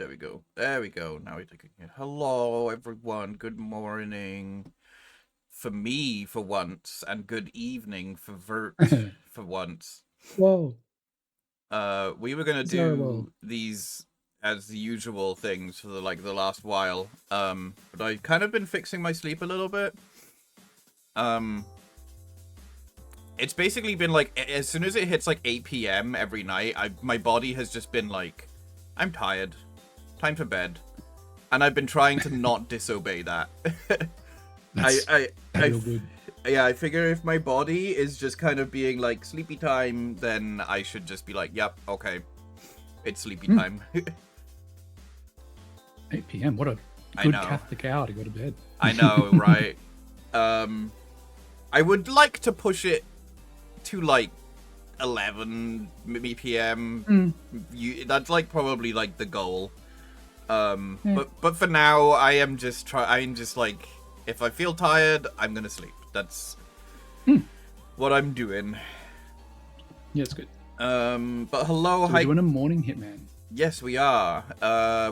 There we go. There we go. Now we're taking it. Hello, everyone. Good morning. For me, for once, and good evening for Vert, for once. Whoa. We were gonna Terrible. do these as the usual things for the last while. But I've kind of been fixing my sleep a little bit. It's basically been like as soon as it hits like 8 p.m. every night, my body has just been like, I'm tired. Time for bed. And I've been trying to not disobey that. That's real good. Yeah, I figure if my body is just kind of being like sleepy time, then I should just be like, yep, okay, it's sleepy time. 8 p.m. What a good Catholic hour to go to bed. I know, right? I would like to push it to like 11 p.m. That's like probably like the goal. But for now, I'm just like, if I feel tired, I'm gonna sleep. That's what I'm doing. Yeah, it's good. But hello, so we're doing a morning Hitman. Yes, we are.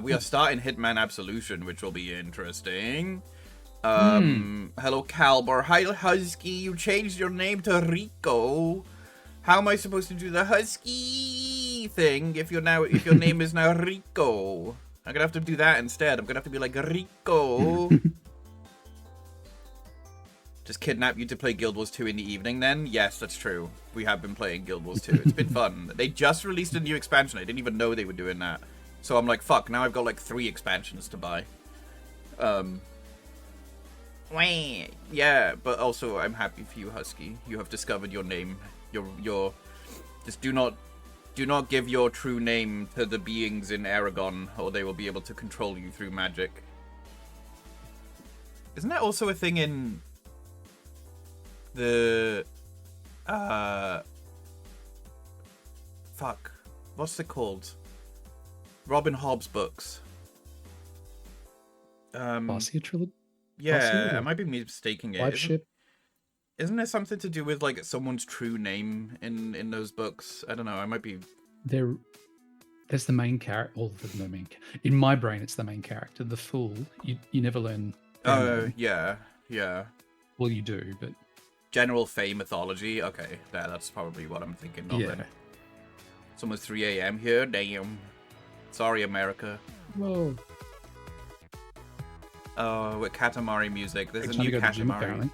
We are starting Hitman Absolution, which will be interesting. Hello, Calbar. Hi, Husky. You changed your name to Rico. How am I supposed to do the Husky thing if your name is now Rico? I'm gonna have to do that instead. I'm gonna have to be like, Rico. Just kidnap you to play Guild Wars 2 in the evening then? Yes, that's true. We have been playing Guild Wars 2. It's been fun. They just released a new expansion. I didn't even know they were doing that. So I'm like, fuck, now I've got like 3 expansions to buy. Yeah, but also I'm happy for you, Husky. You have discovered your name. Your just do not give your true name to the beings in Aragon, or they will be able to control you through magic. Isn't that also a thing in the fuck, what's it called? Robin Hobb's books. Barcia trilogy? Yeah, I might be mistaking it. Ship? Isn't there something to do with like someone's true name in those books? I don't know. I might be. There's the main character. Well, there's no main. In my brain, it's the main character, the fool. You never learn. Oh yeah. Well, you do, but general Fey mythology. Okay, that's probably what I'm thinking of. Yeah. Then. It's almost 3 a.m. here. Damn. Sorry, America. Whoa. Oh, with Katamari music. There's a new Katamari. Gym,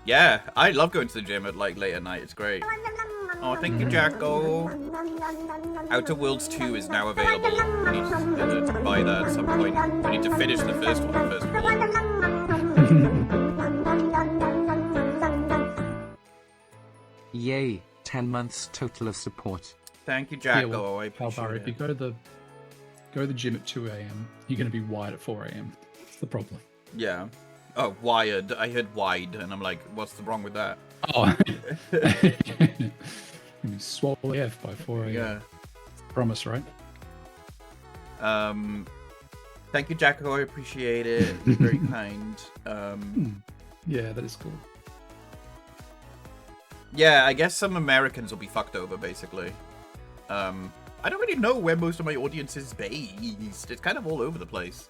yeah, I love going to the gym at like late at night. It's great. Oh, thank you, Jacko. Outer Worlds 2 is now available. We need to buy that at some point. We need to finish the first one first of all. Yay, 10 months total of support. Thank you, Jacko. Yeah, well, I appreciate it. If you go to the gym at 2 a.m., you're going to be wired at 4 a.m. That's the problem. Yeah. Oh, wired. I heard wide, and I'm like, what's wrong with that? Oh. You swallow AF by 4 a.m. Yeah. Promise, right? Thank you, Jacko. I appreciate it. You're very kind. Yeah, that is cool. Yeah, I guess some Americans will be fucked over, basically. I don't really know where most of my audience is based. It's kind of all over the place.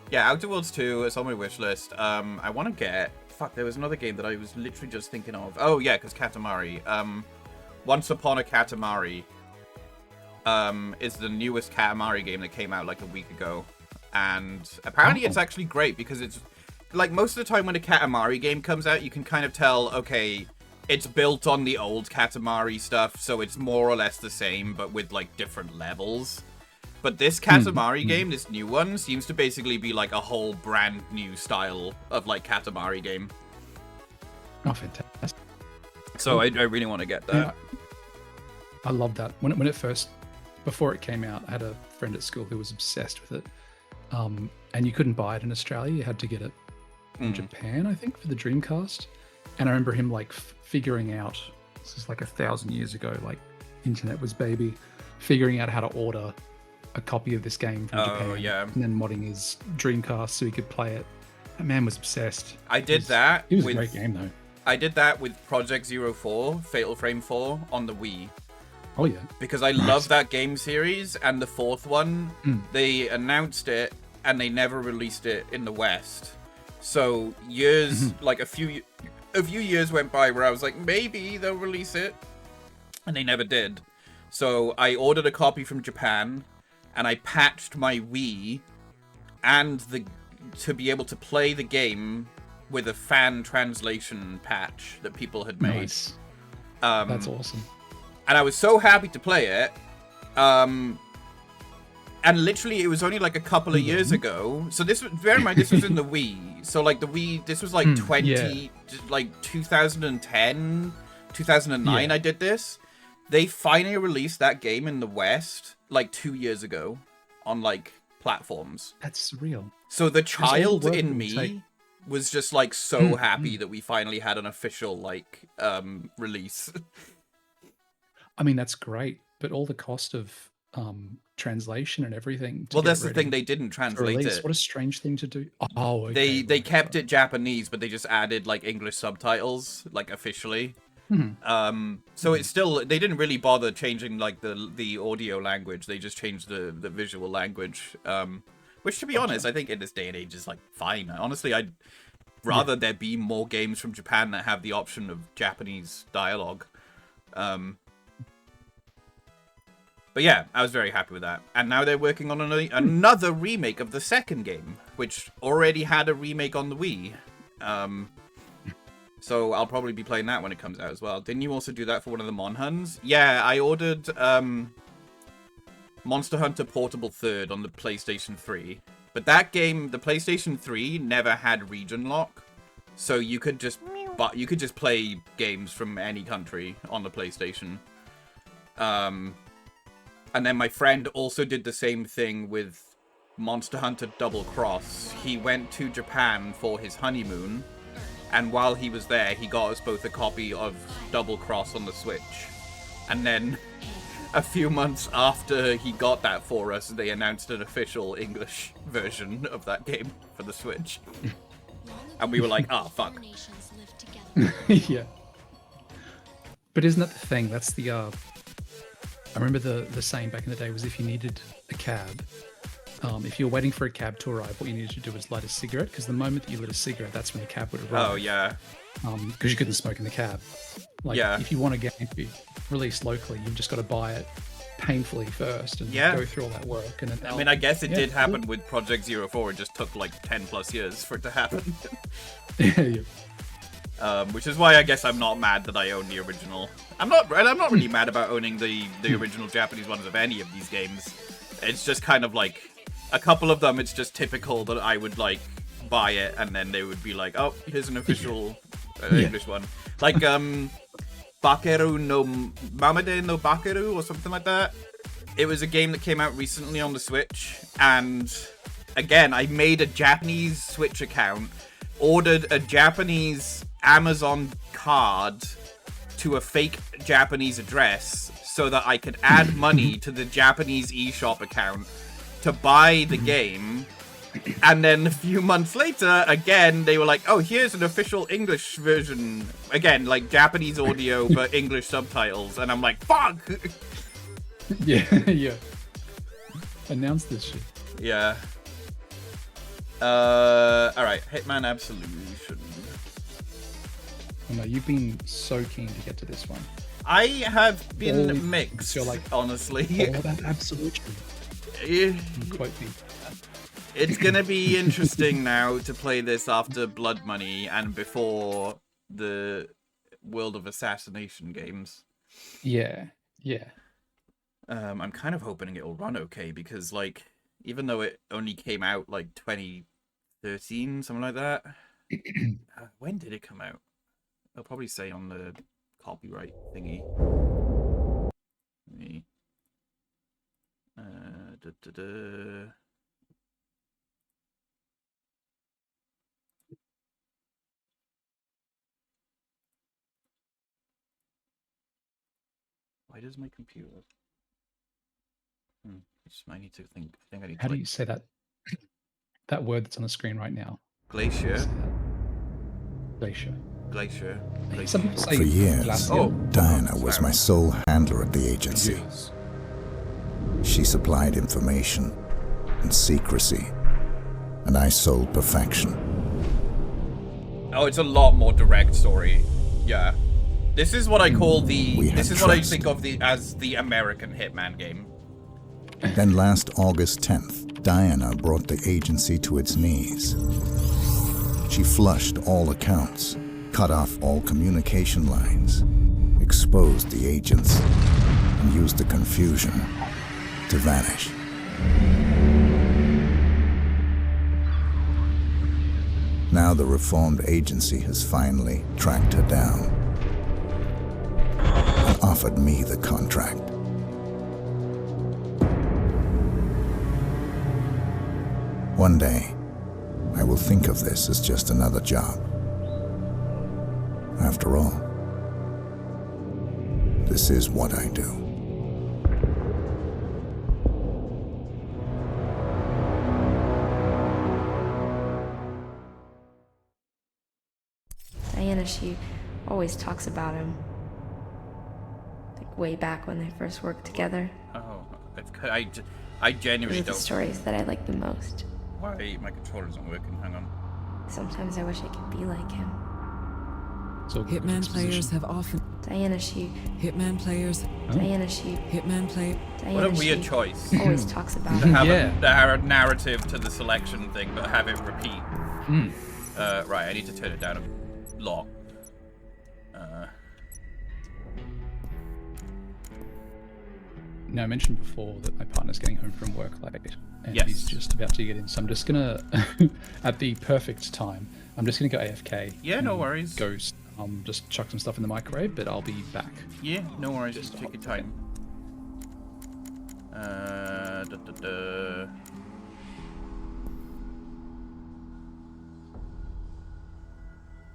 Yeah, Outer Worlds 2, it's on my wish list. I want to get... Fuck, there was another game that I was literally just thinking of. Oh, yeah, because Katamari. Once Upon a Katamari is the newest Katamari game that came out like a week ago. And apparently it's actually great because it's... Like, most of the time when a Katamari game comes out, you can kind of tell, okay, it's built on the old Katamari stuff, so it's more or less the same, but with, like, different levels. But this Katamari game, this new one, seems to basically be like a whole brand new style of like Katamari game. Oh, fantastic. So I really want to get that. Yeah. I love that. When it first, before it came out, I had a friend at school who was obsessed with it. And you couldn't buy it in Australia. You had to get it in Japan, I think, for the Dreamcast. And I remember him like figuring out, this is like 1,000 years ago, like internet was baby, figuring out how to order a copy of this game from Japan, yeah. and then modding his Dreamcast so he could play it. That man was obsessed. I did that. It was a great game, though. I did that with Project 04, Fatal Frame 4 on the Wii. Oh yeah. because I Nice. love that game series. And the fourth one, they announced it and they never released it in the West. So years, like a few years went by where I was like, maybe they'll release it, and they never did. So I ordered a copy from Japan, and I patched my Wii and to be able to play the game with a fan translation patch that people had made. Nice. That's awesome. And I was so happy to play it. And literally, it was only like a couple of years ago. So bear in mind, this was in the Wii. So like the Wii, this was like 2010, 2009. I did this. They finally released that game in the West like 2 years ago on like platforms. That's surreal. So the child in me was just like so happy that we finally had an official like release. I mean, that's great, but all the cost of translation and everything. Well, that's the thing, they didn't translate it. What a strange thing to do. Oh, okay, they kept it Japanese, but they just added like English subtitles, like officially. So it's still, they didn't really bother changing like the audio language. They just changed the visual language. Which, to be honest, I think in this day and age is like fine. Honestly, I'd rather there be more games from Japan that have the option of Japanese dialogue. But yeah, I was very happy with that. And now they're working on another remake of the second game, which already had a remake on the Wii. So I'll probably be playing that when it comes out as well. Didn't you also do that for one of the Monhuns? Yeah, I ordered Monster Hunter Portable 3rd on the PlayStation 3. But that game, the PlayStation 3, never had region lock. So you could just play games from any country on the PlayStation. And then my friend also did the same thing with Monster Hunter Double Cross. He went to Japan for his honeymoon, and while he was there, he got us both a copy of Double Cross on the Switch. And then a few months after he got that for us, they announced an official English version of that game for the Switch. And we were like, oh, fuck. Yeah. But isn't that the thing? That's the... I remember the saying back in the day was if you needed a cab, if you were waiting for a cab to arrive, what you needed to do was light a cigarette, because the moment that you lit a cigarette, that's when the cab would arrive. Oh, yeah. Because you couldn't smoke in the cab. Like, if you want a game to be released locally, you've just got to buy it painfully first and go through all that work. And then I mean, I guess it did happen with Project 04. It just took like 10 plus years for it to happen. Which is why I guess I'm not mad that I own the original. I'm not really mad about owning the original Japanese ones of any of these games. It's just kind of like a couple of them. It's just typical that I would like buy it and then they would be like, "Oh, here's an official English one," like Bakeru no Mamade no Bakeru or something like that. It was a game that came out recently on the Switch, and again, I made a Japanese Switch account, ordered a Japanese Amazon card to a fake Japanese address so that I could add money to the Japanese eShop account to buy the game. And then a few months later, again, they were like, oh, here's an official English version. Again, like Japanese audio, but English subtitles. And I'm like, fuck! Yeah. Announce this shit. Yeah. Alright, Hitman Absolution. Oh, no, you've been so keen to get to this one. I have been mixed, you're like, honestly. Oh, that Absolution. Quote me. It's gonna be interesting now to play this after Blood Money and before the World of Assassination games. Yeah. I'm kind of hoping it'll run okay because, like, even though it only came out like 2013, something like that. When did it come out? They'll probably say on the copyright thingy. Why does my computer? I need to think. I think I need. How do you say that? That word that's on the screen right now. Glacier. Glacier. Glacier. Some people say For years, Glacier. Oh. Diana was my sole handler at the agency. Yes. She supplied information and secrecy, and I sold perfection. Oh, it's a lot more direct story. Yeah. This is what I call We had this is what I trust. think of as the American Hitman game. Then last August 10th, Diana brought the agency to its knees. She flushed all accounts, cut off all communication lines, exposed the agents, and used the confusion to vanish. Now the reformed agency has finally tracked her down and offered me the contract. One day, I will think of this as just another job. After all, this is what I do. Diana, she always talks about him. Like way back when they first worked together. Oh, I genuinely Those are the don't. stories that I like the most. Why my controller isn't working? Hang on. Sometimes I wish I could be like him. So Hitman players have often. Diana, she. Hitman players. Diana, she. Hitman play. Diana, What a weird she choice. always talks about To him. have Yeah. a narrative to the selection thing, but have it repeat. Mm. Right, I need to turn it down a lot. Now, I mentioned before that my partner's getting home from work late, and Yes. he's just about to get in. So I'm just gonna, at the perfect time, I'm just gonna go AFK. Yeah, no and worries. Go, just chuck some stuff in the microwave, but I'll be back. Yeah, no worries. Just Just take your hop time.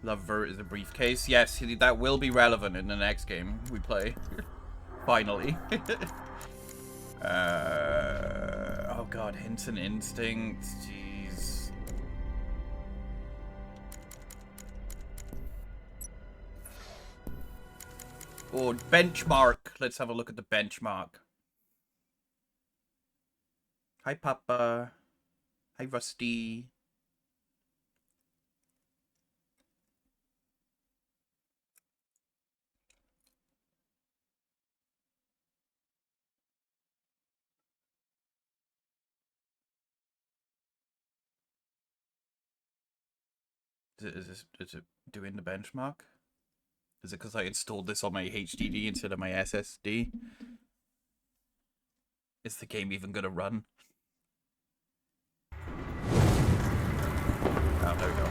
Lover is a briefcase. Yes, that will be relevant in the next game we play. Finally. Oh god, hints and instincts. Jeez. Oh, benchmark. Let's have a look at the benchmark. Hi, Papa. Hi, Rusty. Is it doing the benchmark? Is it because I installed this on my HDD instead of my SSD? Is the game even gonna run? Oh, there we go.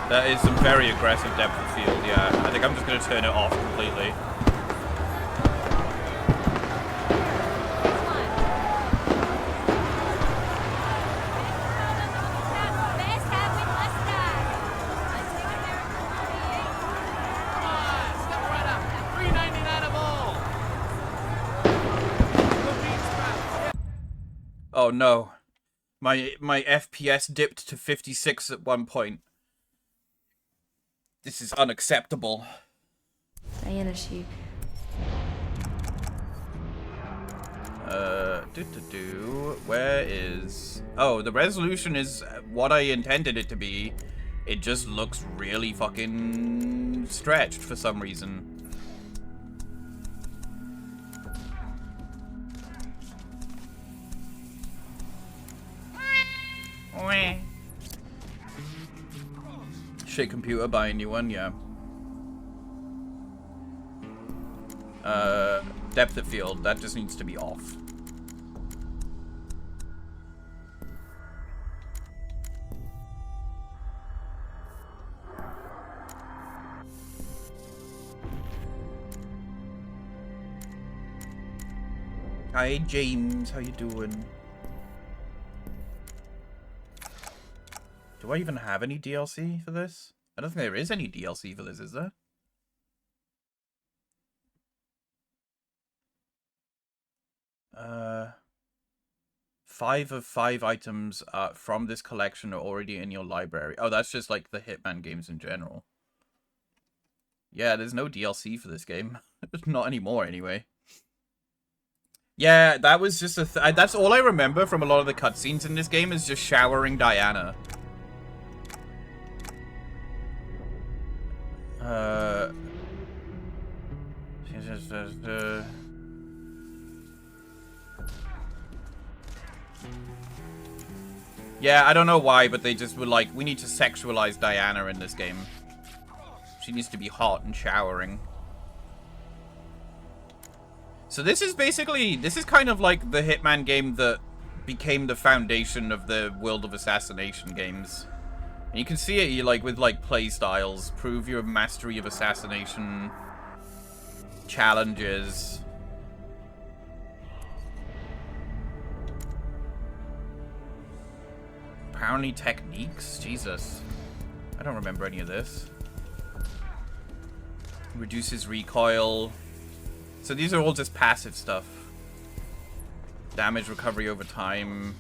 That is some very aggressive depth of field, yeah. I think I'm just going to turn it off completely. Oh no. My FPS dipped to 56 at one point. This is unacceptable. Diana, she. Where is... Oh, the resolution is what I intended it to be. It just looks really fucking stretched for some reason. Shit computer, buy a new one, yeah. Depth of field, that just needs to be off. Hi James, how you doing? Do I even have any DLC for this? I don't think there is any DLC for this, is there? 5 of 5 items from this collection are already in your library. Oh, that's just like the Hitman games in general. Yeah, there's no DLC for this game. Not anymore, anyway. Yeah, that was just that's all I remember from a lot of the cutscenes in this game is just showering Diana. Yeah, I don't know why, but they just were like, we need to sexualize Diana in this game. She needs to be hot and showering. So this is basically, this is kind of like the Hitman game that became the foundation of the World of Assassination games. And you can see it like with like play styles, prove your mastery of assassination, challenges. Apparently techniques? Jesus. I don't remember any of this. Reduces recoil. So these are all just passive stuff. Damage recovery over time.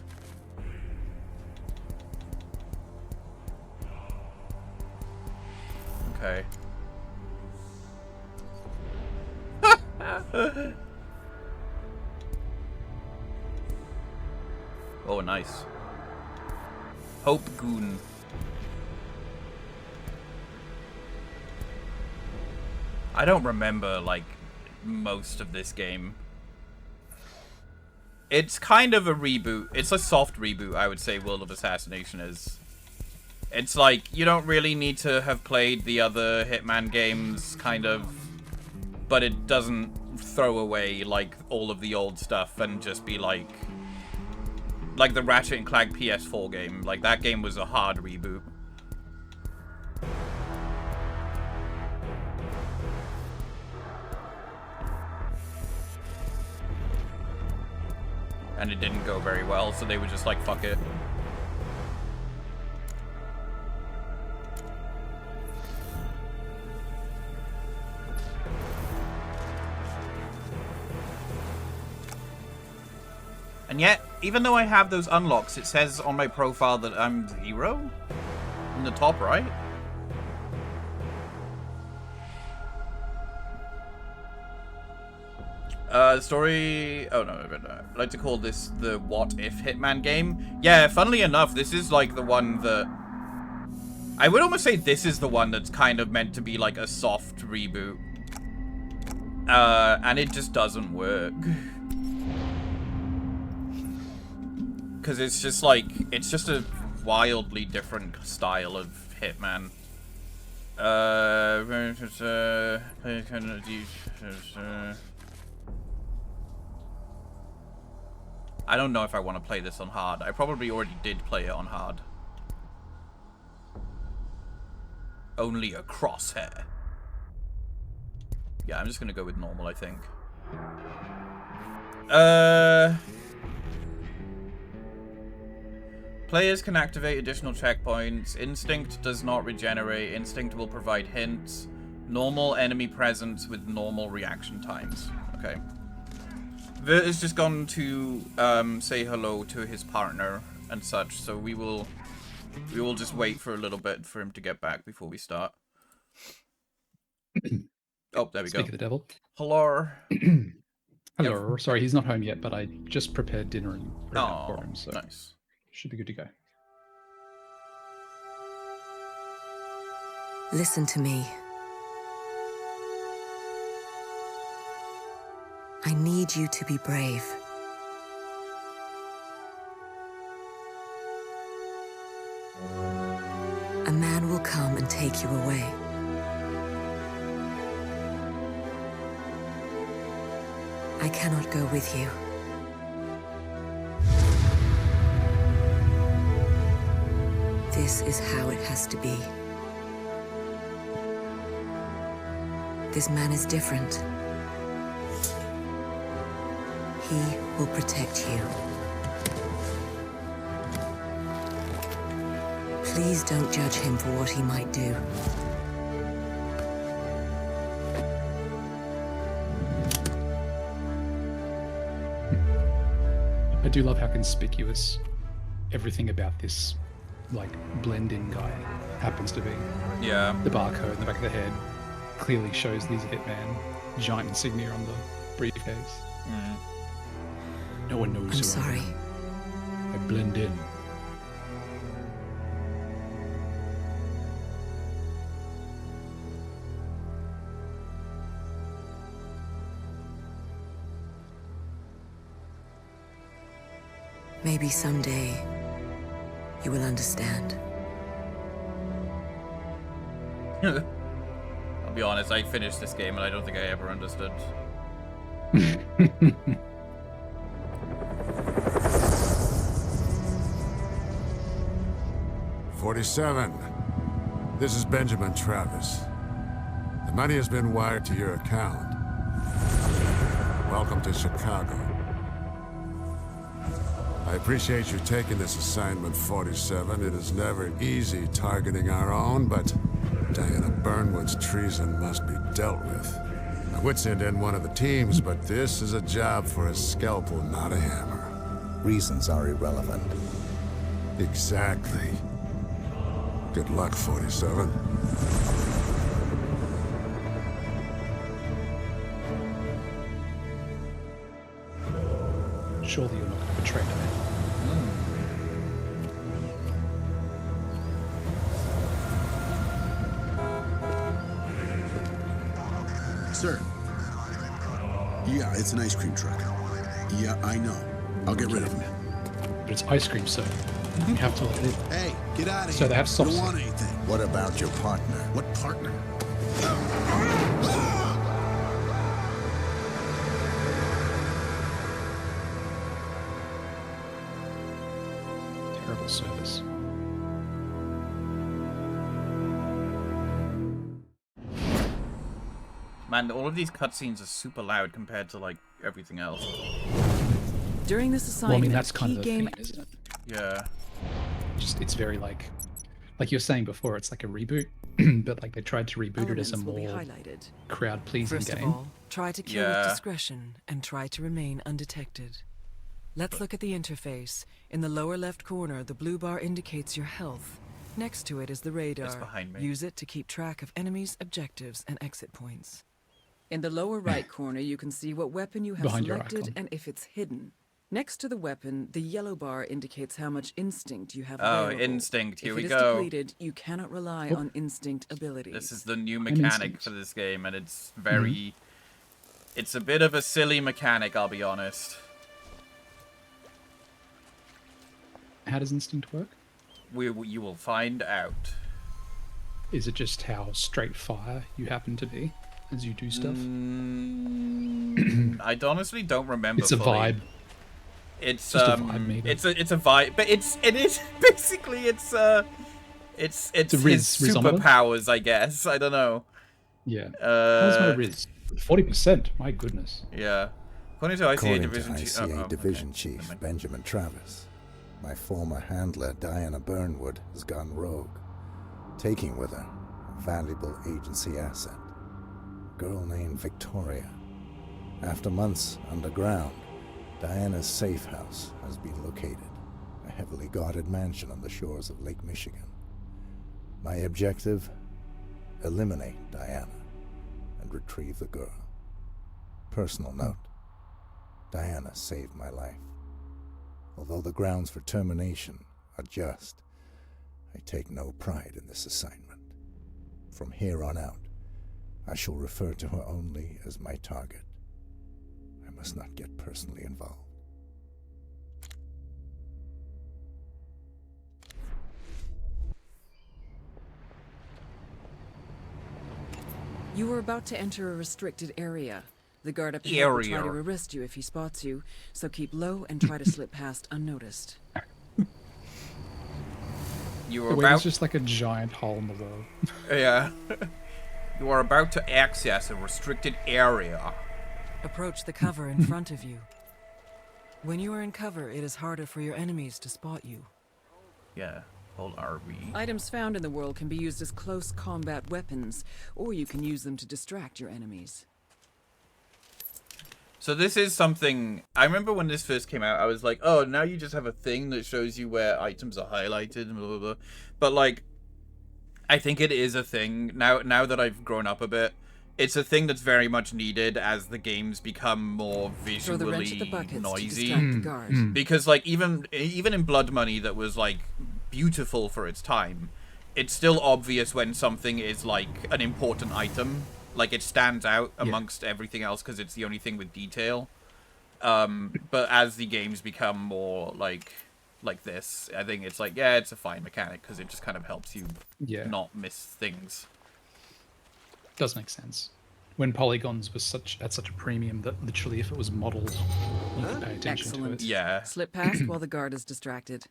Okay. Oh, nice. Hope Goon. I don't remember, like, most of this game. It's kind of a reboot. It's a soft reboot, I would say, World of Assassination is. It's like, you don't really need to have played the other Hitman games, kind of. But it doesn't throw away, like, all of the old stuff and just be like the Ratchet & Clank PS4 game. Like, that game was a hard reboot. And it didn't go very well, so they were just like, fuck it. And yet, even though I have those unlocks, it says on my profile that I'm 0 in the top right. Story... Oh, no. I'd like to call this the What If Hitman game. Yeah, funnily enough, this is like the one that... I would almost say this is the one that's kind of meant to be like a soft reboot. And it just doesn't work. Because it's just like, it's just a wildly different style of Hitman. I don't know if I want to play this on hard. I probably already did play it on hard. Only a crosshair. Yeah, I'm just gonna go with normal, I think. Players can activate additional checkpoints. Instinct does not regenerate. Instinct will provide hints. Normal enemy presence with normal reaction times. Okay. Vert has just gone to say hello to his partner and such, so we will just wait for a little bit for him to get back before we start. Oh, there we go. Speak of the devil. Hello. Hello. Sorry, he's not home yet, but I just prepared dinner and brought it out for him, so nice. Should be good to go. Listen to me. I need you to be brave. A man will come and take you away. I cannot go with you. This is how it has to be. This man is different. He will protect you. Please don't judge him for what he might do. I do love how conspicuous everything about this, like, blend-in guy happens to be. Yeah. The barcode in the back of the head clearly shows these Hitman giant insignia on the briefcase. No one knows I'm who sorry. I am. I blend in. Maybe someday you will understand. I'll be honest, I finished this game and I don't think I ever understood. 47. This is Benjamin Travis. The money has been wired to your account. Welcome to Chicago. I appreciate you taking this assignment, 47. It is never easy targeting our own, but Diana Burnwood's treason must be dealt with. I would send in one of the teams, but this is a job for a scalpel, not a hammer. Reasons are irrelevant. Exactly. Good luck, 47. Surely you're not going to betray Diana. Sir. Yeah, it's an ice cream truck. Yeah, I know. I'll get rid of him. But it's ice cream, so you have to let it. Hey, get out of here. So they have soft Don't serve. want anything. What about your partner? What partner? Terrible service. Man, all of these cutscenes are super loud compared to, like, everything else. During this Well, I assignment, mean, that's kind key of the game theme, isn't it? Yeah. Just, it's very like you were saying before, it's like a reboot, but like they tried to reboot it as a elements will be more highlighted. crowd-pleasing First game. of all, try to kill Yeah. with discretion and try to remain undetected. Let's look at the interface. In the lower left corner, the blue bar indicates your health. Next to it is the radar. It's behind me. Use it to keep track of enemies, objectives, and exit points. In the lower right corner, you can see what weapon you have Behind your selected icon. and if it's hidden. Next to the weapon, the yellow bar indicates how much instinct you have Oh, available. instinct. Here if we it is go. depleted, you cannot rely on instinct abilities. This is the new I'm mechanic instinct. for this game, and it's very... It's a bit of a silly mechanic, I'll be honest. How does instinct work? You will find out. Is it just how straight fire you happen to be as you do stuff? I honestly don't remember It's a fully. vibe. It's Just a vibe, maybe. it's a vibe, but it is basically it's a his rizometer? superpowers, I guess. I don't know. Yeah. How's my Riz? 40%. My goodness. Yeah. According to ICA According Division to Chief. ICA Division okay. Chief Never mind. Benjamin Travis, my former handler Diana Burnwood has gone rogue, taking with her a valuable agency asset, a girl named Victoria. After months underground, Diana's safe house has been located, a heavily guarded mansion on the shores of Lake Michigan. My objective? Eliminate Diana and retrieve the girl. Personal note: Diana saved my life. Although the grounds for termination are just, I take no pride in this assignment. From here on out, I shall refer to her only as my target. I must not get personally involved. You are about to enter a restricted area. The guard up ahead will try to Area. arrest you if he spots you, so keep low and try to slip past unnoticed. You The are way there's about just like a giant hole in the wall. yeah. You are about to access a restricted area. Approach the cover in front of you. When you are in cover, it is harder for your enemies to spot you. Yeah. Hold RB. Items found in the world can be used as close combat weapons, or you can use them to distract your enemies. So this is something, I remember when this first came out, I was like, oh, now you just have a thing that shows you where items are highlighted and blah, blah, blah. But, like, I think it is a thing. Now that I've grown up a bit, it's a thing that's very much needed as the games become more Throw the wrench at the visually buckets to noisy. distract the guard. Because, like, even in Blood Money that was, like, beautiful for its time, it's still obvious when something is, like, an important item. Like, it stands out amongst everything else because it's the only thing with detail. But as the games become more, like this, I think it's like, yeah, it's a fine mechanic because it just kind of helps you not miss things. Does make sense. When polygons was at such a premium that literally if it was modeled, you could pay attention to it. Yeah. Slip past while the guard is distracted.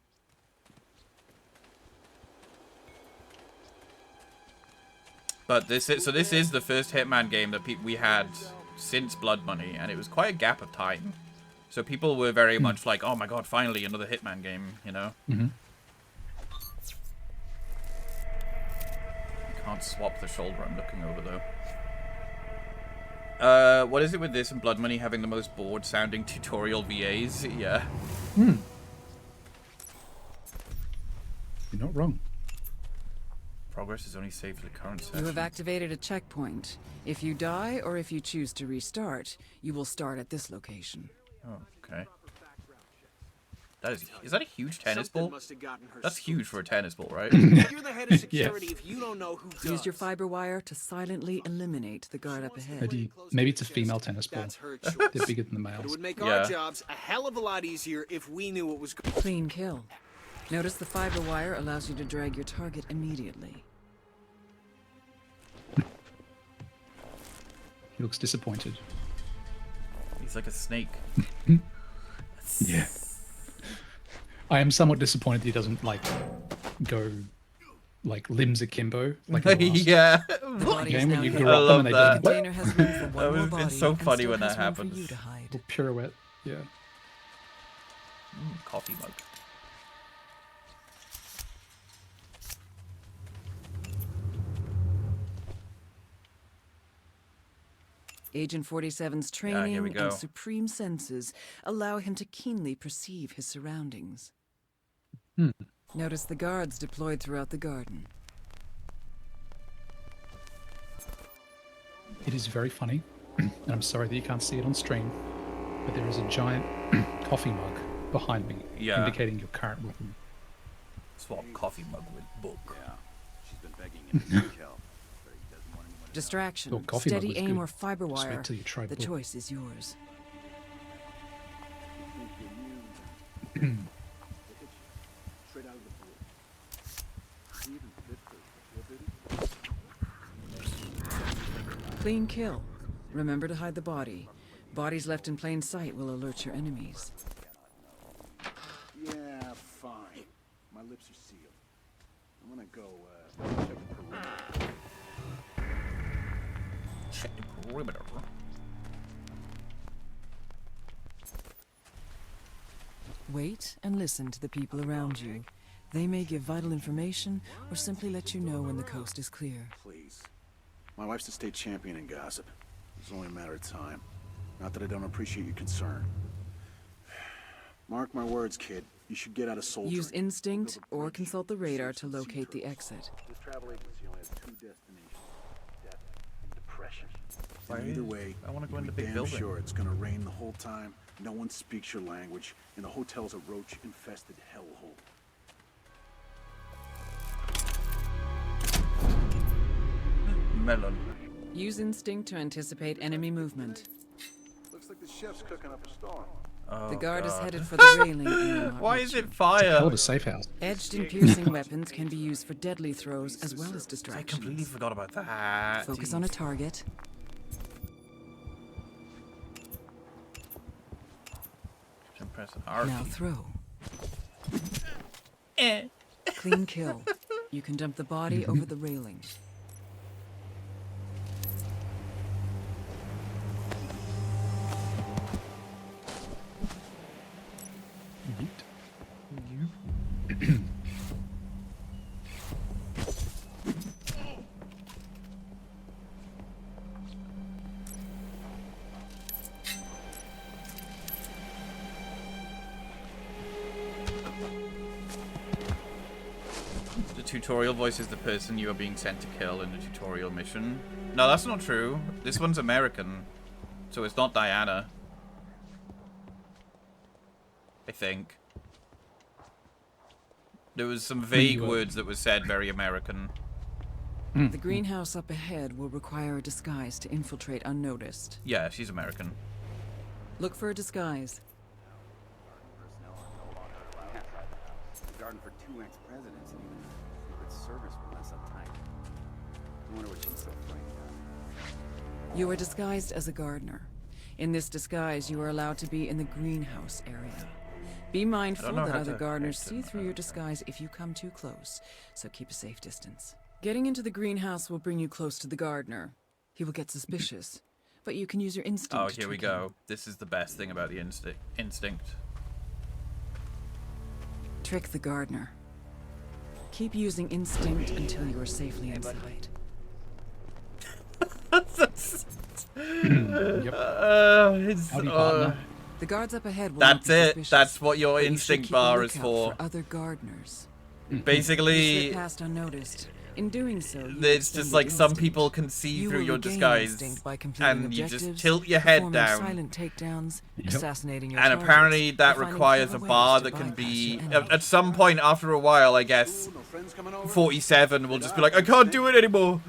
But this is the first Hitman game that we had since Blood Money, and it was quite a gap of time. So people were very much like, "Oh my god, finally another Hitman game," you know. Mm-hmm. Can't swap the shoulder I'm looking over though. What is it with this and Blood Money having the most bored-sounding tutorial VAs? Yeah. You're not wrong. Progress is only saved for the current session. You have activated a checkpoint. If you die or if you choose to restart, you will start at this location. Oh, okay. Is that a huge tennis ball? That's huge for a tennis ball, right? You're the head of security if you don't know who does. Use your fiber wire to silently eliminate the guard up ahead. Maybe it's a female tennis ball. They're bigger than the males. It would make our jobs a hell of a lot easier if we knew what was going on. Clean kill. Notice the fiber wire allows you to drag your target immediately. He looks disappointed. He's like a snake. Yeah. I am somewhat disappointed that he doesn't, like, go, like, limbs akimbo. Like yeah. Game when you grow up them and they that. just... It's so funny when that happens. Little pirouette, yeah. Coffee mug. Agent 47's training and supreme senses allow him to keenly perceive his surroundings. Notice the guards deployed throughout the garden. It is very funny, and I'm sorry that you can't see it on stream, but there is a giant coffee mug behind me, indicating your current movement. Swap coffee mug with book. Yeah, she's been begging him to kill. Distraction, coffee mug steady was aim, good. or fiber Just wait wire. till you try The book. choice is yours. Clean kill. Remember to hide the body. Bodies left in plain sight will alert your enemies. Yeah, fine. My lips are sealed. I'm gonna go check the perimeter. Check the perimeter. Wait and listen to the people around you. They may give vital information or simply let you know when the coast is clear. Please. My wife's the state champion in gossip. It's only a matter of time. Not that I don't appreciate your concern. Mark my words, kid. You should get out of soldiering. Use instinct or consult the radar to locate the exit. This travel agency only has 2 destinations: death and depression. And either way, I want to go you in the be big damn building. sure it's gonna rain the whole time. No one speaks your language, and the hotel's a roach-infested hellhole. Melon. Use instinct to anticipate enemy movement. Looks like the chef's cooking up a storm. Oh, The guard is God. headed for the railing. and will not Why reach is you. it fire? Hell of a safe house. Edged and piercing weapons can be used for deadly throws as well as I completely distractions. forgot about that. Focus on a target. Press an R Now key. throw. Eh. Clean kill. You can dump the body over the railing. tutorial voice is the person you are being sent to kill in the tutorial mission. No, that's not true. This one's American, so it's not Diana. I think. There was some vague words that were said very American. The greenhouse up ahead will require a disguise to infiltrate unnoticed. Yeah, she's American. Look for a disguise. Garden for 2 ex-presidents and even the Secret Service were less uptight. I wonder what she's so afraid of. You are disguised as a gardener. In this disguise, you are allowed to be in the greenhouse area. Be mindful that other gardeners see through your disguise if you come too close, so keep a safe distance. Getting into the greenhouse will bring you close to the gardener. He will get suspicious, but you can use your instinct. Oh, here we go. This is the best thing about the instinct. Trick the gardener. Keep using instinct until you are safely inside. The guards up ahead will That's it. That's what your instinct bar is for. Other gardeners. Basically, passed unnoticed. In doing so, it's just like some people can see through your disguise, and you just tilt your head down. Silent takedowns, assassinating your and apparently that requires a bar that can be, at some point after a while, I guess, 47 will just be like, I can't do it anymore.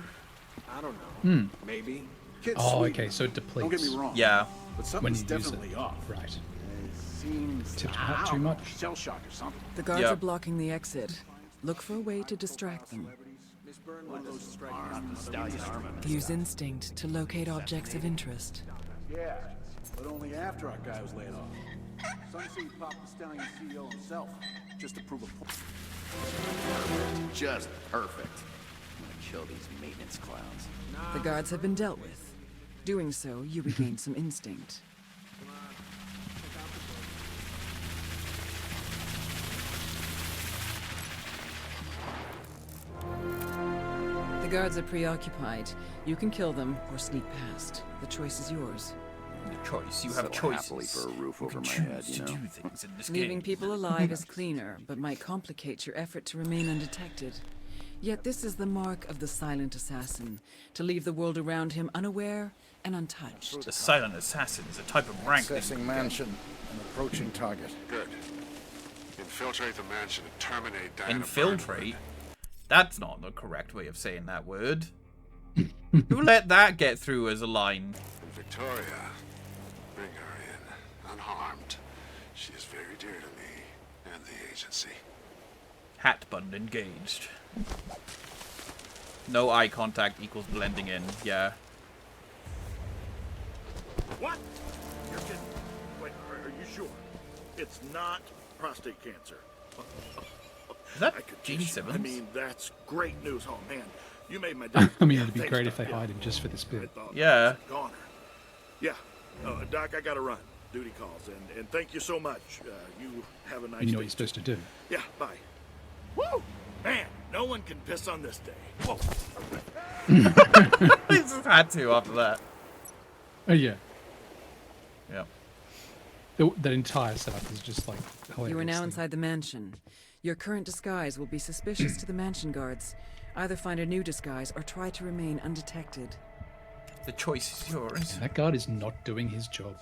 I don't know. Maybe. Oh, okay, so it depletes. Don't get me wrong. Yeah. But something's definitely off. Right. It seems too much. Shell shock or something. The guards are blocking the exit. Look for a way to distract them. Use instinct to locate objects of interest. Yeah, but only after our guy was laid off. Some say he popped the Stallion CEO himself, just to prove a point. Just perfect. I'm gonna kill these maintenance clowns. The guards have been dealt with. Doing so, you regain some instinct. The guards are preoccupied. You can kill them or sneak past. The choice is yours. The choice. You have choices. Happily for a roof over my head, you know. Leaving people alive is cleaner, but might complicate your effort to remain undetected. Yet this is the mark of the silent assassin, to leave the world around him unaware and untouched. The silent assassin is a type of rank. Accessing mansion and approaching target. Good. Infiltrate the mansion and terminate Diana. Infiltrate? That's not the correct way of saying that word. Who let that get through as a line? And Victoria, bring her in, unharmed. She is very dear to me and the agency. Hat button engaged. No eye contact equals blending in. Yeah. What? You're kidding. Wait, are you sure? It's not prostate cancer. Is that Gene Simmons? I mean, that's great news. Oh, man. You made my day. I mean, it'd be great if they hired him just for this bit. Yeah. Goner. Yeah. Doc, I gotta run. Duty calls. And thank you so much. You have a nice day. You know what you're supposed to do. Yeah, bye. Woo! Man, no one can piss on this day. Whoa. He just had to after that. Oh, yeah. Yeah. That entire setup is just like hilarious. You are now inside the mansion. Your current disguise will be suspicious to the mansion guards. Either find a new disguise or try to remain undetected. The choice is yours. Yeah, that guard is not doing his job.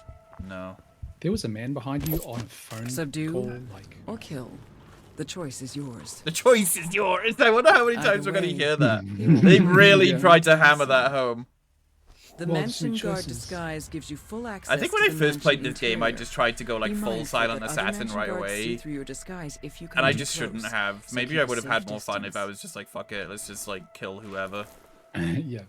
No. There was a man behind you on a phone Subdue call, or kill. The choice is yours. The choice is yours. I wonder how many times we're going to hear that. They really tried to hammer that home. The mansion guard disguise gives you full access. I think when I first played this game, I just tried to go like full silent assassin right away. And I just shouldn't have. Maybe I would have had more fun if I was just like, fuck it, let's just like kill whoever. Yeah.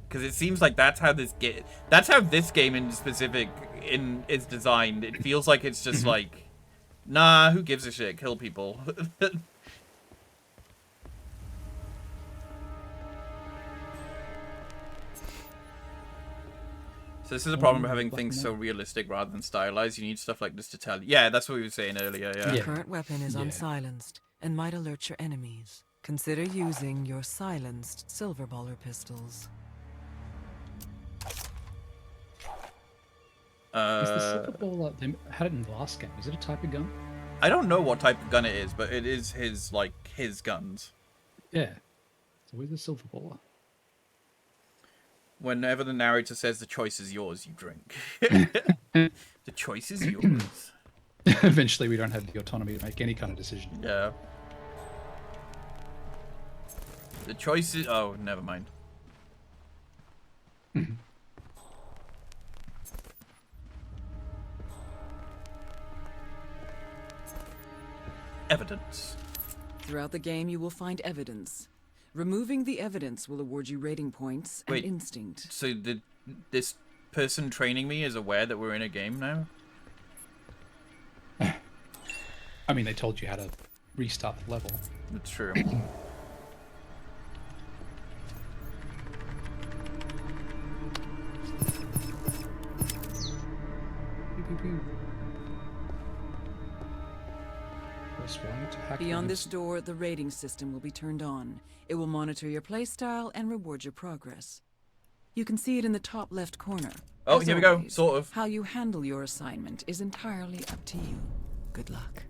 Because it seems like that's how this game in specific is designed. It feels like it's just like, nah, who gives a shit? Kill people. So this is a problem of having things so realistic rather than stylized. You need stuff like this to tell you. Yeah, that's what we were saying earlier, yeah. Your current weapon is unsilenced and might alert your enemies. Consider using your silenced silver baller pistols. Is the silver baller, they had it in the last game. Is it a type of gun? I don't know what type of gun it is, but it is his guns. Yeah. It's always a silver baller. Whenever the narrator says the choice is yours, you drink. The choice is yours. Eventually, we don't have the autonomy to make any kind of decision. Yeah. The choice is... Oh, never mind. Evidence. Throughout the game, you will find evidence. Removing the evidence will award you rating points and instinct. So this person training me is aware that we're in a game now? I mean, they told you how to restart the level. That's true. Beyond this door, the rating system will be turned on. It will monitor your playstyle and reward your progress. You can see it in the top left corner. Oh, here we go, sort of. How you handle your assignment is entirely up to you. Good luck.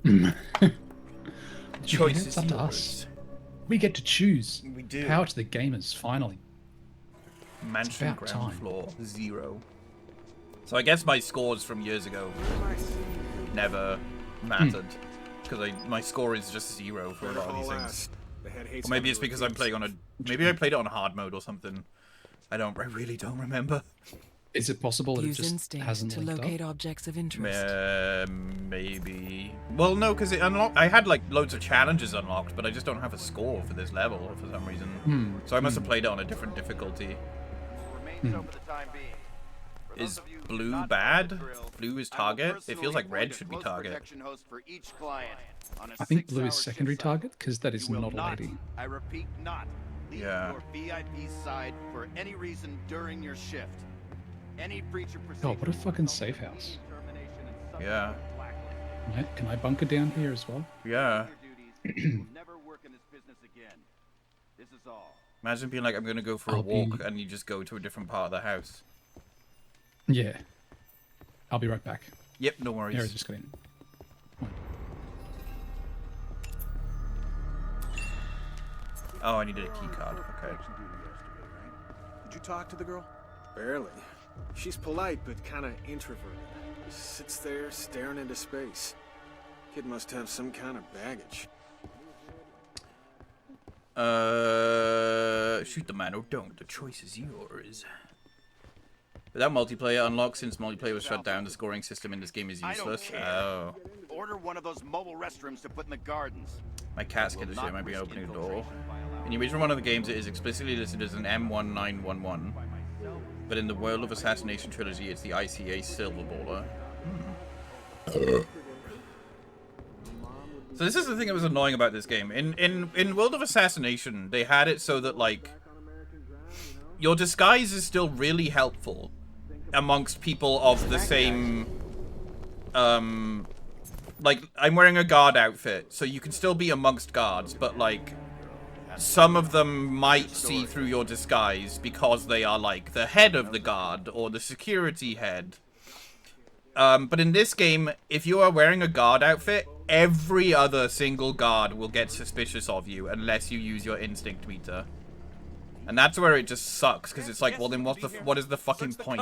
Choice is up to us. We get to choose. We do. Power to the gamers, finally. Mansion ground floor 0. So I guess my scores from years ago never mattered. Because my score is just 0 for a lot of these things. Or maybe it's because I'm playing on a... Maybe I played it on hard mode or something. I really don't remember. Is it possible that it Use just instinct hasn't to linked locate up? objects of interest. Maybe. Well, no, because it unlocked... I had, like, loads of challenges unlocked, but I just don't have a score for this level for some reason. So I must have played it on a different difficulty. Is blue bad? Blue is target? It feels like red should be target. I think blue is secondary target, because that is not a lady. I repeat, not leave your VIP side for any reason during your shift. Any breach of procedure. Oh, what a fucking safe house. Yeah. Can I bunker down here as well? Yeah. Never work in this business again. This is all. Imagine being like, I'm gonna go for a walk, and you just go to a different part of the house. Yeah. I'll be right back. Yep, no worries. Here, just got in. Oh, I needed a key card. Okay. Did you talk to the girl? Barely. She's polite, but kind of introverted. Just sits there staring into space. Kid must have some kind of baggage. Shoot the man or don't. The choice is yours. Without multiplayer unlocked, since multiplayer was shut down, the scoring system in this game is useless. Oh. Order one of those mobile restrooms to put in the gardens. My cat's scared the shit might be opening a door. In the original one of the games, it is explicitly listed as an M1911. But in the World of Assassination trilogy, it's the ICA Silver Baller. So this is the thing that was annoying about this game. In World of Assassination, they had it so that, like, your disguise is still really helpful amongst people of the same, like, I'm wearing a guard outfit, so you can still be amongst guards, but, like, some of them might see through your disguise because they are, like, the head of the guard or the security head. But in this game, if you are wearing a guard outfit, every other single guard will get suspicious of you unless you use your instinct meter. And that's where it just sucks, because it's like, well, then what is the fucking point?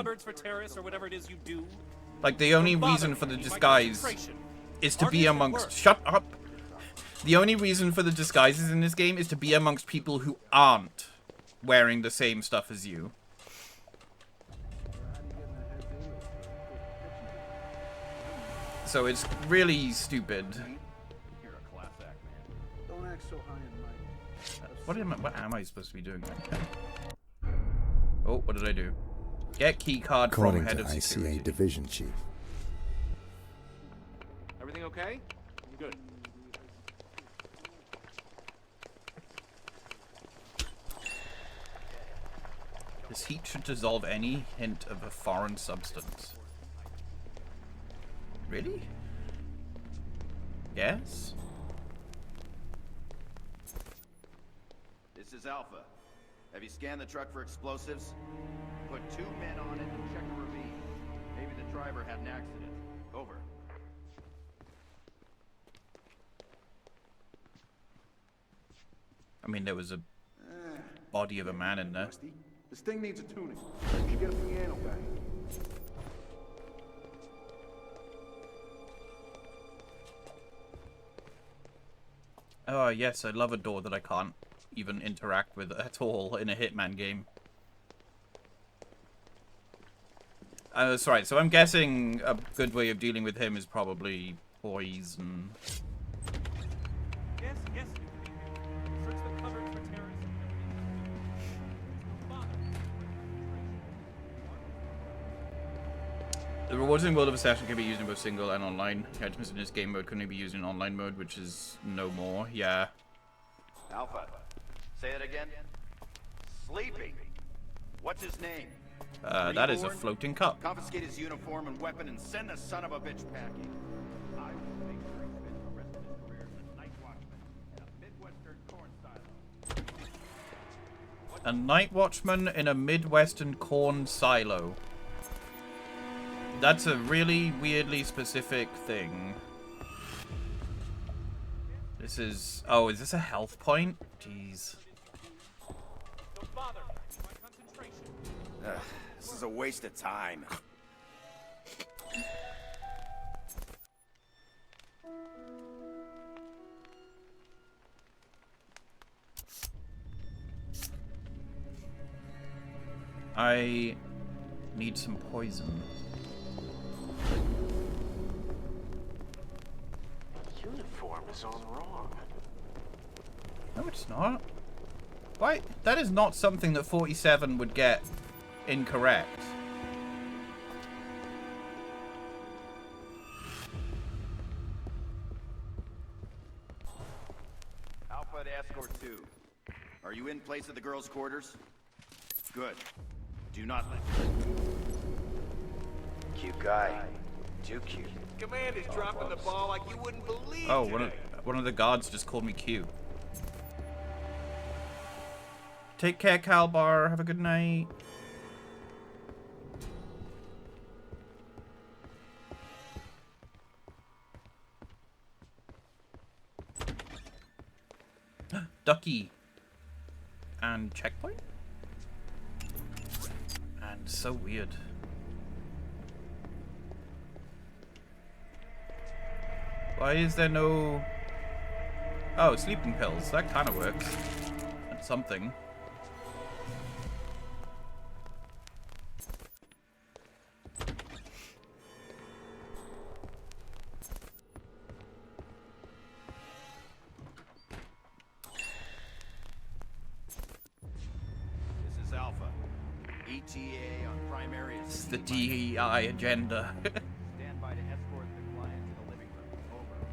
Like, the only reason for the disguise is to be amongst... Shut up! The only reason for the disguises in this game is to be amongst people who aren't wearing the same stuff as you. So it's really stupid. What am I supposed to be doing? Oh, what did I do? Get key card from head of security. ICA division chief. Everything okay? Good. This heat should dissolve any hint of a foreign substance. Really? Yes? This is Alpha. Have you scanned the truck for explosives? Put 2 men on it and check the ravine. Maybe the driver had an accident. Over. I mean, there was a body of a man in there. This thing needs a tuning. You should get a piano back. Oh, yes, I love a door that I can't even interact with at all in a Hitman game. That's right, so I'm guessing a good way of dealing with him is probably poison. Yes, yes. Search the cupboard for terrorism. The rewards in World of Assassin can be used in both single and online. Items in this game mode couldn't be used in online mode, which is no more. Yeah. Alpha, say that again. Sleeping. What's his name? That is a floating cup. Confiscate his uniform and weapon and send the son of a bitch packing. I will make sure he spends the rest of his career as a night watchman in a Midwestern corn silo. A night watchman in a Midwestern corn silo. That's a really weirdly specific thing. This is... Oh, is this a health point? Jeez. Don't bother. My concentration. This is a waste of time. I need some poison. Uniform is all wrong. No, it's not. Why? That is not something that 47 would get incorrect. Alpha to Escort 2. Are you in place of the girls' quarters? Good. Do not let... Cute guy. Too cute. Command is dropping the ball like you wouldn't believe. Oh, one of the guards just called me cute. Take care, Calbar. Have a good night. Ducky. And checkpoint? And so weird. Why is there no... Oh, sleeping pills. That kind of works. That's something. This is Alpha. ETA on primary... It's the DEI agenda. Stand by to escort the client to the living room. Over.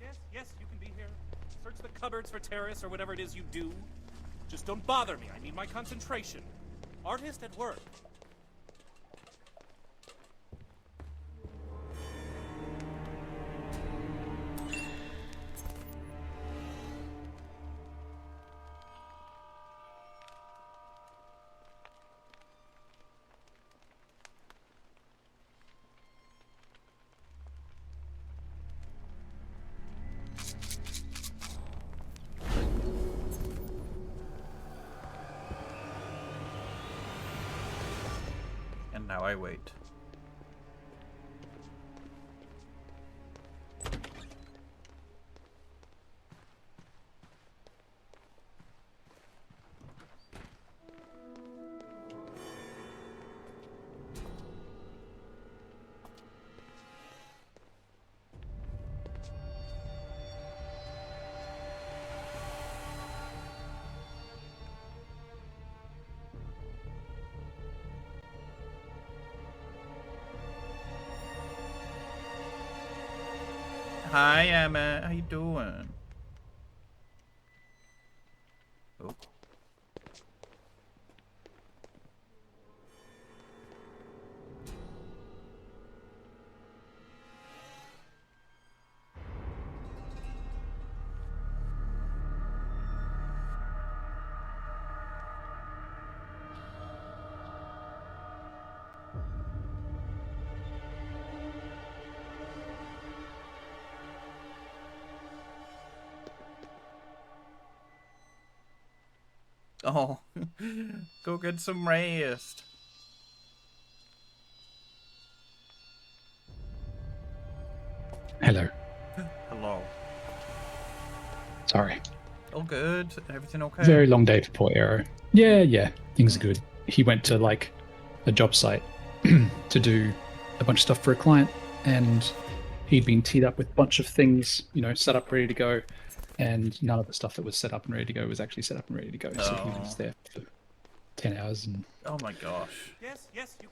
Yes, yes, you can be here. Search the cupboards for terrorists or whatever it is you do. Just don't bother me. I need my concentration. Artist at work. And now I wait. Hi, Emma. How you doing? Oh. Oh, go get some rest. Hello. Hello. Sorry. All good? Everything okay? Very long day for poor Arrow. Yeah. Things are good. He went to like a job site to do a bunch of stuff for a client, and he'd been teed up with a bunch of things, set up, ready to go, and none of the stuff that was set up and ready to go was actually set up and ready to go. So he was there for 10 hours and... Oh my gosh.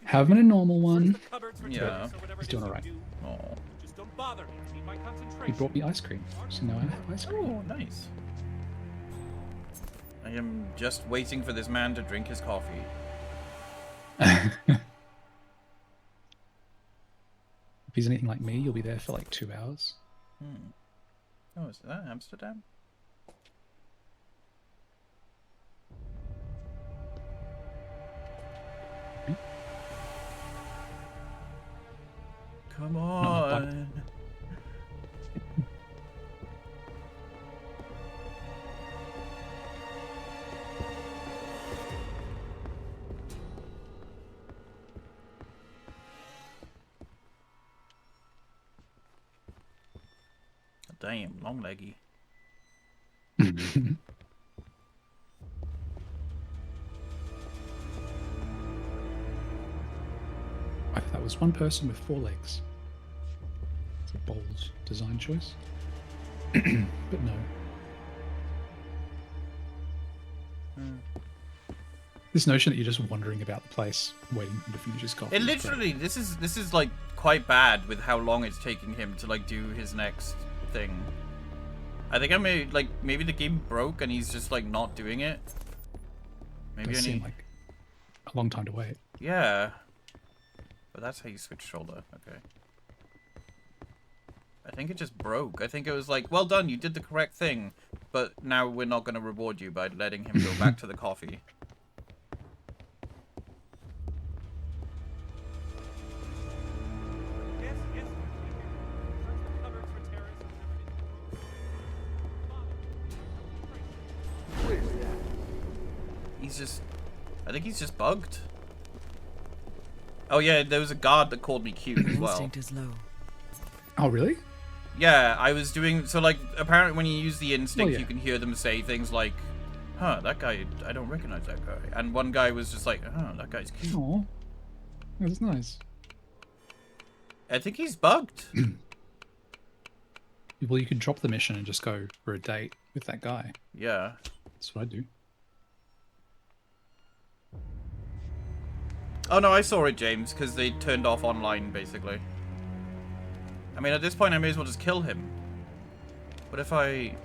Having a normal one. Yeah. He's doing alright. Oh. Just don't bother me. I need my concentration. He brought me ice cream, so now I have ice cream. Oh, nice. I am just waiting for this man to drink his coffee. If he's anything like me, you'll be there for like 2 hours. Oh, is that Amsterdam? Come on. Damn, long leggy. I thought that was one person with 4 legs. It's a bold design choice. But no. This notion that you're just wandering about the place waiting for him to finish his coffee. It literally, this is like quite bad with how long it's taking him to like do his next thing. I think maybe the game broke and he's just like not doing it. Maybe Does seem like a long time to wait. Yeah. But that's how you switch shoulder. Okay. I think it just broke. I think it was like, well done, you did the correct thing, but now we're not going to reward you by letting him go back to the coffee. I think he's just bugged. Oh yeah, there was a guard that called me cute as well. Instinct is low. Oh really? Yeah, I was doing so. Like, apparently, when you use the instinct, you can hear them say things like, "Huh, that guy, I don't recognize that guy." And one guy was just like, "Oh, that guy's cute." Aw, that's nice. I think he's bugged. Well, you could drop the mission and just go for a date with that guy. Yeah, that's what I do. Oh no, I saw it, James, because they turned off online, basically. I mean, at this point, I may as well just kill him. What if I...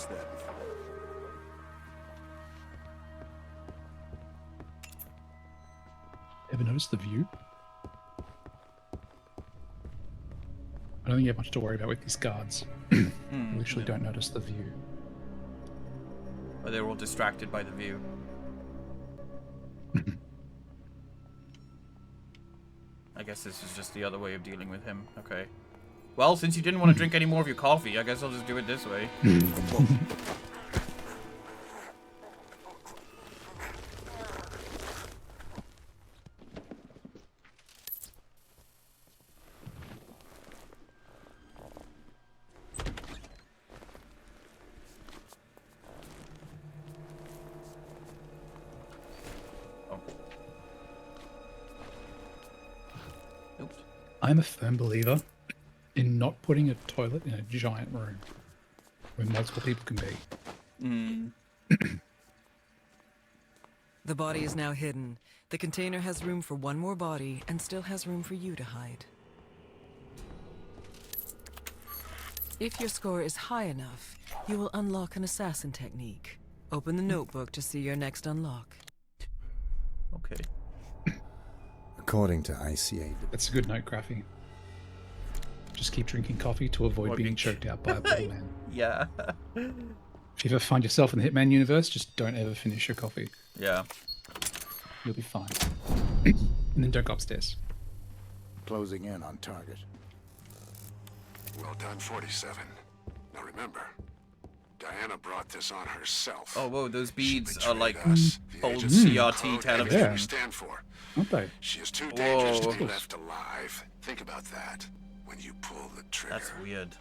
That before. Ever noticed the view? I don't think you have much to worry about with these guards. You literally don't notice the view. Or they're all distracted by the view. I guess this is just the other way of dealing with him. Okay. Well, since you didn't want to drink any more of your coffee, I guess I'll just do it this way. I'm a firm believer in not putting a toilet in a giant room where multiple people can be. The body is now hidden. The container has room for one more body and still has room for you to hide. If your score is high enough, you will unlock an assassin technique. Open the notebook to see your next unlock. Okay. According to ICA... That's a good note, Graffy. Just keep drinking coffee to avoid being choked out by a bottle man. Yeah. If you ever find yourself in the Hitman universe, just don't ever finish your coffee. Yeah. You'll be fine. And then don't go upstairs. Closing in on target. Well done, 47. Now remember, Diana brought this on herself. Oh, whoa, those beads are like us, old the agency CRT code, television. everything we stand for. Aren't they? She is too dangerous to be left alive. Think about that when you pull the trigger. That's weird.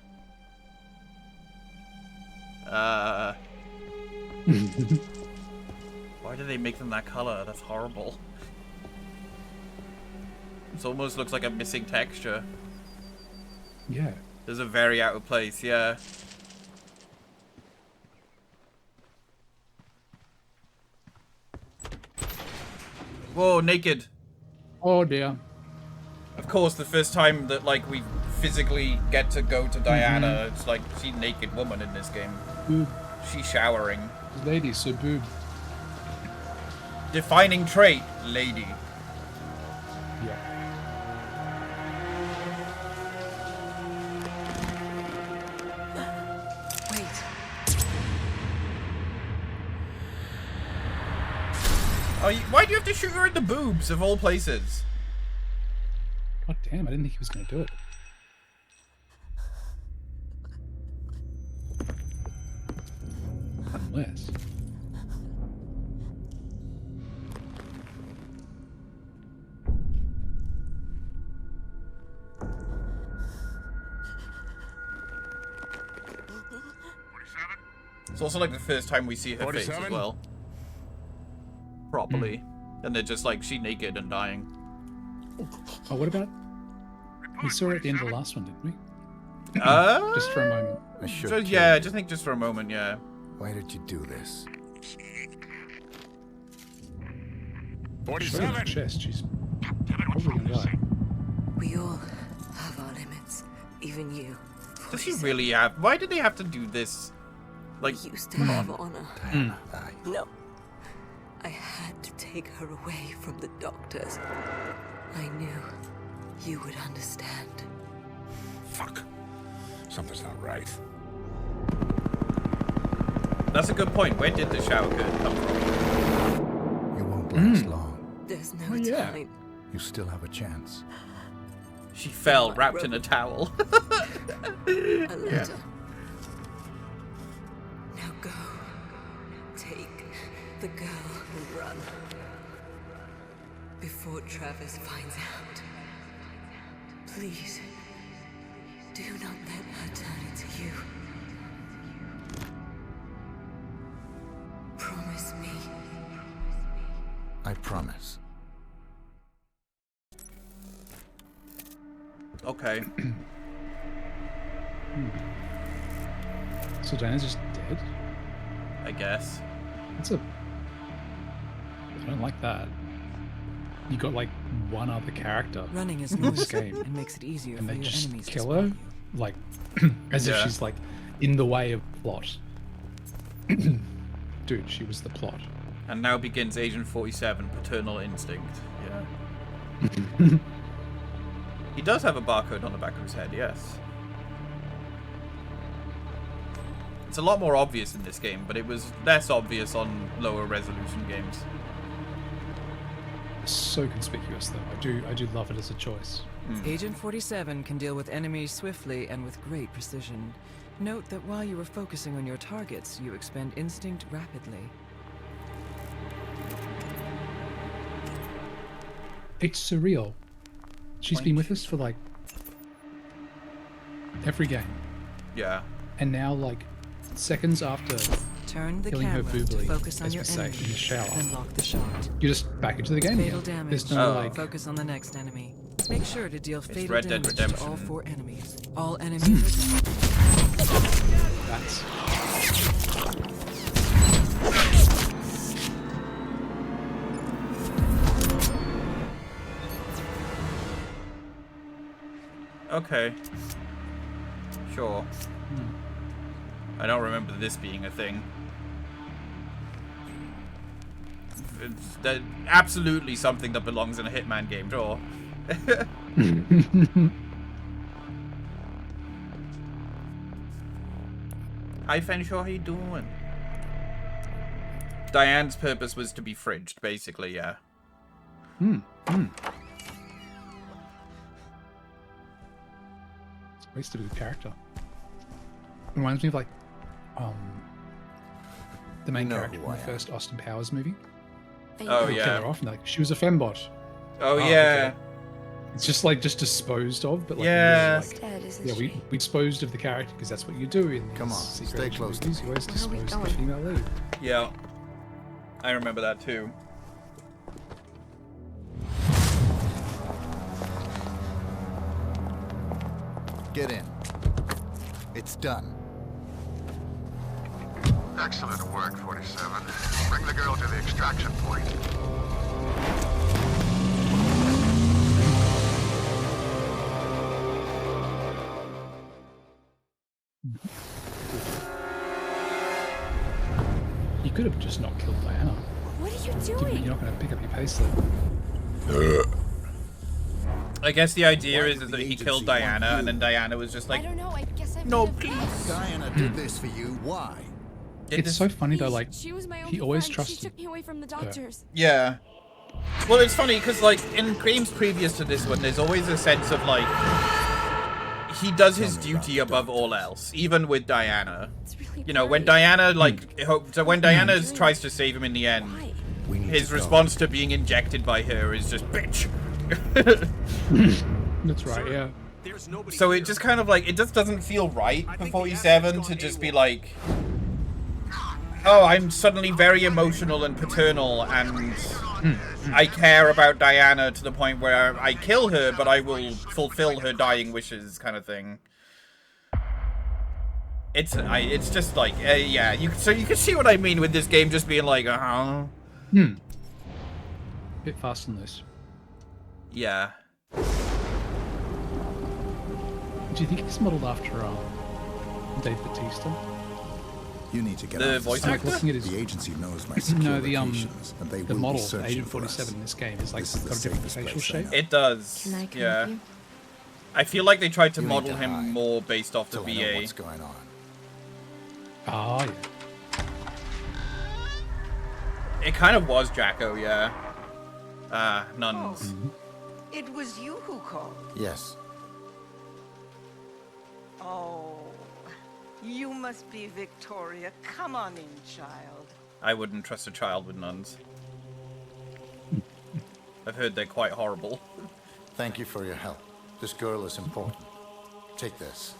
Why do they make them that color? That's horrible. It almost looks like a missing texture. Yeah. There's a very out of place, yeah. Whoa, naked. Oh dear. Of course, the first time that like we physically get to go to Diana, it's like she's a naked woman in this game. Boob. She's showering. Lady, so boob. Defining trait, lady. Yeah. Oh, why do you have to shoot her in the boobs, of all places? God damn, I didn't think he was going to do it. Unless... It's also like the first time we see her 47? face as well. Properly. And they're just like, she naked and dying. Oh, what about... We saw her at the end of the last one, didn't we? Just for a moment. Yeah, I just think just for a moment, yeah. Why did you do this? 47. Chest, she's probably gonna die. We all have our limits, even you. Does she really have... Why did they have to do this? Like, We used to have honor. Diana, No. I had to take her away from the doctors. I knew you would understand. Fuck. Something's not right. That's a good point. Where did the shower curtain come from? you won't last long. There's no time. You still have a chance. She fell wrapped in a towel. A letter. Now go. Take the girl and run. Before Travis finds out. Please. Do not let her turn into you. Promise me. I promise. Okay. So Diana's just dead? I guess. That's a... I don't like that. You got like one other character Running is in this noisy game, and makes it easier and for they your just enemies to kill spot her, you. like as if she's like in the way of plot. Dude, she was the plot. And now begins Agent 47, Paternal Instinct. Yeah. He does have a barcode on the back of his head, yes. It's a lot more obvious in this game, but it was less obvious on lower resolution games. So conspicuous though. I do love it as a choice. Agent 47 can deal with enemies swiftly and with great precision. Note that while you are focusing on your targets, you expend instinct rapidly. It's surreal. She's been with us for like every game. Yeah. And now like seconds after Turn the killing her camera to boobly, focus on as your we say, in enemy, the shower, then lock the shot. you're just back into the game Fatal again. damage. There's no like... Focus on the next enemy. Make sure to deal fatal Red Dead damage to Redemption. all 4 enemies. All enemies are down. That's... Okay. Sure. I don't remember this being a thing. It's absolutely something that belongs in a Hitman game, sure. Hi, Fanshawe, how you doing? Diane's purpose was to be fridged, basically, yeah. It's a good character. Reminds me of, like, the main character from the first Austin Powers movie. Oh, Kill yeah. her off and, like, she was a fembot. Oh, yeah. Okay. It's just, like, just disposed of, but, like, yeah. Really, like, we disposed of the character because that's what you do in these stay close. movies. You always dispose of the female lead. Yeah. I remember that, too. Get in. It's done. Excellent work, 47. Bring the girl to the extraction point. You could have just not killed Diana. What are you doing? You're not going to pick up your payslip. I guess the idea is that he killed Diana, and then Diana was just like, I don't know. I guess I no, please. Diana did this for you. Why? It's so funny though. Like She was my only he always friend. trusted. She took me away from the doctors. Yeah. Well, it's funny because, like, in games previous to this one, there's always a sense of, like, he does his duty above all else, even with Diana. You know, when Diana, like, so when Diana tries to save him in the end, his response to being injected by her is just, bitch. That's right, yeah. So it just kind of, like, it just doesn't feel right for 47 to just be like, oh, I'm suddenly very emotional and paternal, and I care about Diana to the point where I kill her, but I will fulfill her dying wishes, kind of thing. It's just like, yeah. So you can see what I mean with this game just being like, Bit fast and loose. Yeah. Do you think it's modeled after Dave Bautista? You need to get the off voice site. actor? The agency knows my secure No, the locations, and they the will model be searching Agent for 47 us. in this game is like This is the got a different safest facial place I shape. know. It does. Can I come Yeah. with you? I feel like they tried to You need model to him hide more based off the till I know VA. what's going on. Ah, yeah. It kind of was Jacko, yeah. Nuns. It was you who called. Yes. Oh, you must be Victoria. Come on in, child. I wouldn't trust a child with nuns. I've heard they're quite horrible. Thank you for your help. This girl is important. Take this.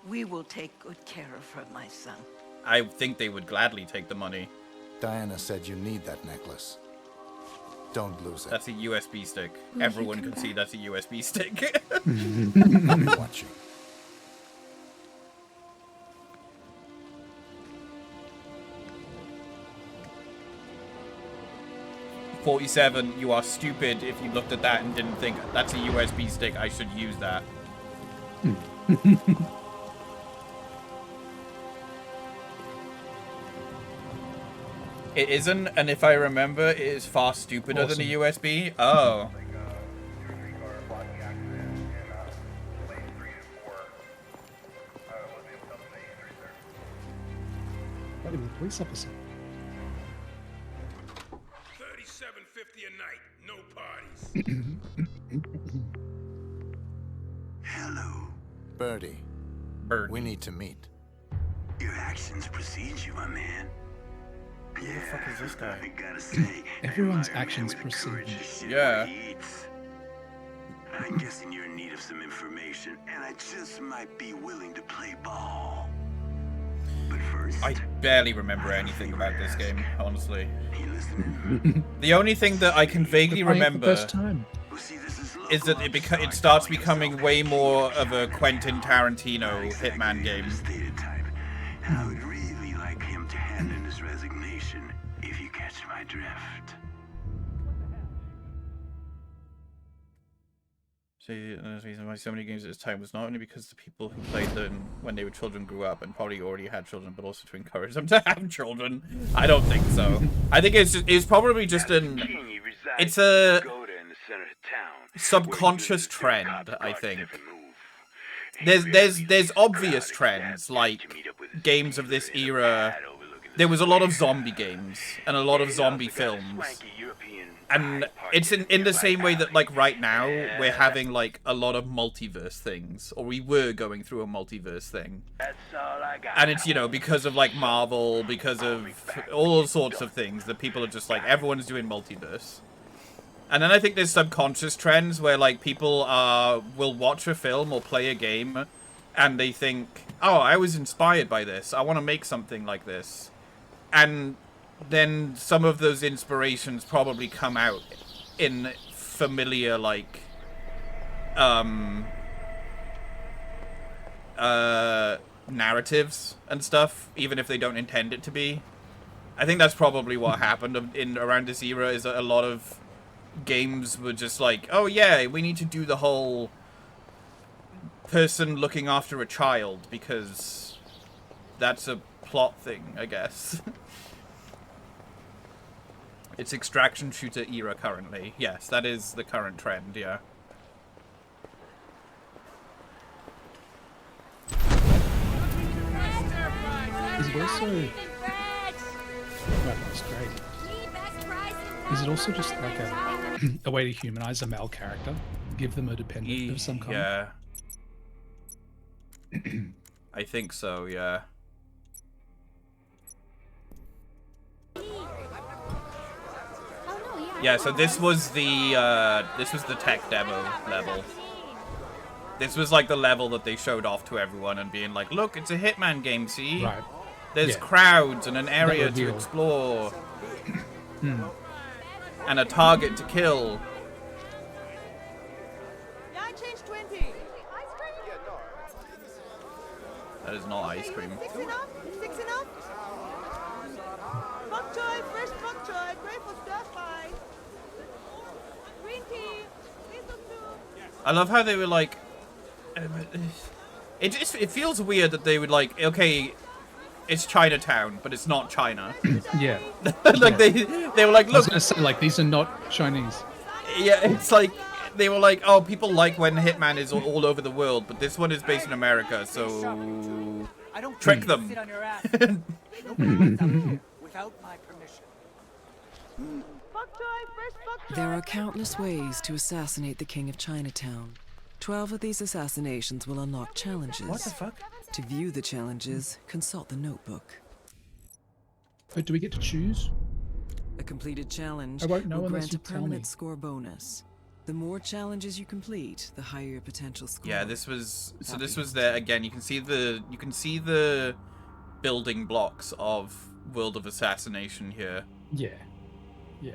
We will take good care of her, my son. I think they would gladly take the money. Diana said you need that necklace. Don't lose it. That's a USB stick. Will Everyone you come can see back? that's a USB stick. I'll be watching. .47, you are stupid if you looked at that and didn't think, that's a USB stick, I should use that. It isn't, and if I remember, it is far stupider than a USB. Oh. Not even a police officer. $37.50 a night, no parties. Hello. Birdie. Bird. We need to meet. Your actions precede you, my man. Who the fuck is this guy? I gotta say, Everyone's actions precede. Yeah. I'm guessing you're in need of some information, and I just might be willing to play ball. But first, I barely remember anything about this game, honestly. you listening? The only thing that I can vaguely You're playing it for the remember first time. Well, see, this is that it starts becoming way more of a Quentin Tarantino Hitman game. Stated type. And I would really like him to hand in his resignation, if you catch my drift. See, the reason why so many games at this time was not only because the people who played them when they were children grew up and probably already had children, but also to encourage them to have children. I don't think so. I think it's probably just it's a subconscious trend, I think. there's obvious trends, like games of this era. There was a lot of zombie games and a lot of zombie films. And it's in the same way that, like, right now, we're having, like, a lot of multiverse things. Or we were going through a multiverse thing. And it's, you know, because of, like, Marvel, because of all sorts of things that people are just, like, everyone's doing multiverse. And then I think there's subconscious trends where, like, people will watch a film or play a game and they think, oh, I was inspired by this. I want to make something like this. And then some of those inspirations probably come out in familiar, like, narratives and stuff, even if they don't intend it to be. I think that's probably what happened around this era, is that a lot of games were just like, oh yeah, we need to do the whole person looking after a child because that's a plot thing, I guess. It's extraction shooter era currently. Yes, that is the current trend, yeah. Is it also... Right, that's great. Is it also just like a way to humanize a male character? Give them a dependent of some kind? Yeah. I think so, yeah. Yeah, so this was the tech demo level. This was like the level that they showed off to everyone and being like, look, it's a Hitman game, see? Right. There's crowds and an area to explore. And a target to kill. Yeah, I changed 20. That is not ice cream. Six enough? Six enough? Bok choy, fresh bok choy, great for stir fry. Green tea, miso soup. I love how they were like... It feels weird that they would like, okay, it's Chinatown, but it's not China. Yeah. Like they were like, look, I was gonna say, like, these are not Chinese. Yeah, it's like they were like, oh, people like when Hitman is all over the world, but this one is based in America, so trick them. Without my permission. There are countless ways to assassinate the King of Chinatown. 12 of these assassinations will unlock challenges. What the fuck? To view the challenges, consult the notebook. But do we get to choose? A completed challenge I won't know will unless grant you a tell me. permanent score bonus. The more challenges you complete, the higher your potential score. Yeah, this was there again. You can see the building blocks of World of Assassination here. Yeah. Yeah.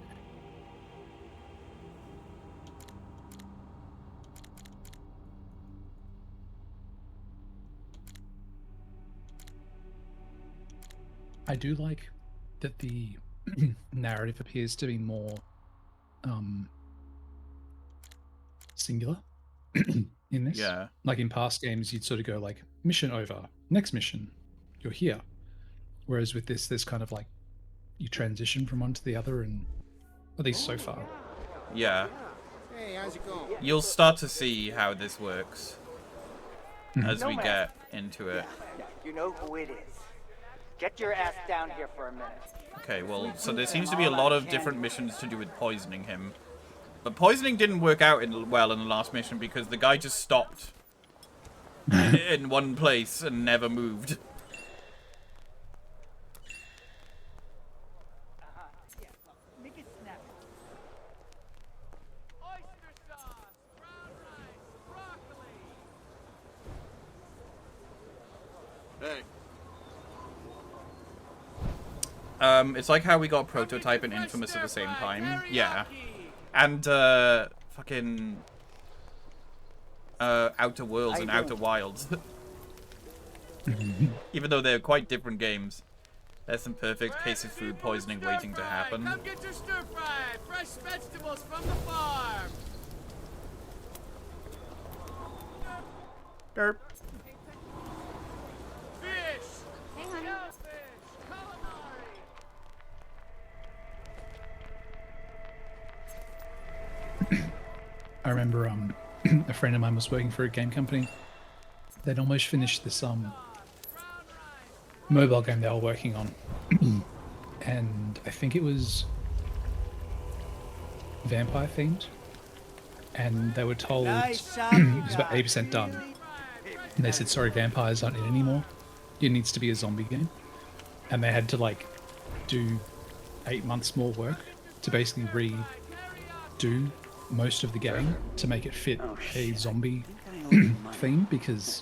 I do like that the narrative appears to be more singular in this. Yeah. Like in past games, you'd sort of go like, mission over, next mission, you're here. Whereas with this, there's kind of like, you transition from one to the other, and at least so far. Yeah. Hey, how's it going? You'll start to see how this works as we get into it. You know who it is. Get your ass down here for a minute. Okay, well, so there seems to be a lot of different missions to do with poisoning him. But poisoning didn't work out well in the last mission because the guy just stopped in one place and never moved. Make it snappy. Oyster sauce, brown rice, broccoli. Hey. It's like how we got Prototype and Infamous at the same time. Yeah. And, fucking... Outer Worlds and Outer Wilds. Even though they're quite different games. There's some perfect case of food poisoning waiting to happen. Come get your stir fry. Fresh vegetables from the farm. Derp. Fish. Hey, honey. Shellfish. Calamari. I remember a friend of mine was working for a game company, they'd almost finished this mobile game they were working on, and I think it was vampire themed, and they were told it was about 80% done, and they said, sorry, vampires aren't in anymore, it needs to be a zombie game. And they had to like do 8 months more work to basically redo most of the game to make it fit a zombie theme, because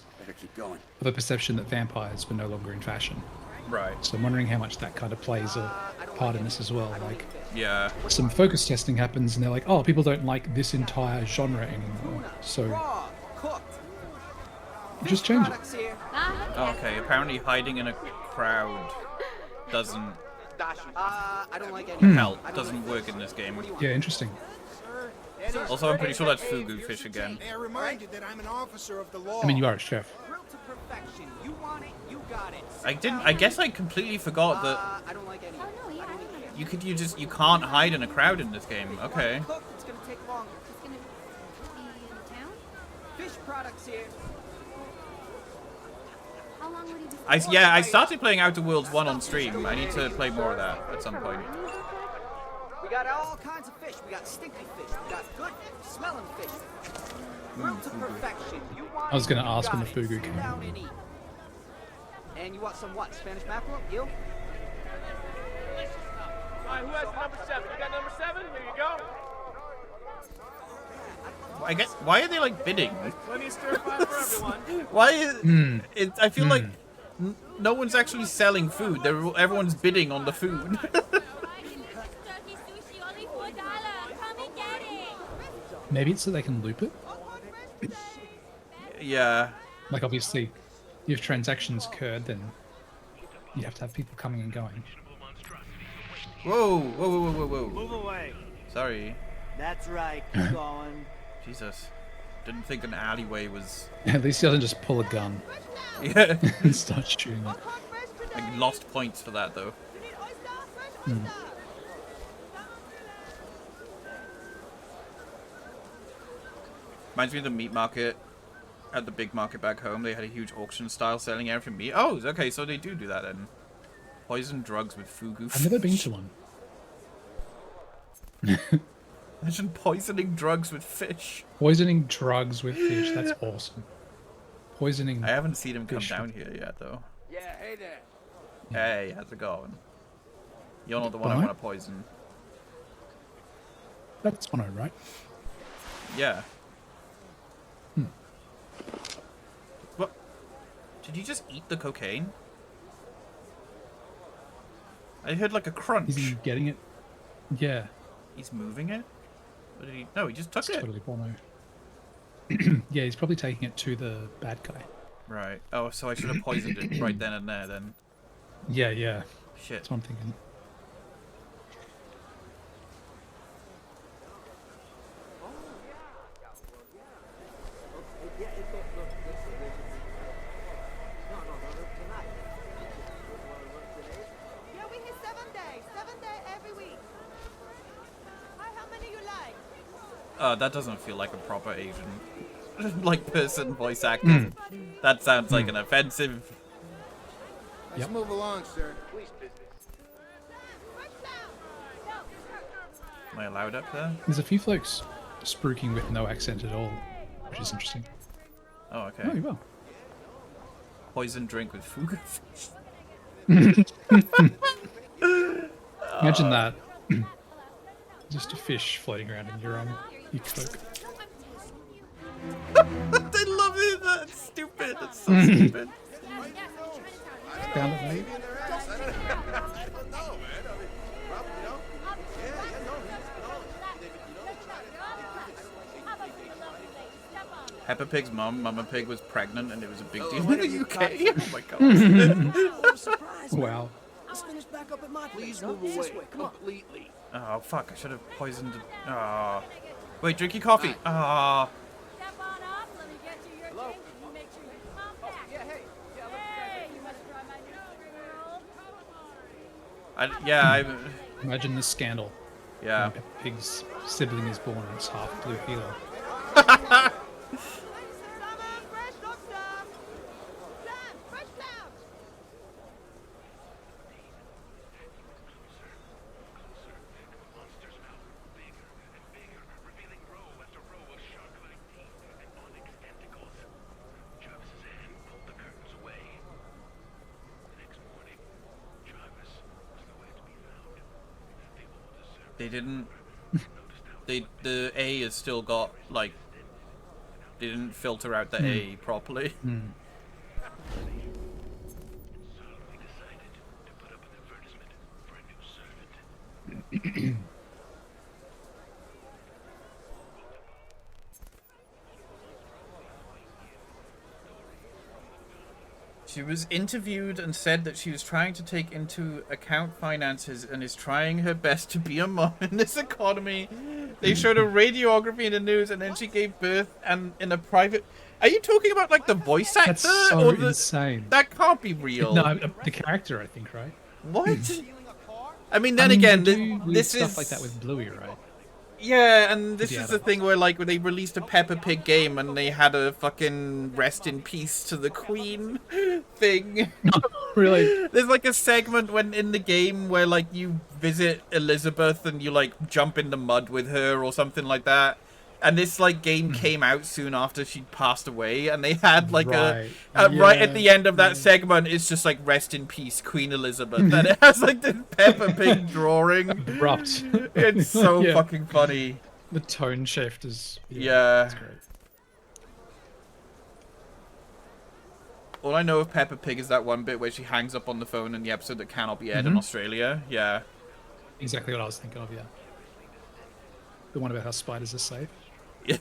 of the perception that vampires were no longer in fashion. Right. So I'm wondering how much that kind of plays a part in this as well. Like, yeah, some focus testing happens and they're like, oh, people don't like this entire genre anymore, so just change it. Okay, apparently hiding in a crowd doesn't help, doesn't work in this game. Yeah, interesting. Also, I'm pretty sure that's fugu fish again. May I remind you that I'm an officer of the law. I mean, you are a chef. You want it, you got it. I guess I completely forgot that you can't hide in a crowd in this game. Okay. It's gonna take longer. It's gonna be in town. Fish products here. How long would he be? I started playing Outer Worlds 1 on stream. I need to play more of that at some point. We got all kinds of fish. We got stinky fish. We got good smelling fish. Grilled to perfection. You want I was going to it, you ask when the got it. fugu Sit came. down and eat. And you want some what? Spanish mackerel? You? Alright, who has number 7? You got number 7? Here you go. I guess, why are they like bidding? Plenty of stir fry for everyone. Why is I feel like no one's actually selling food. Everyone's bidding on the food. Maybe it's so they can loop it. Yeah. Like, obviously, if transactions occurred, then you have to have people coming and going. Whoa, whoa, whoa, whoa, whoa. Move away. Sorry. That's right. Keep going. Jesus. Didn't think an alleyway was... At least he doesn't just pull a gun. Yeah. And start shooting it. I lost points for that, though. Reminds me of the meat market at the big market back home. They had a huge auction style selling everything meat. Oh, okay, so they do that then. Poison drugs with fugu. I've never been to one. Imagine poisoning drugs with fish. Poisoning drugs with fish, that's awesome. Poisoning. I haven't seen him come down here yet, though. Yeah, hey there. Hey, how's it going? You're not the one I want to poison. That's one, right? Yeah. What? Did you just eat the cocaine? I heard like a crunch. Is he getting it? Yeah. He's moving it? What did he? No, he just took it. Totally porno. Yeah, he's probably taking it to the bad guy. Right. Oh, so I should have poisoned it right then and there then. Yeah, yeah. Shit. That's what I'm thinking. Yeah, we here 7 days. 7 days every week. Hi, how many you like? That doesn't feel like a proper Asian like person voice acting. That sounds like an offensive. Let's move along, sir. Please, business. Am I allowed up there? There's a few folks spruiking with no accent at all, which is interesting. Oh, okay. Oh, you will. Poison drink with fugu. Imagine that. Just a fish floating around in your cloak. I love it. That's stupid. That's so stupid. Found it, mate. Peppa Pig's mom, Mama Pig, was pregnant and it was a big deal in the UK. Oh my god. Wow. Let's finish back up at my place. Please move away completely. Oh fuck, I should have poisoned it. Oh. Wait, drink your coffee. Ah. I Imagine this scandal. Yeah. When Peppa Pig's sibling is born and it's half blue halo. They didn't. The A has still got like. They didn't filter out the A properly. She was interviewed and said that she was trying to take into account finances and is trying her best to be a mom in this economy. They showed a radiography in the news, and then she gave birth and in a private... Are you talking about like the voice actor? That's so or the... insane. That can't be real. No, the character, I think, right? What? I mean, then again, this stuff is like that with Bluey, right? Yeah, and this is the thing where, like, when they released a Peppa Pig game and they had a fucking rest in peace to the Queen thing. Really? There's, like, a segment when in the game where, like, you visit Elizabeth and you, like, jump in the mud with her or something like that. And this, like, game came out soon after she'd passed away, and they had, like, right at the end of that segment, it's just, like, rest in peace, Queen Elizabeth. And it has, like, this Peppa Pig drawing. Abrupt. It's so fucking funny. The tone shift is... Yeah. That's great. All I know of Peppa Pig is that one bit where she hangs up on the phone in the episode that cannot be aired in Australia. Yeah. Exactly what I was thinking of, yeah. The one about how spiders are safe.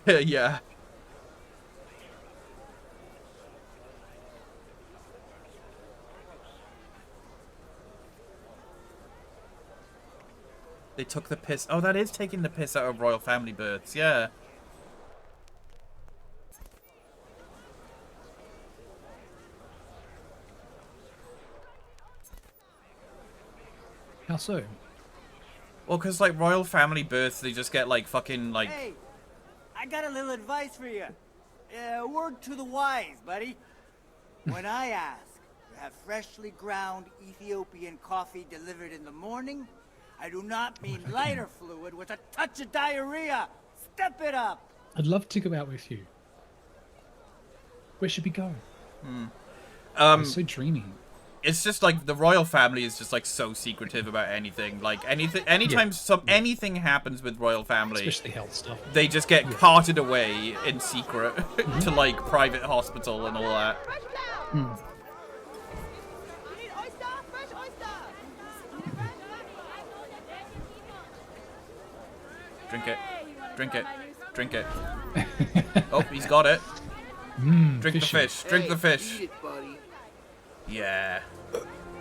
Yeah. They took the piss. Oh, that is taking the piss out of royal family births. Yeah. How so? Well, because, like, royal family births, they just get, like, fucking, like... Hey, I got a little advice for you. Word to the wise, buddy. When I ask to have freshly ground Ethiopian coffee delivered in the morning, I do not mean lighter fluid with a touch of diarrhea. Step it up. I'd love to go out with you. Where should we go? It's so dreamy. It's just like the royal family is just like so secretive about anything. Like anytime anything happens with royal family, especially health stuff, they just get carted away in secret to like private hospital and all that. Drink it, drink it, drink it. Oh, he's got it. Drink the fish. Drink the fish. Eat it, buddy. Yeah.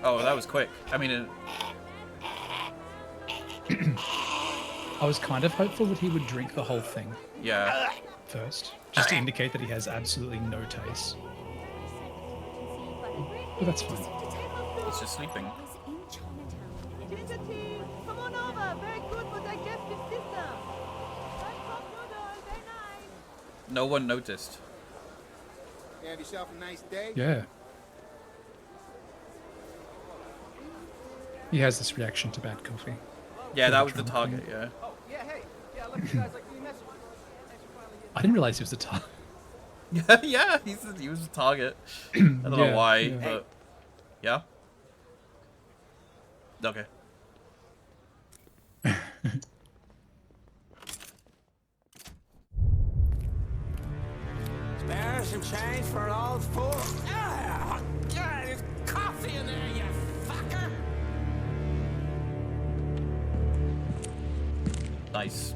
Oh, that was quick. I mean, I was kind of hopeful that he would drink the whole thing. Yeah. First, just to indicate that he has absolutely no taste. But that's fine. He's just sleeping. Ginger tea, come on over. Very good for digestive system. Nice hot noodles, very nice. No one noticed. Have yourself a nice day. Yeah. He has this reaction to bad coffee. Yeah, that was the target, yeah. Oh, yeah, hey. Yeah, look, you guys like the message. I didn't realize he was the target. Yeah, he was the target. I don't know why, but... Yeah? Okay. Spare some change for an old fool. Ah, God, there's coffee in there, you fucker. Nice.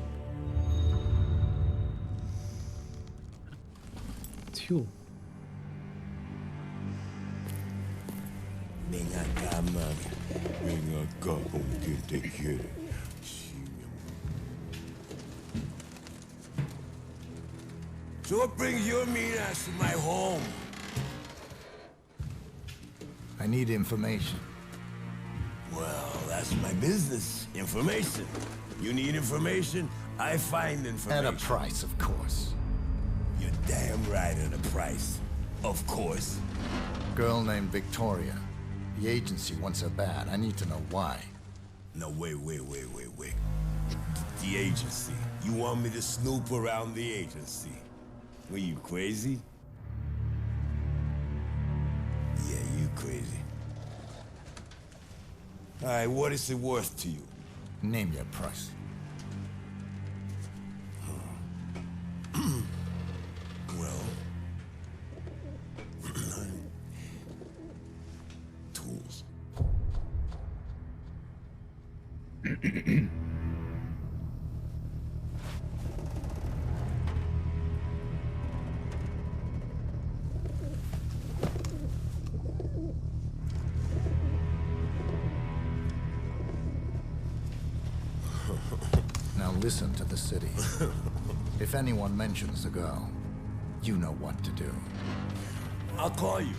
Fuel. Venga acá, mami. Venga acá con quien te quiere. So what brings you and me to my home? I need information. Well, that's my business. Information. You need information, I find information. At a price, of course. You're damn right at a price. Of course. Girl named Victoria. The agency wants her bad. I need to know why. No, wait. The agency. You want me to snoop around the agency? Were you crazy? Yeah, you crazy. Alright, what is it worth to you? Name your price. listen to the city. If anyone mentions the girl, you know what to do. I'll call you.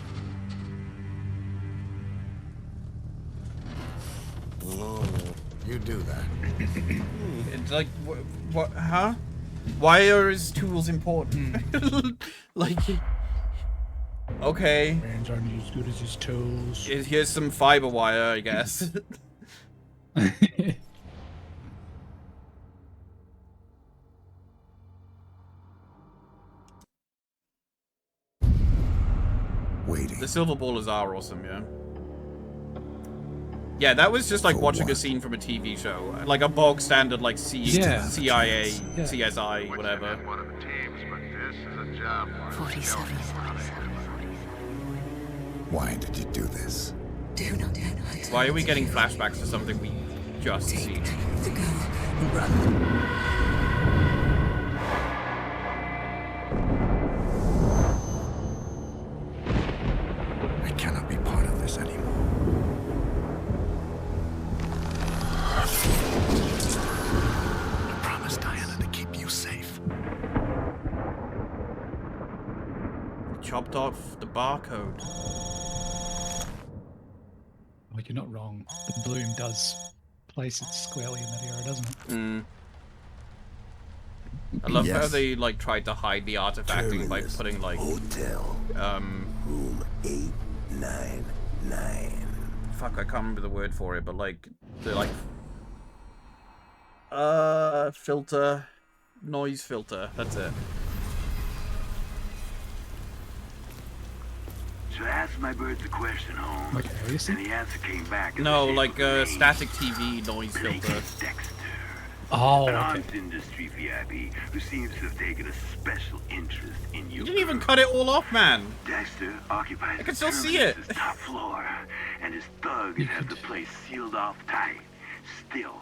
You do that. It's like, what, huh? Why are his tools important? Like, okay. Hands aren't as good as his toes. Here's some fiber wire, I guess. Waiting. The silver ballers are awesome, yeah. Yeah, that was just like watching a scene from a TV show. Like a bog standard, like CIA, CSI, whatever. 47. Why did you do this? Do not hide. Why are we getting flashbacks to something we just seen? The girl and run. I cannot be part of this anymore. I promised Diana to keep you safe. Chopped off the barcode. Oh, you're not wrong. The bloom does place it squarely in that era, doesn't it? Mm. I love how they like tried to hide the artifacting by putting like hotel room 899. Fuck, I can't remember the word for it, but like the like filter, noise filter. That's it. So I asked my birds a question, Holmes, like and the answer came back. No, like a static TV noise filter. Oh, an okay. arms industry VIP who seems to have taken a special interest in you. You didn't even cut it all off, man. Dexter occupies I can still see it. the top floor, and his thugs have the place sealed off tight. Still,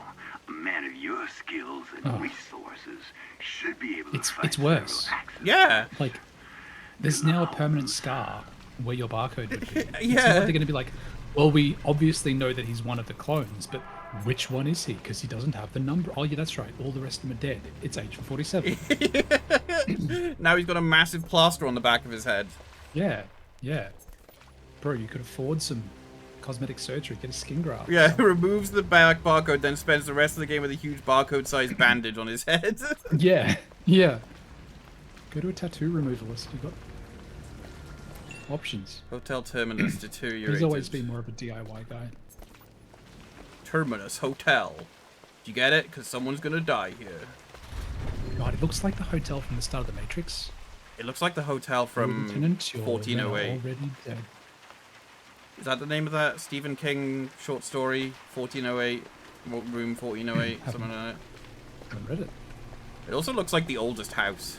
a man of your skills and resources should be able to find It's worse. Yeah. Like, there's now a permanent scar where your barcode would be. It's Yeah. not like they're going to be like, well, we obviously know that he's one of the clones, but which one is he? Because he doesn't have the number. Oh, yeah, that's right. All the rest of them are dead. It's Agent 47. Now he's got a massive plaster on the back of his head. Yeah, yeah. Bro, you could afford some cosmetic surgery. Get a skin graft. Yeah, removes the back barcode, then spends the rest of the game with a huge barcode-sized bandage on his head. Yeah, yeah. Go to a tattoo removalist. You've got options. Hotel Terminus deteriorated. He's always been more of a DIY guy. Terminus Hotel. Do you get it? Because someone's gonna die here. God, it looks like the hotel from the start of The Matrix. It looks like the hotel from Lieutenant, you're 1408. already dead. Is that the name of that Stephen King short story? 1408, room 1408, something like that. I haven't read it. It also looks like the oldest house.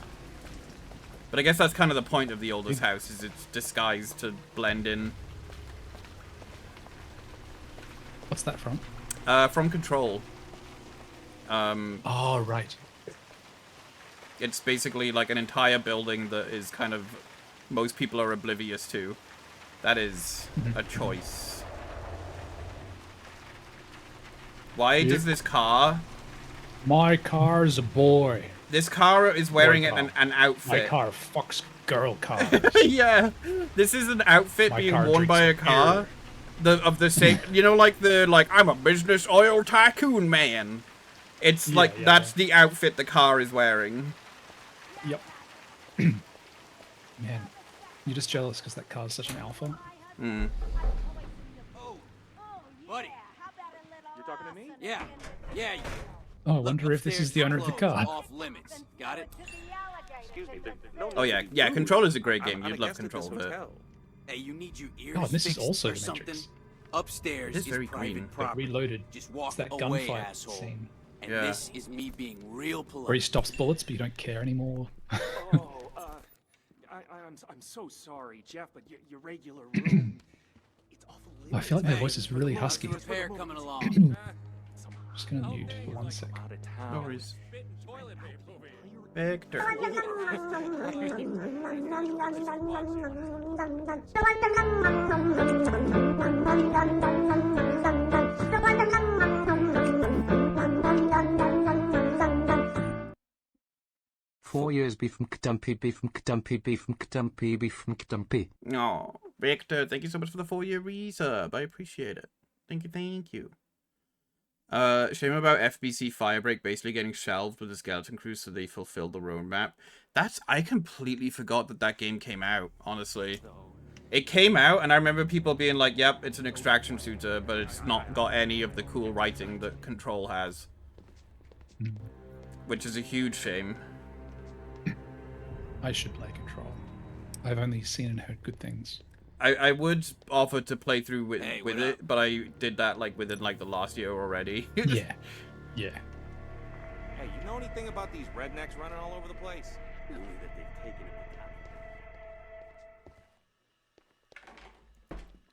But I guess that's kind of the point of the oldest house, is it's disguised to blend in. What's that from? From Control. Oh, right. It's basically like an entire building that is kind of most people are oblivious to. That is a choice. Why does this car... My car's a boy. This car is wearing Boy car. an outfit. My car fucks girl car. Yeah, this is an outfit My being car worn by a drinks car. Of the same, you know, like I'm a business oil tycoon man. It's like that's the outfit the car is wearing. Yep. Man, you're just jealous because that car's such an alpha. Mm. Buddy. You're talking to me? Yeah. Yeah. Oh, I wonder if this is the owner of the car. Off limits. Got it? Excuse me, Oh yeah, yeah. Control is a great game. You'd love Control, but Hey, you need your ears God, this is fixed also or The something? Matrix. Upstairs It is very private green. property. Reloaded. Just walk It's that away, gunfight asshole. scene. And Yeah. this is me being real polite. Where he stops bullets, but you don't care anymore. I'm so sorry, Jeff, but your regular room, it's awful. I feel like my voice is really husky. Repair coming along. I'm just gonna mute for 1 sec. no worries. Victor. 4 years, beef from Kadumpy, beef from Kadumpy, beef from Kadumpy, beef from Kadumpy. Oh, Victor, thank you so much for the 4-year resub. I appreciate it. Thank you, thank you. Shame about FBC Firebreak basically getting shelved with the Skeleton Crew so they fulfilled the roadmap. I completely forgot that game came out, honestly. It came out, and I remember people being like, yep, it's an extraction shooter, but it's not got any of the cool writing that Control has. Which is a huge shame. I should play Control. I've only seen and heard good things. I would offer to play through with it, but I did that within the last year already. Yeah. Yeah. Hey, you know anything about these rednecks running all over the place? Only that they've taken it.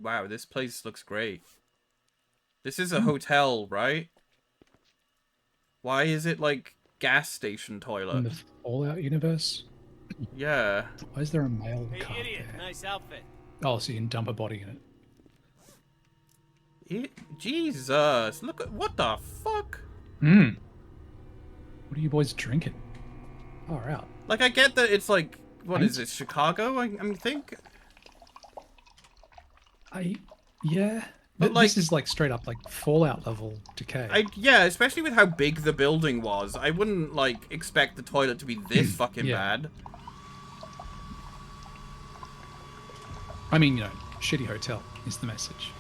Wow, this place looks great. This is a hotel, right? Why is it like gas station toilet? In the Fallout universe? Yeah. Why is there a male Hey, cop idiot, there? nice outfit. Oh, so you can dump a body in it. Jesus, look at what the fuck? What are you boys drinking? Far out. Like, I get that it's like, what is it, Chicago? I think. Yeah. But this is like straight up like Fallout level decay. Yeah, especially with how big the building was. I wouldn't like expect the toilet to be this fucking bad. I mean, shitty hotel is the message.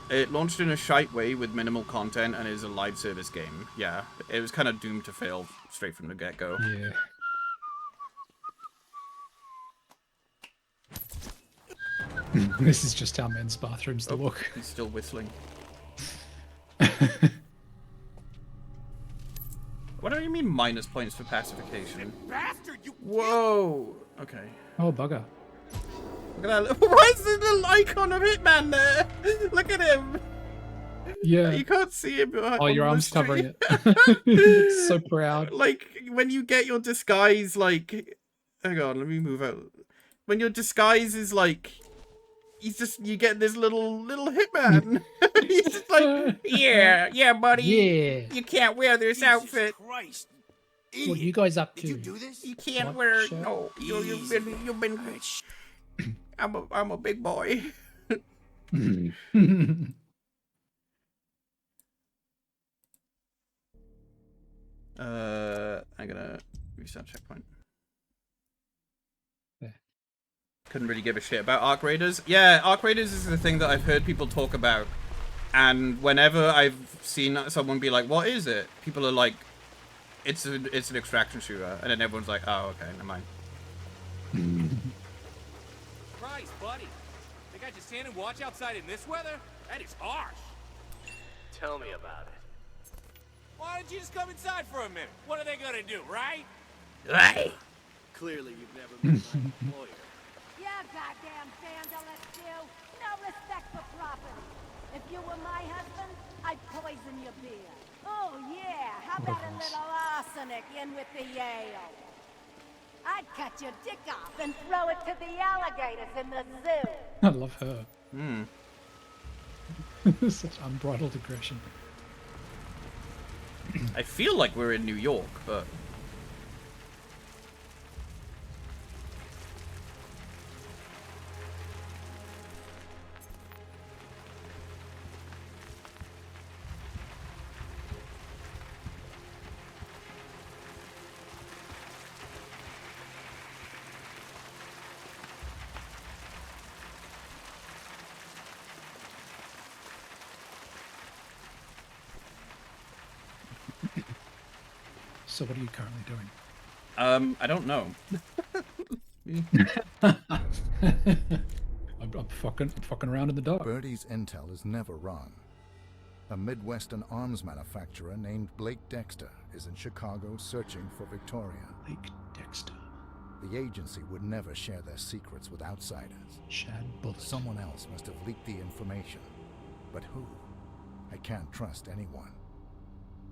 It launched in a shite way with minimal content and is a live service game. Yeah, it was kind of doomed to fail straight from the get-go. Yeah. This is just how men's bathrooms look. He's still whistling. What do you mean minus points for pacification? Whoa! Okay. Oh, bugger. Look at that. Why is there a little icon of Hitman there? Look at him! Yeah. You can't see him. Oh, your arm's covering it. It's so proud. Like, when you get your disguise, like... Hang on, let me move out. When your disguise is like... you get this little Hitman. He's just like, yeah, buddy. Yeah. You can't wear this outfit. Christ. What are you guys up to? Did you do this? You can't What wear. shirt? No, you've been. I'm a big boy. I'm gonna restart checkpoint. Couldn't really give a shit about Arc Raiders. Yeah, Arc Raiders is the thing that I've heard people talk about. And whenever I've seen someone be like, what is it? People are like, it's an extraction shooter. And then everyone's like, oh, okay, never mind. Christ, buddy. Think I just stand and watch outside in this weather? That is harsh. Tell me about it. Why don't you just come inside for a minute? What are they gonna do, right? Right. Clearly you've never been my employer. Yeah, goddamn vandalist you. No respect for property. If you were my husband, I'd poison your beer. Oh, yeah. How about a little arsenic in with the ale? I'd cut your dick off and throw it to the alligators in the zoo. I love her. Hmm. Such unbridled aggression. I feel like we're in New York, but... So what are you currently doing? I don't know. I'm fucking around in the dark. Birdie's intel is never wrong. A Midwestern arms manufacturer named Blake Dexter is in Chicago searching for Victoria. Blake Dexter. The agency would never share their secrets with outsiders. Chad Bullet. Someone else must have leaked the information. But who? I can't trust anyone.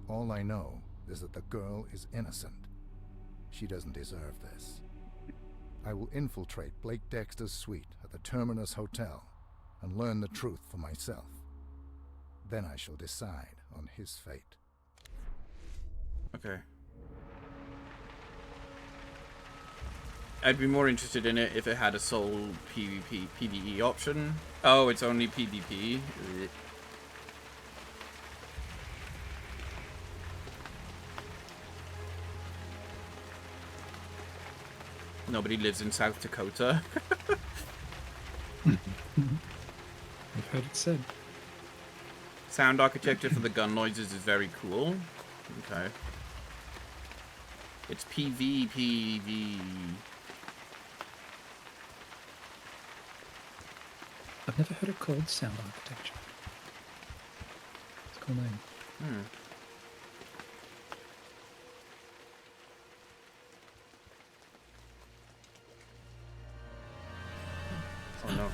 All I know is that the girl is innocent. She doesn't deserve this. I will infiltrate Blake Dexter's suite at the Terminus Hotel and learn the truth for myself. Then I shall decide on his fate. Okay. I'd be more interested in it if it had a sole PvP, PvE option. Oh, it's only PvP. Nobody lives in South Dakota. I've heard it said. Sound architecture for the gun noises is very cool. Okay. It's PvPV. I've never heard it called sound architecture. It's a cool name. Hmm. Oh no.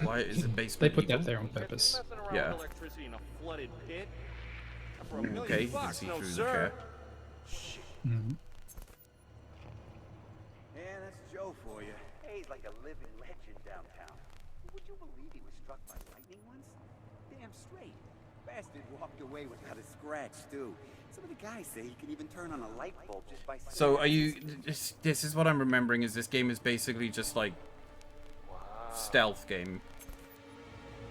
Why is it basement? They put that there on purpose. Yeah. Okay, you can bucks, see no through the sir. chair. Mm-hmm. Yeah, that's Joe for you. Hey, he's like a living legend downtown. Would you believe he was struck by lightning once? Damn straight. Bastard walked away without a scratch, too. Some of the guys say he can even turn on a light bulb just by... So are you... This is what I'm remembering, is this game is basically just like... stealth game.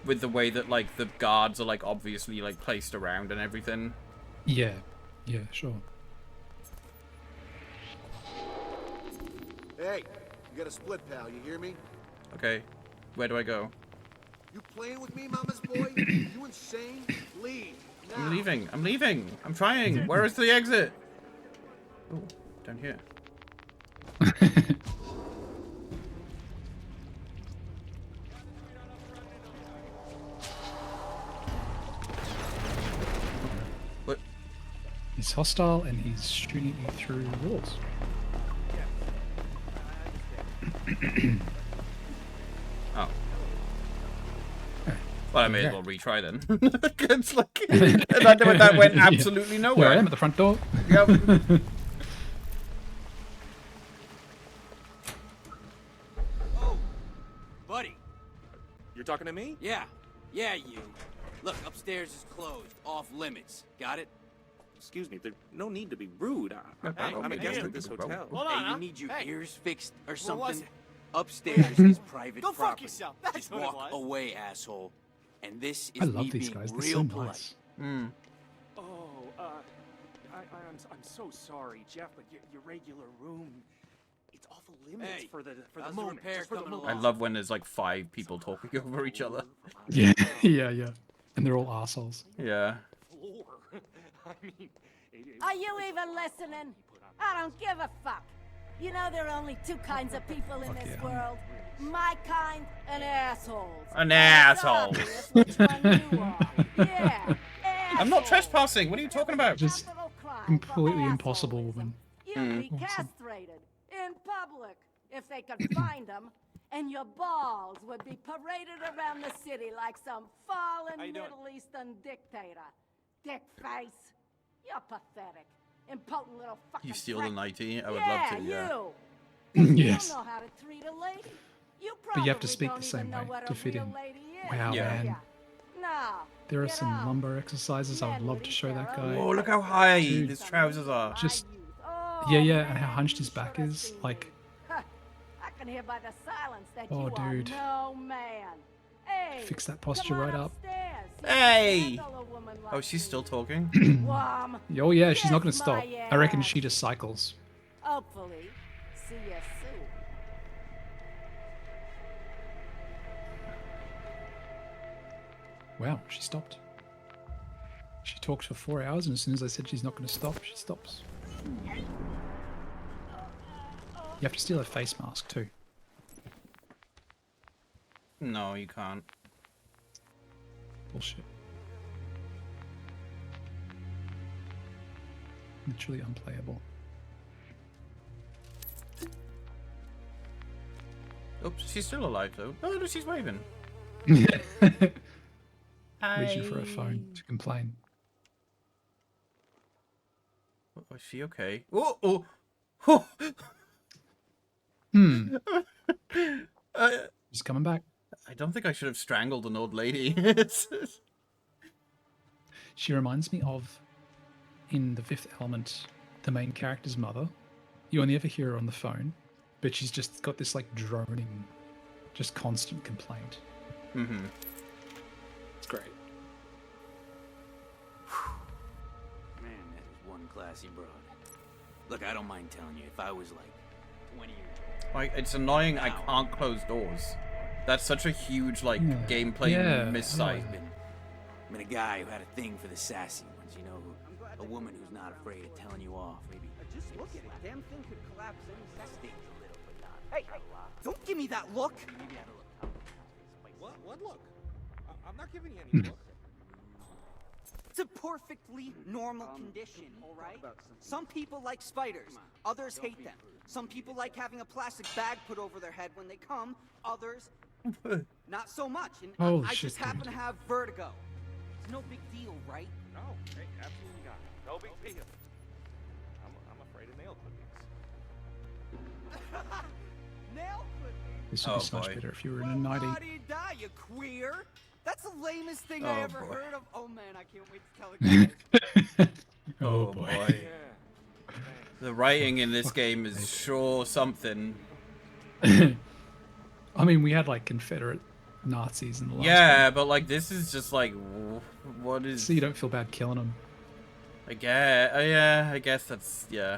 With the way that like the guards are like obviously like placed around and everything. Yeah. Yeah, sure. Hey, you got a split, pal. You hear me? Okay. Where do I go? You playing with me, mama's boy? You insane? Leave. I'm leaving. I'm leaving. I'm trying. Where is the exit? Oh, down here. What? He's hostile and he's shooting you through walls. Oh. Well, I may as well retry then. It's like, that went absolutely nowhere. Here I am at the front door. Yep. Oh, buddy. You're talking to me? Yeah. Yeah, you. Look, upstairs is closed. Off limits. Got it? Excuse me, there's no need to be rude. I'm a guest at this hotel. Hold on, hey, you need your ears fixed or What was something? it? Upstairs is private Go fuck property. yourself. That's Just what it walk was. away, asshole. And this is I love me these being guys. They're real so polite. nice. Oh, I'm so sorry, Jeff, but your regular room, it's off limits Hey, for the how's the moment. repair Just for the coming moment. I love when there's like 5 people talking over each other. Yeah, yeah, yeah. And they're all assholes. Yeah. Floor. I mean, Are you even listening? I don't give a fuck. You know there are only 2 kinds of people in this world. My kind and assholes. An It's asshole. obvious which one you are. Yeah, I'm not trespassing. What are you talking about? Just completely impossible woman. You'd be castrated in public if they could find them, and your balls would be paraded around the city like some fallen Middle Eastern dictator. Dick face. You're pathetic. Impotent little fucking You steal the prick. nighty? I would yeah, love to, yeah. You. Yes. You don't know how to treat a lady. You But you have to probably speak don't the same even know way what to a fit real in. lady is. Wow, Yeah. man. No. There are get some out. lumbar exercises I would love to show that guy. Oh, look how high Dude, his trousers are. Just, Oh, yeah, yeah, and how hunched his back is. Like, I can hear by the silence that Oh, you dude. are no man. Hey, fix that posture come on right up. upstairs. You Hey! handle a woman Oh, like she's still talking? Wham. Oh yeah, she's not going to Kiss stop. my I reckon ass. she just cycles. Hopefully, see you soon. Wow, she stopped. She talked for 4 hours, and as soon as I said she's not going to stop, she stops. You have to steal her face mask too. No, you can't. Bullshit. Literally unplayable. Oops, she's still alive though. Oh, no, she's waving. Reaching for her phone to complain. Oh, is she okay? Oh, oh, oh. She's coming back. I don't think I should have strangled an old lady. She reminds me of, in The Fifth Element, the main character's mother. You only ever hear her on the phone, but she's just got this like droning, just constant complaint. Mm-hmm. It's great. Man, that is one classy broad. Look, I don't mind telling you, if I was like 20 years old. Like, it's annoying I can't close doors. That's such a huge, like, gameplay missight. Been a guy who had a thing for the sassy ones, you know, a woman who's not afraid of telling you off, maybe. Just look at it. Damn thing could collapse any second. A little, but not. Hey, don't give me that look. Maybe I don't look. What look? I'm not giving you any look. It's a perfectly normal condition, all right? Some people like spiders, others hate them. Some people like having a plastic bag put over their head when they come, others not so much. And I just happen to have vertigo. It's no big deal, right? No, hey, absolutely not. No big deal. I'm afraid of nail clippings. Nail clippings? This would be so much better if you were in a 90. How do you die, you queer? That's the lamest thing I ever heard of. Oh man, I can't wait to tell it. Oh boy. The writing in this game is sure something. I mean, we had like Confederate Nazis in the last one. But like this is just like, what is? So you don't feel bad killing them. I guess. Yeah, I guess that's yeah.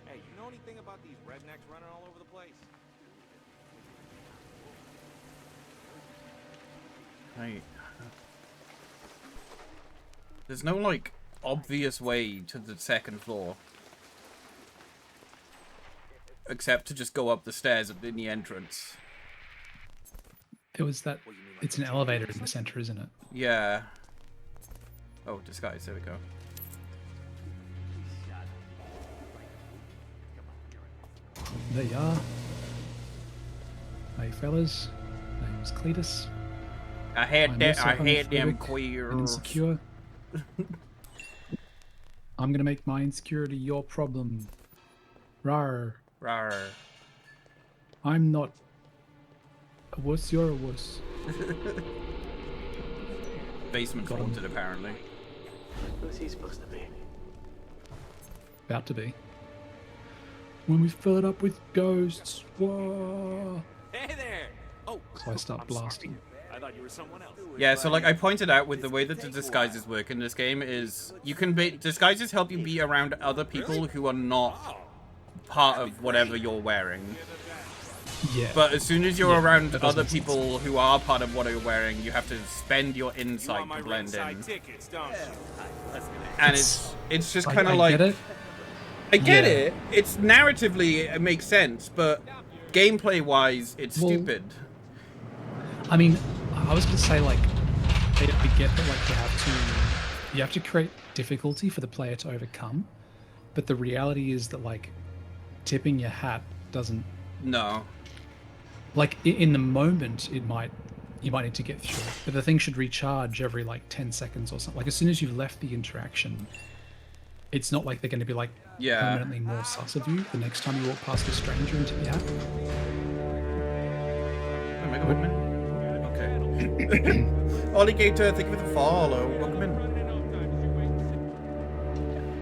Hey, you know anything about these rednecks running all over the place? Right. There's no like obvious way to the second floor. Except to just go up the stairs in the entrance. It was that. It's an elevator in the center, isn't it? Yeah. Oh, disguise. There we go. There you are. Hey, fellas. My name's Cletus. I hate them queers. Insecure. I'm gonna make my insecurity your problem. Rar. Rar. I'm not a wuss, you're a wuss. Basement's haunted, apparently. Who's he supposed to be? About to be. When we fill it up with ghosts. Whoa. Hey there! Oh, so I start blasting. I thought you were someone else. Yeah, so like I pointed out with the way that the disguises work in this game is you can be disguises help you be around other people who are not part of whatever you're wearing. Yeah. But as soon as you're around other people who are part of what you're wearing, you have to spend your insight to blend in. Tickets, don't you? And it's just kind of like get it. I get it. It's narratively it makes sense, but gameplay wise, it's stupid. I mean, I was gonna say like I get that like you have to create difficulty for the player to overcome, but the reality is that like tipping your hat doesn't. No. Like in the moment, you might need to get through it, but the thing should recharge every like 10 seconds or something. Like as soon as you've left the interaction, it's not like they're going to be like permanently more sus of you the next time you walk past a stranger and tip your hat. Okay. Alligator, thank you for the follow. Welcome in.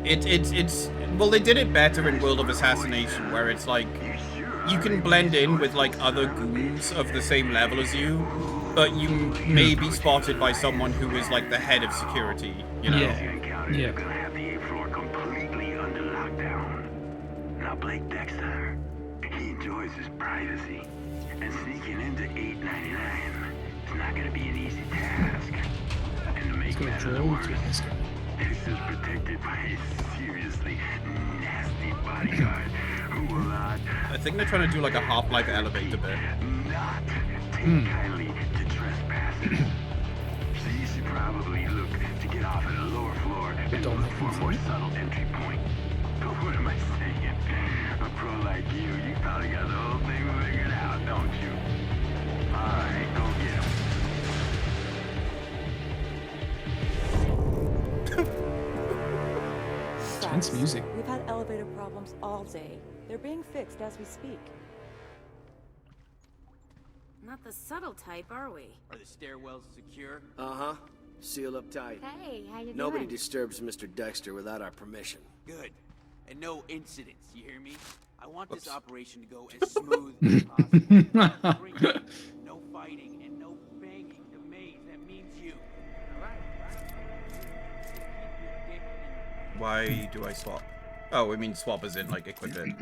It's well, they did it better in World of Assassination, where it's like you can blend in with like other goons of the same level as you, but you may be spotted by someone who is like the head of security, you know? Yeah. Gonna have the 8th floor completely under lockdown. Now Blake Dexter, he enjoys his privacy, and sneaking into 899 is not gonna be an easy task. And to make matters worse, this is protected by a seriously nasty bodyguard who will not. I think they're trying to do like a Half-Life elevator bit. Not take kindly to trespassers. So you should probably look to get off at a lower floor and look for a more subtle entry point. But what am I saying? A pro like you probably got the whole thing figured out, don't you? Alright, go get him. Tense music. We've had elevator problems all day. They're being fixed as we speak. Not the subtle type, are we? Are the stairwells secure? Uh-huh. Seal up tight. Hey, how you Nobody doing? disturbs Mr. Dexter without our permission. Good. And no incidents, you hear me? I want this operation to go as smooth as possible. No drinking, no fighting, and no banging the maze. That means you. Alright? Why do I swap? Oh, I mean swap as in like equip it.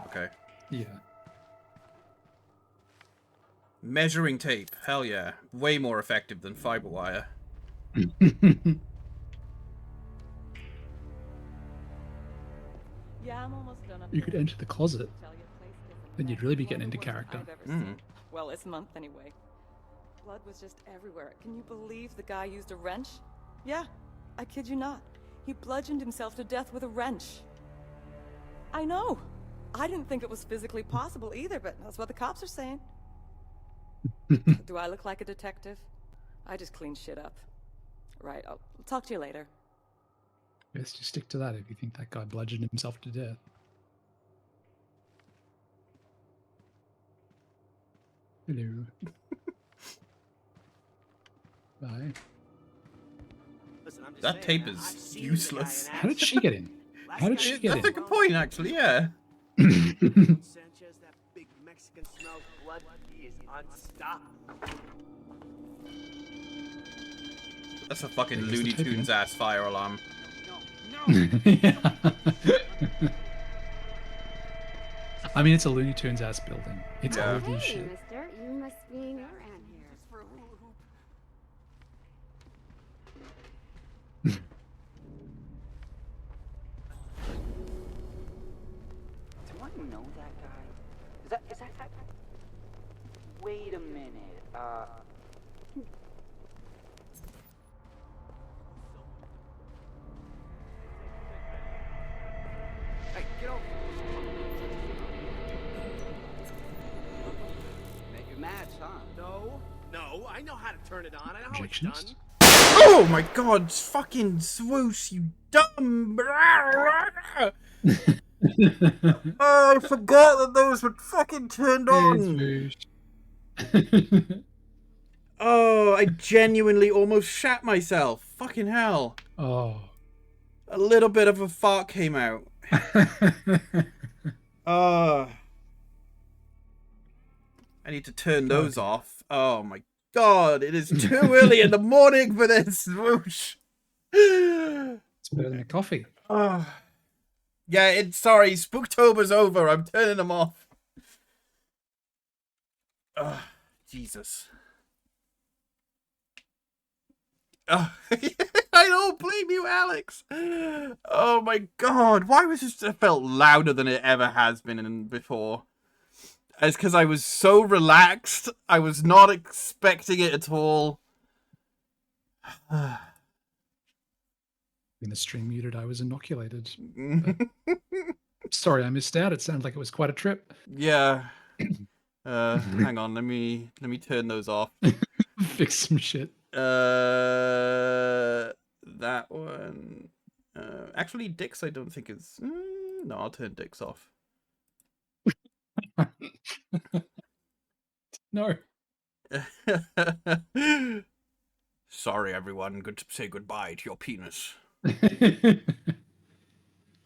Okay. Yeah. Measuring tape. Hell yeah. Way more effective than fiber wire. Yeah, I'm almost done. You could enter the closet. Then you'd really be getting into character. Well, this month anyway. Blood was just everywhere. Can you believe the guy used a wrench? Yeah, I kid you not. He bludgeoned himself to death with a wrench. I know. I didn't think it was physically possible either, but that's what the cops are saying. Do I look like a detective? I just clean shit up. Right, I'll talk to you later. Yes, just stick to that if you think that guy bludgeoned himself to death. Hello. Bye. Listen, I'm just That saying, tape is useless. How did she get in? How did she get in? That's a good point, actually, yeah. Sanchez, that big Mexican smells blood. He is unstoppable. That's a fucking Looney Tunes ass fire alarm. I mean, it's a Looney Tunes ass building. It's Yeah. old as Hey, shit. mister, you must be new around here. Do I know that guy? Is that guy? Wait a minute. Hey, get over here. Make your match, huh? No, I know how to turn it on. I know how it's Objections? done. Oh my god, fucking swoosh, you dumb. Oh, I forgot that those were fucking turned on. Oh, I genuinely almost shat myself. Fucking hell. Oh. A little bit of a fart came out. I need to turn those off. Oh my god, it is too early in the morning for this. Whoosh. It's better than a coffee. Oh. Yeah, sorry, Spooktober's over. I'm turning them off. Jesus. Oh, I don't blame you, Alex. Oh my god, why was this? It felt louder than it ever has been before. It's because I was so relaxed. I was not expecting it at all. When the stream muted, I was inoculated. Sorry, I missed out. It sounded like it was quite a trip. Yeah. Hang on, let me turn those off. Fix some shit. That one. Actually, Dix I don't think is. No, I'll turn Dix off. No. Sorry, everyone. Good to say goodbye to your penis.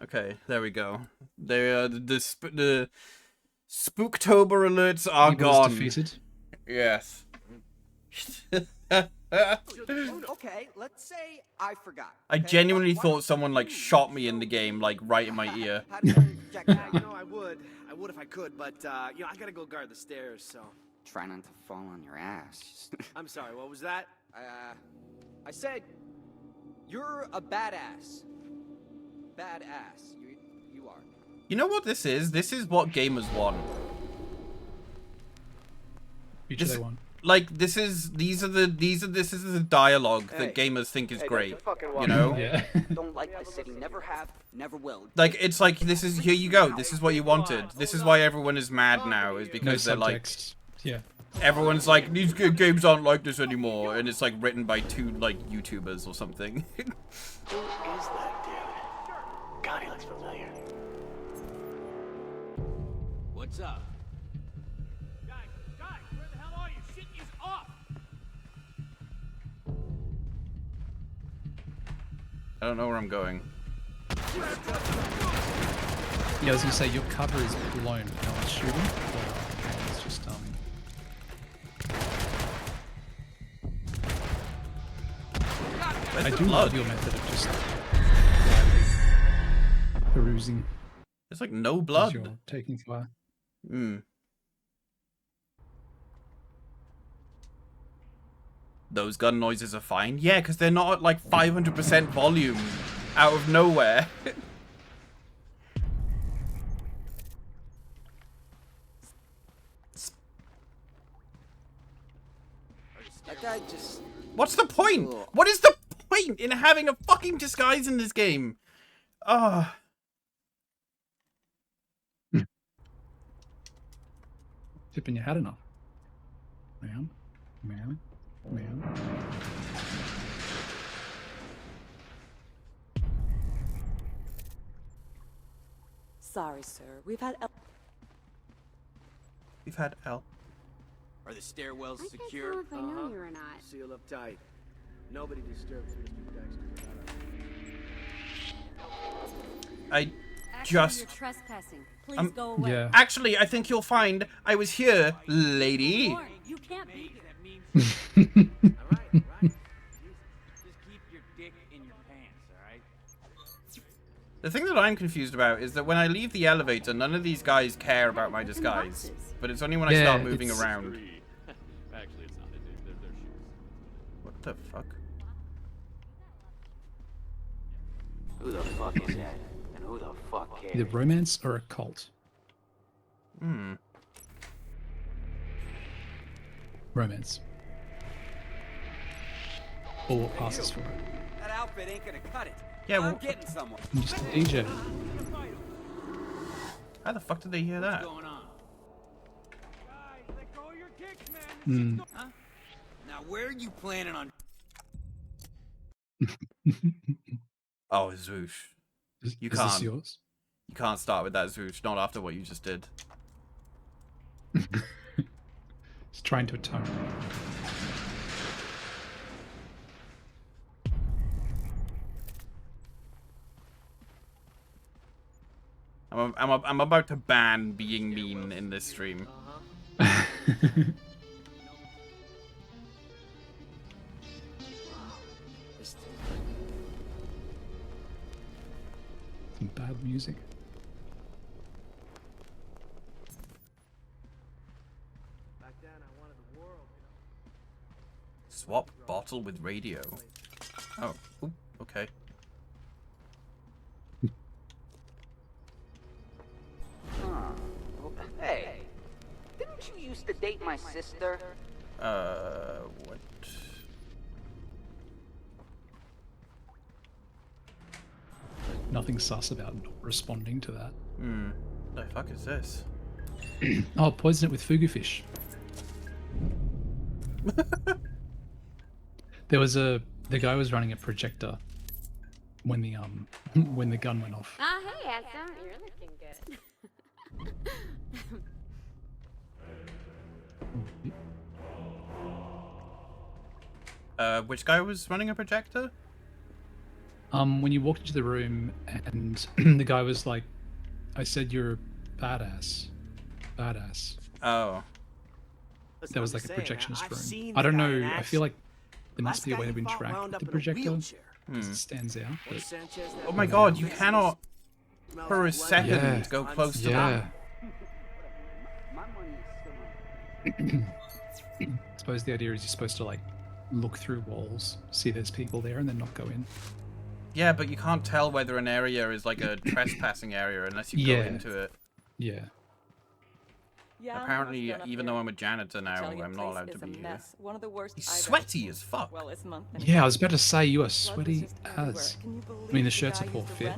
Okay, there we go. The Spooktober alerts are Evil is gone. defeated. Yes. Okay, let's say I forgot. I genuinely thought someone like shot me in the game, like right in my ear. Yeah, you know, I would if I could, but you know, I gotta go guard the stairs, so. Try not to fall on your ass. I'm sorry, what was that? I said, you're a badass. Badass. You are. You know what this is? This is what gamers want. Future they want. Like this is this is the dialogue that gamers think is great. You know? Yeah. Don't like the city. Never have. Never will. Like it's like this is here you go. This is what you wanted. This is why everyone is mad now. Is because they're like, yeah. Everyone's like these games aren't like this anymore, and it's like written by two like YouTubers or something. Who is that dude? God, he looks familiar. What's up? Guys, where the hell are you? I don't know where I'm going. Yeah, I was gonna say your cover is blown when I was shooting. Or it's just I do love your method of just perusing. There's like no blood. As you're taking fire. Hmm. Those gun noises are fine. Yeah, because they're not at like 500% volume out of nowhere. That guy just... What's the point? What is the point in having a fucking disguise in this game? Ah. Tipping your hat enough. Ma'am. Ma'am. Ma'am. Sorry, sir. We've had L. Are the stairwells I secure? can't tell if I know you or not. Seal up tight. Nobody disturbs Mr. Dexter. I Actually, just... you're trespassing. Please go away. Yeah. Actually, I think you'll find I was here, lady. You can't be here. That means... Alright. Just keep your dick in your pants, alright? The thing that I'm confused about is that when I leave the elevator, none of these guys care about my disguise. But it's only when I start moving around. Actually, it's not. They're shoes. What the fuck? Who the fuck is that? And who the fuck cares? Either romance or a cult. Hmm. Romance. Or passes for it. That outfit ain't gonna cut it. Yeah, I'm well, getting someone. I'm just a DJ. How the fuck did they hear that? What's going on? Hmm. Huh? Now, where are you planning on... Oh, Zwoosh. You Is can't. this yours? You can't start with that, Zwoosh. Not after what you just did. He's trying to atone. I'm about to ban being mean in this stream. Some bad music. Back then, I wanted the world, you know. Swap bottle with radio. Oh, ooh, okay. Hey, didn't you used to date my sister? What? Nothing sus about not responding to that. Hmm. The fuck is this? Oh, poison it with fugu fish. There was the guy was running a projector when the when the gun went off. Ah, hey, handsome. You're looking good. Which guy was running a projector? When you walked into the room and the guy was like, I said you're a badass. Badass. Oh. There was like a projectionist room. I don't know, I feel like there must be a way to interact with the projector. Because it stands out. But... Oh my god, you cannot for a second go close to that. I suppose the idea is you're supposed to like look through walls, see there's people there, and then not go in. Yeah, but you can't tell whether an area is like a trespassing area unless you go into it. Yeah. Apparently, even though I'm a janitor now, I'm not allowed to be here. One of the worst He's sweaty as fuck. Well, this month Yeah, I was about to say you are sweaty as. I mean, the shirts are poor fit.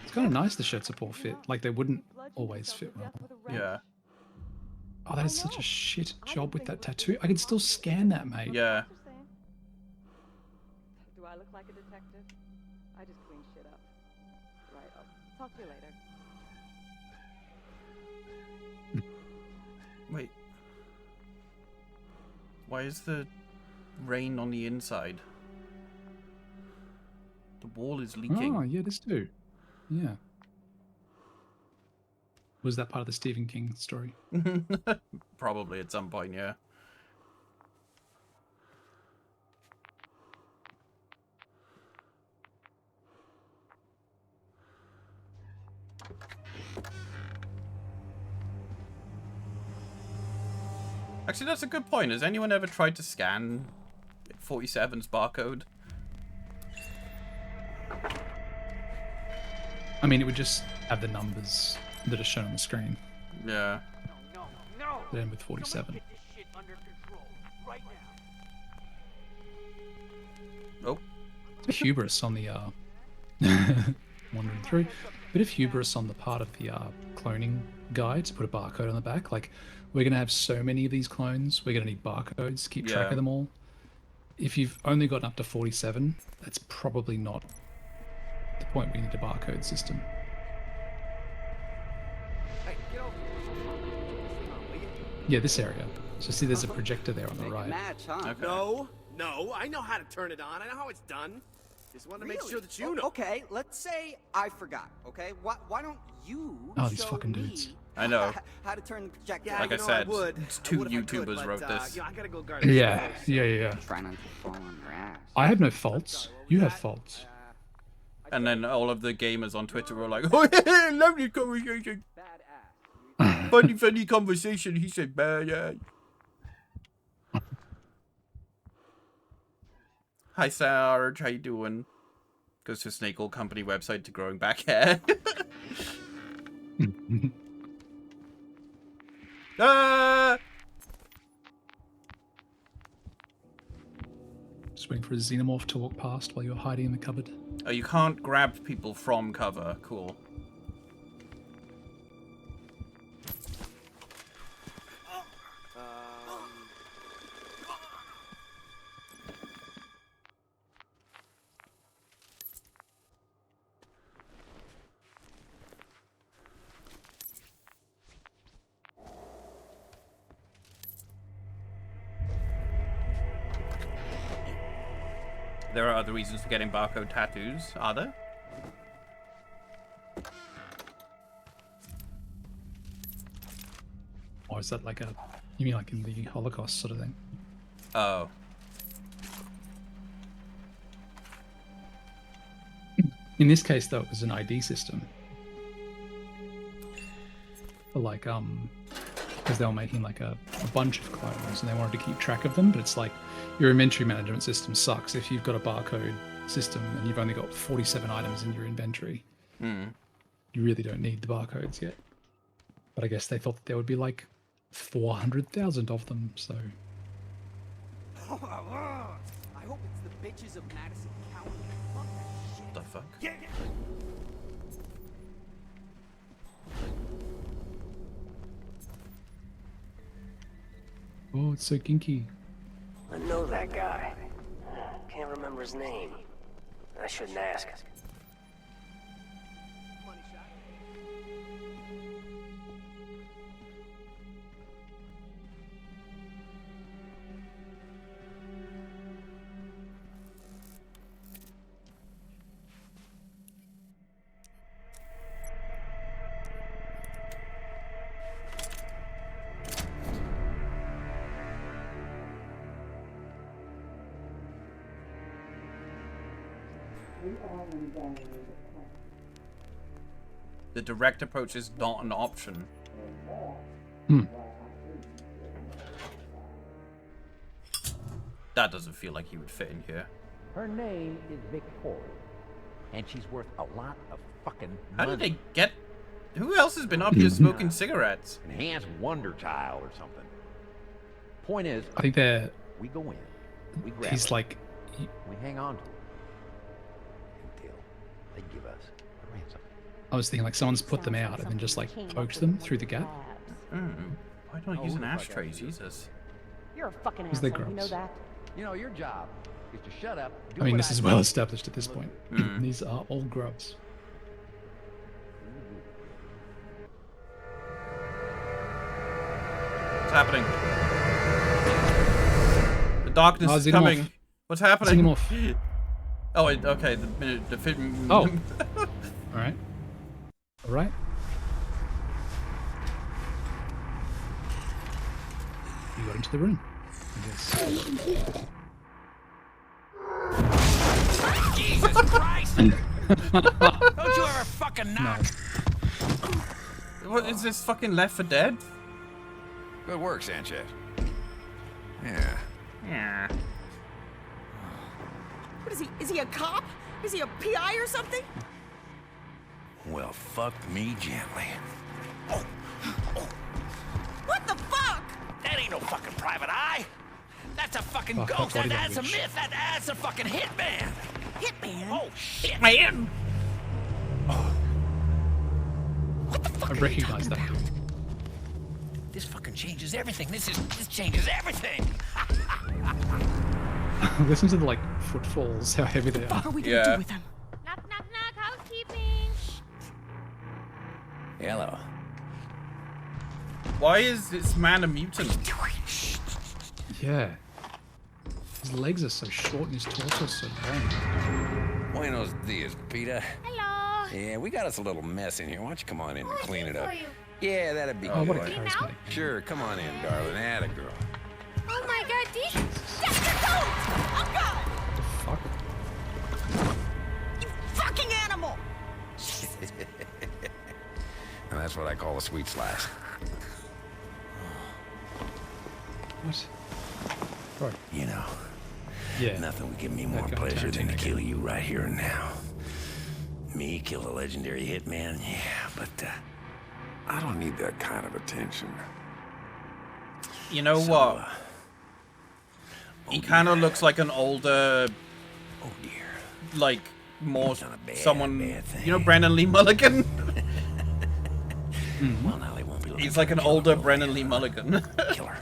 It's kind of nice the shirts are poor fit. Like they wouldn't always fit well. Yeah. Oh, that is such a shit job with that tattoo. I can still scan that, mate. Yeah. Do I look like a detective? I just clean shit up. Right, I'll talk to you later. Wait. Why is the rain on the inside? The wall is leaking. Oh, yeah, this too. Yeah. Was that part of the Stephen King story? Probably at some point, yeah. Actually, that's a good point. Has anyone ever tried to scan 47's barcode? I mean, it would just have the numbers that are shown on the screen. Yeah. But then with 47. Oh. Bit of hubris on the wandering through. Bit of hubris on the part of the cloning guide to put a barcode on the back. Like, we're gonna have so many of these clones. We're gonna need barcodes to keep track of them all. If you've only gotten up to 47, that's probably not the point where you need a barcode system. Hey, get over here. Yeah, this area. So see, there's a projector there on the right. Match, huh? No, I know how to turn it on. I know how it's done. Just want to make sure that you know. Okay, let's say I forgot, okay? Why don't you These show fucking me dudes. I know. how to turn the projector Yeah, on? Like I said, two YouTubers wrote this. I gotta go guard Yeah. Try not to fall on your ass. I have no faults. You have faults. And then all of the gamers on Twitter were like, "Oh, yeah, lovely conversation. Funny conversation." He said, "Bad." Hi, Sarge. How you doing? Goes to Snake Oil Company website to growing back hair. Ah! Just waiting for a xenomorph to walk past while you're hiding in the cupboard. Oh, you can't grab people from cover. Cool. There are other reasons for getting barcode tattoos, are there? Or is that like a... You mean like in the Holocaust sort of thing? Oh. In this case, though, it was an ID system. But like, because they were making like a bunch of clones and they wanted to keep track of them, but it's like your inventory management system sucks if you've got a barcode system and you've only got 47 items in your inventory. You really don't need the barcodes yet. But I guess they thought that there would be like 400,000 of them, so... I hope it's the bitches of Madison County. Fuck that shit. The fuck? Yeah. Oh, it's so kinky. I know that guy. Can't remember his name. I shouldn't ask. The direct approach is not an option. That doesn't feel like he would fit in here. Her name is Victoria, and she's worth a lot of fucking How money. did they get... Who else has been up here smoking cigarettes? Enhanced Wonder Child or something. Point is, I think they're... we go in, we grab He's her, like... we hang on to her until they give us a ransom. I was thinking like someone's put them out and then just like poked them through the gap. Why don't I use an ashtray? Jesus. You're a fucking Is they asshole, you know gross? that? You know, your job is to shut up. Do I mean, what this is say. well established at this point. These are all grubs. What's happening? The darkness is Xenomorph. coming. What's happening? Xenomorph. Oh, okay. The film. Oh. All right. All right. You got into the room. Yes. Jesus Christ! Don't you ever fucking knock? What is this fucking Left 4 Dead? Good work, Sanchez. Yeah. Yeah. What is he? Is he a cop? Is he a PI or something? Well, fuck me gently. What the fuck? That ain't no fucking private eye. That's a fucking Fuck, ghost. body That's a language. myth. That's a fucking hitman. Hitman? Oh shit, Man. I recognize that. This fucking changes everything. This changes everything. Listen to the like footfalls, how heavy they are. What are we gonna do with him? Knock, knock, knock. Housekeeping. Hello. Why is this man a mutant? Yeah. His legs are so short and his torso so long. Buenos dias, Peter. Hello. Yeah, we got us a little mess in here. Why don't you come on in and clean it up? for you. Yeah, that'd be Oh, good. what a charismatic. Sure, come on in, darling. Atta girl. Oh my god, these. Get your coat! Uncle! Fuck. You fucking animal! And that's what I call a sweet slice. What? Right. You know, Yeah. nothing would give me That more guy pleasure than to Tarantino. kill you right here and now. Me kill a legendary hitman, yeah, but I don't need that kind of attention. You know what? He kind of looks like an older, oh dear, like more Done a bad, someone. bad thing. You know, Brennan Lee Mulligan. Well, now they won't be looking He's for like a an killer, older though. Brennan Lee Mulligan. Killer.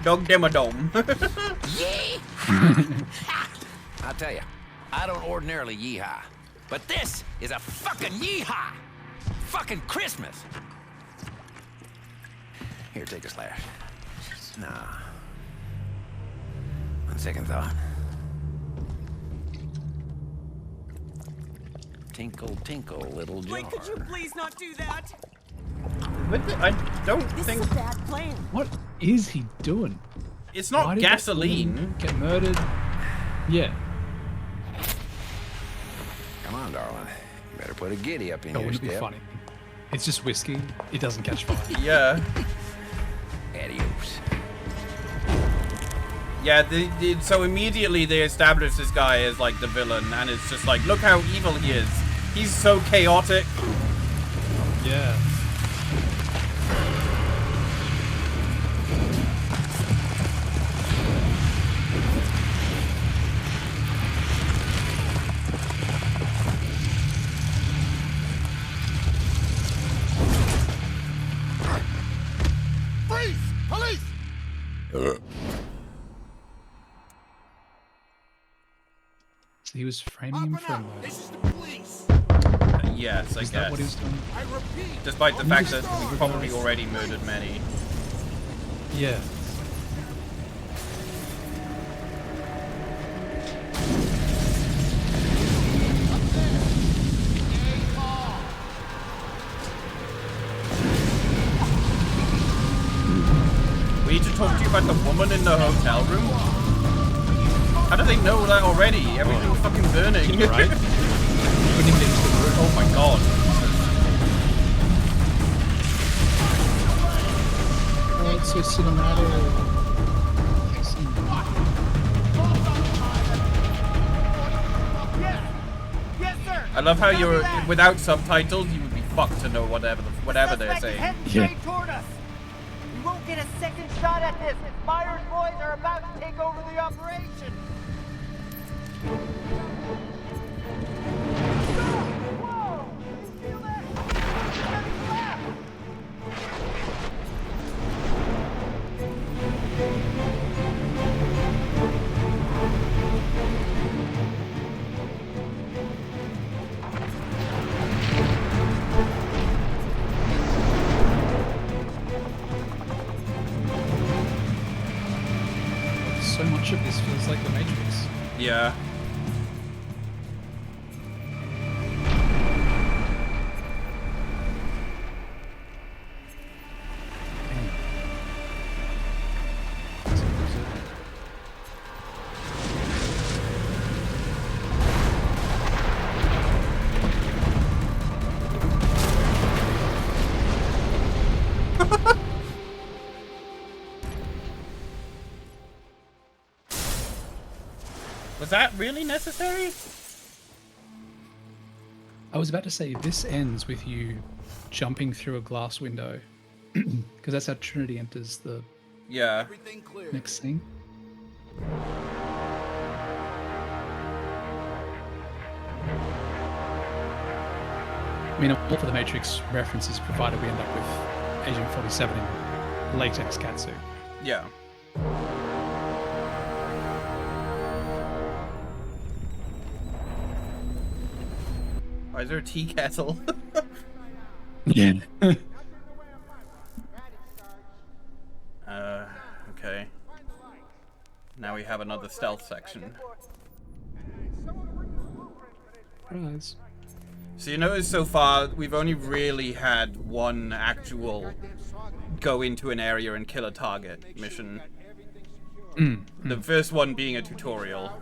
Dog Demodome. I'll tell you, I don't ordinarily yeehaw, but this is a fucking yeehaw. Fucking Christmas. Here, take a slash. Nah. On second thought. Tinkle, tinkle, little jar. Wait, could you please not do that? I don't This think is a bad plan. What is he doing? it's Why not did that gasoline. woman get murdered? Yeah. Come on, darling. You better put a giddy up in Oh, your wouldn't it be step. funny? It's just whiskey. It doesn't catch fire. Yeah. Adios. Yeah, so immediately they establish this guy as like the villain, and it's just like, look how evil he is. He's so chaotic. Yeah. Freeze! Police! So he was framing him for a murder. This is the police. Yes, I Is guess. that what he was doing? I repeat. Despite the fact that we've probably already murdered many. Yeah. We need to talk to you about the woman in the hotel room. How do they know that already? Everything's fucking burning. Right? Oh my god. Oh, it's so cinematic. Yes, sir. I love how you're without subtitles. You would be fucked to know whatever they're Suspect is saying. heading straight toward us. We won't get a second shot at this. Myers boys are about to take over the operation. Whoa! You feel that? Heavy blast! the Matrix. Yeah. Was that really necessary? I was about to say, this ends with you jumping through a glass window. Because that's how Trinity enters the next scene. I mean, all for the Matrix references, provided we end up with Agent 47 in latex catsuit. Yeah. Why is there a tea kettle? Yeah. Okay. Now we have another stealth section. Surprise. So you notice so far, we've only really had one actual go into an area and kill a target mission. The first one being a tutorial,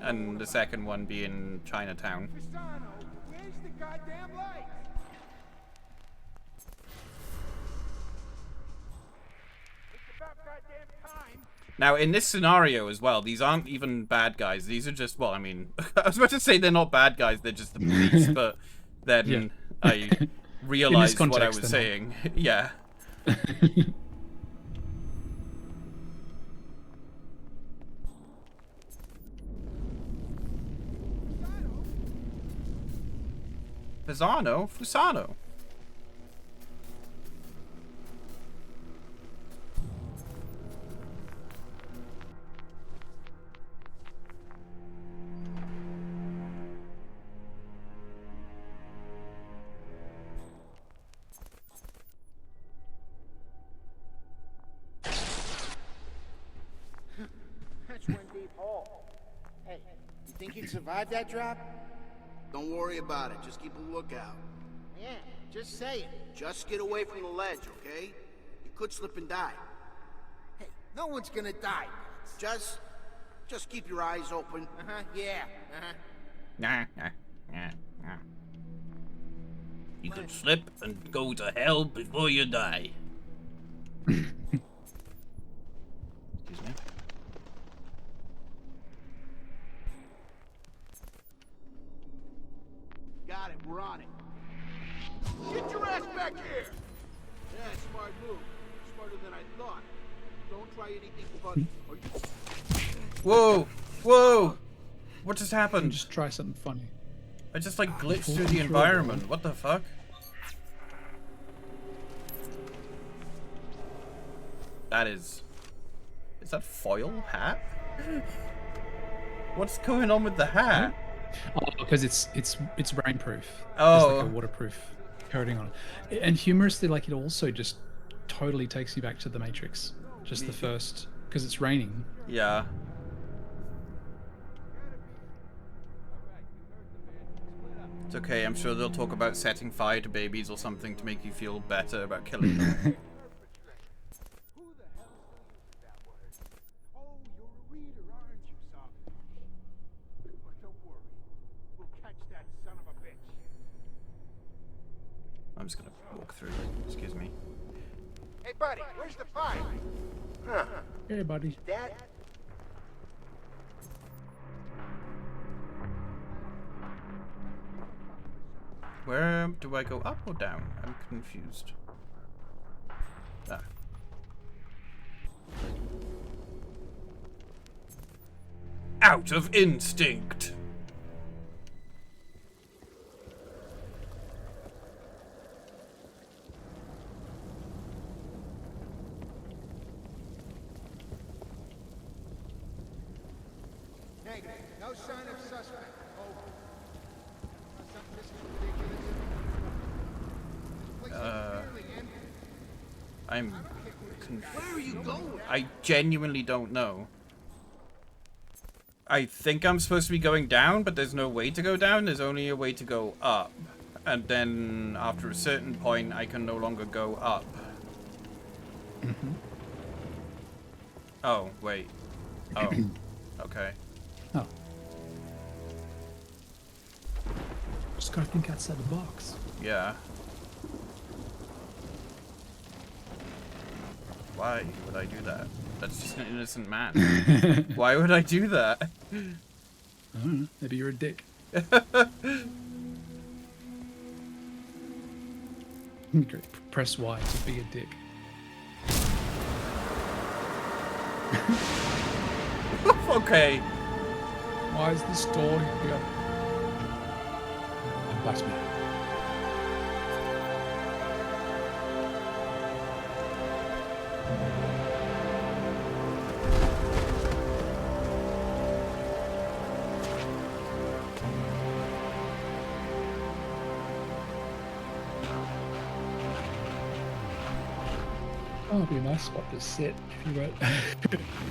and the second one being Chinatown. Now, in this scenario as well, these aren't even bad guys. These are just, well, I mean, I was about to say they're not bad guys, they're just the police, but then I realized what I was saying. Yeah. Fusano. That's one deep hole. Hey, you think he'd survive that drop? Don't worry about it. Just keep a lookout. Yeah, just say it. Just get away from the ledge, okay? You could slip and die. Hey, no one's gonna die. Just keep your eyes open. Yeah, You could slip and go to hell before you die. Excuse me. Got it, we're on it. Get your ass back here! Yeah, smart move. Smarter than I thought. Don't try anything funny, or you... Whoa! Whoa! What just happened? Just try something funny. I just like glitched through the environment. What the fuck? That is that foil hat? What's going on with the hat? Oh, because it's rainproof. Oh. There's like a waterproof coating on it. And humorously, like, it also just totally takes you back to the Matrix. Just the first, because it's raining. Yeah. It's okay, I'm sure they'll talk about setting fire to babies or something to make you feel better about killing them. I'm just gonna walk through. Excuse me. Hey, buddy, where's the fight? Huh. Hey, buddy. Dad? Where do I go, up or down? I'm confused. Ah. Out of instinct! Negative. No sign of suspect. Over. This is ridiculous. I'm Where are you going? I genuinely don't know. I think I'm supposed to be going down, but there's no way to go down. There's only a way to go up. And then after a certain point, I can no longer go up. Mm-hmm. Oh, wait. Oh, okay. Oh. Just gotta think outside the box. Yeah. Why would I do that? That's just an innocent man. Why would I do that? I don't know. Maybe you're a dick. Great. Press Y to be a dick. Okay. Why is this door here? Blast me. Oh, it'd be a nice spot to sit if you were.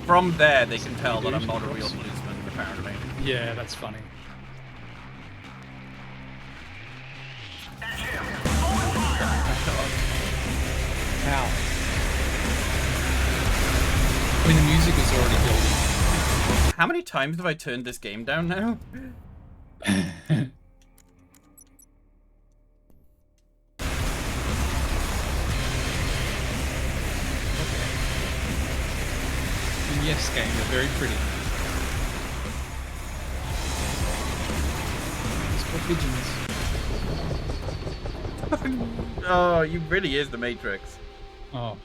From there, they can tell that I'm not a real policeman, apparently. Yeah, that's funny. How? I mean, the music is already building. How many times have I turned this game down now? Yes, game, they're very pretty. It's for pigeons. Oh, you really is the Matrix. Oh.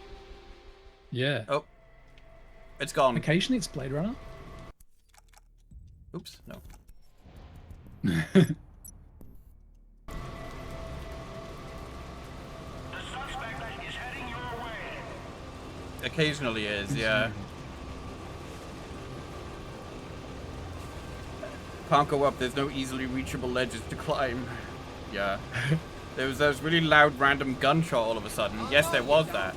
Yeah. Oh. It's gone. Occasionally it's Blade Runner. Oops, no. Occasionally is, yeah. Can't go up, there's no easily reachable ledges to climb. Yeah. There was those really loud random gunshot all of a sudden. Yes, there was that.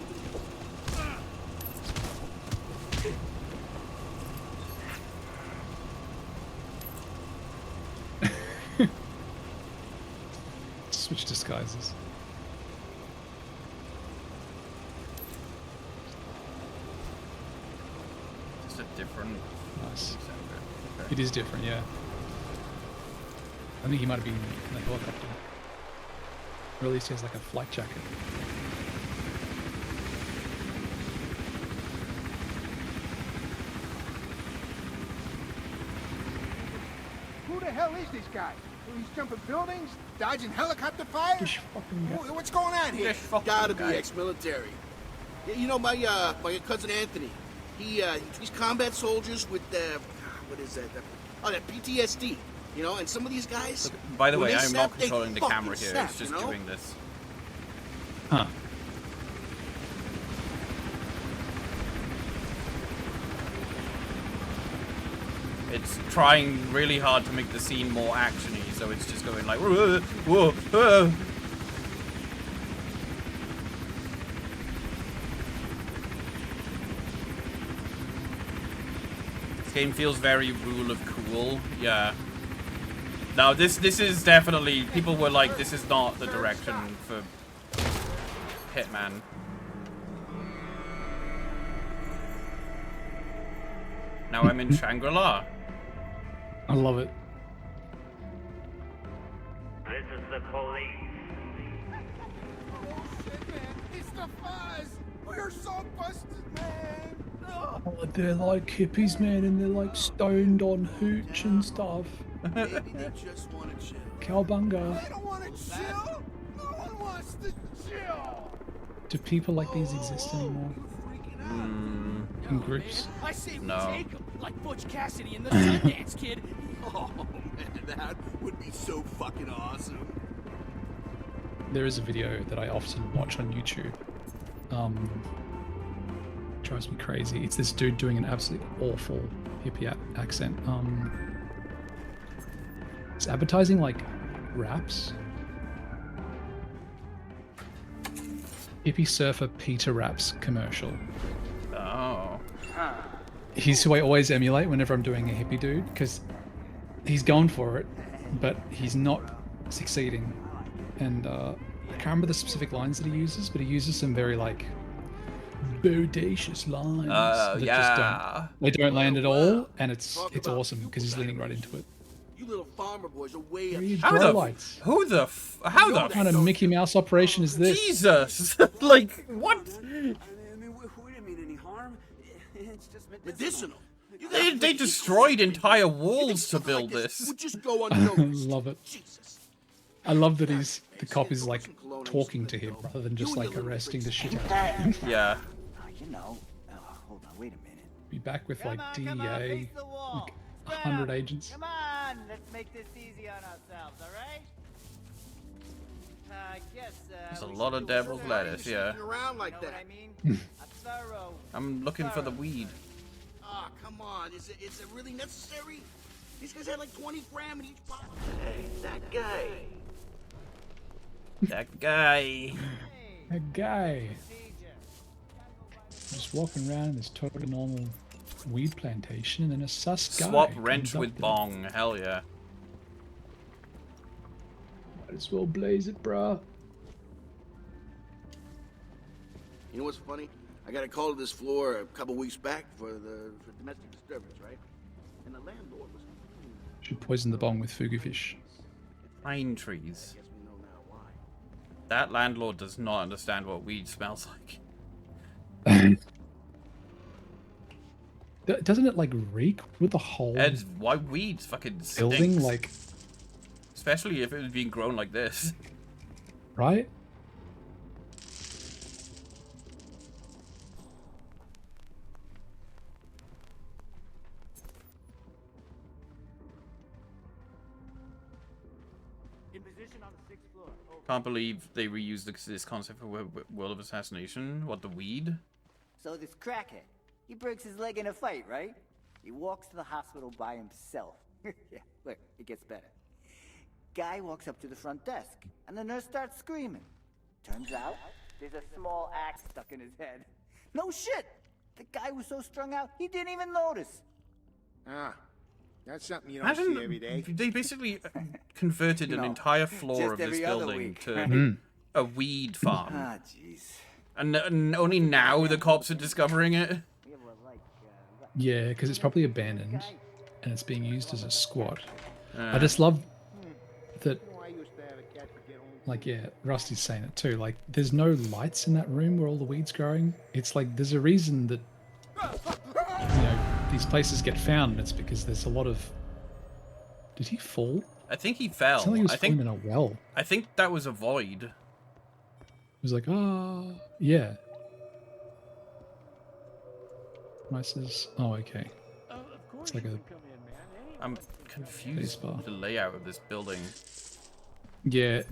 Switch disguises. It's a different... Nice. Okay. It is different, yeah. I think he might have been in a helicopter. Or at least he has like a flight jacket. Who the hell is this guy? He's jumping buildings, dodging helicopter fire? What's going on here? Gotta be ex-military. You know, my cousin Anthony. He's combat soldiers with what is that? That PTSD. You know, and some of these guys. Look, by the way, I'm snap, not controlling the camera here. Snap, it's just you know? doing this. Huh. It's trying really hard to make the scene more actiony, so it's just going like whoa, whoa, whoa. This game feels very rule of cool, yeah. Now this is definitely, people were like, this is not the direction for Hitman. Now I'm in Shangri-La. I love it. This is the police. Oh shit, man. It's the fuzz. We're so busted, man. Ugh. Oh, they're like hippies, man, and they're like stoned on hooch and stuff. Maybe they just want to chill. Cowbunga. I don't want to chill. No one wants to chill. Do people like these exist anymore? In groups? I say we No. take him, like Butch Cassidy and the Sundance Kid. Oh man, that would be so fucking awesome. There is a video that I often watch on YouTube. Drives me crazy. It's this dude doing an absolutely awful hippie accent. It's advertising like wraps. Hippie surfer Peter Wraps commercial. Oh. he's who I always emulate whenever I'm doing a hippie dude, because he's going for it, but he's not succeeding. And I can't remember the specific lines that he uses, but he uses some very like bodacious lines that Yeah. just don't land at all, and it's awesome because he's leaning right into it. You little farmer boys are way up. How the lights. How What kind of Mickey Mouse operation is this? Jesus! Like what? We didn't mean any harm. It's just medicinal. They destroyed entire walls to build this. Would just go I unnoticed. love it. I love that the cop is like talking to him rather than just like arresting the shit out of him. Yeah. You know. Hold on, wait a minute. Be back with like DEA, like 100 agents. Come on, let's make this easy on ourselves, all right? I guess. There's a lot of devil's lettuce, yeah. Around like that. I mean? A thorough. I'm looking for the weed. Ah, come on. Is it really necessary? These guys had like 20 gram in each bottle. Hey, that guy. That guy. That guy. Just walking around in this totally normal weed plantation, and then a sus guy. Swap comes wrench up with to bong. Hell yeah. Might as well blaze it, bruh. You know what's funny? I got a call to this floor a couple weeks back for domestic disturbance, right? And the landlord was. Should poison the bong with fugu fish. Pine trees. That landlord does not understand what weed smells like. Doesn't it like reek with the whole Ed, why weeds fucking building? stinks. Like, especially if it was being grown like this. right? Can't believe they reused this concept for World of Assassination. What, the weed? So this crackhead, he breaks his leg in a fight, right? He walks to the hospital by himself. Yeah, look, it gets better. Guy walks up to the front desk, and the nurse starts screaming. Turns out, there's a small axe stuck in his head. No shit! The guy was so strung out, he didn't even notice. Ah, that's something you don't see every day. They basically converted an entire floor of this building to a weed farm. Ah, jeez. And only now the cops are discovering it? Yeah, because it's probably abandoned, and it's being used as a squat. I just love that. Like, yeah, Rusty's saying it too. Like, there's no lights in that room where all the weed's growing. It's like there's a reason that these places get found, and it's because there's a lot of. Did he fall? I think he fell. It's not like he was falling in a well. I think that was a void. It was like, yeah. Mice. Oh, okay. It's like a. I'm confused with the layout of this building. Yeah,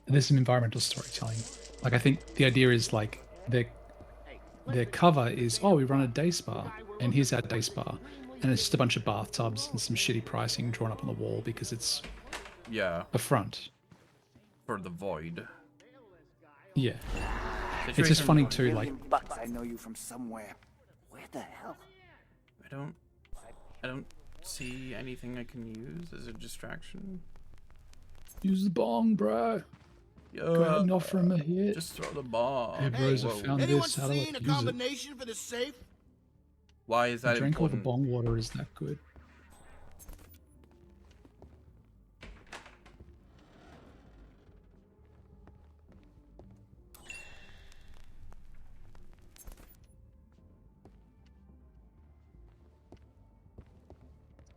there's some environmental storytelling. Like, I think the idea is like their cover is, we run a day spa, and here's our day spa, and it's just a bunch of bathtubs and some shitty pricing drawn up on the wall because it's a front for the void. Yeah, it's just funny too. Like, Bucks, I know you from somewhere. Where the hell? I don't see anything I can use as a distraction. Use the bong, bro. Go ahead and offer him a hit. Just throw the bong. Hey, bros, I found this. How do I use it? Combination for the safe? Why is that The drink all the important? bong water is that good.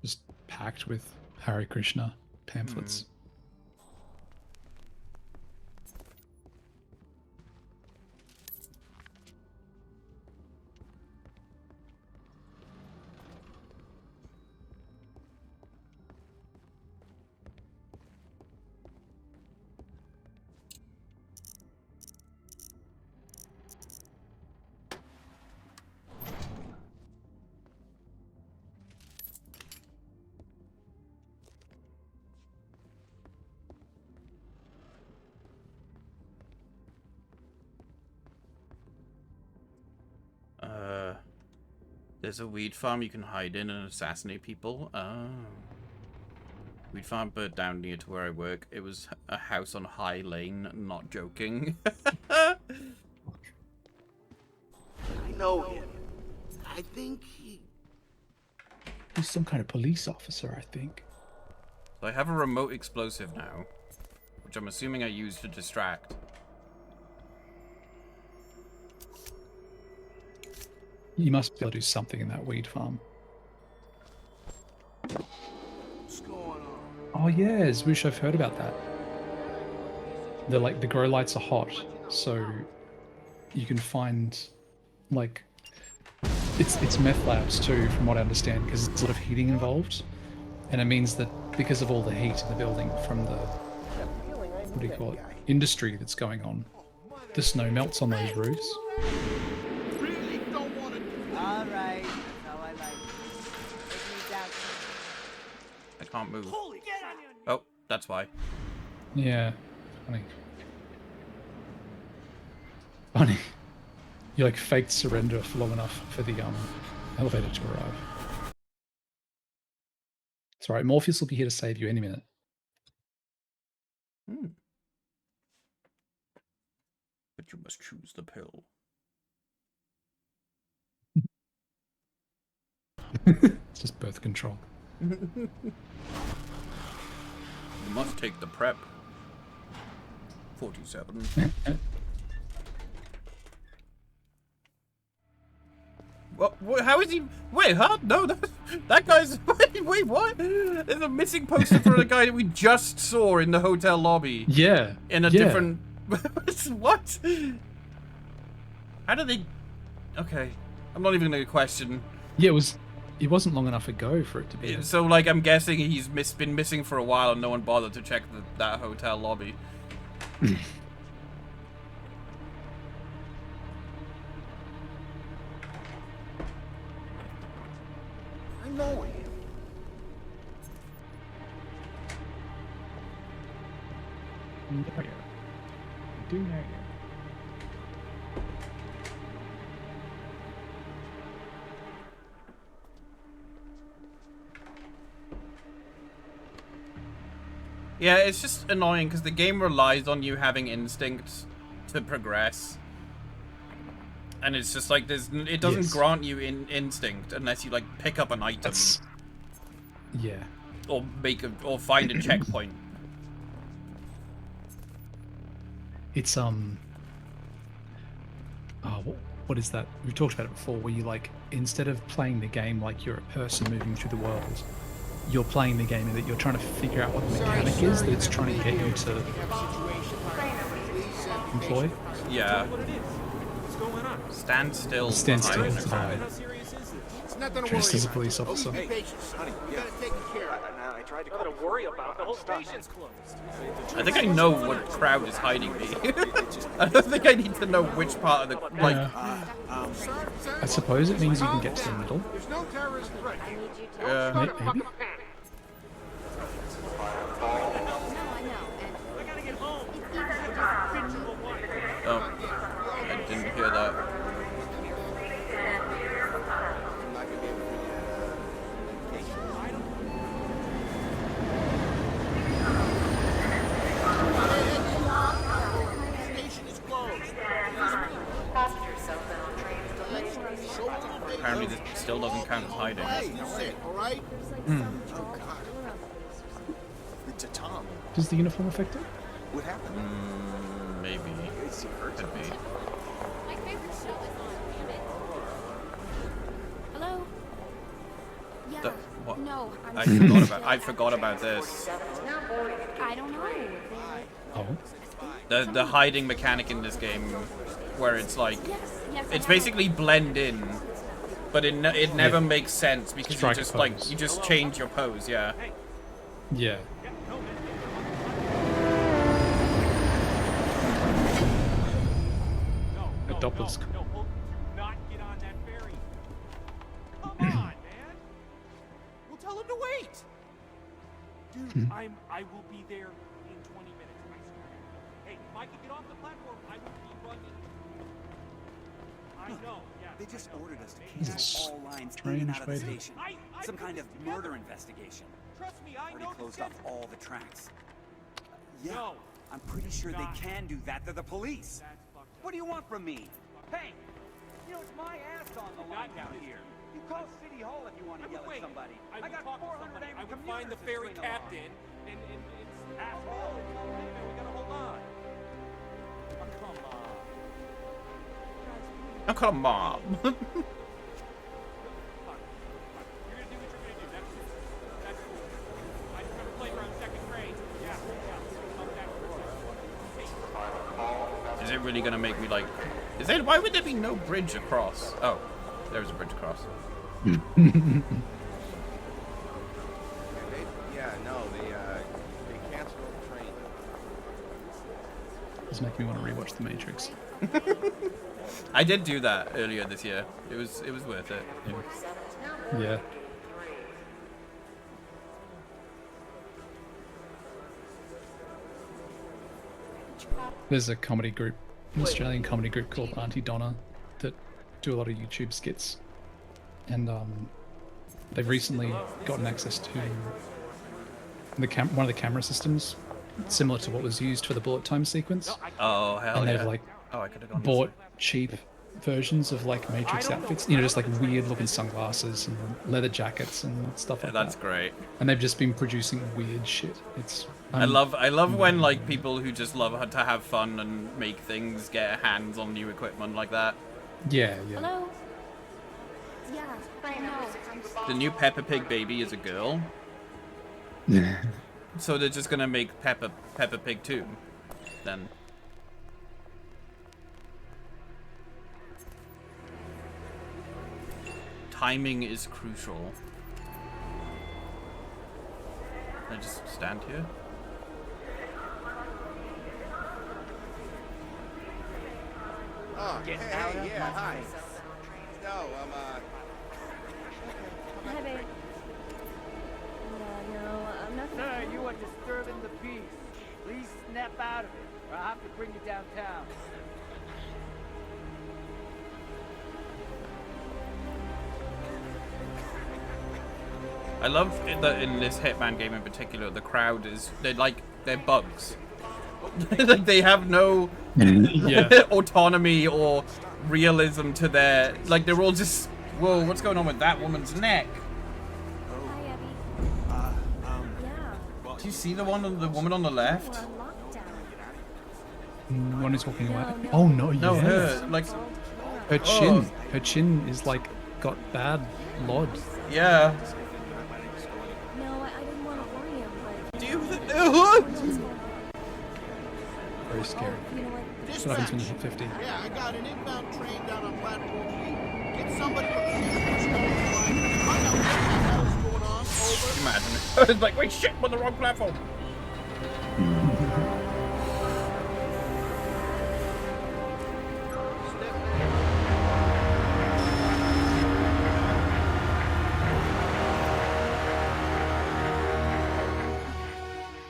Just packed with Hare Krishna pamphlets. There's a weed farm you can hide in and assassinate people. Oh. Weed farm burnt down near to where I work. It was a house on High Lane, not joking. I know him. I think he... He's some kind of police officer, I think. So I have a remote explosive now, which I'm assuming I use to distract. You must be able to do something in that weed farm. What's going on? Oh yeah, Zwoosh, I've heard about that. The grow lights are hot, so you can find like it's meth labs too, from what I understand, because there's a lot of heating involved, and it means that because of all the heat in the building from the what do you call it, industry that's going on, the snow melts on those roofs. All right, that's how I like it. Take me down. I can't move. Oh, that's why. Yeah, funny. Funny. You like faked surrender for long enough for the elevator to arrive. It's alright, Morpheus will be here to save you any minute. But you must choose the pill. It's just birth control. You must take the prep. 47. What? How is he? Wait, huh? No, that guy's. Wait, what? There's a missing poster for the guy that we just saw in the hotel lobby. Yeah. In a different. What? How did they? Okay, I'm not even gonna question. Yeah, it wasn't long enough ago for it to be. So, like, I'm guessing he's been missing for a while and no one bothered to check that hotel lobby. I know him. I do know you. Yeah, it's just annoying because the game relies on you having instinct to progress. And it's just like it doesn't grant you instinct unless you like pick up an item. Yeah. Or or find a checkpoint. It's oh, what is that? We've talked about it before, where you like, instead of playing the game like you're a person moving through the world, you're playing the game in that you're trying to figure out what the mechanic is that it's trying to get you to employ. Yeah. Stand still. Stand still. Dressed as a police officer. Be patient, sonny. You gotta take care of it. I tried to call. Worry about the whole station's closed. I think I know what crowd is hiding me. I don't think I need to know which part of the like. I suppose it means you can get to the middle. There's no terrorist threat. Maybe. Oh, I didn't hear that. Apparently this still doesn't count as hiding. Alright? It's a Tom. Does the uniform affect it? What happened? Maybe. Could be. My favorite show is on, damn it. Hello? Yeah. What? No, I forgot about this. I don't know. Oh. The hiding mechanic in this game, where it's like, Yes, it's basically blend in, but it never makes sense because Strike you just pose. you just change your pose, yeah. Yeah. A Doppler's Not get on that ferry. Come on, man. We'll tell him to wait. Dude, I will be there in 20 minutes. I swear. Hey, if I can get off the platform, I will be running. I They just ordered us to This cancel is all lines in strange and out of the way to- station. Some kind of murder investigation. Trust me, I Already know closed this off all the tracks. Yeah, No. I'm pretty sure they God. can do that. They're the police. What do you want from me? Hey, you know, it's my ass on the line down here. You call City Hall if you want to yell at somebody. I got talk to 400 somebody. angry I would find the commuters to ferry swing along. captain and asshole. Man, we gotta hold on. Oh, come on. Oh, come on. You're gonna do what you're gonna do. That's cool. I remember playground second grade. Yeah. Is it really gonna make me like? Is there? Why would there be no bridge across? Oh, there's a bridge across. Yeah, no, they canceled the train. It's making me want to rewatch The Matrix. I did do that earlier this year. It was worth it. Yeah. There's a comedy group, an Australian comedy group called Auntie Donna, that do a lot of YouTube skits, and they've recently gotten access to one of the camera systems similar to what was used for the bullet time sequence. Oh hell And yeah! they've like I could have gone. bought cheap versions of like Matrix outfits, you know, just like weird looking sunglasses and leather jackets and stuff like That's that. great. And they've just been producing weird shit. It's I love when like people who just love to have fun and make things get hands on new equipment like that. Yeah. Hello? Yeah, I know. The new Peppa Pig baby is a girl. So they're just gonna make Peppa Pig 2, then. Timing is crucial. Can I just stand here? Oh, Get hey, out of yeah, my hi. face. No, Hi, babe. Yeah, no, I'm not. Sir, you are disturbing the peace. Please snap out of it, or I'll have to bring you downtown. I love that in this Hitman game in particular, the crowd they're bugs. Like they have no autonomy or realism to their, like they're all just, whoa, what's going on with that woman's neck? Do you see the woman on the left? One who's walking away. Oh no, No, yeah. her, like, her chin. Her chin is like got bad lod. Yeah. No, I didn't want to worry him, but. Do you? Very scary. You know what? That's what happens when you hit 50. Yeah, I got an inbound train down on platform B. Get somebody from the station line. Find out what the hell's going on. Over. Imagine. I was like, wait, shit, we're on the wrong platform.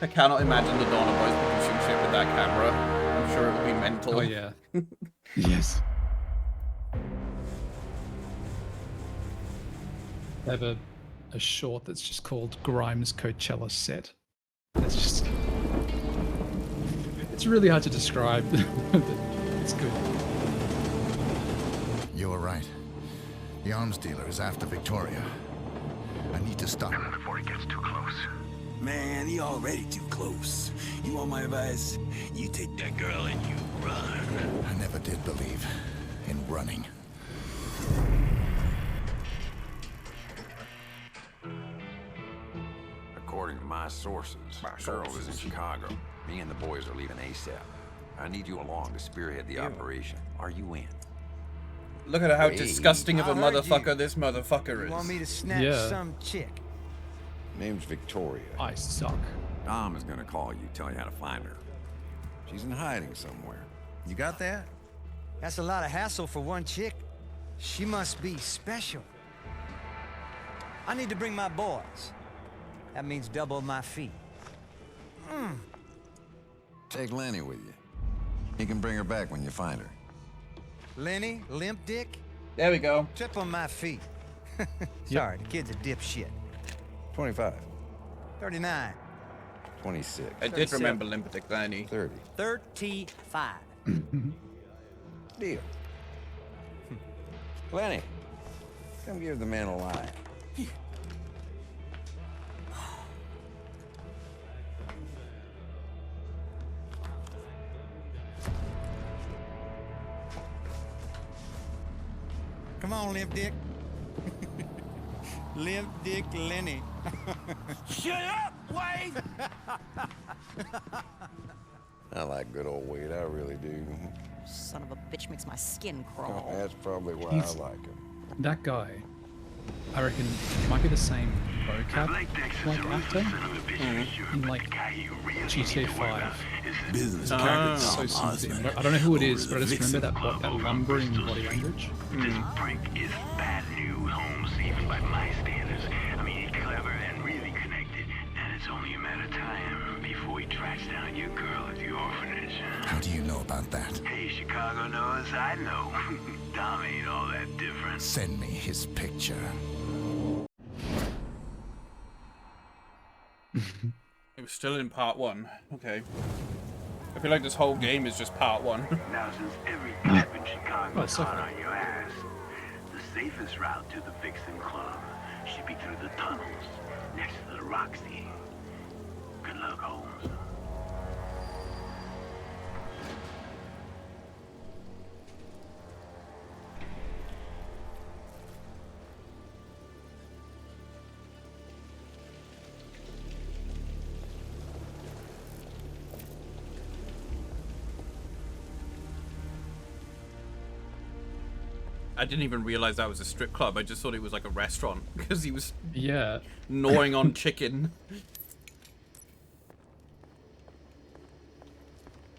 I cannot imagine the Donna Boys producing shit with that camera. I'm sure it would be mental. Oh yeah. Yes. They have a short that's just called Grimes Coachella Set. It's just, it's really hard to describe. But it's good. You were right. The arms dealer is after Victoria. I need to stop him before he gets too close. Man, he already too close. You want my advice? You take that girl and you run. I never did believe in running. According to my sources, the girl is in Chicago. Me and the boys are leaving ASAP. I need you along to spearhead the operation. Are you in? Look at how Hey, disgusting of a I heard motherfucker you. this motherfucker is. Want me to snatch Yeah. some chick? Name's Victoria. I suck. Tom is gonna call you, tell you how to find her. She's in hiding somewhere. You got that? That's a lot of hassle for one chick. She must be special. I need to bring my boys. That means double my fee. Take Lenny with you. He can bring her back when you find her. Lenny, limp dick? There we go. Trip on my feet. Sorry, the kid's a dipshit. 25. 39. 26. I did remember Limp Dick Lenny. 30. 35. Deal. Lenny, come give the man a line. Come on, limp dick. Limp dick Lenny. Shut up, Wade! I like good old Wade, I really do. Son of a bitch makes my skin crawl. That's probably why He's- I like him. That guy, I reckon, might be the same vocab like actor in like GTA 5. Business So similar to him. I don't know who it is, but I just remember that lumbering body language. This prick is bad news, Holmes, even by my standards. I mean, he's clever and really connected, and it's only a matter of time before he tracks down your girl at the orphanage. How do you know about that? Hey, Chicago knows, I know. Dom ain't all that different. Send me his picture. It was still in part 1. Okay. I feel like this whole game is just part 1. Now, since every cop in Chicago is so hot on your ass, the safest route to the Vixen Club should be through the tunnels next to the Roxy. Good luck, Holmes. I didn't even realize that was a strip club. I just thought it was like a restaurant because he was Yeah. gnawing on chicken.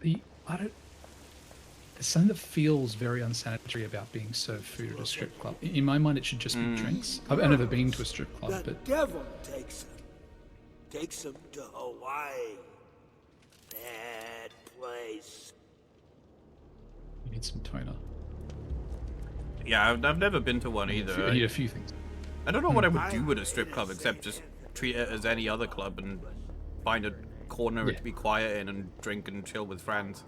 I don't. There's something that feels very unsanitary about being served food at a strip club. In my mind, it should just be drinks. I've never been to a strip club, The but devil takes him. Takes him to Hawaii. Bad place. you need some toner. Yeah, I've never been to one I either. need a few things. I don't know what I would do at a strip club except just treat it as any other club and find a corner to be quiet in and drink and chill with friends.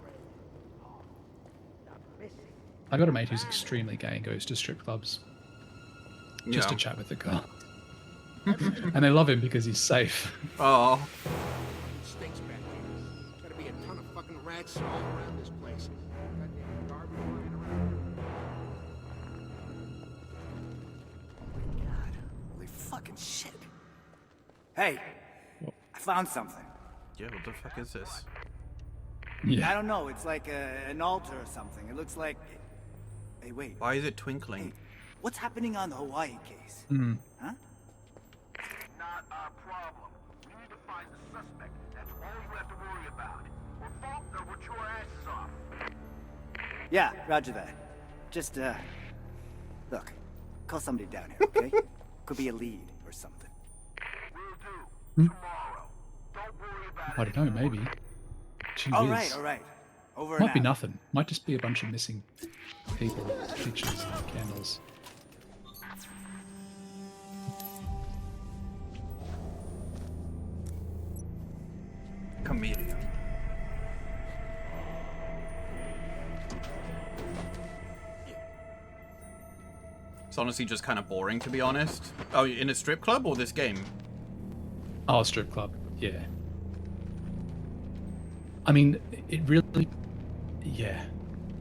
I got a mate who's extremely gay and goes to strip clubs just to chat with the girl. And they love him because he's safe. Oh. Stinks back here. Gotta be a ton of fucking rats all around this place. Goddamn garbage lying around. God, holy fucking shit. Hey, I found something. Yeah, what the fuck is this? Yeah. I don't know, it's like an altar or something. It looks like... Hey, wait. Why is it twinkling? What's happening on the Hawaii case? Mm. Huh? Not our problem. We need to find the suspect. That's all you have to worry about. Or Faulkner would chew our asses off. Yeah, roger that. Just, look, call somebody down here, okay? Could be a lead or something. Hmm? I don't know, maybe. Gee All whiz. right. Over Might and be out. nothing. Might just be a bunch of missing people, pictures, and candles. Chameleon. It's honestly just kind of boring, to be honest. Oh, in a strip club or this game? Oh, a strip club. Yeah. I mean, it really... Yeah.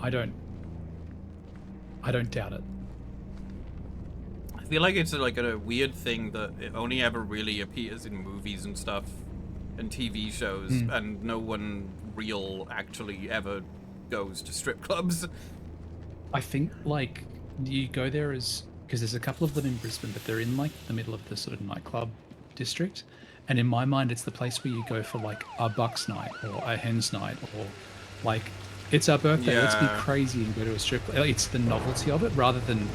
I don't doubt it. I feel like it's like a weird thing that it only ever really appears in movies and stuff and TV shows, and no one real actually ever goes to strip clubs. I think, like, you go there as... Because there's a couple of them in Brisbane, but they're in, like, the middle of the sort of nightclub district. And in my mind, it's the place where you go for, like, a bucks night or a hen's night or, like, it's our birthday, let's be Yeah. crazy and go to a strip club. It's the novelty of it rather than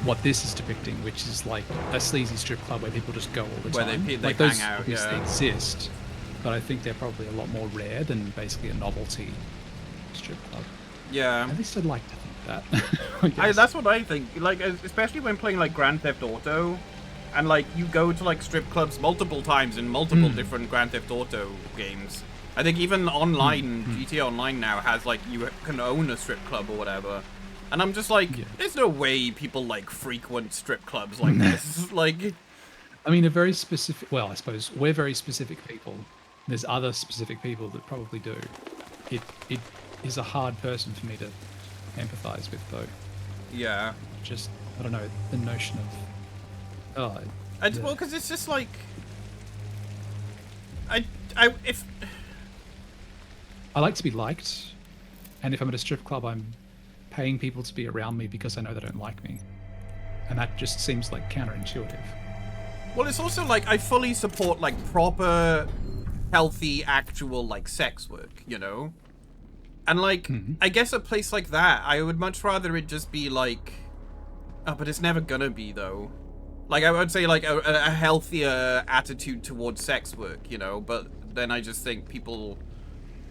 what this is depicting, which is, like, a sleazy strip club where people just go all the Where they time. they like, hang those out, obviously yeah. exist, but I think they're probably a lot more rare than basically a novelty strip club. Yeah. At least I'd like to think. that. That's what I think. Like, especially when playing like Grand Theft Auto, and like you go to like strip clubs multiple times in multiple different Grand Theft Auto games. I think even online, GTA Online now has like you can own a strip club or whatever. And I'm just like, there's no way people like frequent strip clubs like this. Like, I mean, a very specific. Well, I suppose we're very specific people. There's other specific people that probably do. It is a hard person for me to empathize with, though. Yeah. Just I don't know the notion of. Well, because it's just like, if I like to be liked, and if I'm at a strip club, I'm paying people to be around me because I know they don't like me, and that just seems like counterintuitive. Well, it's also like I fully support like proper, healthy, actual like sex work, you know, and like I guess a place like that, I would much rather it just be like, but it's never gonna be though. Like I would say like a healthier attitude towards sex work, you know, but then I just think people.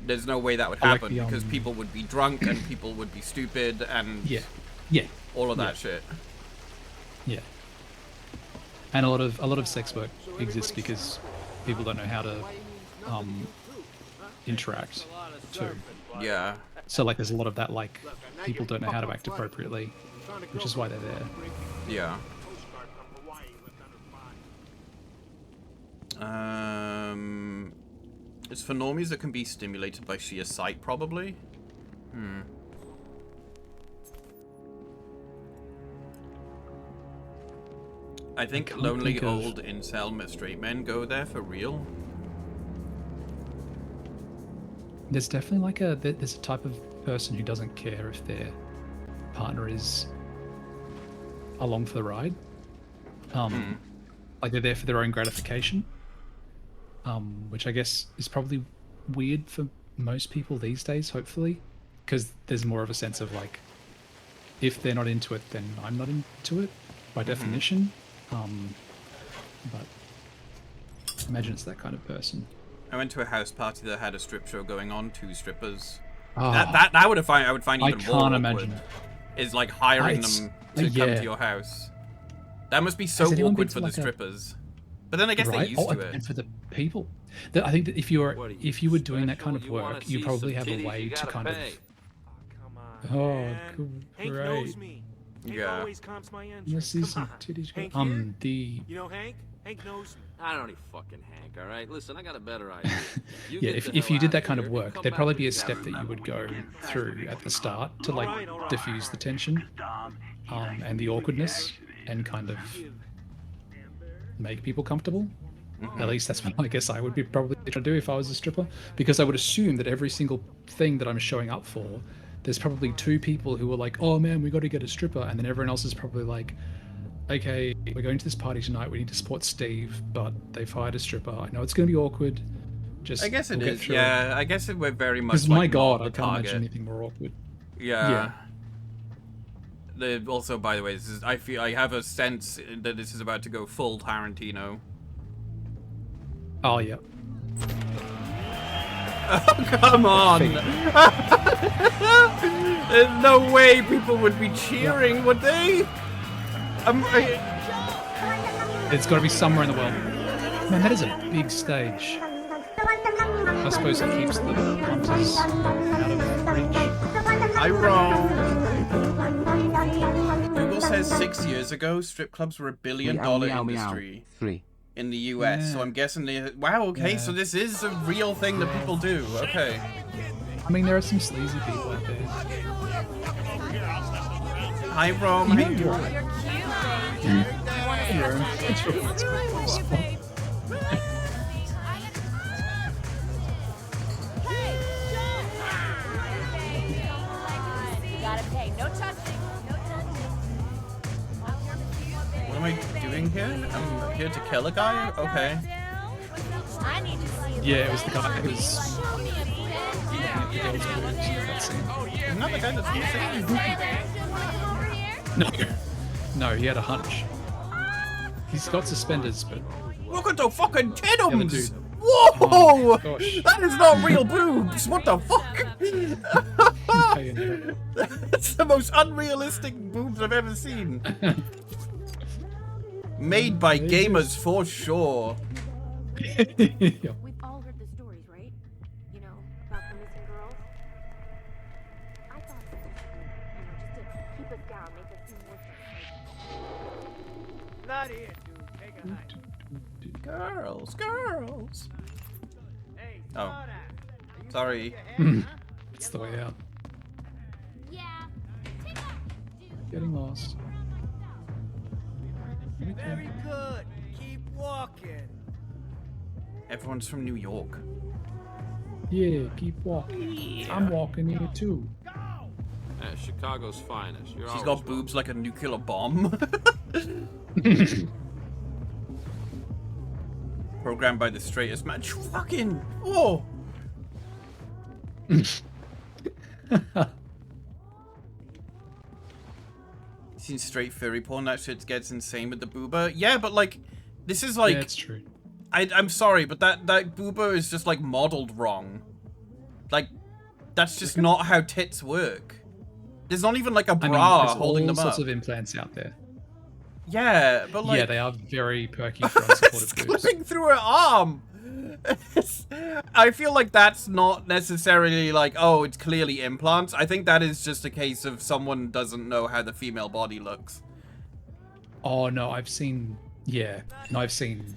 There's no way that would happen because people would be drunk and people would be stupid and all of that shit. Yeah, and a lot of sex work exists because people don't know how to interact too. Yeah. So like, there's a lot of that. Like, people don't know how to act appropriately, which is why they're there. Yeah. It's for normies that can be stimulated by sheer sight, probably. I think lonely old incel straight men go there for real. There's definitely like there's a type of person who doesn't care if their partner is along for the ride. Like they're there for their own gratification. Which I guess is probably weird for most people these days, hopefully, because there's more of a sense of like, if they're not into it, then I'm not into it by definition. But I imagine it's that kind of person. I went to a house party that had a strip show going on, 2 strippers. Oh, that I would find even more awkward. I can't imagine. Is like hiring them to come to your house. That must be so awkward for the strippers. But then I guess they're used to it. And for the people, I think that if you were doing that kind of work, you probably have a way to kind of. Oh, Hank knows me. Hank always comps my entrance. Let's see some titties. You know Hank? Hank knows me. I don't need fucking Hank, all right? Listen, I got a better idea. Yeah, if you did that kind of work, there'd probably be a step that you would go through at the start to like diffuse the tension, and the awkwardness, and kind of make people comfortable. At least that's what I guess I would be probably trying to do if I was a stripper, because I would assume that every single thing that I'm showing up for, there's probably 2 people who are like, oh man, we got to get a stripper, and then everyone else is probably like, okay, we're going to this party tonight, we need to support Steve, but they've hired a stripper. I know it's going to be awkward. I guess it is. Yeah, I guess we're very much. Because like, my God, I can't imagine anything more awkward. Yeah. Also, by the way, I have a sense that this is about to go full Tarantino. Oh yeah. Oh, come on! There's no way people would be cheering, would they? It's got to be somewhere in the world. Man, that is a big stage. I suppose it keeps the punters out of reach. I wrong. Google says 6 years ago, strip clubs were $1 billion industry in the US. So I'm guessing wow. Okay, so this is a real thing that people do. Okay. I mean, there are some sleazy people out there. Hi, Rome. How you doing? What am I doing here? I'm here to kill a guy? Okay. Yeah, it was the guy who was looking at the girl's boobs in that scene. I'm not the guy that's missing. No, he had a hunch. He's got suspenders, but... Look at the fucking titums! Whoa! Oh, gosh. That is not real boobs! What the fuck? That's the most unrealistic boobs I've ever seen. Made by gamers for sure. We've all heard the stories, right? You know, about the missing girls. I thought it was, just to keep us down, make us seem worse. Not here, dude. Take a hike. Girls. Hey, Oh. Sorry. It's the way out. Yeah. Getting lost. Very good. Keep walking. Everyone's from New York. Yeah, keep walking. Yeah. I'm walking here too. Chicago's finest. You're She's always got boobs like a nuclear bomb. Programmed by the straightest man. Fucking. Whoa. Seen straight furry porn? That shit gets insane with the booba. Yeah, but like, this is like. Yeah, it's true. I'm sorry, but that booba is just like modeled wrong. Like, that's just not how tits work. There's not even like a bra holding them up. There's all sorts of implants out there. Yeah, but like... Yeah, they are very perky for unsupported boobs. Clipping through her arm! I feel like that's not necessarily like, oh, it's clearly implants. I think that is just a case of someone doesn't know how the female body looks. Oh, no, I've seen... Yeah. No, I've seen...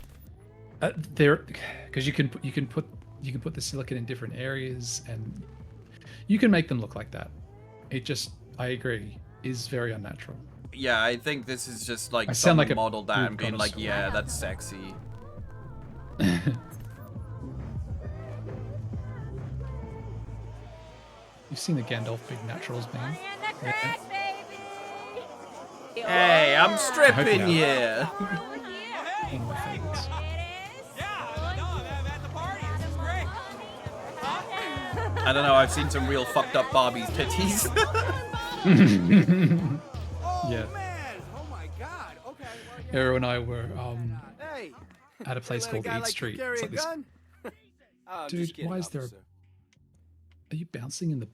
there... Because you can put the silicone in different areas, and you can make them look like that. It just, I agree, is very unnatural. Yeah, I think this is just like I sound someone like a modeled that and boob being like, connoisseur. yeah, that's sexy. You've seen the Gandalf Big Naturals, man. Yeah. Hey, I'm stripping here. One of my favorites. I don't know, I've seen some real fucked up Barbie's titties. Yeah. Oh my god. Okay. Arrow and I were Hey. at a place Let called guy Eat like you Street. carry It's a like this... gun? Dude, why is there a... Are you bouncing in the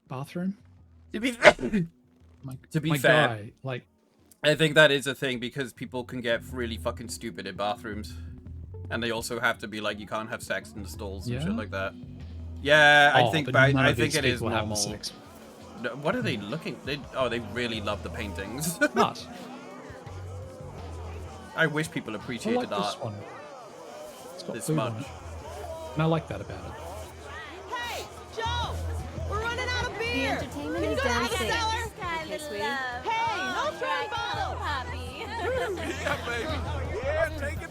bathroom? To be my fair, guy, like... I think that is a thing because people can get really fucking stupid in bathrooms. And they also have to be like, you can't have sex in the stalls and shit like that. Yeah, I think it is normal. No, what are they looking? They really love the paintings. What? I wish people appreciated I like this art one. It's got this food much. on it. And I like that about it. Hey, Joe! We're running out of beer! The entertainment Can you is go to the downstairs. cellar? Okay, sweetie. Hey, no throwing bottles! Yeah, baby. Yeah, take it.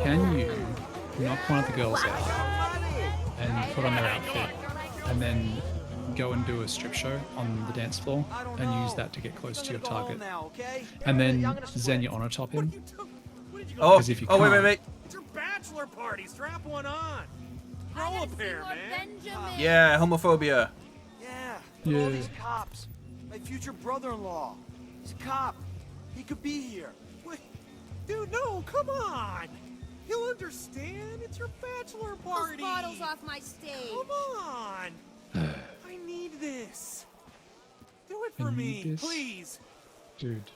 Can you knock one of the girls out and put on their outfit and then go and do a strip show on the dance floor and use that to get close to your target? And then zen your honor top him? Oh, if you wait. It's your bachelor party. Strap one on. Grow a pair, man. Yeah, homophobia. Yeah. Yeah. All these cops. My future brother-in-law. He's a cop. He could be here. Wait, dude, no, come on. He'll understand. It's your bachelor party. Those bottles off my stage. Come on. I need this. Do it for I me, need this? please. Dude.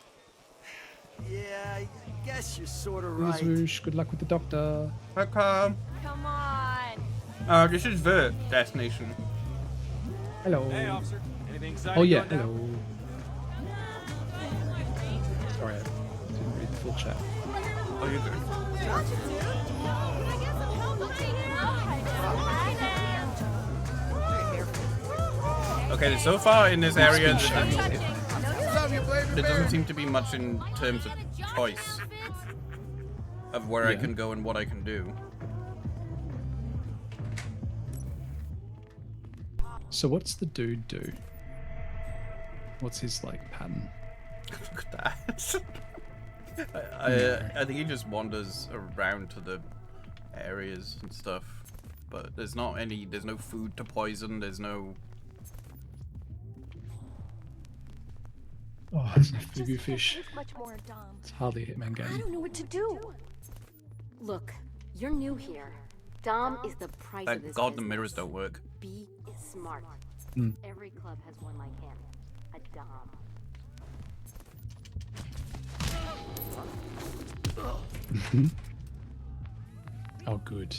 Yeah, I guess you're sort of Whoosh, right. whoosh, good luck with the doctor. Welcome. Come on. This is the destination. Hello. Hey, officer. Anything exciting Oh yeah, going down? hello. Sorry, I didn't read the full chat. Oh, you're good. Okay, so far in this area, there doesn't seem to be much in terms of choice of where I can go and what I can do. So what's the dude do? What's his like pattern? Look at that. I think he just wanders around to the areas and stuff, but there's no food to poison. There's no. Oh, it's a fugu fish. Much more dumb. It's hardly a Hitman game. I don't know what to do. Look, you're new here. Dom is the price of Thank this God the business. mirrors don't work. Be smart. Mm. Every club has one like him. A Dom. Oh, good.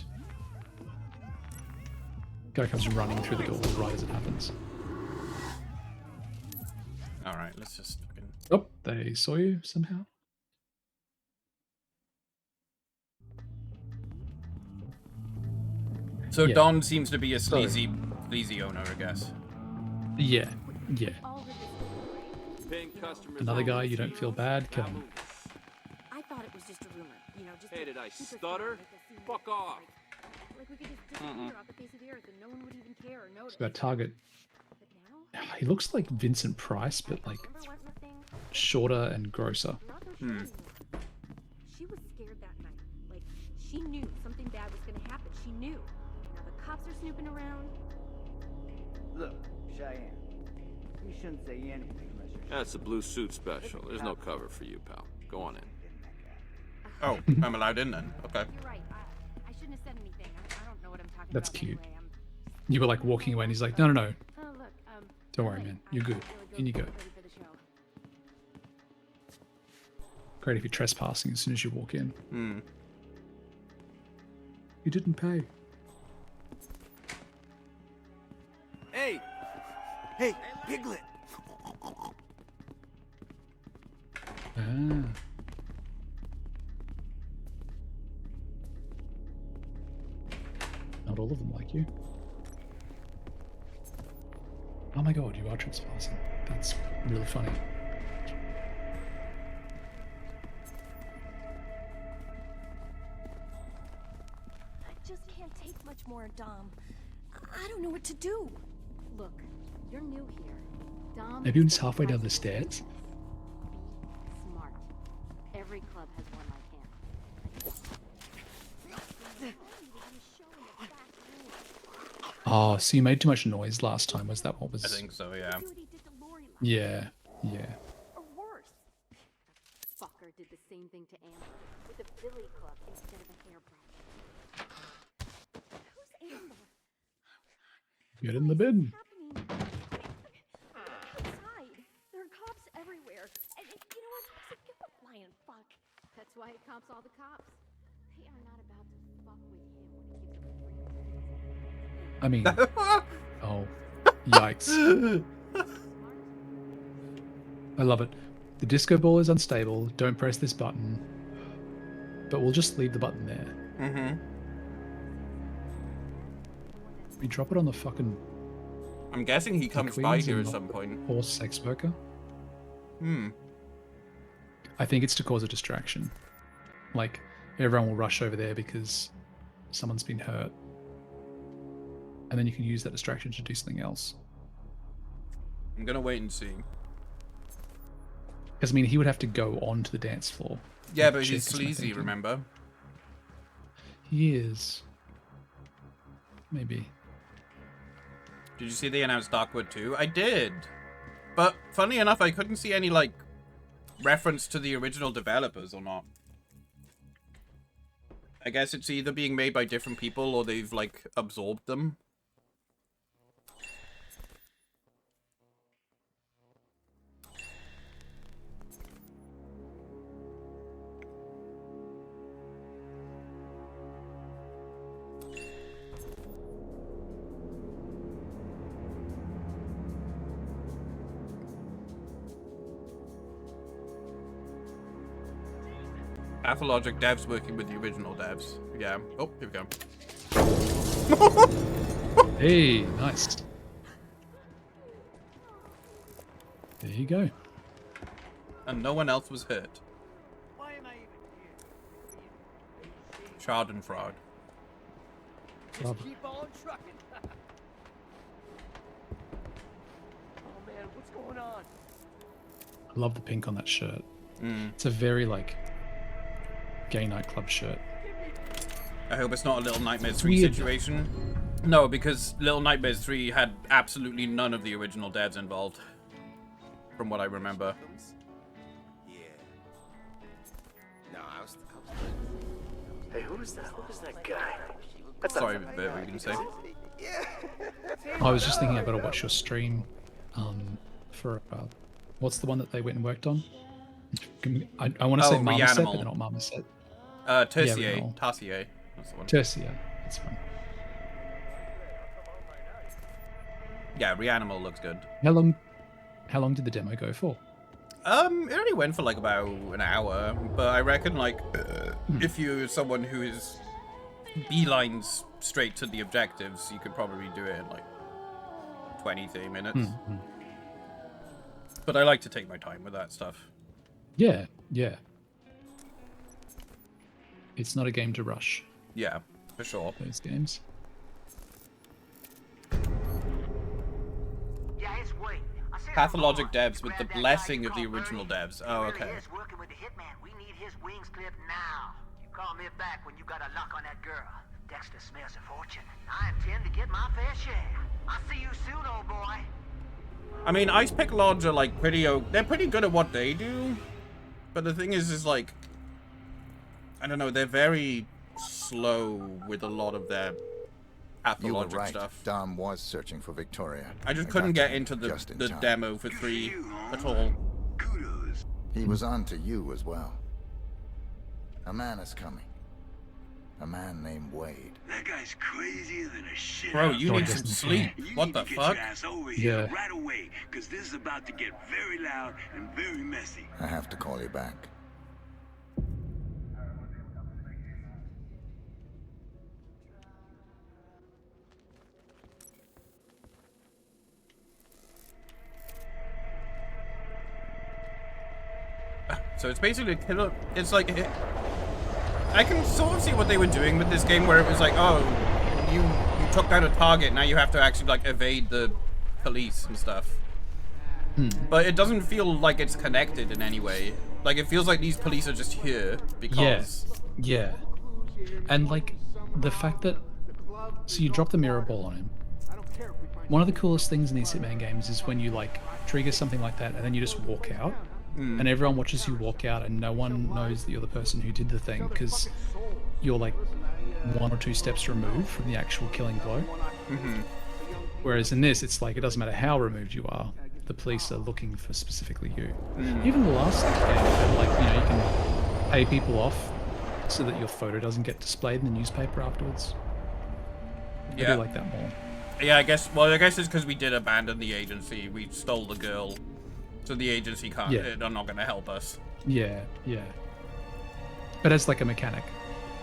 Guy comes running through the door right as it happens. Alright, let's just fucking... Oh, they saw you somehow? So Yeah. Don seems to be a Sorry. sleazy owner, I guess. Yeah, yeah. Paying customers Another only. guy, you don't feel bad, kill him. I thought it was just a rumor. You know, just Hey, to did I keep us stutter? from, like, a scene Fuck where, off. Like we could just disappear off the face of the earth and no one would even care or notice. So that target, he looks like Vincent Price, but like shorter and grosser. Hmm. She was scared that night. Like, she knew something bad was gonna happen. She knew. Now the cops are snooping around. Look, Cheyenne, you shouldn't say anything unless you're That's a blue suit special. There's no cover for you, pal. Go on in. Oh, I'm allowed in then. Okay. You're right. I shouldn't have said anything. I don't know what I'm talking That's about cute. anyway. You were like walking away and he's like, no, no, no. Oh, look, Don't worry, man. You're good. In you go. ready for the show. Great if you're trespassing as soon as you walk in. Hmm. You didn't pay. Hey! Hey, Piglet! Ah. Not all of them like you. Oh my god, you are trespassing. That's really funny. I just can't take much more, Dom. I don't know what to do. Look, you're new here. Dom Maybe when is he's the halfway down price the of stairs. business. Be smart. Every club has one like him. Oh, so you made too much noise last time. Was that what was? I think so, yeah. Yeah, yeah. Or worse. That fucker did the same thing to Amber with a billy club instead of a hairbrush. Who's Amber? Get in the bin. Outside. There are cops everywhere. And you know what? So give up lying fuck. That's why he comps all the cops. They are not about to fuck with him when he gives them free. I mean, oh, yikes. I love it. The disco ball is unstable. Don't press this button. But we'll just leave the button there. Mm-hmm. We drop it on the fucking I'm guessing he comes by queens here and at not some point. Horse sex worker. Hmm. I think it's to cause a distraction. Like, everyone will rush over there because someone's been hurt. And then you can use that distraction to do something else. I'm gonna wait and see. Because, I mean, he would have to go onto the dance floor. Yeah, with but the he's chick, is my sleazy, thinking. remember? He is. Maybe. Did you see they announced Darkwood 2? I did. But, funny enough, I couldn't see any, like, reference to the original developers or not. I guess it's either being made by different people or they've, like, absorbed them. Pathologic devs working with the original devs. Yeah. Oh, here we go. Hey, nice. There you go. And no one else was hurt. Why am I even here? Schadenfreude. Love. Just keep on trucking. Oh man, what's going on? I love the pink on that shirt. Mm. It's a very, like, gay nightclub shirt. I hope it's not a Little Nightmares 3 weird. situation. No, because Little Nightmares 3 had absolutely none of the original devs involved. From what I remember. Yeah. No, I was Hey, who was that? Who was that guy? Sorry, what were you going to say? I was just thinking I better watch your stream for what's the one that they went and worked on? I want to say Marmoset, but they're not Marmoset. Tertiaire. Tertiaire. That's the one. Tertiaire. That's fine. Yeah, Reanimal looks good. How long did the demo go for? It only went for like about an hour, but I reckon like if you're someone who is beelines straight to the objectives, you could probably do it in like 20-30 minutes. But I like to take my time with that stuff. Yeah. It's not a game to rush. Yeah, for sure. Those games. Pathologic devs with the blessing of the original devs. Oh, okay. Working with the Hitman. We need his wings clipped now. You call me back when you got a lock on that girl. Dexter smells a fortune. I intend to get my fair share. I'll see you soon, old boy. I mean, Ice Pick Lodge are like they're pretty good at what they do. But the thing is like, I don't know, they're very slow with a lot of their pathologic stuff. Dom was searching for Victoria. I just couldn't get into the demo for 3 at all. He was on to you as well. A man is coming. A man named Wade. That guy's crazier than a shit. Bro, you need some sleep. What the fuck? Yeah. Right away, because this is about to get very loud and very messy. I have to call you back. So it's basically a killer. It's like I can sort of see what they were doing with this game, where it was like, oh, you took down a target, now you have to actually like evade the police and stuff. But it doesn't feel like it's connected in any way. Like it feels like these police are just here because. Yeah. And like the fact that so you drop the mirror ball on him. One of the coolest things in these Hitman games is when you like trigger something like that and then you just walk out. And everyone watches you walk out and no one knows that you're the person who did the thing because you're like 1 or 2 steps removed from the actual killing blow. Whereas in this, it's like it doesn't matter how removed you are, the police are looking for specifically you. Even the last game, like, you know, you can pay people off so that your photo doesn't get displayed in the newspaper afterwards. I do like that more. Yeah, I guess it's because we did abandon the agency. We stole the girl. So the agency can't, they're not going to help us. Yeah. But as like a mechanic,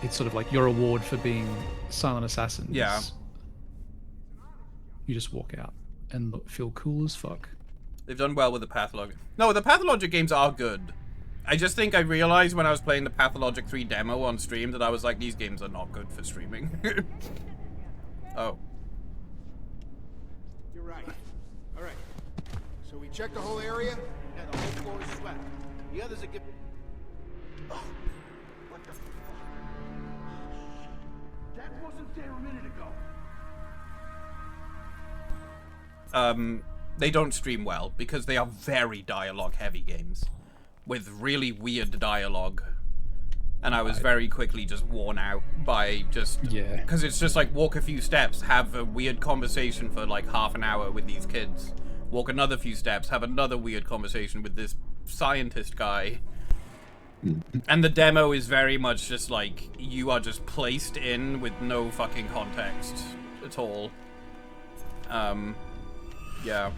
it's sort of like your reward for being silent assassin. Yeah. You just walk out and feel cool as fuck. They've done well with the Pathologic. No, the Pathologic games are good. I just think I realized when I was playing the Pathologic 3 demo on stream that I was like, these games are not good for streaming. Oh. You're right. All right. So we checked the whole area, and the whole floor is swept. The others are Oh, what the? That wasn't there a minute ago. They don't stream well because they are very dialogue-heavy games with really weird dialogue, and I was very quickly just worn out by just because it's just like walk a few steps, have a weird conversation for like half an hour with these kids. Walk another few steps, have another weird conversation with this scientist guy. And the demo is very much just like, you are just placed in with no fucking context at all. Yeah.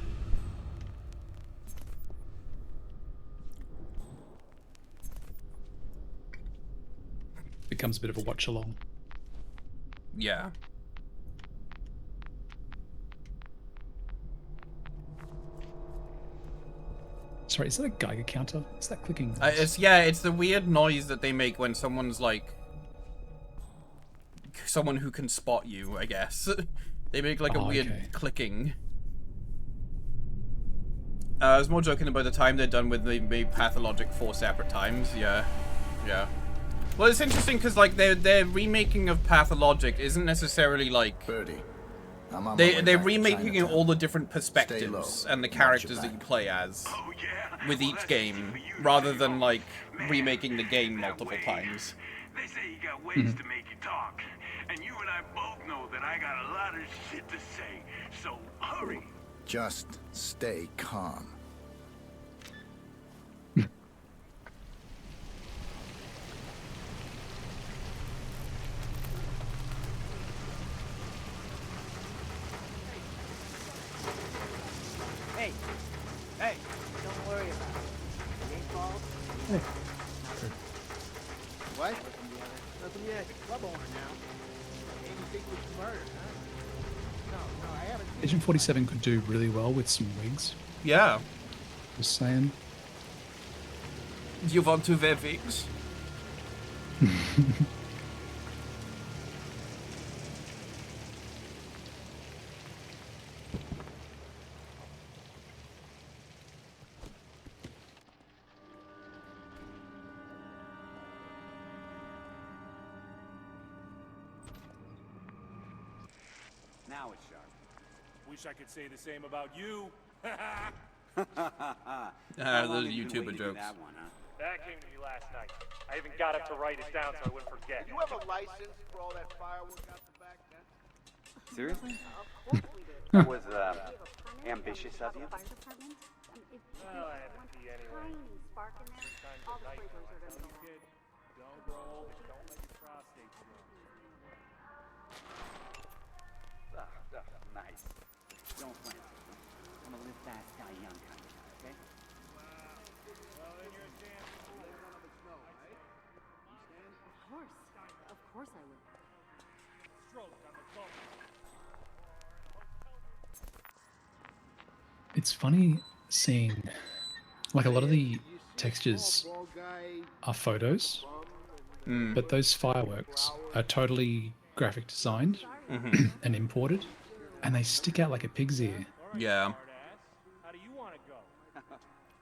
Becomes a bit of a watch along. Yeah. Sorry, is that a Geiger counter? Is that clicking? It's the weird noise that they make when someone's like... someone who can spot you, I guess. They make like a weird clicking. I was more joking about the time they're done with they made Pathologic 4 separate times. Yeah. Well, it's interesting because like their remaking of Pathologic isn't necessarily like... Birdie. They're remaking all the different perspectives and the characters that you play as with each game, rather than like remaking the game multiple times. They say you got ways to make you talk. And you and I both know that I got a lot of shit to say. So hurry. Just stay calm. Hey, hey, don't worry about it. It ain't false. What? Nothing yet. Club owner now. Maybe think it was murder, huh? No, I haven't. Agent 47 could do really well with some wigs. Yeah. Just saying. Do you want to wear wigs? Now it's sharp. Wish I could say the same about you. Those YouTuber jokes. That came to me last night. I even got up to write it down so I wouldn't forget. You have a license for all that firework out the back, man? Seriously? That was ambitious of you. Well, I had to pee anyway. Sometimes at night, I tell you, kid, don't roll, don't let your prostate grow. Nice. Don't plan. I'm gonna live fast, die young kind of guy, okay? Well, then you're a damn fool. Let one of us know, right? Understand? Of course I will. Stroke on the phone. It's funny seeing, like, a lot of the textures are photos, but those fireworks are totally graphic designed and imported, and they stick out like a pig's ear. Yeah. How do you want to go?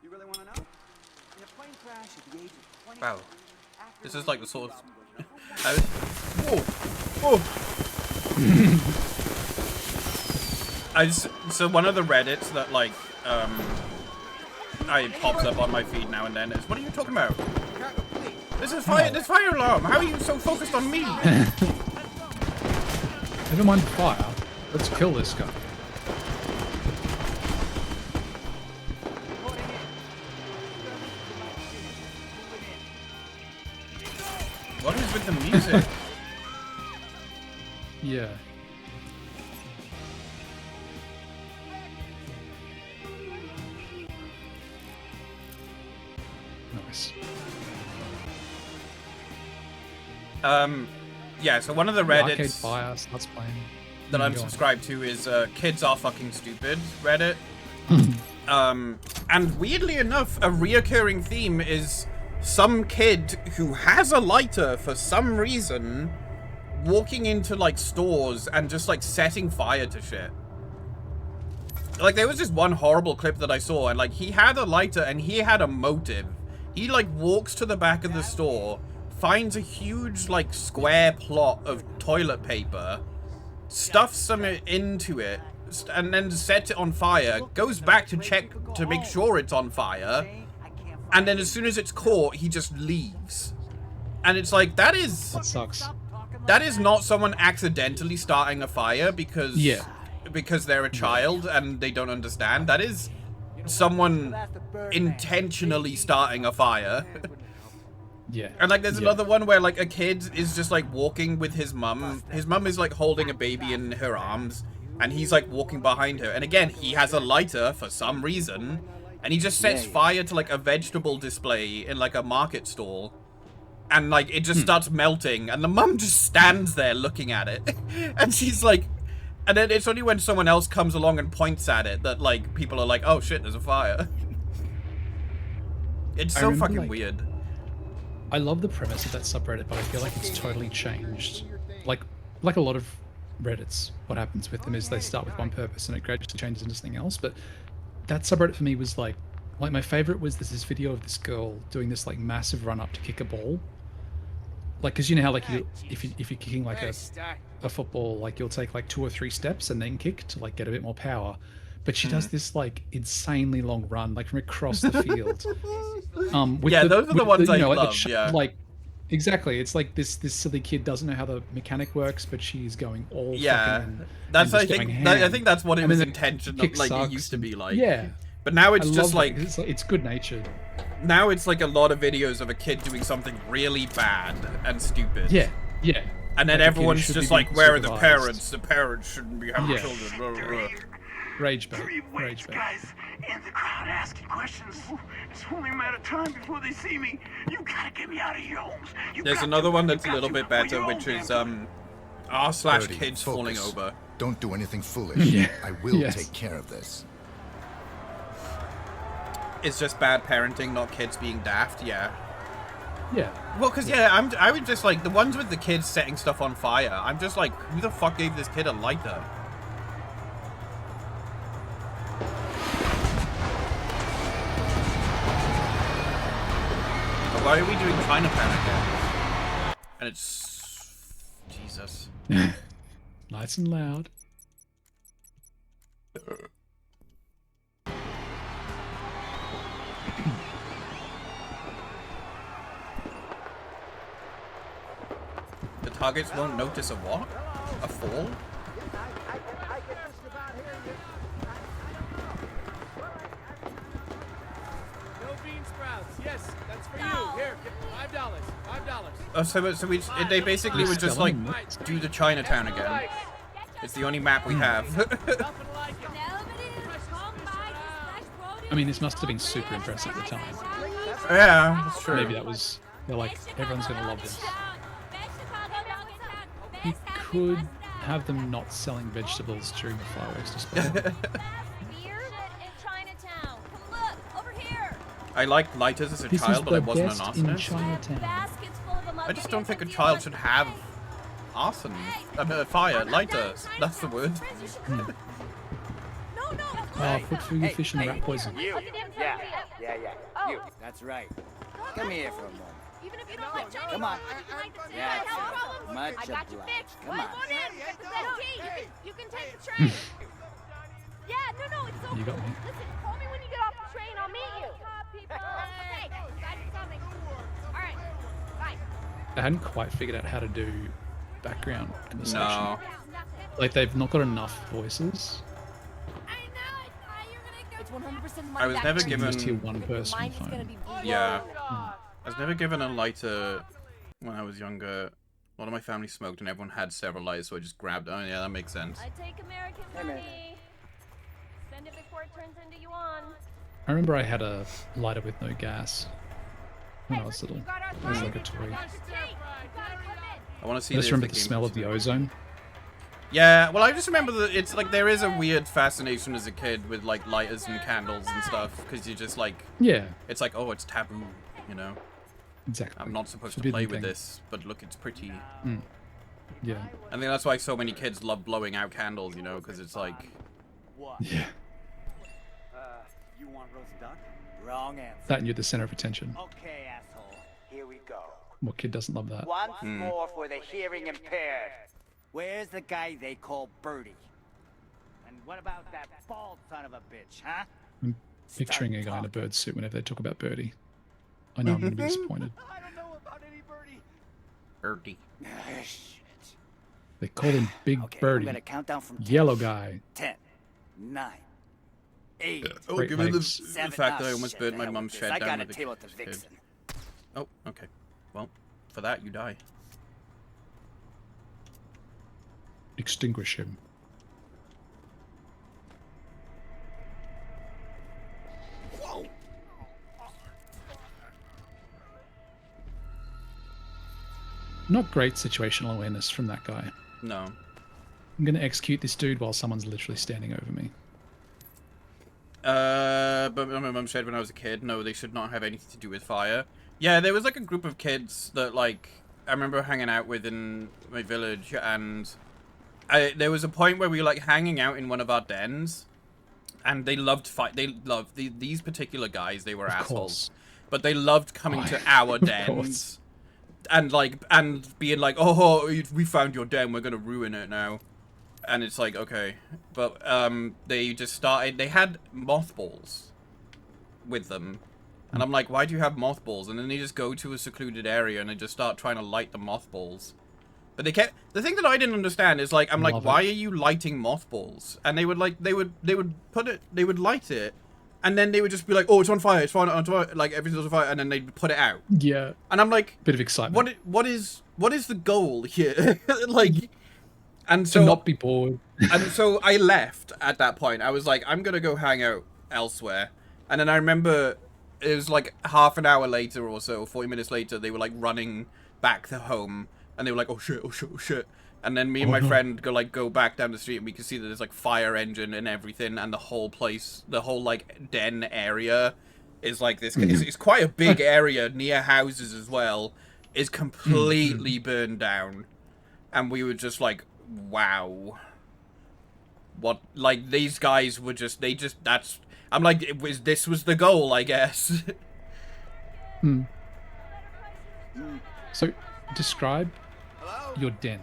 You really want to know? In a plane crash at the age of 20. Wow. This is like the sort of... Whoa! So one of the Reddits that, like, pops up on my feed now and then is, what are you talking about? This is fire, this fire alarm! How are you so focused on me? Never mind the fire. Let's kill this guy. What is with the music? Yeah. Nice. Yeah, so one of the Arcade Reddits fire starts playing. that I'm Go on. subscribed to is Kids Are Fucking Stupid Reddit. And weirdly enough, a reoccurring theme is some kid who has a lighter for some reason walking into, like, stores and just, like, setting fire to shit. Like, there was this one horrible clip that I saw, and, like, he had a lighter and he had a motive. He, like, walks to the back of the store, finds a huge, like, square plot of toilet paper, stuffs some into it, and then sets it on fire, goes back to check to make sure it's on fire, and then as soon as it's caught, he just leaves. And it's like, that sucks. That is not someone accidentally starting a fire because they're a child and they don't understand. That is someone intentionally starting a fire. Yeah. And, like, there's another one where, like, a kid is just, like, walking with his mum. His mum is, like, holding a baby in her arms, and he's, like, walking behind her. And again, he has a lighter for some reason, and he just sets fire to, like, a vegetable display in, like, a market stall. And, like, it just starts melting, and the mum just stands there looking at it. And she's like... And then it's only when someone else comes along and points at it that, like, people are like, oh shit, there's a fire. It's so fucking, like, weird. I love the premise of that subreddit, but I feel like it's totally changed. Like a lot of Reddits, what happens with them is they start with one purpose and it gradually changes into something else. But that subreddit for me was like my favorite was this video of this girl doing this, like, massive run up to kick a ball. Like, because you know how, like, if you're kicking, like, a football, like, you'll take, like, 2 or 3 steps and then kick to, like, get a bit more power. But she does this, like, insanely long run, like, from across the field. Those are the ones I love, like, exactly. It's like this silly kid doesn't know how the mechanic works, but she's going all Yeah, fucking that's and I just think going I ham. think that's what it And was then intention kick like it sucks used to and- be like. Yeah, But now it's I just love like that. It's good natured. now it's like a lot of videos of a kid doing something really bad and stupid. Yeah, yeah. And then Like a kid everyone's should just be like, being where are the supervised. parents? The parents shouldn't be having Yeah. children. Blah, blah, blah. Rage bait. Rage bait. Guys in the crowd asking questions. It's only a matter of time before they see me. You gotta get me out of your homes. There's another one that's a little bit better, which is Birdie, kids falling focus. over. Don't do anything foolish. Yeah. I will Yes. take care of this. It's just bad parenting, not kids being daft. Yeah. Yeah. Well, cause I would just like the ones with the kids setting stuff on fire. I'm just like, who the fuck gave this kid a lighter? But why are we doing Chinatown again? And it's Jesus. Nice and loud. The targets won't notice a what? A fall? No bean sprouts. Yes, that's for you. Here, $5. $5. Oh, they basically would just like do the Chinatown again. It's the only map we have. I mean, this must have been super impressive at the time. Yeah, that's true. Maybe that was. They're like, everyone's gonna love this. You could have them not selling vegetables during the fireworks display. I liked lighters as a This is child, but I the wasn't best an in arsonist. Chinatown. I just don't think a child should have arson. Fire, lighters. That's the word. Oh, put through your fish in the rat poison. You. Yeah. You. That's right. Come here for a moment. Even if you don't like Chinese, Come on. yeah, That's much I got you obliged. fixed. Come on. You can take the train. Yeah, no, it's so You got cool. me. Listen, call me when you get off the train. I'll meet you. Okay, guys, coming. All right, bye. They hadn't quite figured out how to do background in the section. No. Like, they've not got enough voices. It's 100% I was never You can just hear given. one person Mine is phone. gonna be Yeah. I was never given a lighter when I was younger. A lot of my family smoked, and everyone had several lighters, so I just grabbed. Oh yeah, that makes sense. I take American money. Spend it before it turns into yuan. I remember I had a lighter with no gas when I was little. It was like a toy. I want to see. I just this remember the the game smell of the ozone. Yeah, well, I just remember that it's like there is a weird fascination as a kid with like lighters and candles and stuff because you just like Yeah. it's like, oh, it's taboo, you know. Exactly. I'm not supposed to Forbidden play with thing. this, but look, it's pretty. Mm. Yeah. I think that's why so many kids love blowing out candles, you know, because it's like. What? Yeah. You want roast duck? Wrong answer. That and you're the center of attention. Okay, asshole. Here we go. What kid doesn't love that? Once more for the hearing impaired. Where's the guy they call Birdie? And what about that bald son of a bitch, huh? I'm picturing a guy in a bird suit whenever they talk about Birdie. I know I'm going to be disappointed. I don't know about any Birdie. Birdie. They call him Big Okay, Birdie. I'm gonna count down from 10. Yellow guy. 10, 9, 8. Oh, Great given the legs. fact that I almost burnt my hell mum's with this. shed I down got a with a table to kid. Vixen. Oh, okay. Well, for that you die. Extinguish him. Not great situational awareness from that guy. No. I'm going to execute this dude while someone's literally standing over me. But my mum said when I was a kid, no, they should not have anything to do with fire. Yeah, there was like a group of kids that like I remember hanging out with in my village, and there was a point where we were like hanging out in one of our dens, and they loved fight. They loved these particular guys. They were assholes, but they loved coming to our dens, and being like, "Oh, we found your den. We're gonna ruin it now." And it's like, okay, but they just started. They had mothballs with them, And I'm like, why do you have mothballs? And then they just go to a secluded area and they just start trying to light the mothballs. But they kept... The thing that I didn't understand is, like, I'm like, why are you lighting mothballs? And they would, like, they would put it... They would light it. And then they would just be like, oh, it's on fire, it's on fire. Like, everything's on fire. And then they'd put it out. Yeah. And I'm like... Bit of excitement. What is the goal here? Like... And so... To not be bored. And so I left at that point. I was like, I'm going to go hang out elsewhere. And then I remember... It was like half an hour later or so, 40 minutes later, they were like running back to home. And they were like, oh shit, oh shit, oh shit. And then me and my friend go back down the street and we could see that there's like fire engine and everything. And the whole place, the whole like den area is like this. It's quite a big area near houses as well. Is completely burned down. And we were just like, wow. What, like these guys were just, that's... I'm like, this was the goal, I guess. So, describe your den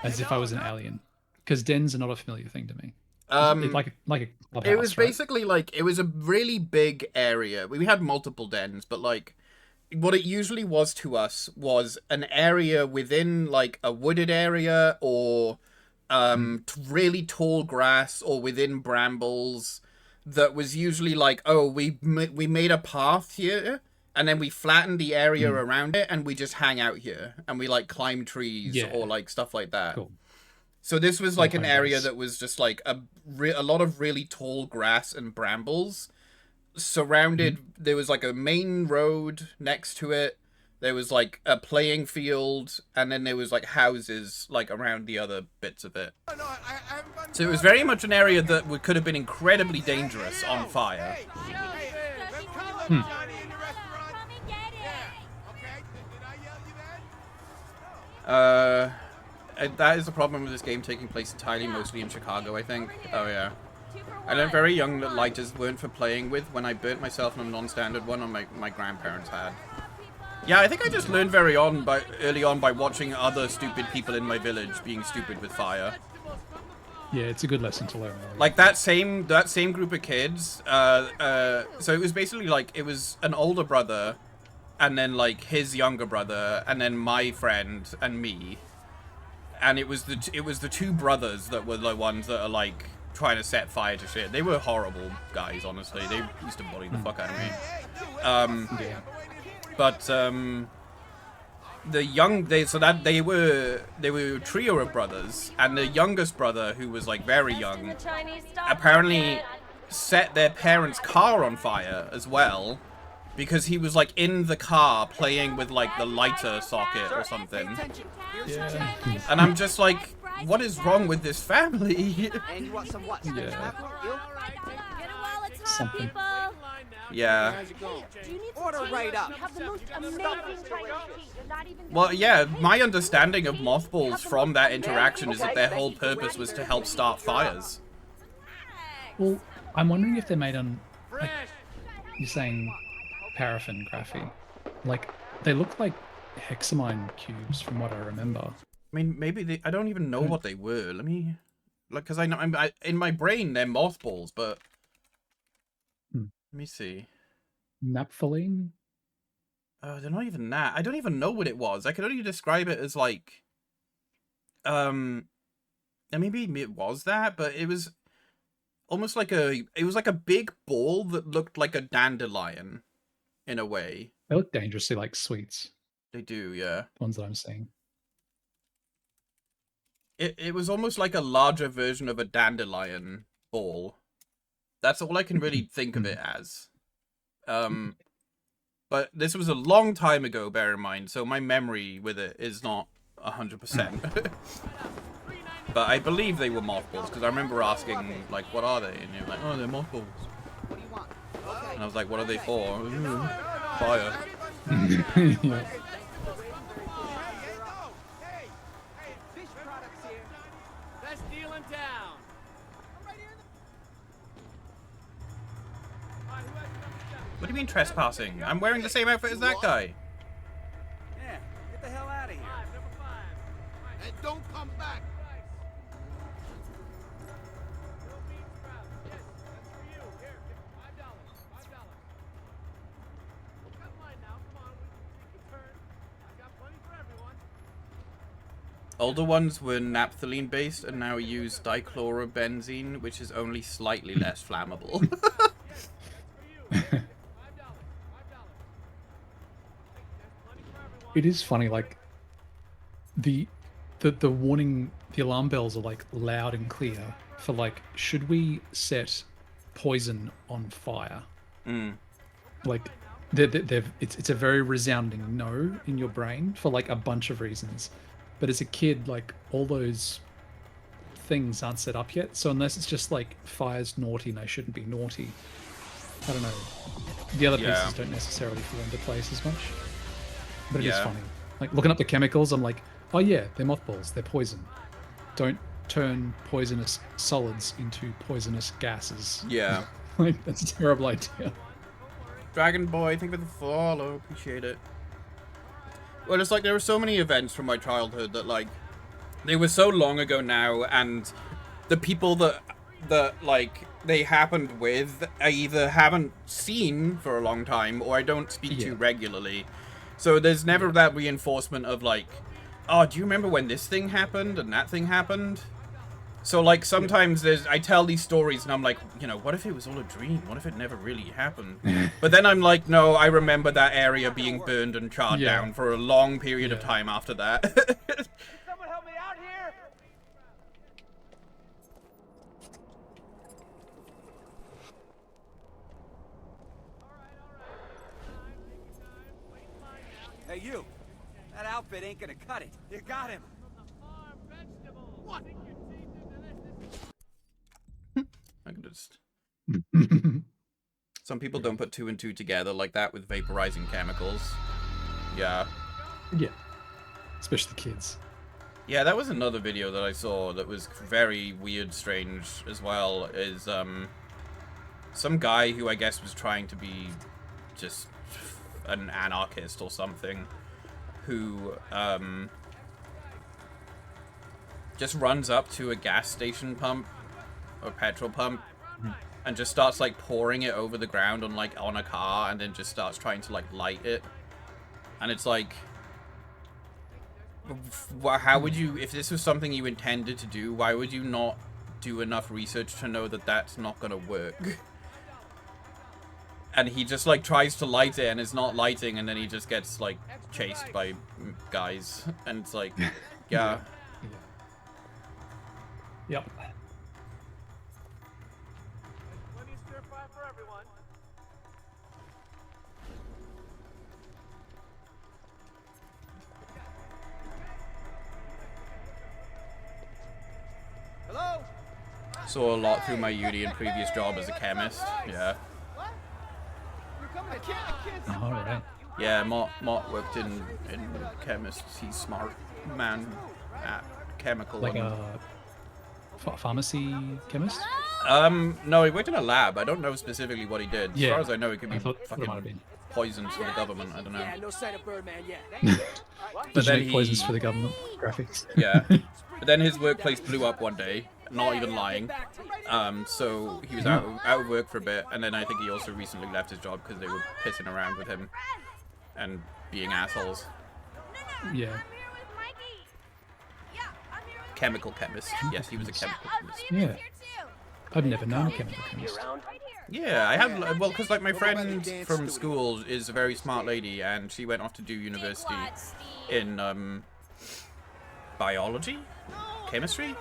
as if I was an alien, because dens are not a familiar thing to me. It's like a clubhouse, it was right? basically like, it was a really big area. We had multiple dens, but like, what it usually was to us was an area within like a wooded area or really tall grass or within brambles. That was usually like, oh, we made a path here, and then we flattened the area around it, and we just hang out here, and we like climb trees or like stuff like that. Cool. So this was like an area that was just like a lot of really tall grass and brambles, surrounded. There was like a main road next to it. There was like a playing field, and then there was like houses like around the other bits of it. So it was very much an area that could have been incredibly dangerous on fire. That is the problem with this game taking place entirely mostly in Chicago, I think. Oh yeah. I learned very young that lighters weren't for playing with when I burnt myself on a non-standard one my grandparents had. Yeah, I think I just learned early on by watching other stupid people in my village being stupid with fire. Yeah, it's a good lesson to learn. Like that same group of kids. So it was basically like it was an older brother, and then like his younger brother, and then my friend and me, and it was the two brothers that were the ones that are like trying to set fire to shit. They were horrible guys, honestly. They used to bully the fuck out of me. But they were a trio of brothers, and the youngest brother, who was like very young, apparently set their parents' car on fire as well, because he was like in the car playing with like the lighter socket or something. Yeah. And I'm just like, what is wrong with this family? Yeah. Something. Yeah. Order right up. Well, yeah, my understanding of mothballs from that interaction is that their whole purpose was to help start fires. Well, I'm wondering if they're made on, like, you're saying paraffin graphene. Like, they look like hexamine cubes from what I remember. I mean, maybe I don't even know what they were. Let me, like, because I know, in my brain, they're mothballs, but... Let me see. Naphthalene? They're not even that. I don't even know what it was. I could only describe it as like, and maybe it was that, but it was almost like it was like a big ball that looked like a dandelion, in a way. They look dangerously like sweets. They do, yeah. The ones that I'm seeing. It was almost like a larger version of a dandelion ball. That's all I can really think of it as. But this was a long time ago, bear in mind, so my memory with it is not 100%. But I believe they were mothballs, because I remember asking, like, what are they? And you're like, oh, they're mothballs. And I was like, what are they for? Fire. Yeah. Best deal in town. What do you mean trespassing? I'm wearing the same outfit as that guy. Yeah, get the hell out of here. And don't come back. Older ones were naphthalene based and now use dichlorobenzene, which is only slightly less flammable. It is funny, like the warning, the alarm bells are like loud and clear for like, should we set poison on fire? Like it's a very resounding no in your brain for like a bunch of reasons. But as a kid, like all those things aren't set up yet. So unless it's just like fire's naughty and I shouldn't be naughty, I don't know. The other pieces don't necessarily fall into place as much. But it is funny. Like looking up the chemicals, I'm like, oh yeah, they're mothballs, they're poison. Don't turn poisonous solids into poisonous gases. Yeah. Like that's a terrible idea. Dragon Boy, thank you for the follow, appreciate it. Well, it's like there were so many events from my childhood that like they were so long ago now, and the people that like they happened with I either haven't seen for a long time or I don't speak to regularly. So there's never that reinforcement of like, oh, do you remember when this thing happened and that thing happened? So like sometimes I tell these stories and I'm like, you know, what if it was all a dream? What if it never really happened? But then I'm like, no, I remember that area being burned and charred down for a long period of time after that. Someone help me out here! Hey, you! That outfit ain't gonna cut it. You got him! What? I can just... Some people don't put two and two together like that with vaporizing chemicals. Yeah. Yeah. Especially the kids. Yeah, that was another video that I saw that was very weird, strange as well, is some guy who I guess was trying to be just an anarchist or something, who just runs up to a gas station pump or petrol pump and just starts like pouring it over the ground on a car, and then just starts trying to like light it. And it's like, how would you, if this was something you intended to do, why would you not do enough research to know that that's not gonna work? And he just like tries to light it and it's not lighting, and then he just gets like chased by guys, and it's like, yeah. Yep. Plenty of stir fry for everyone. Hello? Saw a lot through my uni and previous job as a chemist. Yeah. I can't All right. Yeah, Mott worked in chemists. He's smart man at chemical. Like a pharmacy chemist? No, he worked in a lab. I don't know specifically what he did. As Yeah. far as I know, it could be I thought it might have fucking been. poisons for the government. I don't know. Yeah, no sign of Birdman yet. But then Genetic poisons for the government graphics. Yeah. But then his workplace blew up one day. Not even lying. So he was out of work for a bit, and then I think he also recently left his job because they were pissing around with him and being assholes. Yeah. Chemical chemist. Yes, he was a chemical chemist. Yeah. I've never known a chemical chemist. Yeah, I have. Well, because like my friend from school is a very smart lady, and she went off to do university in biology, chemistry.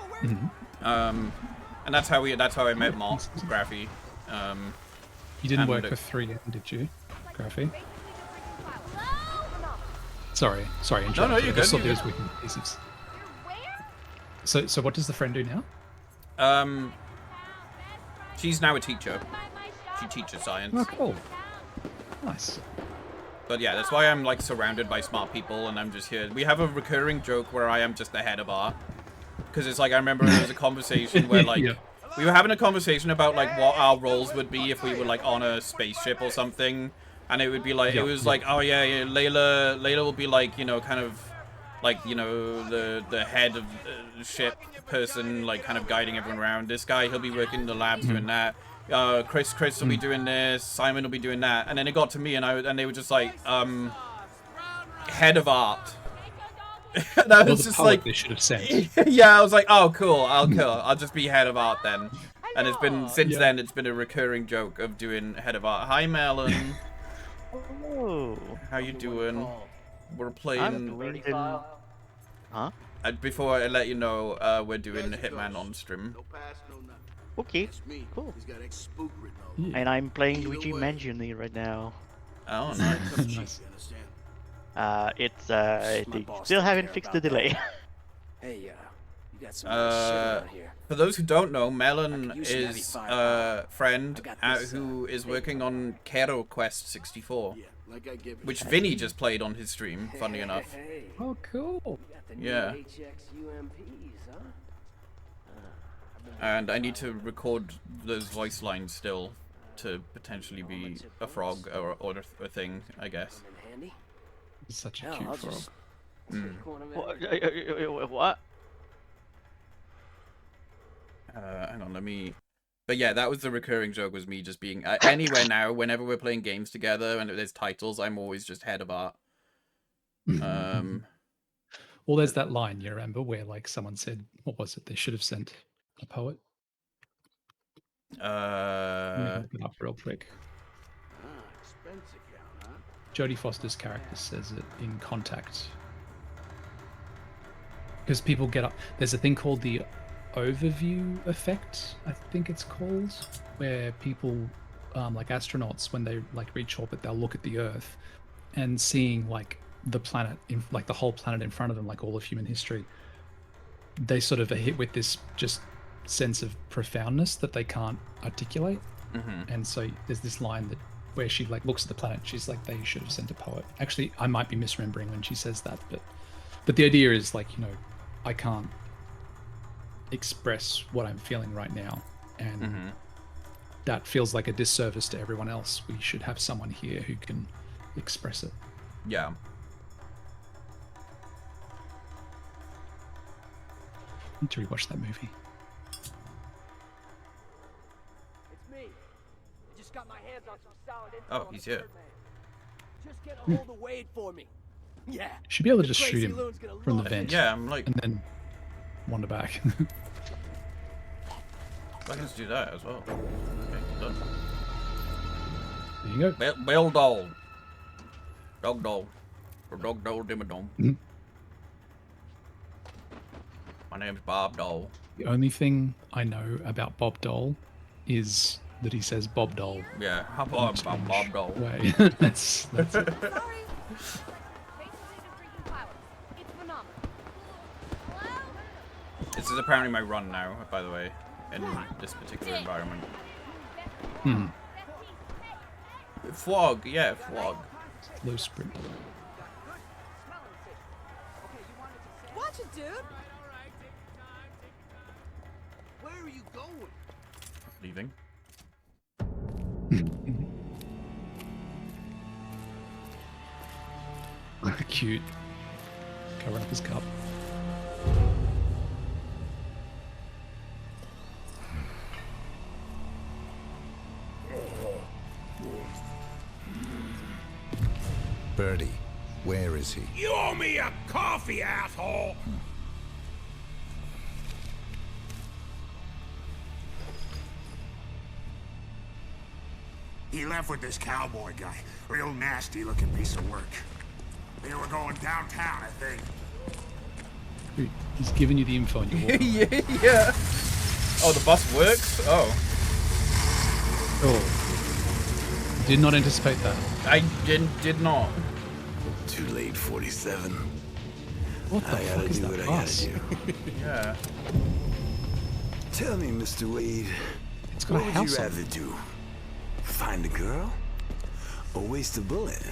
And that's how I met Mott Graffy. You didn't work for 3M, did you, Graffy? Sorry, No, you're good. I saw those wicked pieces. So what does the friend do now? She's now a teacher. She teaches science. Oh, cool. Nice. But yeah, that's why I'm like surrounded by smart people, and I'm just here. We have a recurring joke where I am just the head of art. Because it's like, I remember there was a conversation where like, we were having a conversation about like what our roles would be if we were like on a spaceship or something. And it would be like, it was like, oh yeah, Layla will be like, you know, kind of like, you know, the head of the ship person, like kind of guiding everyone around. This guy, he'll be working in the labs doing that. Chris will be doing this. Simon will be doing that. And then it got to me, and they were just like, head of art. And I Well, was the just poet like, they should have sent. yeah, I was like, oh, cool. I'll just be head of art then. And it's been since then. It's been a recurring joke of doing head of art. Hi, Melon. Oh. How you doing? We're playing. Huh? Before I let you know, we're doing Hitman on stream. Okay. Cool. And I'm playing Luigi Mansion right now. Oh, nice. They still haven't fixed the delay. Hey, you got some nice shit around here. For those who don't know, Melon is a friend who is working on Kero Quest 64, which Vinny just played on his stream, funny enough. Oh, cool. Yeah. And I need to record those voice lines still to potentially be a frog or a thing, I guess. He's such a cute frog. What? Hang on, let me... But yeah, that was the recurring joke, was me just being... anywhere now, whenever we're playing games together and there's titles, I'm always just head of art. Well, there's that line, you remember, where like someone said, what was it? They should have sent a poet. Let me look it up real quick. Jodie Foster's character says it in Contact. Because people get up... There's a thing called the overview effect, I think it's called, where people, like astronauts, when they like reach orbit, they'll look at the Earth and seeing like the planet, like the whole planet in front of them, like all of human history, they sort of are hit with this just sense of profoundness that they can't articulate. And so there's this line that where she like looks at the planet, she's like, they should have sent a poet. Actually, I might be misremembering when she says that, but the idea is like, you know, I can't express what I'm feeling right now, and that feels like a disservice to everyone else. We should have someone here who can express it. Yeah. I need to rewatch that movie. It's me. I just got my hands on some solid info. Oh, he's here. Just get a hold of Wade for me. Yeah. Should be able to just shoot him from the vent. Yeah, I'm like... And then wander back. I can just do that as well. Okay, done. There you go. Bell doll. Dog doll. Or dog doll dimmadome. My name's Bob Dole. The only thing I know about Bob Dole is that he says Bob Dole. Yeah, Bob Dole. Way. that's it. This is apparently my run now, by the way, in this particular environment. Flog, yeah, flog. Low sprint. Watch it, dude. Where are you going? Leaving. Cute. Covering up his cup. Birdie, where is he? You owe me a coffee, asshole! He left with this cowboy guy. Real nasty looking piece of work. They were going downtown, I think. Dude, he's giving you the info on your walk. Yeah. Oh, the bus works? Oh. Oh. Did not anticipate that. I did not. Too late, 47. What the fuck is that bus? Yeah. Tell me, Mr. Wade. It's got what a would house you on rather it. do? Find a girl? Or waste a bullet?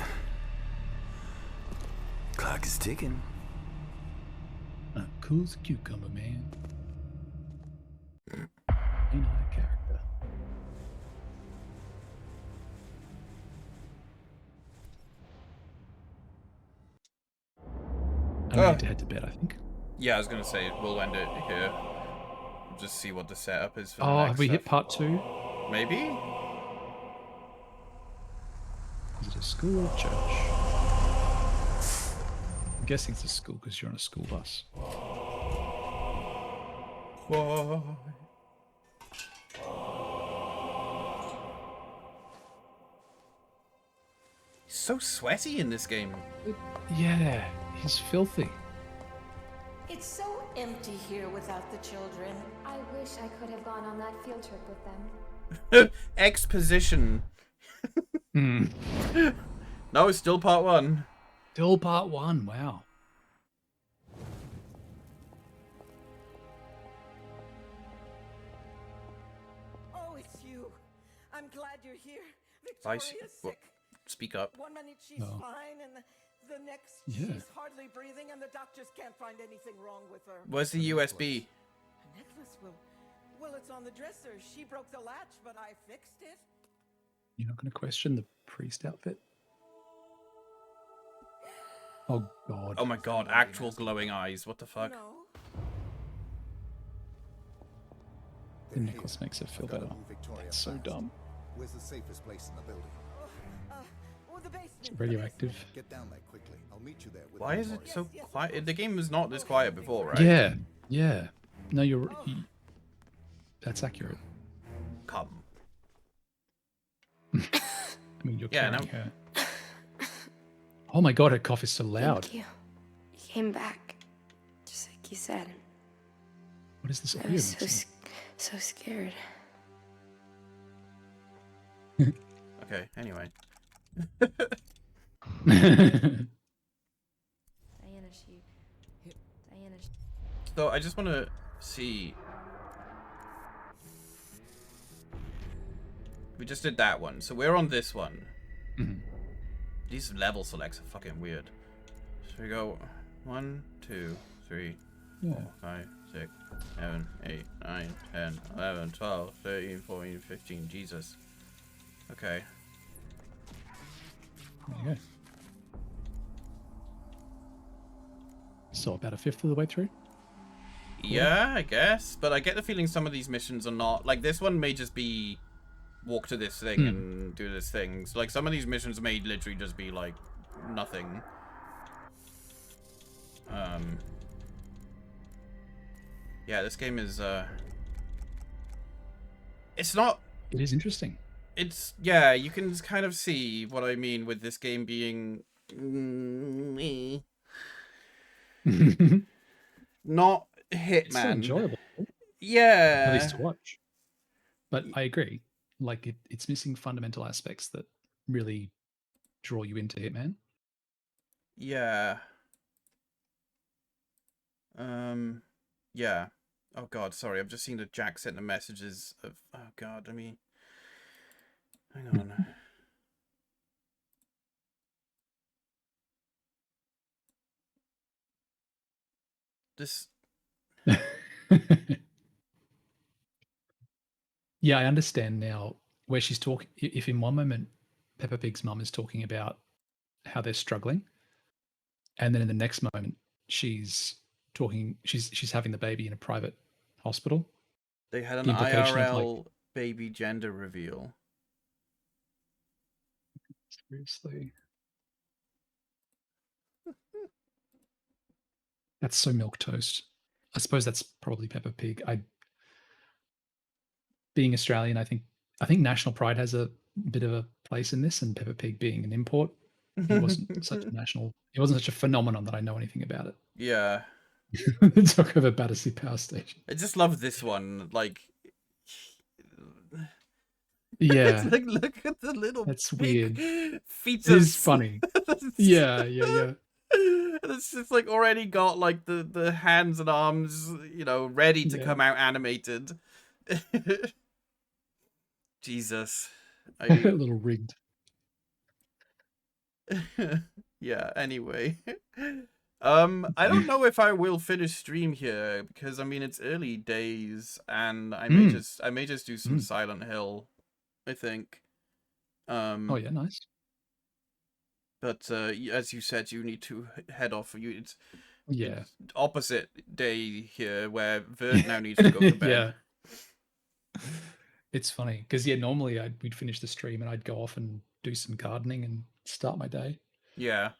Clock is ticking. Cool as a cucumber, man. Ain't I a character? I need to head to bed, I think. Yeah, I was gonna say we'll end it here. Just see what the setup is for the Oh, next have we hit stuff. part 2? Maybe? Is it a school or church? I'm guessing it's a school because you're on a school bus. Why? He's so sweaty in this game. Yeah, he's filthy. It's so empty here without the children. I wish I could have gone on that field trip with them. Exposition. No, it's still part 1. Still part 1, wow. Oh, it's you. I'm glad you're here. I Victoria's see. sick. Speak up. 1 minute she's No. fine, and the next Yeah. she's hardly breathing, and the doctors can't find anything wrong with her. Where's the USB? A necklace? Well, it's on the dresser. She broke the latch, but I fixed it. You're not going to question the priest outfit? Oh, God. Oh my god, actual glowing eyes. What the fuck? No. The necklace makes her feel better. It's so dumb. Where's the safest place in the building? Well, the basement. It's radioactive. Get down there quickly. I'll meet you there. With Why is it so quiet? The game was not this quiet before, right? Yeah, yeah. No, that's accurate. Come. I mean, you're Yeah, carrying her. Oh my god, her cough is so loud. Thank you. You came back, just like you said. What is this I audio was mixing? so scared. Okay, anyway. Diana, So I just want to see. We just did that one, so we're on this one. These level selects are fucking weird. So we go 1, 2, 3, 4, 5, 6, 7, 8, 9, 10, 11, 12, 13, 14, 15. Jesus. Okay. There you go. So about a fifth of the way through? Yeah, I guess. But I get the feeling some of these missions are not... Like, this one may just be... Walk to this thing and do this thing. So, like, some of these missions may literally just be, like, nothing. Yeah, this game is, It's not... It is interesting. It's... Yeah, you can kind of see what I mean with this game being... Not Hitman. It's still enjoyable. Yeah. At least to watch. But I agree. Like, it's missing fundamental aspects that really draw you into Hitman. Yeah. Yeah. Oh god, sorry. I've just seen that Jack sent the messages of... Oh god, I mean... Hang on. This... Yeah, I understand now where she's talking. If in one moment Peppa Pig's mum is talking about how they're struggling, and then in the next moment she's talking, she's having the baby in a private hospital. They had an The implication of, IRL like, baby gender reveal. Seriously. That's so milquetoast. I suppose that's probably Peppa Pig. Being Australian, I think national pride has a bit of a place in this, and Peppa Pig being an import, it wasn't such a phenomenon that I know anything about it. Yeah. It took over Battersea Power Station. I just love this one. Like, Yeah. It's like, look at the little That's pig weird. fetus. It is funny. Yeah. And it's just like already got like the hands and arms, you know, ready to come out animated. Jesus. A little rigged. Yeah, anyway. I don't know if I will finish stream here because I mean it's early days and I may just do some Silent Hill, I think. Oh yeah, nice. But as you said, you need to head off. It's opposite day here where Vert now needs to go to bed. Yeah. It's funny because normally we'd finish the stream and I'd go off and do some gardening and start my day. Yeah.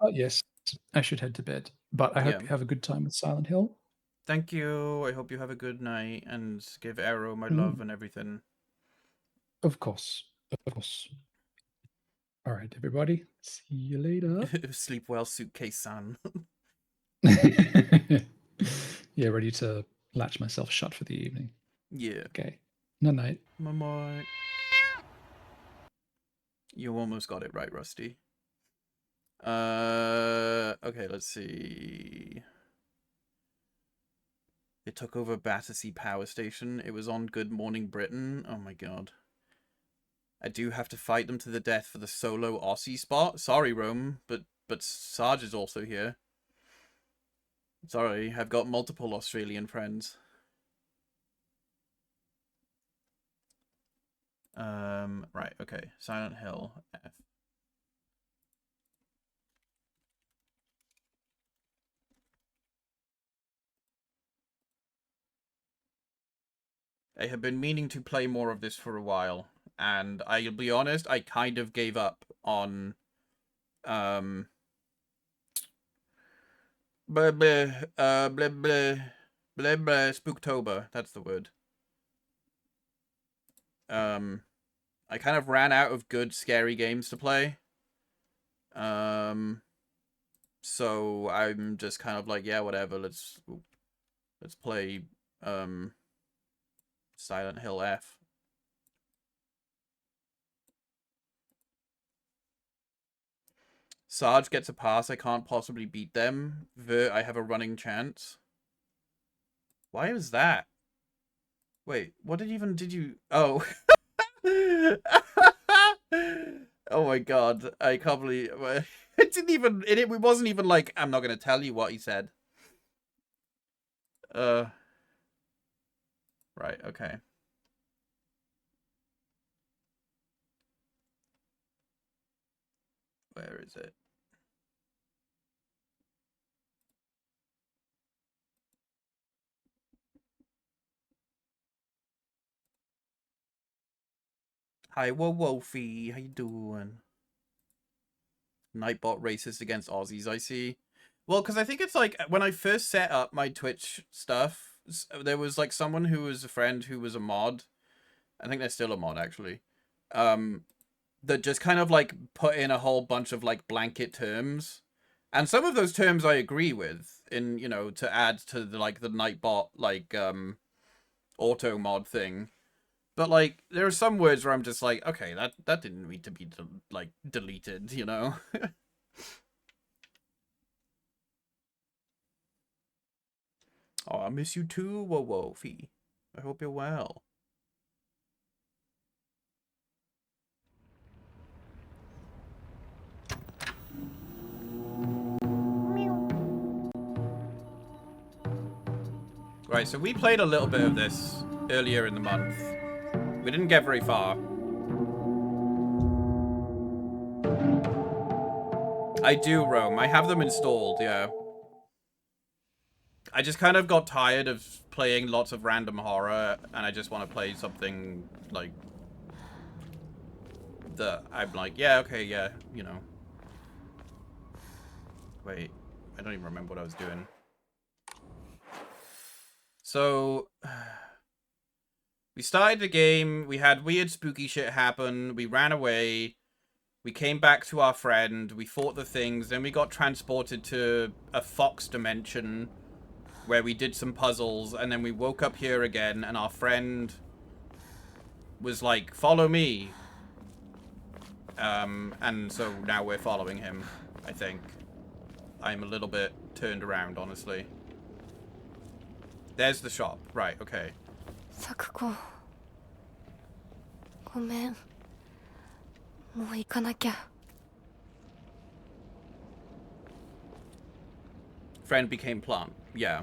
Oh yes, I should head to bed. But I hope you have a good time with Silent Hill. Thank you. I hope you have a good night and give Arrow my love and everything. Of course. Of course. All right, everybody. See you later. Sleep well, suitcase-san. Yeah, ready to latch myself shut for the evening. Yeah. Okay. Night-night. Bye-bye. You almost got it right, Rusty. Okay, let's see. It took over Battersea Power Station. It was on Good Morning Britain. Oh my god. I do have to fight them to the death for the solo Aussie spot. Sorry, Rome, but Sarge is also here. Sorry, I've got multiple Australian friends. Right, okay. Silent Hill F. I have been meaning to play more of this for a while, and I'll be honest, I kind of gave up on blah blah blah blah blah blah Spooktober, that's the word. I kind of ran out of good scary games to play. So I'm just kind of like, yeah, whatever, let's play Silent Hill F. Sarge gets a pass. I can't possibly beat them. Vert, I have a running chance. Why was that? Wait, what did you... Oh. Oh my god. I can't believe... It didn't even... It wasn't even like, I'm not going to tell you what he said. Right, okay. Where is it? Hi, Wolfie. How you doing? Nightbot racist against Aussies, I see. Well, because I think it's like, when I first set up my Twitch stuff, there was like someone who was a friend who was a mod. I think they're still a mod, actually. That just kind of like put in a whole bunch of like blanket terms. And some of those terms I agree with in, you know, to add to the, like the Nightbot, like, auto mod thing. But like, there are some words where I'm just like, okay, that didn't need to be like deleted, you know? Oh, I miss you too, Wolfie. I hope you're well. Right, so we played a little bit of this earlier in the month. We didn't get very far. I do, Rome. I have them installed, yeah. I just kind of got tired of playing lots of random horror, and I just want to play something, like, that I'm like, yeah, okay, yeah, you know. Wait, I don't even remember what I was doing. So, we started the game, we had weird spooky shit happen, we ran away, we came back to our friend, we fought the things, then we got transported to a Fox dimension where we did some puzzles, and then we woke up here again, and our friend was like, follow me. And so now we're following him, I think. I'm a little bit turned around, honestly. There's the shop. Right, okay. Sakuko. ごめん。もう行かなきゃ。 Friend became plant. Yeah.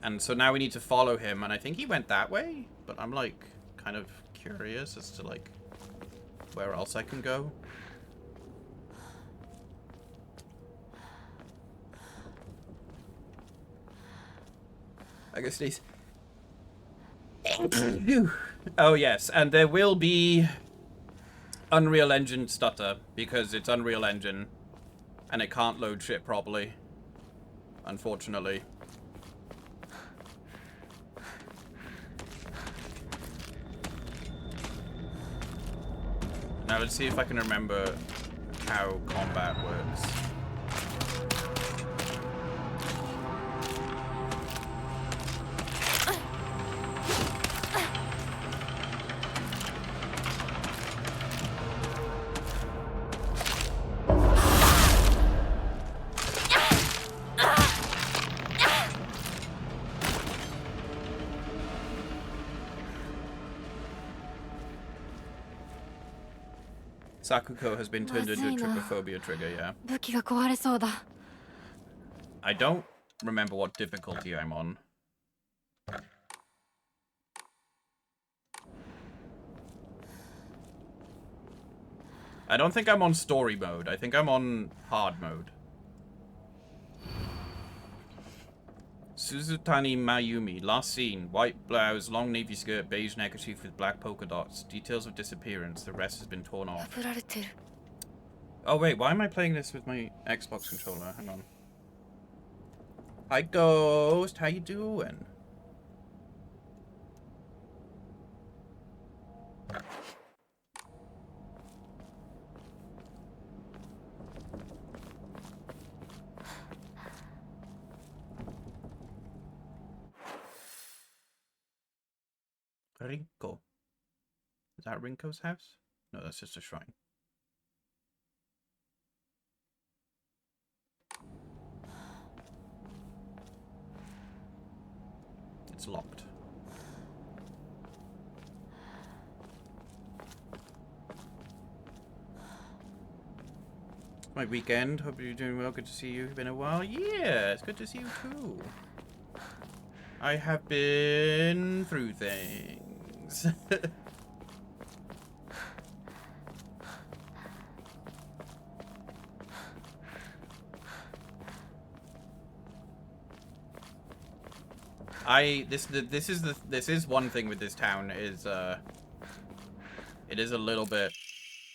And so now we need to follow him, and I think he went that way, but I'm like kind of curious as to like where else I can go. I guess these. Oh yes, and there will be Unreal Engine stutter because it's Unreal Engine, And it can't load shit properly. Unfortunately. Now let's see if I can remember how combat works. Sakuko has been turned into a trypophobia trigger, yeah. I don't remember what difficulty I'm on. I don't think I'm on story mode. I think I'm on hard mode. Suzutani Mayumi, last seen. White blouse, long navy skirt, beige neckerchief with black polka dots. Details of disappearance. The rest has been torn off. Oh wait, why am I playing this with my Xbox controller? Hang on. Hi Ghost, how you doing? Rinko. Is that Rinko's house? No, that's just a shrine. It's locked. My weekend. Hope you're doing well. Good to see you. It's been a while. Yeah, it's good to see you too. I have been through things. This is one thing with this town is it is a little bit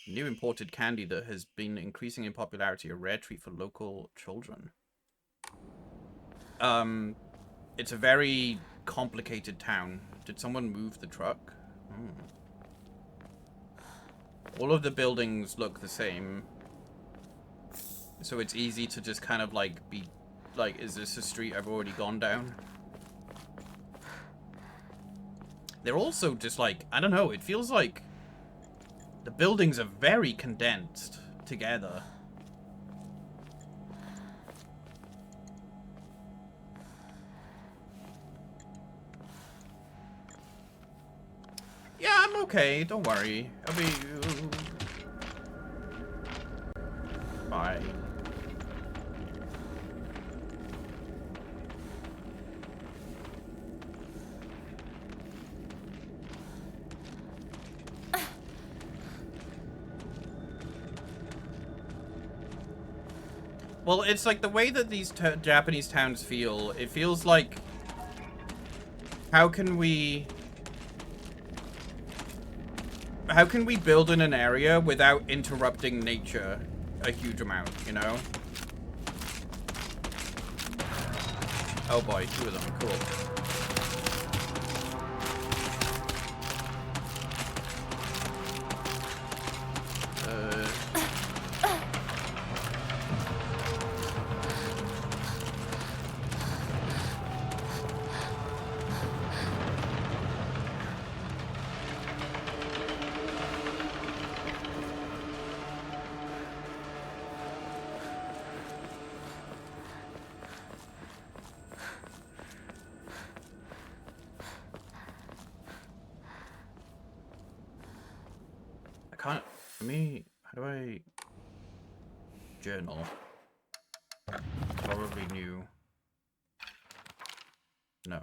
new imported candy that has been increasing in popularity, a rare treat for local children. It's a very complicated town. Did someone move the truck? All of the buildings look the same. So it's easy to just kind of like be like, is this a street I've already gone down? They're also just like, I don't know, it feels like the buildings are very condensed together. Yeah, I'm okay. Don't worry. I'll be... Bye. Well, it's like the way that these Japanese towns feel. It feels like... How can we build in an area without interrupting nature a huge amount, you know? Oh boy, 2 of them, cool. How do I journal? Probably new. No.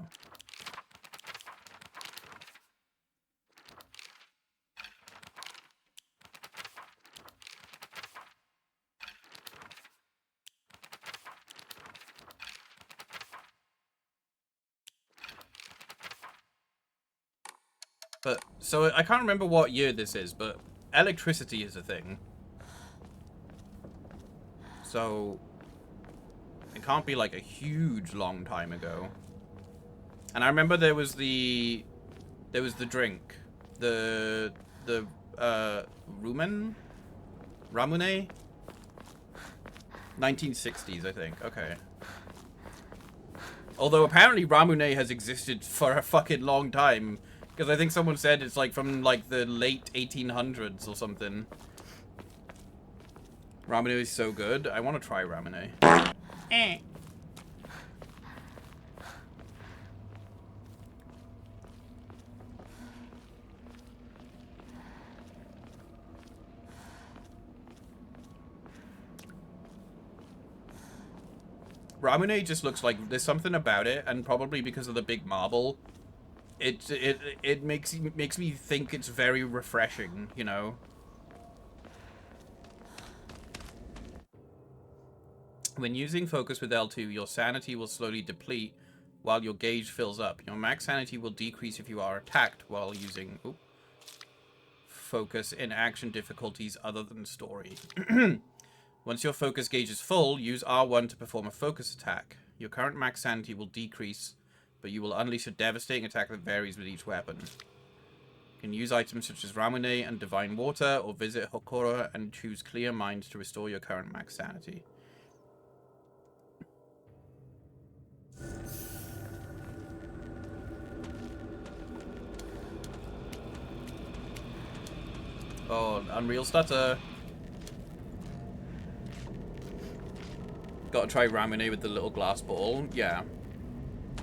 But, so I can't remember what year this is, but electricity is a thing. So it can't be like a huge long time ago. And I remember there was the drink, the Ramune? 1960s, I think. Okay. Although apparently Ramune has existed for a fucking long time. Because I think someone said it's like from like the late 1800s or something. Ramune is so good. I want to try Ramune. Eh. Ramune just looks like there's something about it, and probably because of the big marble, it makes me think it's very refreshing, you know. When using focus with L2, your sanity will slowly deplete while your gauge fills up. Your max sanity will decrease if you are attacked while using focus in action difficulties other than story. Once your focus gauge is full, use R1 to perform a focus attack. Your current max sanity will decrease, but you will unleash a devastating attack that varies with each weapon. You can use items such as Ramune and Divine Water, or visit Hokora and choose Clear Mind to restore your current max sanity. Oh, Unreal Stutter. Gotta try Ramune with the little glass ball. Yeah.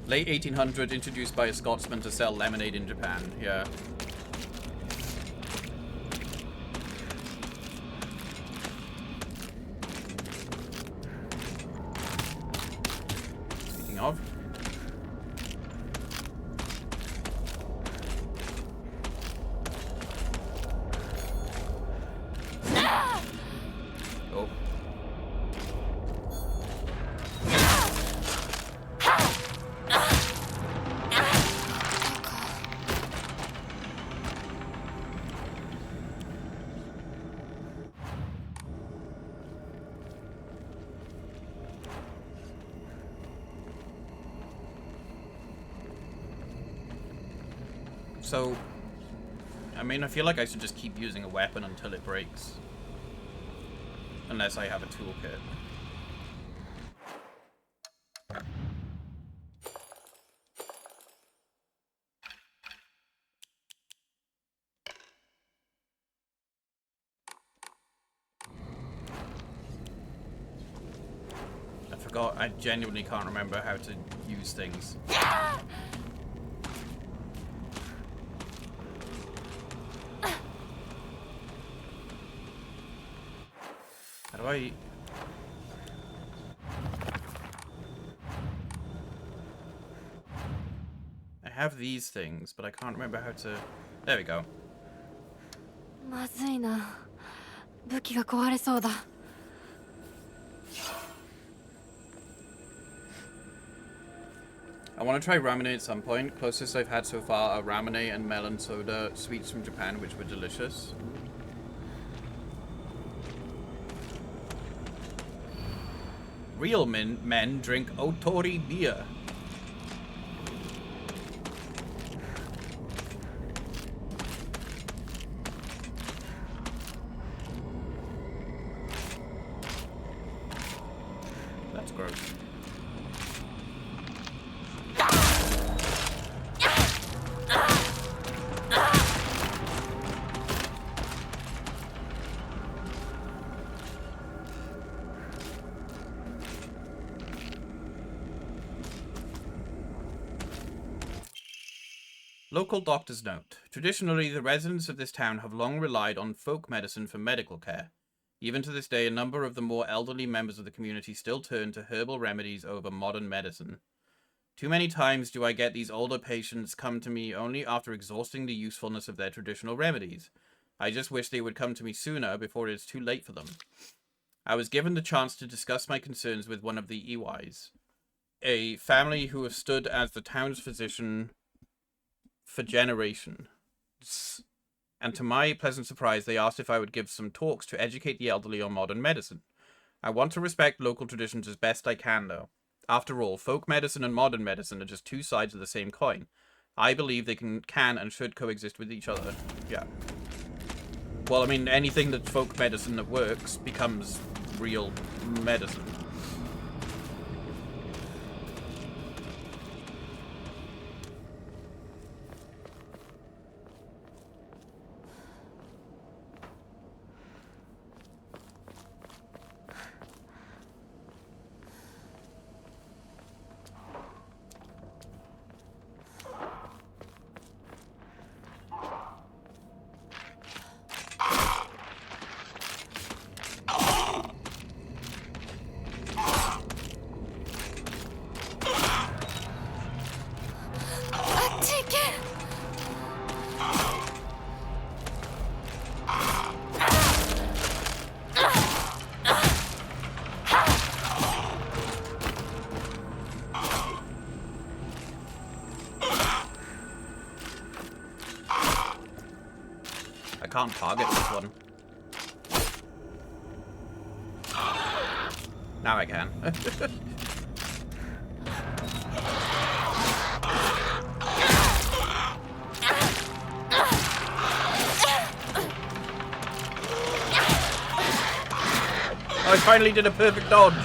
Late 1800s, introduced by a Scotsman to sell lemonade in Japan. Yeah. Speaking of. Oh. So, I mean, I feel like I should just keep using a weapon until it breaks. Unless I have a toolkit. I forgot, I genuinely can't remember how to use things. How do I... I have these things, but I can't remember how to... There we go. まずいな。武器が壊れそうだ。I want to try Ramune at some point. Closest I've had so far are Ramune and melon soda sweets from Japan, which were delicious. Real men drink Otori beer. That's gross. Local doctor's note. Traditionally, the residents of this town have long relied on folk medicine for medical care. Even to this day, a number of the more elderly members of the community still turn to herbal remedies over modern medicine. Too many times do I get these older patients come to me only after exhausting the usefulness of their traditional remedies. I just wish they would come to me sooner before it is too late for them. I was given the chance to discuss my concerns with one of the Iwais, a family who have stood as the town's physician for generations. And to my pleasant surprise, they asked if I would give some talks to educate the elderly on modern medicine. I want to respect local traditions as best I can, though. After all, folk medicine and modern medicine are just two sides of the same coin. I believe they can and should coexist with each other. Yeah. Well, I mean, anything that's folk medicine that works becomes real medicine. Can't target this one. Now I can. Oh, I finally did a perfect dodge.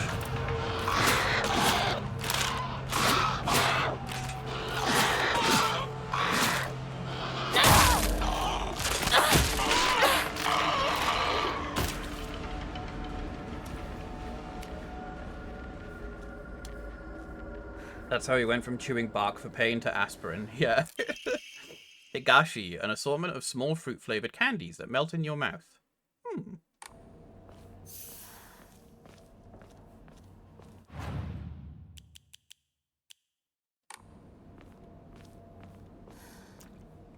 That's how he went from chewing bark for pain to aspirin. Yeah. Higashi, an assortment of small fruit-flavored candies that melt in your mouth. Hmm.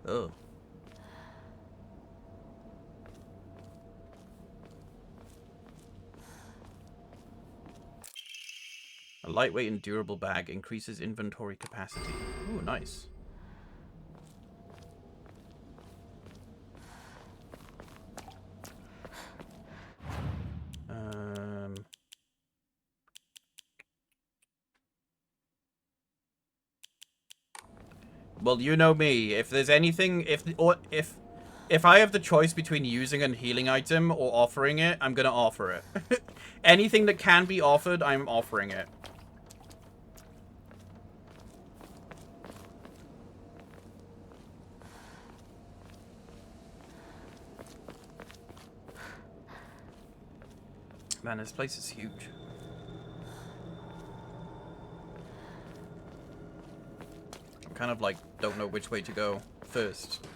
Oh. A lightweight and durable bag increases inventory capacity. Ooh, nice. Well, you know me. If there's anything, if I have the choice between using a healing item or offering it, I'm gonna offer it. Anything that can be offered, I'm offering it. Man, this place is huge. I'm kind of like, don't know which way to go first.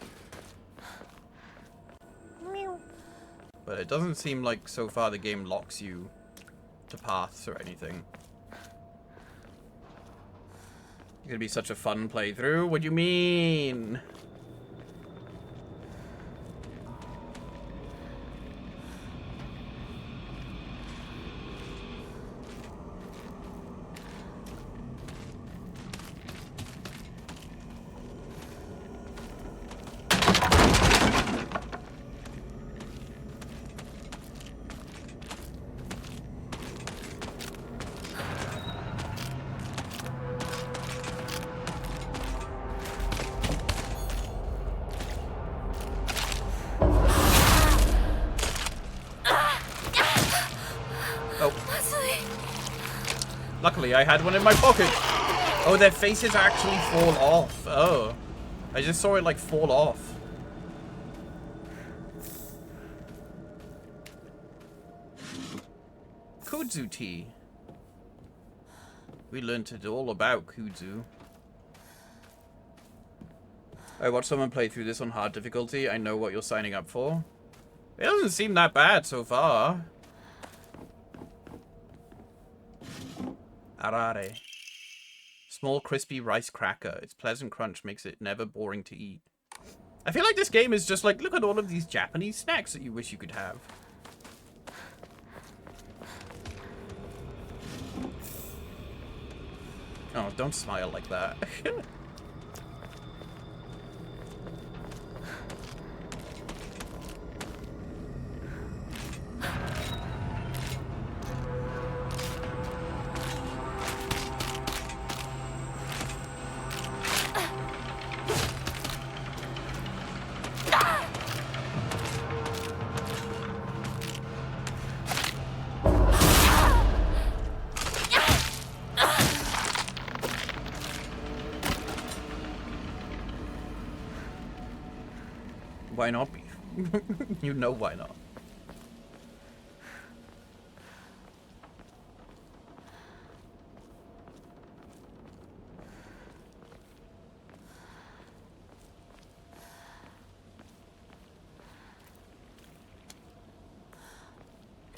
But it doesn't seem like so far the game locks you to paths or anything. It's gonna be such a fun playthrough. What do you mean? Luckily, I had one in my pocket. Oh, their faces actually fall off. Oh. I just saw it, like, fall off. Kudzu tea. We learned it all about kudzu. I watched someone play through this on hard difficulty. I know what you're signing up for. It doesn't seem that bad so far. Arare. Small crispy rice cracker. Its pleasant crunch makes it never boring to eat. I feel like this game is just like, look at all of these Japanese snacks that you wish you could have. Oh, don't smile like that. Why not beef? You know why not.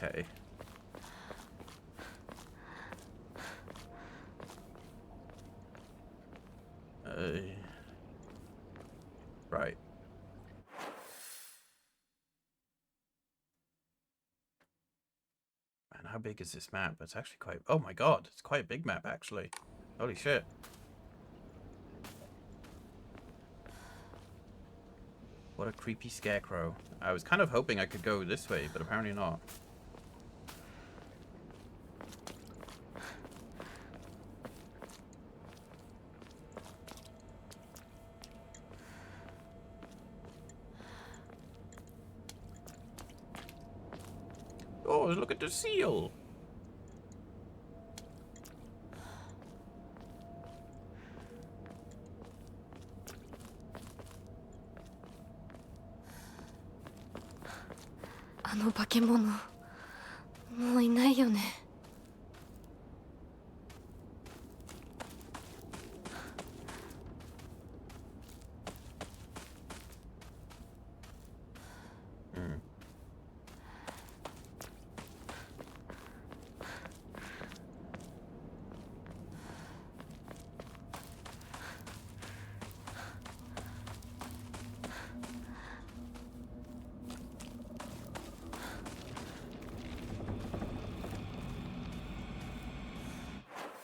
Okay. Right. Man, how big is this map? It's actually quite... Oh my god, it's quite a big map, actually. Holy shit. What a creepy scarecrow. I was kind of hoping I could go this way, but apparently not. Oh, look at the seal!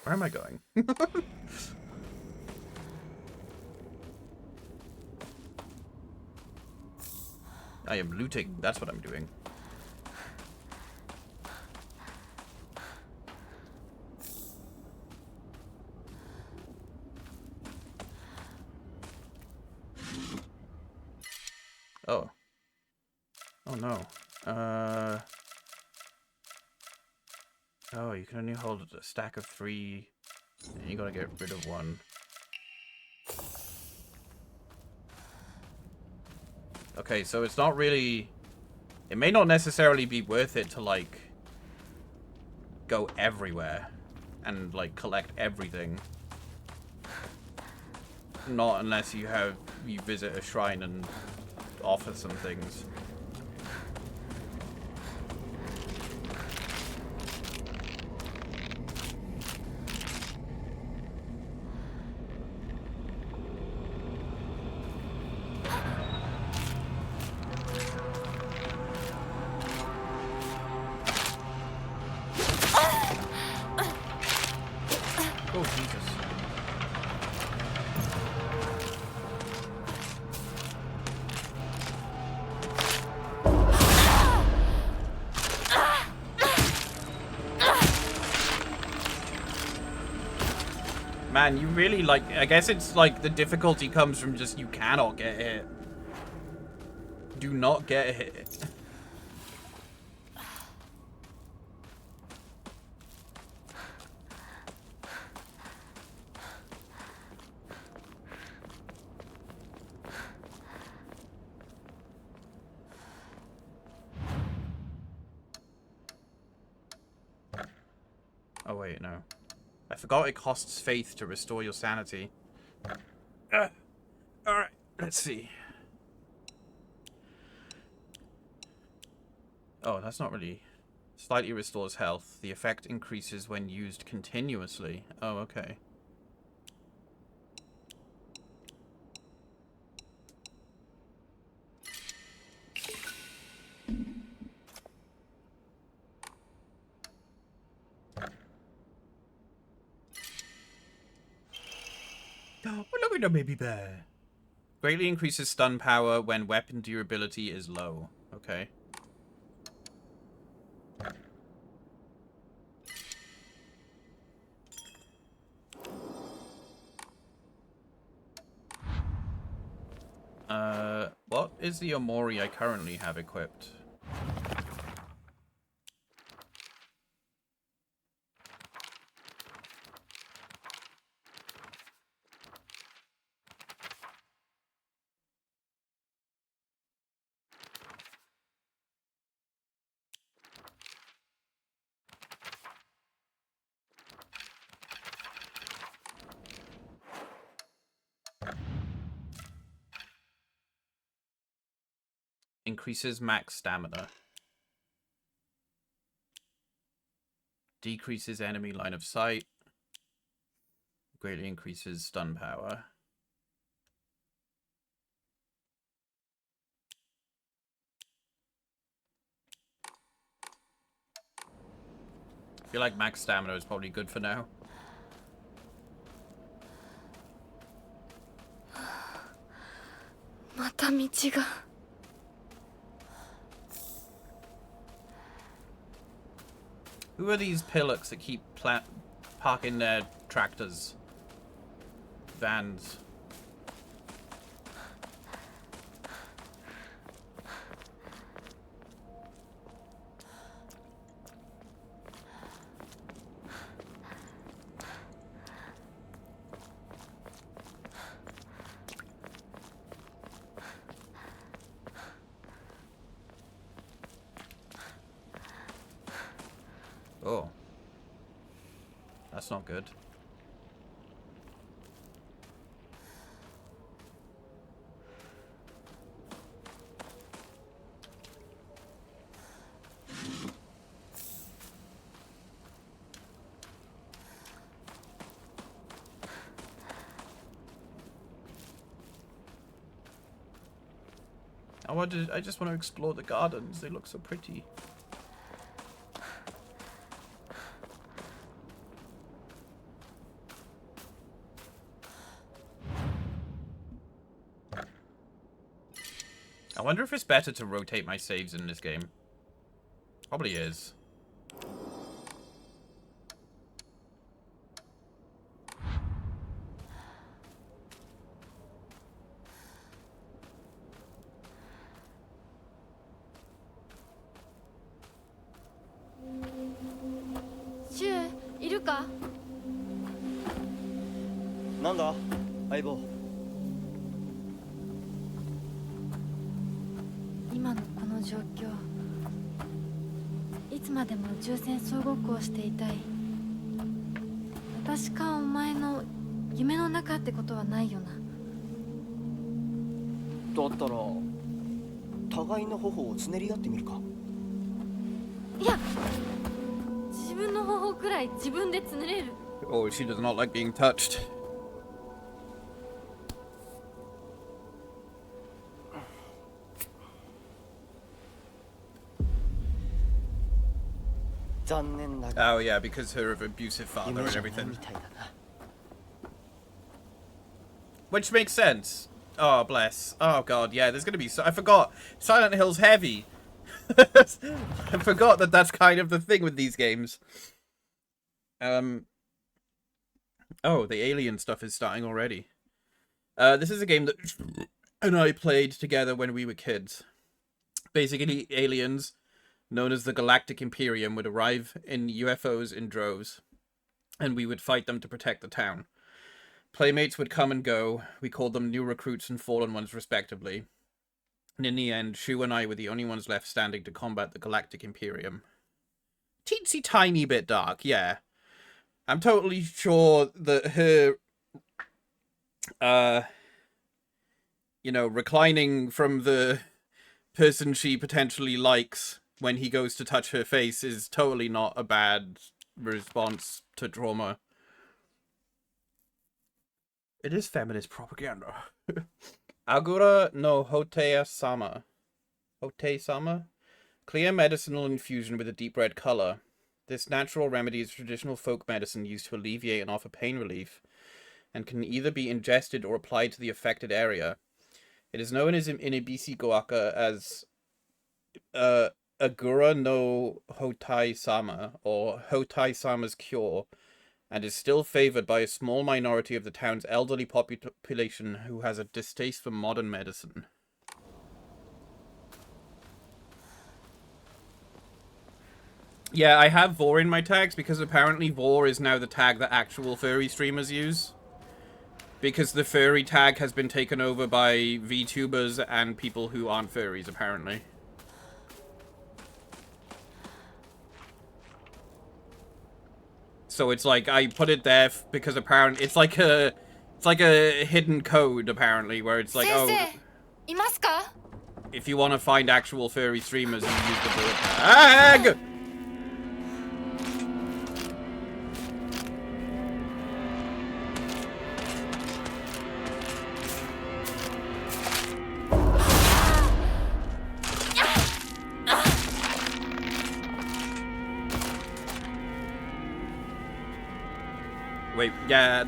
Where am I going? I am looting. That's what I'm doing. Oh. Oh no. Oh, you can only hold a stack of 3. And you gotta get rid of 1. Okay, so it's not really... It may not necessarily be worth it to, like, go everywhere and, like, collect everything. Not unless you visit a shrine and offer some things. Oh, Jesus. Man, you really, like, I guess it's like the difficulty comes from just you cannot get hit. Do not get hit. Oh wait, no. I forgot it costs faith to restore your sanity. Alright, let's see. Oh, that's not really... Slightly restores health. The effect increases when used continuously. Oh, okay. Oh, look at the baby bear. Greatly increases stun power when weapon durability is low. Okay. What is the Omori I currently have equipped? Increases max stamina. Decreases enemy line of sight. Greatly increases stun power. I feel like max stamina is probably good for now. Who are these pillocks that keep parking their tractors? Vans. Oh. That's not good. I just want to explore the gardens. They look so pretty. I wonder if it's better to rotate my saves in this game. Probably is. Nanda, 相棒。今のこの状況、いつまでも宇宙船総ごっこをしていたい。私かお前の夢の中ってことはないよな。だったら互いの頬をつねり合ってみるか。いや、自分の頬くらい自分でつねれる。Oh, she does not like being touched. Oh yeah, because her abusive father and everything. Which makes sense. Oh, bless. Oh god, yeah, there's gonna be I forgot. Silent Hill's heavy. I forgot that that's kind of the thing with these games. Oh, the alien stuff is starting already. This is a game that and I played together when we were kids. Basically, aliens known as the Galactic Imperium would arrive in UFOs in droves, and we would fight them to protect the town. Playmates would come and go. We called them new recruits and fallen ones respectively. And in the end, Shu and I were the only ones left standing to combat the Galactic Imperium. Teensy tiny bit dark, yeah. I'm totally sure that her, you know, reclining from the person she potentially likes when he goes to touch her face is totally not a bad response to trauma. It is feminist propaganda. Agura no Hotea-sama. Hote-sama? Clear medicinal infusion with a deep red color. This natural remedy is traditional folk medicine used to alleviate and offer pain relief, and can either be ingested or applied to the affected area. It is known as in Ibisi Goaka as Agura no Hotai-sama, or Hotai-sama's cure, and is still favored by a small minority of the town's elderly population who has a distaste for modern medicine. Yeah, I have Vor in my tags because apparently Vor is now the tag that actual furry streamers use. Because the furry tag has been taken over by VTubers and people who aren't furries, apparently. So it's like, I put it there because apparently it's like a hidden code, apparently, where it's like, oh... いますか? if you want to find actual furry streamers, you use the bullet tag. Wait, yeah,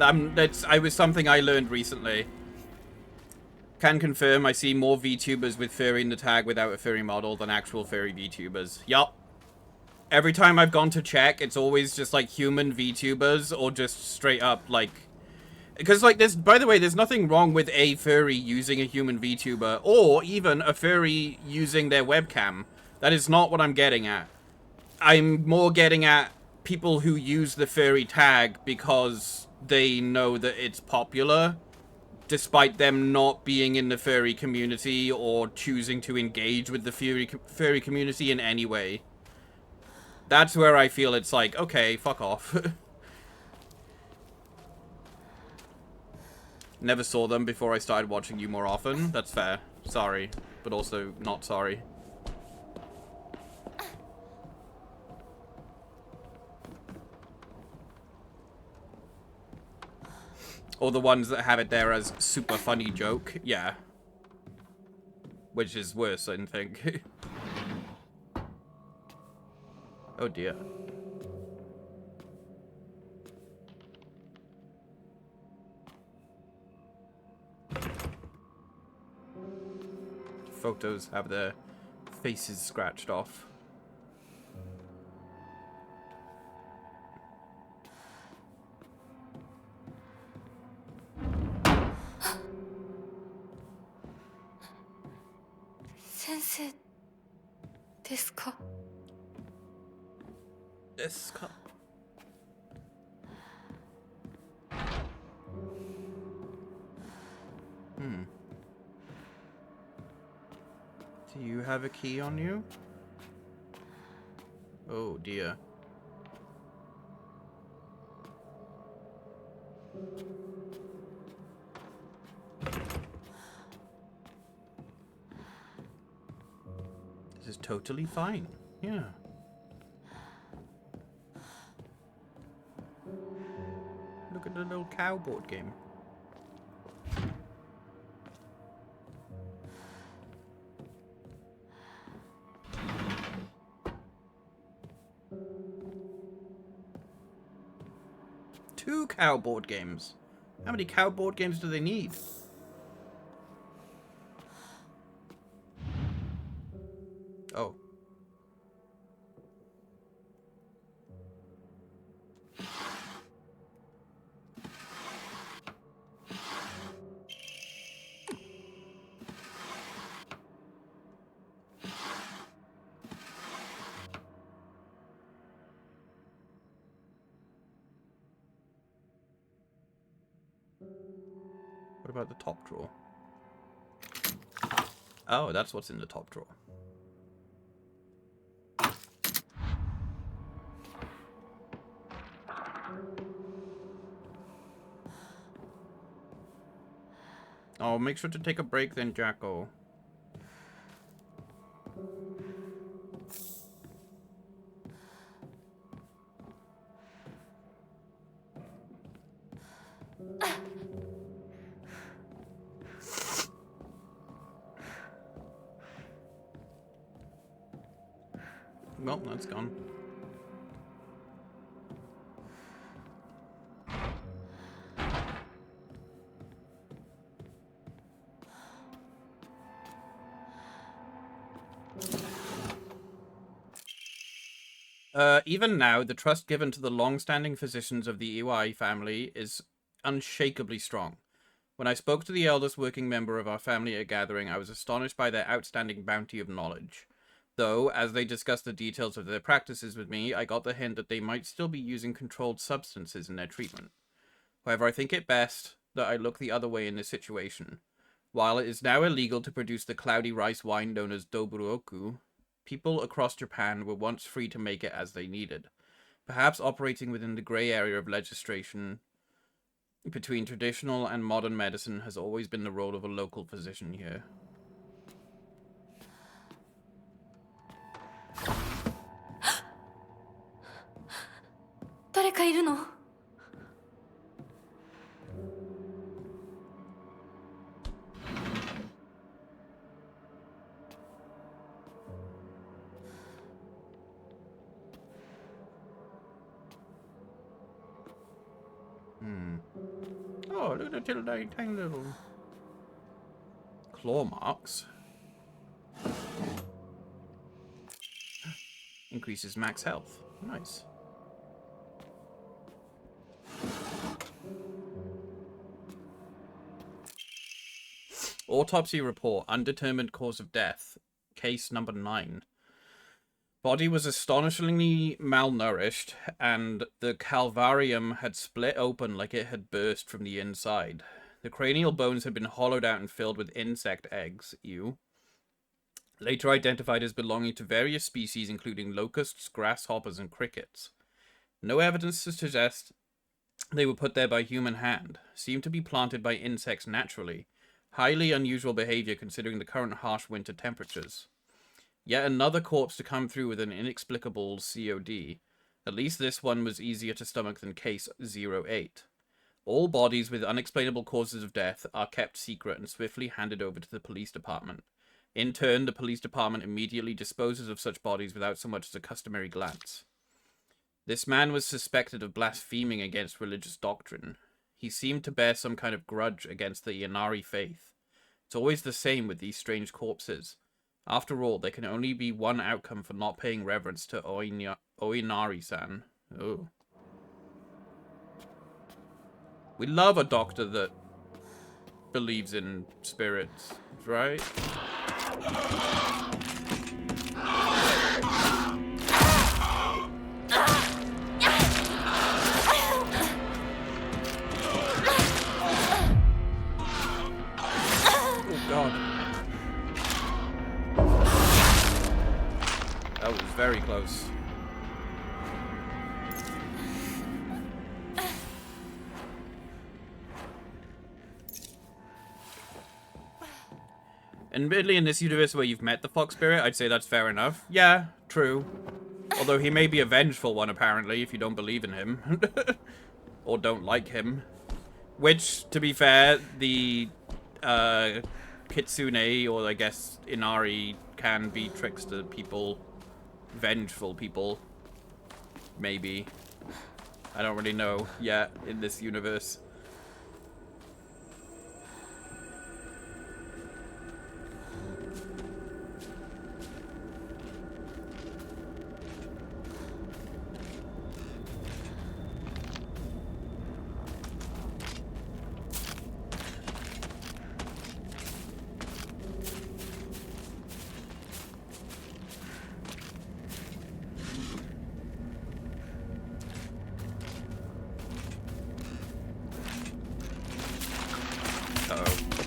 I was something I learned recently. Can confirm I see more VTubers with furry in the tag without a furry model than actual furry VTubers. Yup. Every time I've gone to check, it's always just like human VTubers or just straight up like... Because like this, by the way, there's nothing wrong with a furry using a human VTuber or even a furry using their webcam. That is not what I'm getting at. I'm more getting at people who use the furry tag because they know that it's popular, despite them not being in the furry community or choosing to engage with the furry community in any way. That's where I feel it's like, okay, fuck off. Never saw them before I started watching you more often. That's fair. Sorry. But also not sorry. Or the ones that have it there as super funny joke. Yeah. Which is worse, I think. Oh dear. Photos have their faces scratched off. Sensei, ですか? ですか? Do you have a key on you? Oh dear. This is totally fine. Yeah. Look at the little cow board game. Two cow board games. How many cow board games do they need? Oh. What about the top drawer? Oh, that's what's in the top drawer. Oh, make sure to take a break then, Jacko. Well, that's gone. Even now, the trust given to the long-standing physicians of the Iwai family is unshakably strong. When I spoke to the eldest working member of our family at a gathering, I was astonished by their outstanding bounty of knowledge. Though, as they discussed the details of their practices with me, I got the hint that they might still be using controlled substances in their treatment. However, I think it best that I look the other way in this situation. While it is now illegal to produce the cloudy rice wine known as Doburoku, people across Japan were once free to make it as they needed. Perhaps operating within the grey area of legislation between traditional and modern medicine has always been the role of a local physician here. いるの？Oh, look at the tiny little claw marks. Increases max health. Nice. Autopsy report. Undetermined cause of death. Case number 9. Body was astonishingly malnourished, and the calvarium had split open like it had burst from the inside. The cranial bones had been hollowed out and filled with insect eggs. Ew. Later identified as belonging to various species, including locusts, grasshoppers, and crickets. No evidence to suggest they were put there by human hand. Seemed to be planted by insects naturally. Highly unusual behavior considering the current harsh winter temperatures. Yet another corpse to come through with an inexplicable COD. At least this one was easier to stomach than case 08. All bodies with unexplainable causes of death are kept secret and swiftly handed over to the police department. In turn, the police department immediately disposes of such bodies without so much as a customary glance. This man was suspected of blaspheming against religious doctrine. He seemed to bear some kind of grudge against the Inari faith. It's always the same with these strange corpses. After all, there can only be one outcome for not paying reverence to Oinari-san. Oh. We love a doctor that believes in spirits, right? Oh god. That was very close. Admittedly, in this universe where you've met the Fox Spirit, I'd say that's fair enough. Yeah, true. Although he may be a vengeful one, apparently, if you don't believe in him. Or don't like him. Which, to be fair, the Kitsune, or I guess Inari, can be trickster people. Vengeful people. Maybe. I don't really know yet in this universe.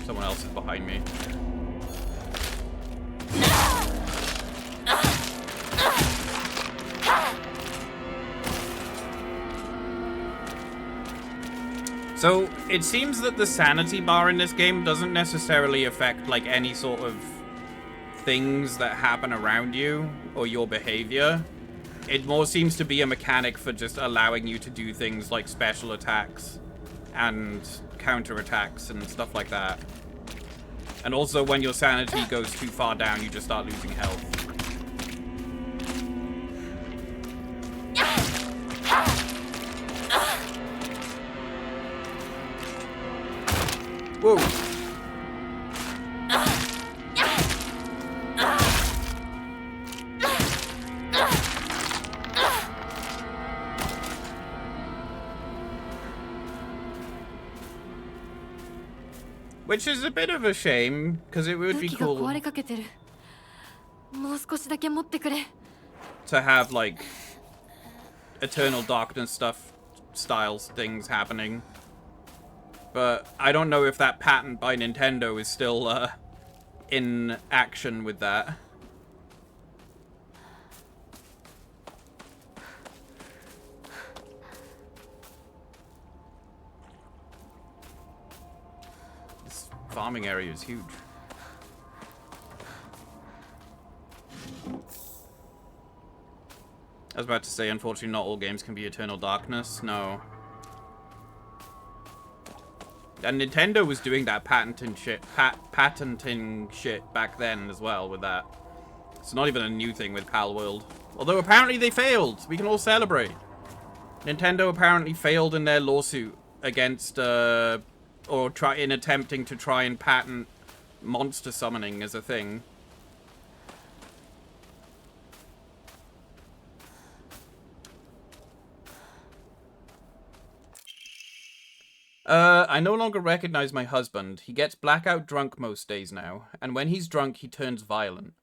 Someone else is behind me. So, it seems that the sanity bar in this game doesn't necessarily affect, like, any sort of things that happen around you or your behavior. It more seems to be a mechanic for just allowing you to do things like special attacks and counterattacks and stuff like that. And also, when your sanity goes too far down, you just start losing health. Whoa. Which is a bit of a shame, because it would be cool to have, like, Eternal Darkness stuff, styles, things happening. But I don't know if that patent by Nintendo is still in action with that. This farming area is huge. was about to say, unfortunately, not all games can be Eternal Darkness. No. And Nintendo was doing that patenting shit back then as well with that. It's not even a new thing with Pal World. Although apparently they failed. We can all celebrate. Nintendo apparently failed in their lawsuit against, or attempting to try and patent monster summoning as a thing. I no longer recognize my husband. He gets blackout drunk most days now, and when he's drunk, he turns violent.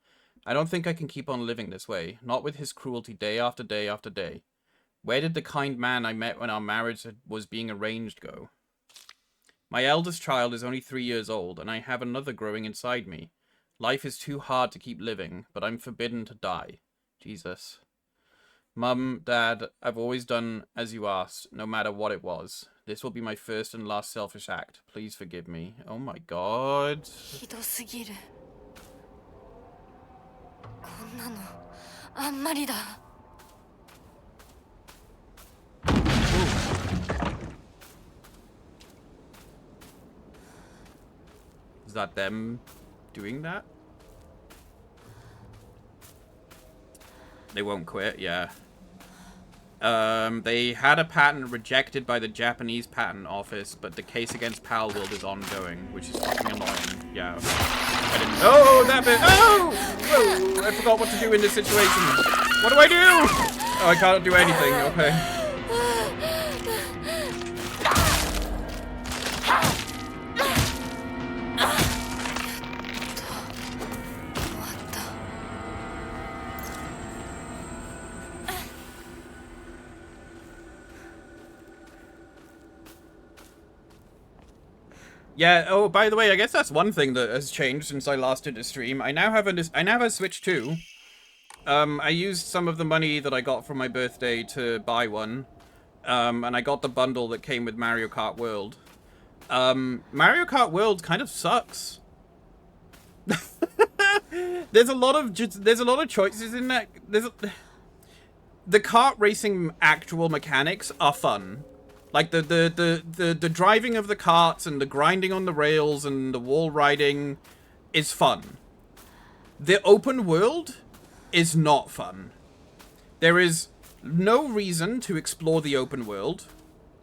I don't think I can keep on living this way, not with his cruelty day after day after day. Where did the kind man I met when our marriage was being arranged go? My eldest child is only 3 years old, and I have another growing inside me. Life is too hard to keep living, but I'm forbidden to die. Jesus. Mum, Dad, I've always done as you asked, no matter what it was. This will be my first and last selfish act. Please forgive me. Oh my god. Is that them doing that? They won't quit, yeah. They had a patent rejected by the Japanese patent office, but the case against Pal World is ongoing, which is fucking annoying. Yeah. I didn't. Oh, that bit. Oh! Whoa! I forgot what to do in this situation. What do I do? Oh, I can't do anything. Okay. Yeah, oh, by the way, I guess that's one thing that has changed since I last did a stream. I now have a Switch 2. I used some of the money that I got from my birthday to buy one. And I got the bundle that came with Mario Kart World. Mario Kart World kind of sucks. There's a lot of choices in that. The kart racing actual mechanics are fun. Like the driving of the carts and the grinding on the rails and the wall riding is fun. The open world is not fun. There is no reason to explore the open world.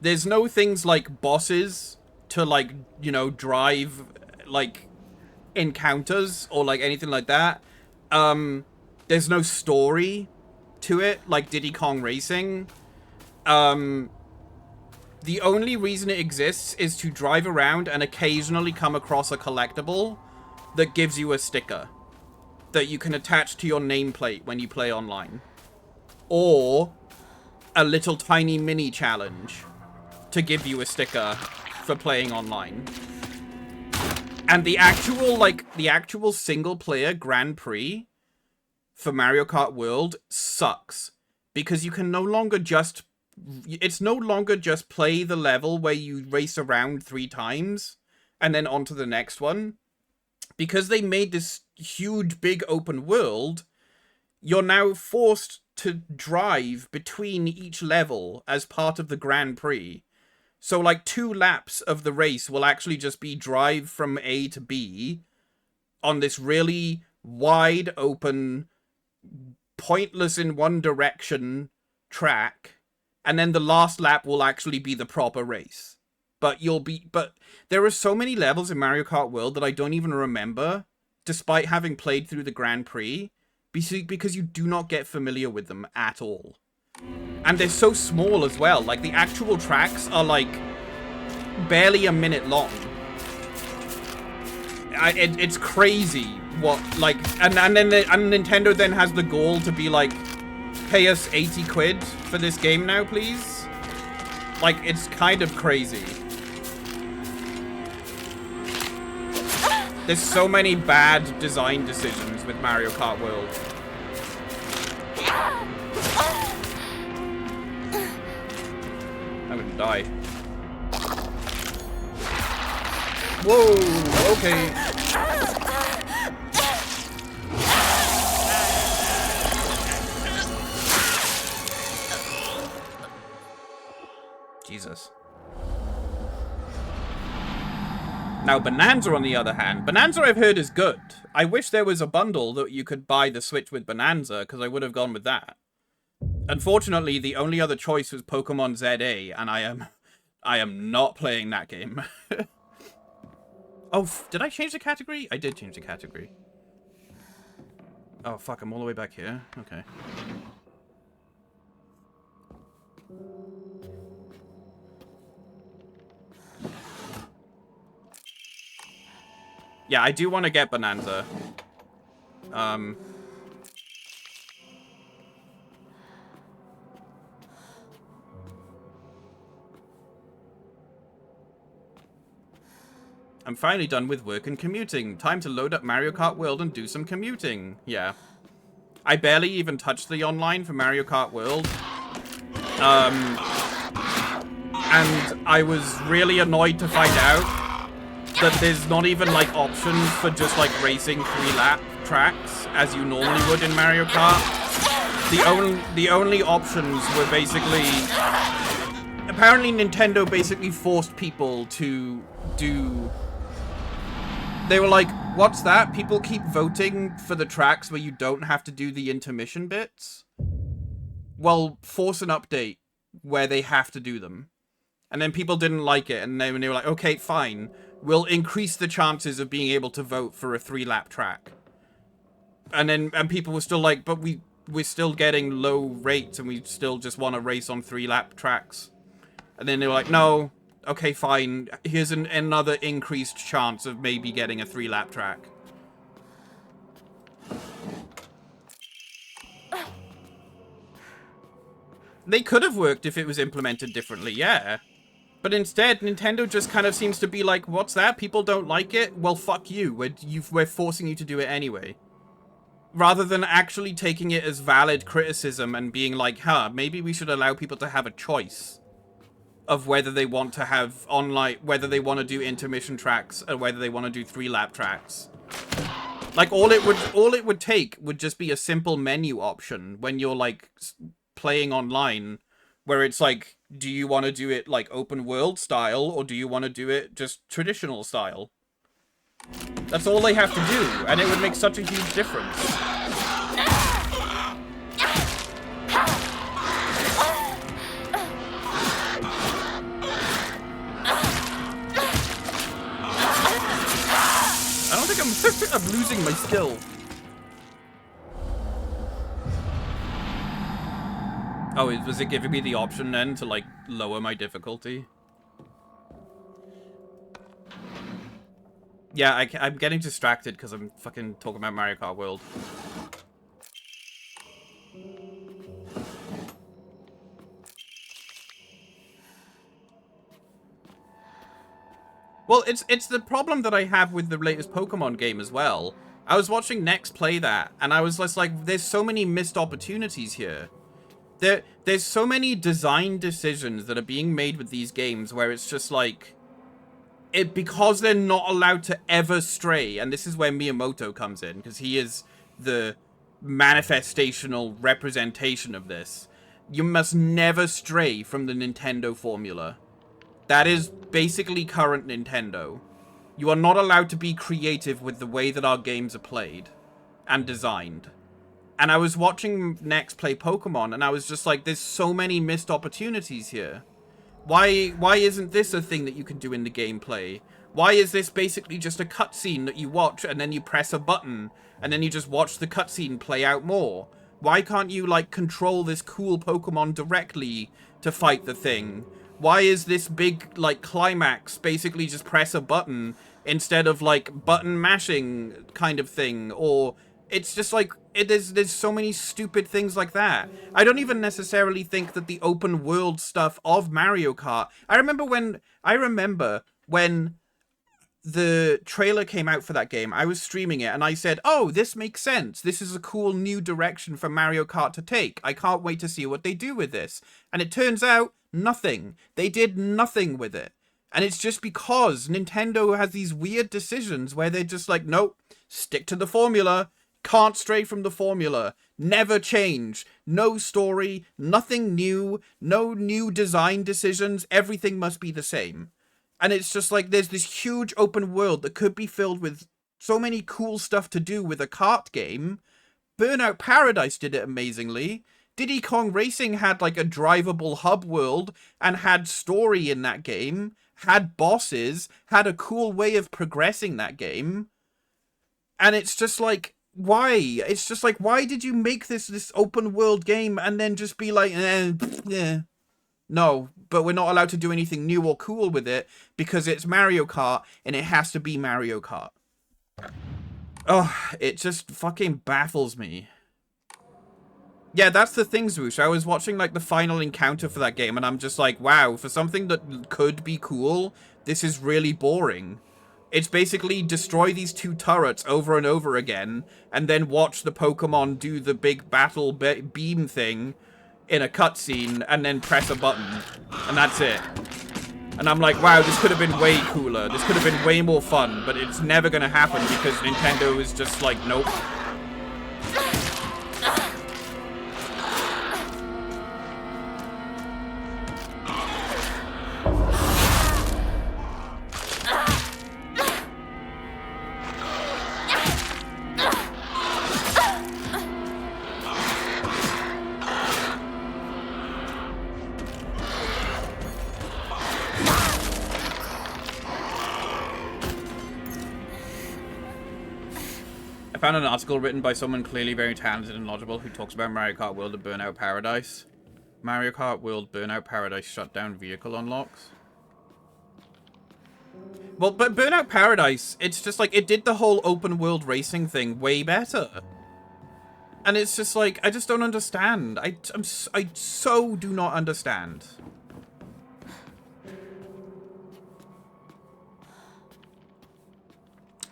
There's no things like bosses to, like, you know, drive, like, encounters or, like, anything like that. There's no story to it, like Diddy Kong Racing. The only reason it exists is to drive around and occasionally come across a collectible that gives you a sticker that you can attach to your nameplate when you play online. Or a little tiny mini challenge to give you a sticker for playing online. And the actual single player Grand Prix for Mario Kart World sucks because you can no longer just play the level where you race around 3 times and then on to the next one. Because they made this huge big open world, you're now forced to drive between each level as part of the Grand Prix. So like 2 laps of the race will actually just be drive from A to B on this really wide open, pointless in one direction track. And then the last lap will actually be the proper race. But there are so many levels in Mario Kart World that I don't even remember, despite having played through the Grand Prix, because you do not get familiar with them at all. And they're so small as well. Like, the actual tracks are, like, barely a minute long. It's crazy what, like, and Nintendo then has the goal to be like, pay us 80 quid for this game now, please. Like, it's kind of crazy. There's so many bad design decisions with Mario Kart World. I'm gonna die. Whoa, okay. Jesus. Now, Bonanza, on the other hand, Bonanza I've heard is good. I wish there was a bundle that you could buy the Switch with Bonanza, because I would have gone with that. Unfortunately, the only other choice was Pokemon ZA, and I am not playing that game. Oh, did I change the category? I did change the category. Oh, fuck, I'm all the way back here. Okay. Yeah, I do want to get Bonanza. I'm finally done with work and commuting. Time to load up Mario Kart World and do some commuting. Yeah. I barely even touched the online for Mario Kart World. And I was really annoyed to find out that there's not even, like, options for just, like, racing 3-lap tracks, as you normally would in Mario Kart. The only options were basically... Apparently Nintendo basically forced people to do... They were like, what's that? People keep voting for the tracks where you don't have to do the intermission bits? Well, force an update where they have to do them. And then people didn't like it, and then they were like, okay, fine. We'll increase the chances of being able to vote for a 3-lap track. And people were still like, but we're still getting low rates, and we still just want to race on 3-lap tracks. And then they were like, no, okay, fine. Here's another increased chance of maybe getting a 3-lap track. They could have worked if it was implemented differently, yeah. But instead, Nintendo just kind of seems to be like, what's that? People don't like it? Well, fuck you. We're forcing you to do it anyway. Rather than actually taking it as valid criticism and being like, huh, maybe we should allow people to have a choice of whether they want to have online, whether they want to do intermission tracks or whether they want to do 3-lap tracks. Like, all it would take would just be a simple menu option when you're, like, playing online, where it's like, do you want to do it like open world style, or do you want to do it just traditional style? That's all they have to do, and it would make such a huge difference. I don't think I'm losing my skill. Oh, was it giving me the option then to, like, lower my difficulty? Yeah, I'm getting distracted because I'm fucking talking about Mario Kart World. Well, it's the problem that I have with the latest Pokemon game as well. I was watching Nex play that, and I was just like, there's so many missed opportunities here. There's so many design decisions that are being made with these games where it's just like, because they're not allowed to ever stray, and this is where Miyamoto comes in, because he is the manifestational representation of this. You must never stray from the Nintendo formula. That is basically current Nintendo. You are not allowed to be creative with the way that our games are played and designed. And I was watching Nex play Pokemon, and I was just like, there's so many missed opportunities here. Why isn't this a thing that you can do in the gameplay? Why is this basically just a cutscene that you watch, and then you press a button, and then you just watch the cutscene play out more? Why can't you, like, control this cool Pokemon directly to fight the thing? Why is this big, like, climax basically just press a button instead of, like, button mashing kind of thing? Or it's just like, there's so many stupid things like that. I don't even necessarily think that the open world stuff of Mario Kart... I remember when the trailer came out for that game, I was streaming it, and I said, oh, this makes sense. This is a cool new direction for Mario Kart to take. I can't wait to see what they do with this. And it turns out, nothing. They did nothing with it. And it's just because Nintendo has these weird decisions where they're just like, nope, stick to the formula. Can't stray from the formula. never change. No story, nothing new, no new design decisions. Everything must be the same. And it's just like there's this huge open world that could be filled with so many cool stuff to do with a kart game. Burnout Paradise did it amazingly. Diddy Kong Racing had like a drivable hub world and had story in that game, had bosses, had a cool way of progressing that game. And it's just like, why? It's just like, why did you make this open world game and then just be like, No, but we're not allowed to do anything new or cool with it because it's Mario Kart and it has to be Mario Kart. Oh, it just fucking baffles me. Yeah, that's the thing, Zwoosh. I was watching, like, the final encounter for that game, and I'm just like, wow, for something that could be cool, this is really boring. It's basically destroy these 2 turrets over and over again, and then watch the Pokemon do the big battle beam thing in a cutscene, and then press a button. And that's it. And I'm like, wow, this could have been way cooler. This could have been way more fun, but it's never gonna happen because Nintendo is just like, nope. I found an article written by someone clearly very talented and knowledgeable who talks about Mario Kart World and Burnout Paradise. Mario Kart World Burnout Paradise shut down vehicle unlocks. Well, but Burnout Paradise, it's just like, it did the whole open world racing thing way better. And it's just like, I just don't understand. I so do not understand.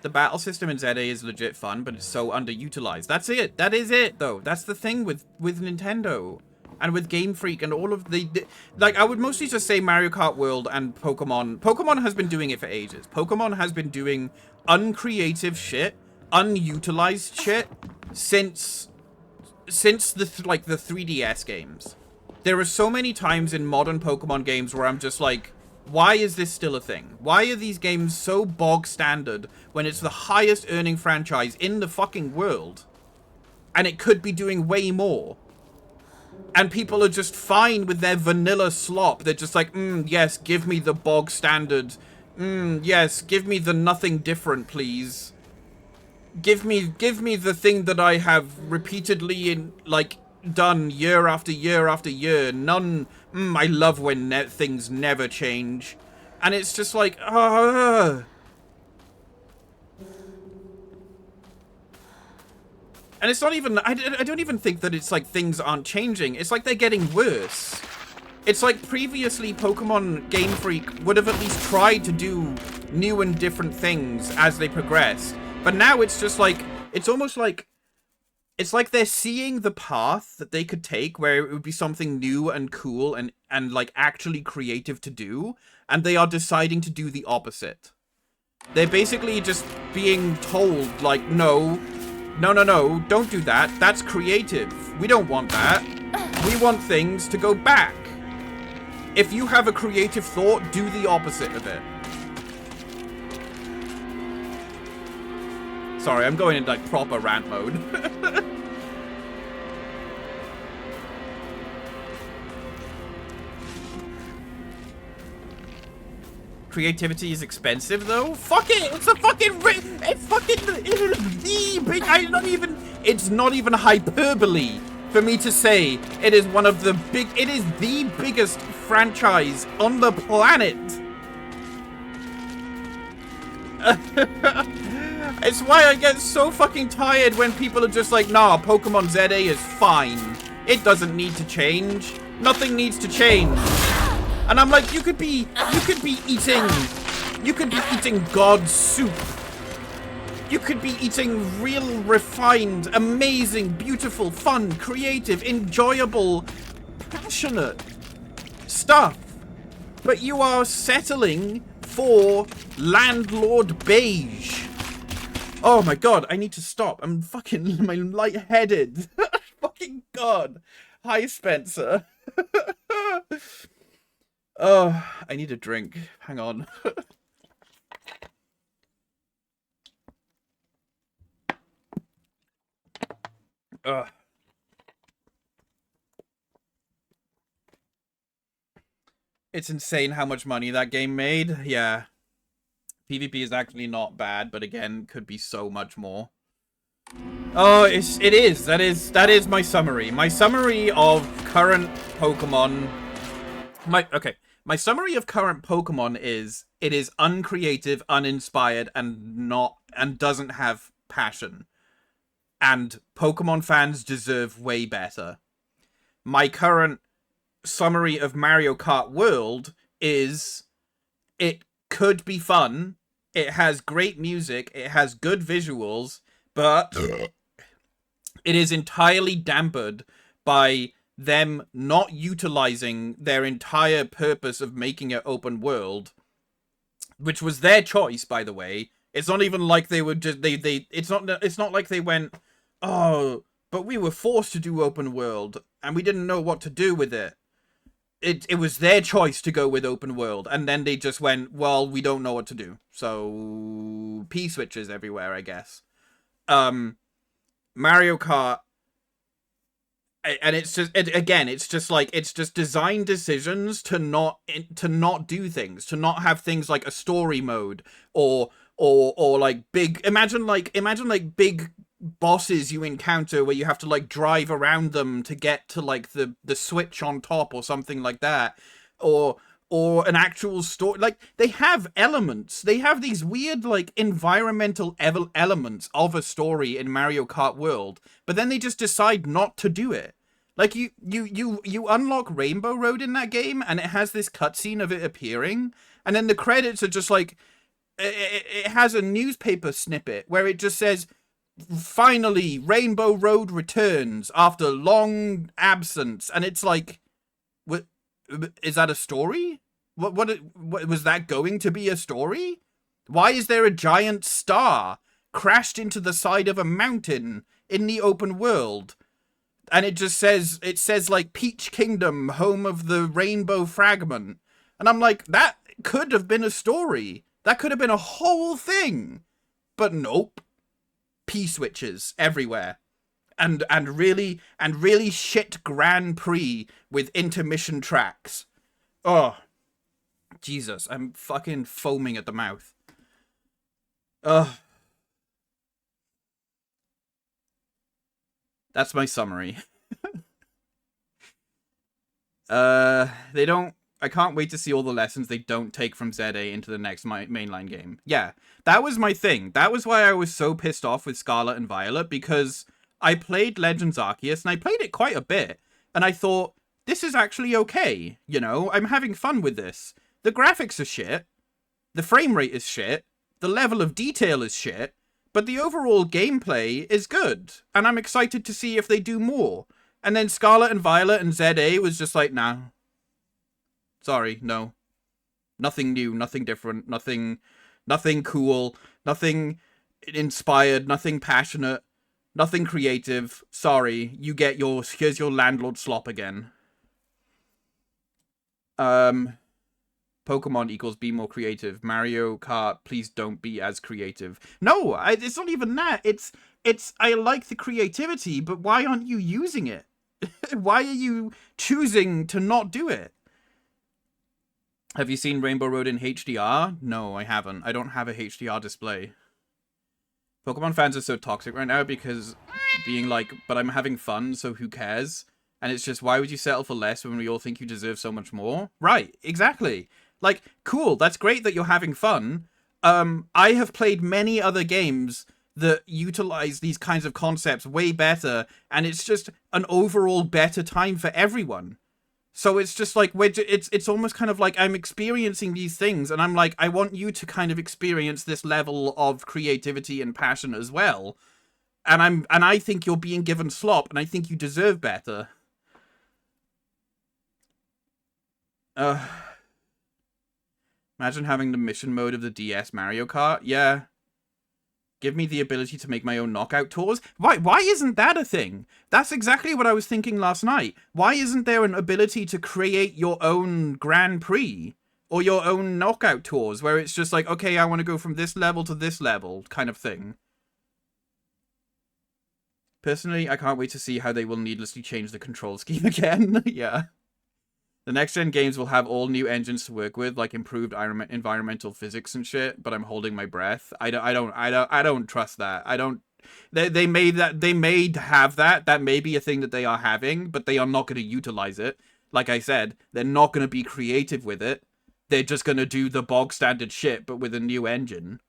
The battle system in ZA is legit fun, but it's so underutilized. That's it. That is it, though. That's the thing with Nintendo. And with Game Freak and all of the... Like, I would mostly just say Mario Kart World and Pokemon. Pokemon has been doing it for ages. Pokemon has been doing uncreative shit, unutilized shit, since the 3DS games. There are so many times in modern Pokemon games where I'm just like... Why is this still a thing? Why are these games so bog standard when it's the highest earning franchise in the fucking world? And it could be doing way more. And people are just fine with their vanilla slop. They're just like, yes, give me the bog standard. Yes, give me the nothing different, please. Give me the thing that I have repeatedly done year after year after year. None... I love when things never change. And it's just like... And it's not even... I don't even think that it's like things aren't changing. It's like they're getting worse. It's like previously Pokemon Game Freak would have at least tried to do new and different things as they progressed. But now it's just like... It's almost like... It's like they're seeing the path that they could take where it would be something new and cool and like actually creative to do, and they are deciding to do the opposite. They're basically just being told, like, no, don't do that. That's creative. We don't want that. We want things to go back. If you have a creative thought, do the opposite of it. Sorry, I'm going into like proper rant mode. Creativity is expensive though? Fuck it! It's a fucking it's not even hyperbole for me to say it is one of the it is the biggest franchise on the planet. It's why I get so fucking tired when people are just like, nah, Pokemon ZA is fine. It doesn't need to change. Nothing needs to change. And I'm like, you could be eating God's soup. You could be eating real, refined, amazing, beautiful, fun, creative, enjoyable, passionate stuff. But you are settling for landlord beige. Oh my god, I need to stop. I'm fucking lightheaded. fucking god. Hi, Spencer. Oh, I need a drink. Hang on. Ugh. It's insane how much money that game made. Yeah. PvP is actually not bad, but again, could be so much more. Oh, it is. That is my summary. My summary of current Pokemon. My summary of current Pokemon is it is uncreative, uninspired, and doesn't have passion. And Pokemon fans deserve way better. My current summary of Mario Kart World is it could be fun. It has great music. It has good visuals, but it is entirely dampened by them not utilizing their entire purpose of making it open world, which was their choice, by the way. It's not even like they were just it's not like they went, "Oh, but we were forced to do open world and we didn't know what to do with it." It was their choice to go with open world, and then they just went, "Well, we don't know what to do." So P switches everywhere, I guess. Mario Kart, and it's just it's just design decisions to not do things, to not have things like a story mode or like big imagine big bosses you encounter where you have to like drive around them to get to like the switch on top or something like that, or an actual story. Like, they have elements, they have these weird like environmental elements of a story in Mario Kart World, but then they just decide not to do it. Like, you unlock Rainbow Road in that game, and it has this cutscene of it appearing, and then the credits are just like, it has a newspaper snippet where it just says, "Finally, Rainbow Road returns after long absence," and it's like, what is that a story? What was that going to be a story? Why is there a giant star crashed into the side of a mountain in the open world? And it says like Peach Kingdom, home of the Rainbow Fragment. And I'm like, that could have been a story. That could have been a whole thing. But nope. P-switches everywhere. And really shit Grand Prix with intermission tracks. Oh, Jesus, I'm fucking foaming at the mouth. Ugh. That's my summary. I can't wait to see all the lessons they don't take from ZA into the next mainline game. Yeah, that was my thing. That was why I was so pissed off with Scarlet and Violet, because I played Legends Arceus, and I played it quite a bit, and I thought, this is actually okay, you know? I'm having fun with this. The graphics are shit, the frame rate is shit, the level of detail is shit, but the overall gameplay is good, and I'm excited to see if they do more. And then Scarlet and Violet and ZA was just like, nah. Sorry, no. Nothing new, nothing different, nothing cool, nothing inspired, nothing passionate, nothing creative. Sorry, you get yours. Here's your landlord slop again. Pokemon equals be more creative. Mario Kart, please don't be as creative. No, it's not even that. It's I like the creativity, but why aren't you using it? Why are you choosing to not do it? Have you seen Rainbow Road in HDR? No, I haven't. I don't have a HDR display. Pokemon fans are so toxic right now because being like, but I'm having fun, so who cares? And it's just, why would you settle for less when we all think you deserve so much more? Right, exactly. Like, cool, that's great that you're having fun. I have played many other games that utilize these kinds of concepts way better, and it's just an overall better time for everyone. So it's just like, it's almost kind of like I'm experiencing these things, and I'm like, I want you to kind of experience this level of creativity and passion as well. And I think you're being given slop, and I think you deserve better. Imagine having the mission mode of the DS Mario Kart. Yeah. Give me the ability to make my own knockout tours. Why isn't that a thing? That's exactly what I was thinking last night. Why isn't there an ability to create your own Grand Prix or your own knockout tours where it's just like, okay, I want to go from this level to this level kind of thing? Personally, I can't wait to see how they will needlessly change the control scheme again. Yeah. The next-gen games will have all new engines to work with, like improved environmental physics and shit, but I'm holding my breath. I don't trust that. They may have that. That may be a thing that they are having, but they are not going to utilize it. Like I said, they're not going to be creative with it. They're just going to do the bog standard shit, but with a new engine.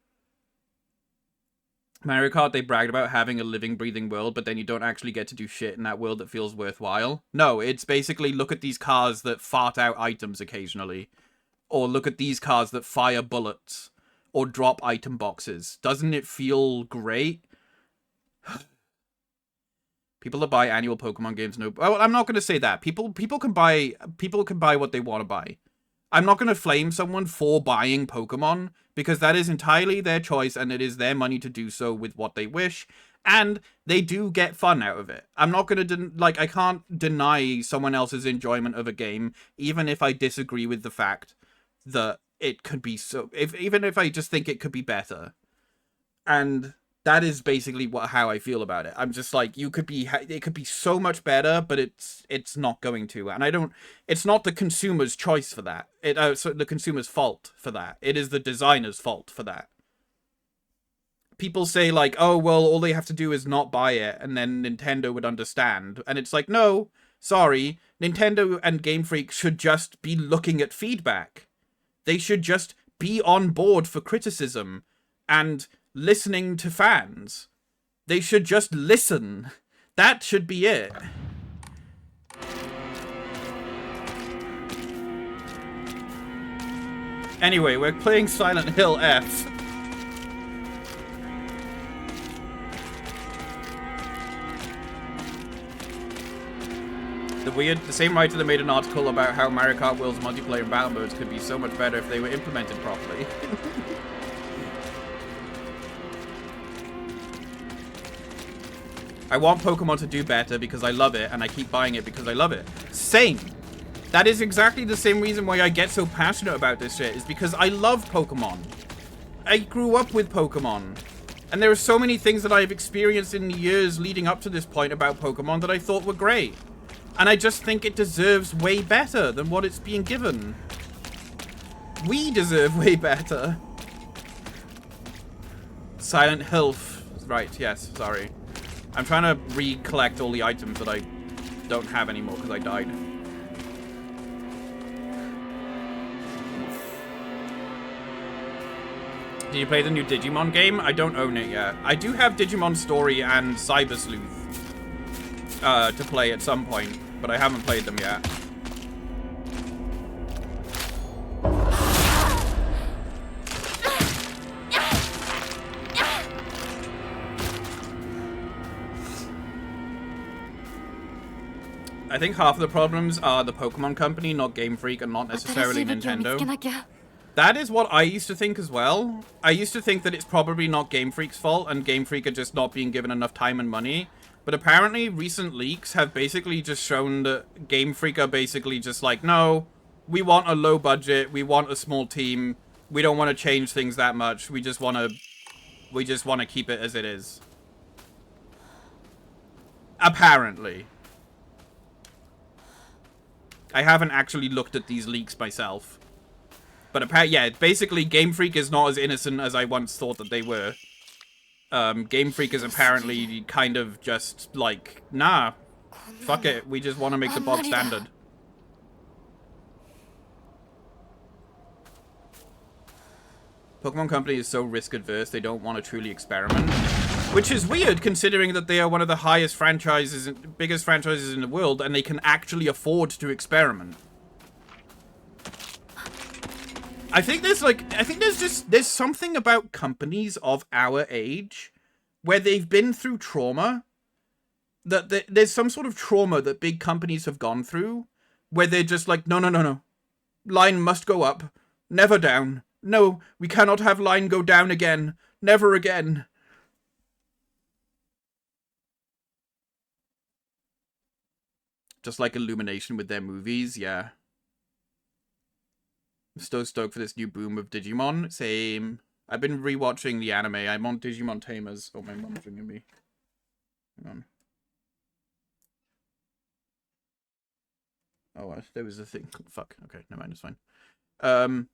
Mario Kart, they bragged about having a living, breathing world, but then you don't actually get to do shit in that world that feels worthwhile. No, it's basically look at these cars that fart out items occasionally. Or look at these cars that fire bullets. Or drop item boxes. Doesn't it feel great? People that buy annual Pokemon games know... Well, I'm not going to say that. People can buy what they want to buy. I'm not going to flame someone for buying Pokemon, because that is entirely their choice, and it is their money to do so with what they wish, and they do get fun out of it. I'm not going to, I can't deny someone else's enjoyment of a game, even if I disagree with the fact that it could be so... Even if I just think it could be better. And... that is basically how I feel about it. I'm just like, it could be so much better, but it's not going to. And it's not the consumer's choice for that. So the consumer's fault for that. It is the designer's fault for that. People say like, oh, well, all they have to do is not buy it, and then Nintendo would understand. And it's like, no, sorry. Nintendo and Game Freak should just be looking at feedback. They should just be on board for criticism and listening to fans. They should just listen. That should be it. Anyway, we're playing Silent Hill F. The same writer that made an article about how Mario Kart World's multiplayer and battle modes could be so much better if they were implemented properly. I want Pokemon to do better because I love it, and I keep buying it because I love it. Same. That is exactly the same reason why I get so passionate about this shit, is because I love Pokemon. I grew up with Pokemon. And there are so many things that I've experienced in the years leading up to this point about Pokemon that I thought were great. And I just think it deserves way better than what it's being given. We deserve way better. Silent Hill. Right, yes, sorry. I'm trying to recollect all the items that I don't have anymore because I died. Did you play the new Digimon game? I don't own it yet. I do have Digimon Story and Cyber Sleuth to play at some point, but I haven't played them yet. I think half of the problems are the Pokemon Company, not Game Freak, and not necessarily Nintendo. That is what I used to think as well. I used to think that it's probably not Game Freak's fault, and Game Freak are just not being given enough time and money. But apparently, recent leaks have basically just shown that Game Freak are basically just like, no, we want a low budget, we want a small team, we don't want to change things that much, we just want to keep it as it is. Apparently. I haven't actually looked at these leaks myself. But yeah, basically Game Freak is not as innocent as I once thought that they were. Game Freak is apparently kind of just like, nah, fuck it, we just want to make the bog standard. Pokemon Company is so risk adverse, they don't want to truly experiment. Which is weird, considering that they are one of the highest franchises, biggest franchises in the world, and they can actually afford to experiment. I think there's something about companies of our age where they've been through trauma, that there's some sort of trauma that big companies have gone through, where they're just like, no. Line must go up, never down. No, we cannot have line go down again, never again. Just like Illumination with their movies, yeah. I'm so stoked for this new boom of Digimon. Same. I've been rewatching the anime. I'm on Digimon Tamers. Oh, my mom's ringing me. Hang on. Oh, there was a thing. Fuck. Okay, never mind. It's fine.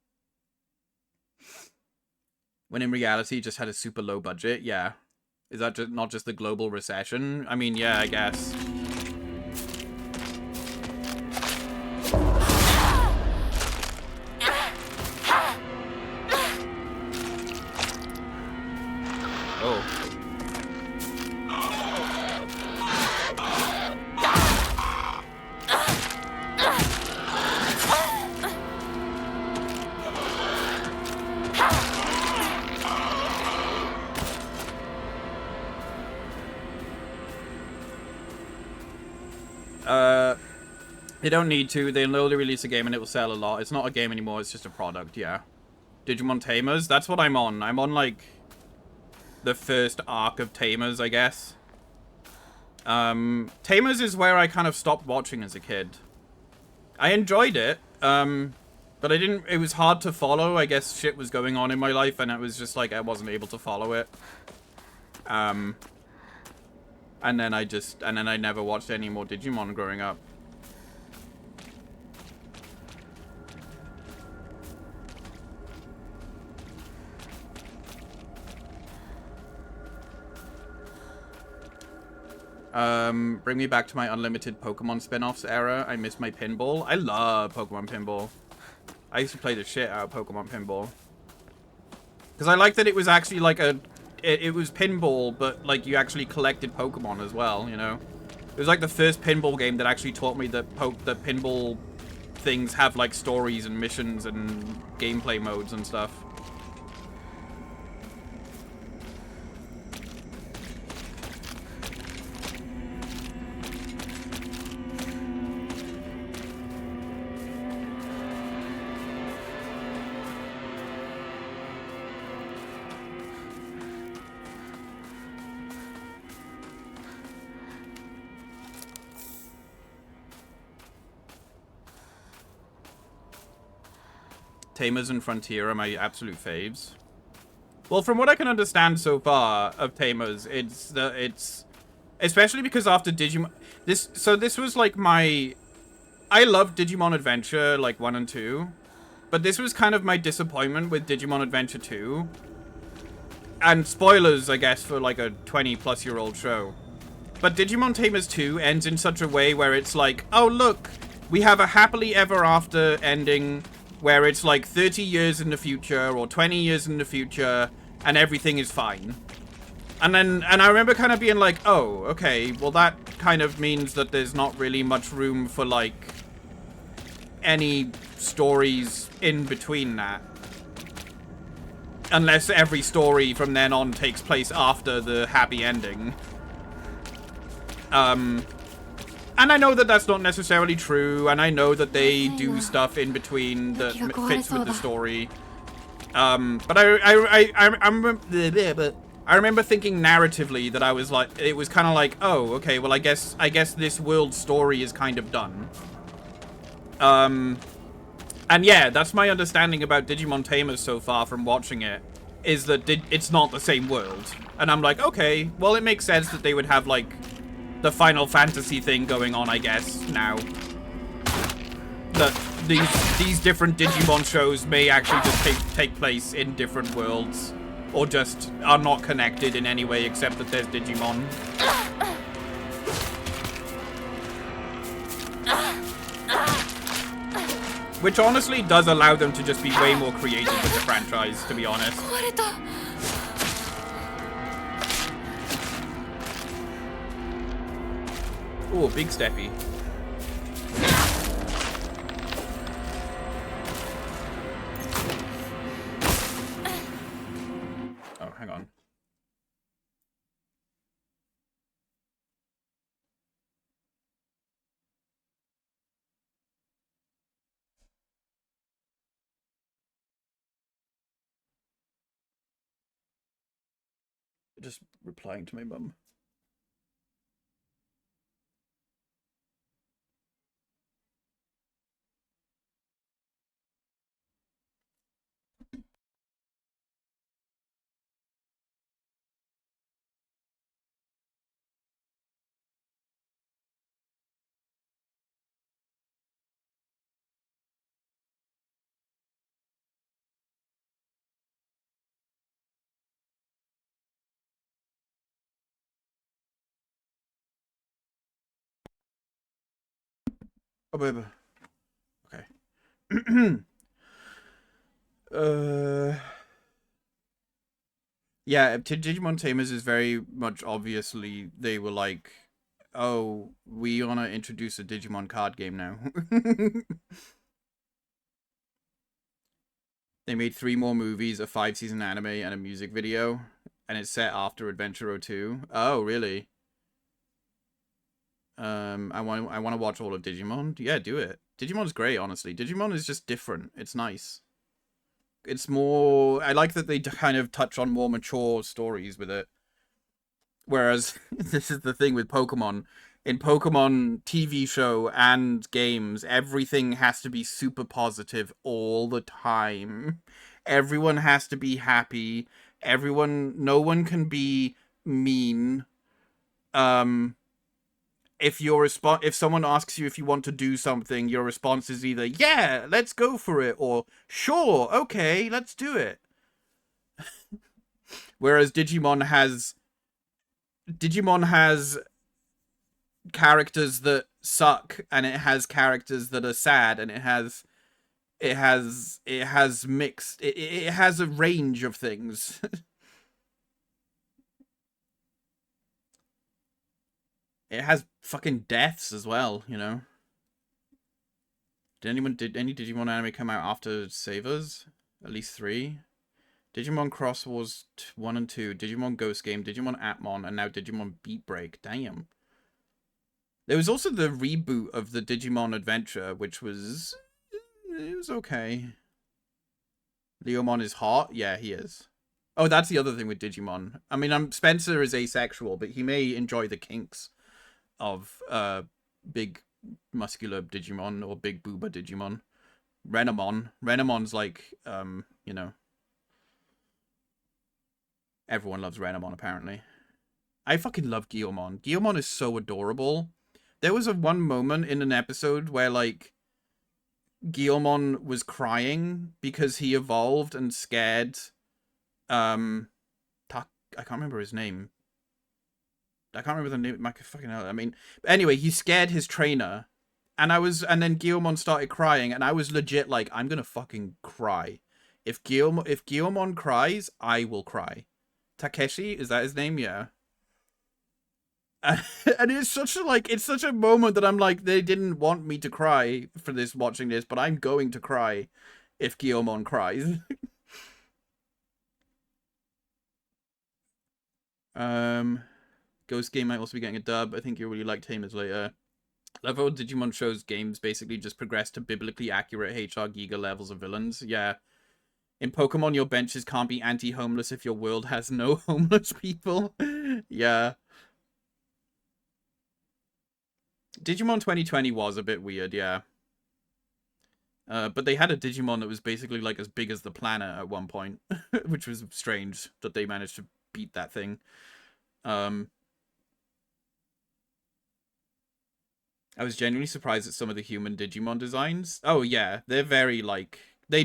When in reality, just had a super low budget. Yeah. Is that just not just the global recession? I mean, yeah, I guess. Oh. They don't need to. They'll only release a game and it will sell a lot. It's not a game anymore. It's just a product, yeah. Digimon Tamers? That's what I'm on. I'm on, like, the first arc of Tamers, I guess. Tamers is where I kind of stopped watching as a kid. I enjoyed it, but I didn't... It was hard to follow. I guess shit was going on in my life and it was just, like, I wasn't able to follow it. And then I never watched any more Digimon growing up. Bring me back to my unlimited Pokemon spin-offs era. I miss my pinball. I love Pokemon Pinball. I used to play the shit out of Pokemon Pinball. Because I liked that it was actually like a... It was pinball, but like you actually collected Pokemon as well, you know? It was like the first pinball game that actually taught me that the pinball things have like stories and missions and gameplay modes and stuff. Tamers and Frontier are my absolute faves. Well, from what I can understand so far of Tamers, it's especially because after Digimon this was like my... I loved Digimon Adventure like 1 and 2, but this was kind of my disappointment with Digimon Adventure 2. And spoilers, I guess, for like a 20-plus-year-old show. But Digimon Tamers 2 ends in such a way where it's like, oh look, we have a happily ever after ending where it's like 30 years in the future or 20 years in the future and everything is fine. And I remember kind of being like, oh, okay, well that kind of means that there's not really much room for like any stories in between that. Unless every story from then on takes place after the happy ending. And I know that that's not necessarily true, and I know that they do stuff in between that fits with the story. But I remember thinking narratively that I was like, it was kind of like, oh, okay, well, I guess this world's story is kind of done. And yeah, that's my understanding about Digimon Tamers so far from watching it, is that it's not the same world. And I'm like, okay, well, it makes sense that they would have, like, the Final Fantasy thing going on, I guess, now. That these different Digimon shows may actually just take place in different worlds. Or just are not connected in any way except that there's Digimon. Which honestly does allow them to just be way more creative with the franchise, to be honest. Ooh, big steppy. Oh, hang on. Just replying to my mum. Oh, baby. Okay. Yeah, Digimon Tamers is very much obviously they were like, oh, we want to introduce a Digimon card game now. They made 3 more movies, a 5-season anime, and a music video, and it's set after Adventure 02. Oh, really? I want to watch all of Digimon. Yeah, do it. Digimon's great, honestly. Digimon is just different. It's nice. It's more... I like that they kind of touch on more mature stories with it. Whereas, this is the thing with Pokemon. In Pokemon TV show and games, everything has to be super positive all the time. Everyone has to be happy. No one can be mean. If someone asks you if you want to do something, your response is either, yeah, let's go for it, or sure, okay, let's do it. Whereas Digimon has characters that suck, and it has characters that are sad, and it has mixed, it has a range of things. It has fucking deaths as well, you know. Did any Digimon anime come out after Savers? At least 3. Digimon Cross Wars 1 and 2, Digimon Ghost Game, Digimon Atmon, and now Digimon Beat Break. Damn. There was also the reboot of the Digimon Adventure, which was... it was okay. Leomon is hot? Yeah, he is. Oh, that's the other thing with Digimon. I mean, Spencer is asexual, but he may enjoy the kinks of big muscular Digimon or big booba Digimon. Renamon's like, you know... everyone loves Renamon, apparently. I fucking love Guilmon. Guilmon is so adorable. There was one moment in an episode where, like, Guilmon was crying because he evolved and scared, I can't remember his name. I can't remember the name. My fucking hell. I mean, anyway, he scared his trainer, and then Guilmon started crying, and I was legit like, I'm gonna fucking cry. If Guilmon cries, I will cry. Takeshi, is that his name? Yeah. And it's such a moment that I'm like, they didn't want me to cry for this, watching this, but I'm going to cry if Guilmon cries. Ghost Game might also be getting a dub. I think you'll really like Tamers later. Love how Digimon shows games basically just progress to biblically accurate HR Giga levels of villains. Yeah. In Pokemon, your benches can't be anti-homeless if your world has no homeless people. Yeah. Digimon 2020 was a bit weird, yeah. But they had a Digimon that was basically like as big as the planet at one point, which was strange that they managed to beat that thing. I was genuinely surprised at some of the human Digimon designs. Oh yeah, they're very like... the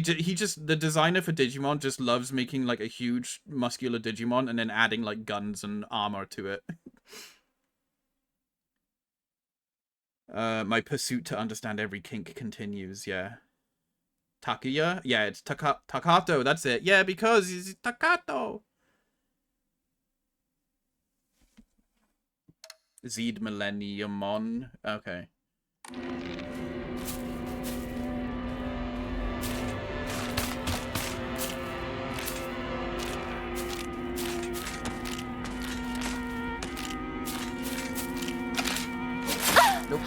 designer for Digimon just loves making like a huge muscular Digimon and then adding like guns and armor to it. My pursuit to understand every kink continues, yeah. Takuya? Yeah, it's Takato, that's it. Yeah, because he's Takato! Zed Millenniumon. Okay. Nope.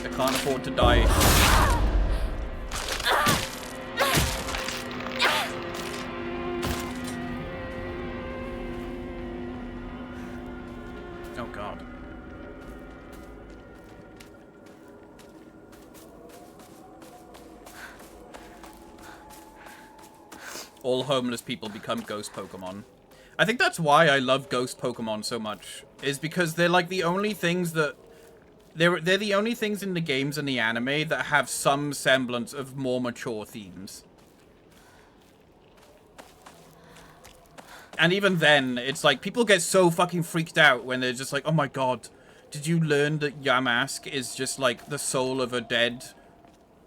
I can't afford to die. Oh god. All homeless people become ghost Pokemon. I think that's why I love ghost Pokemon so much, is because they're like the only things that... They're the only things in the games and the anime that have some semblance of more mature themes. And even then, it's like, people get so fucking freaked out when they're just like, oh my god, did you learn that Yamask is just like the soul of a dead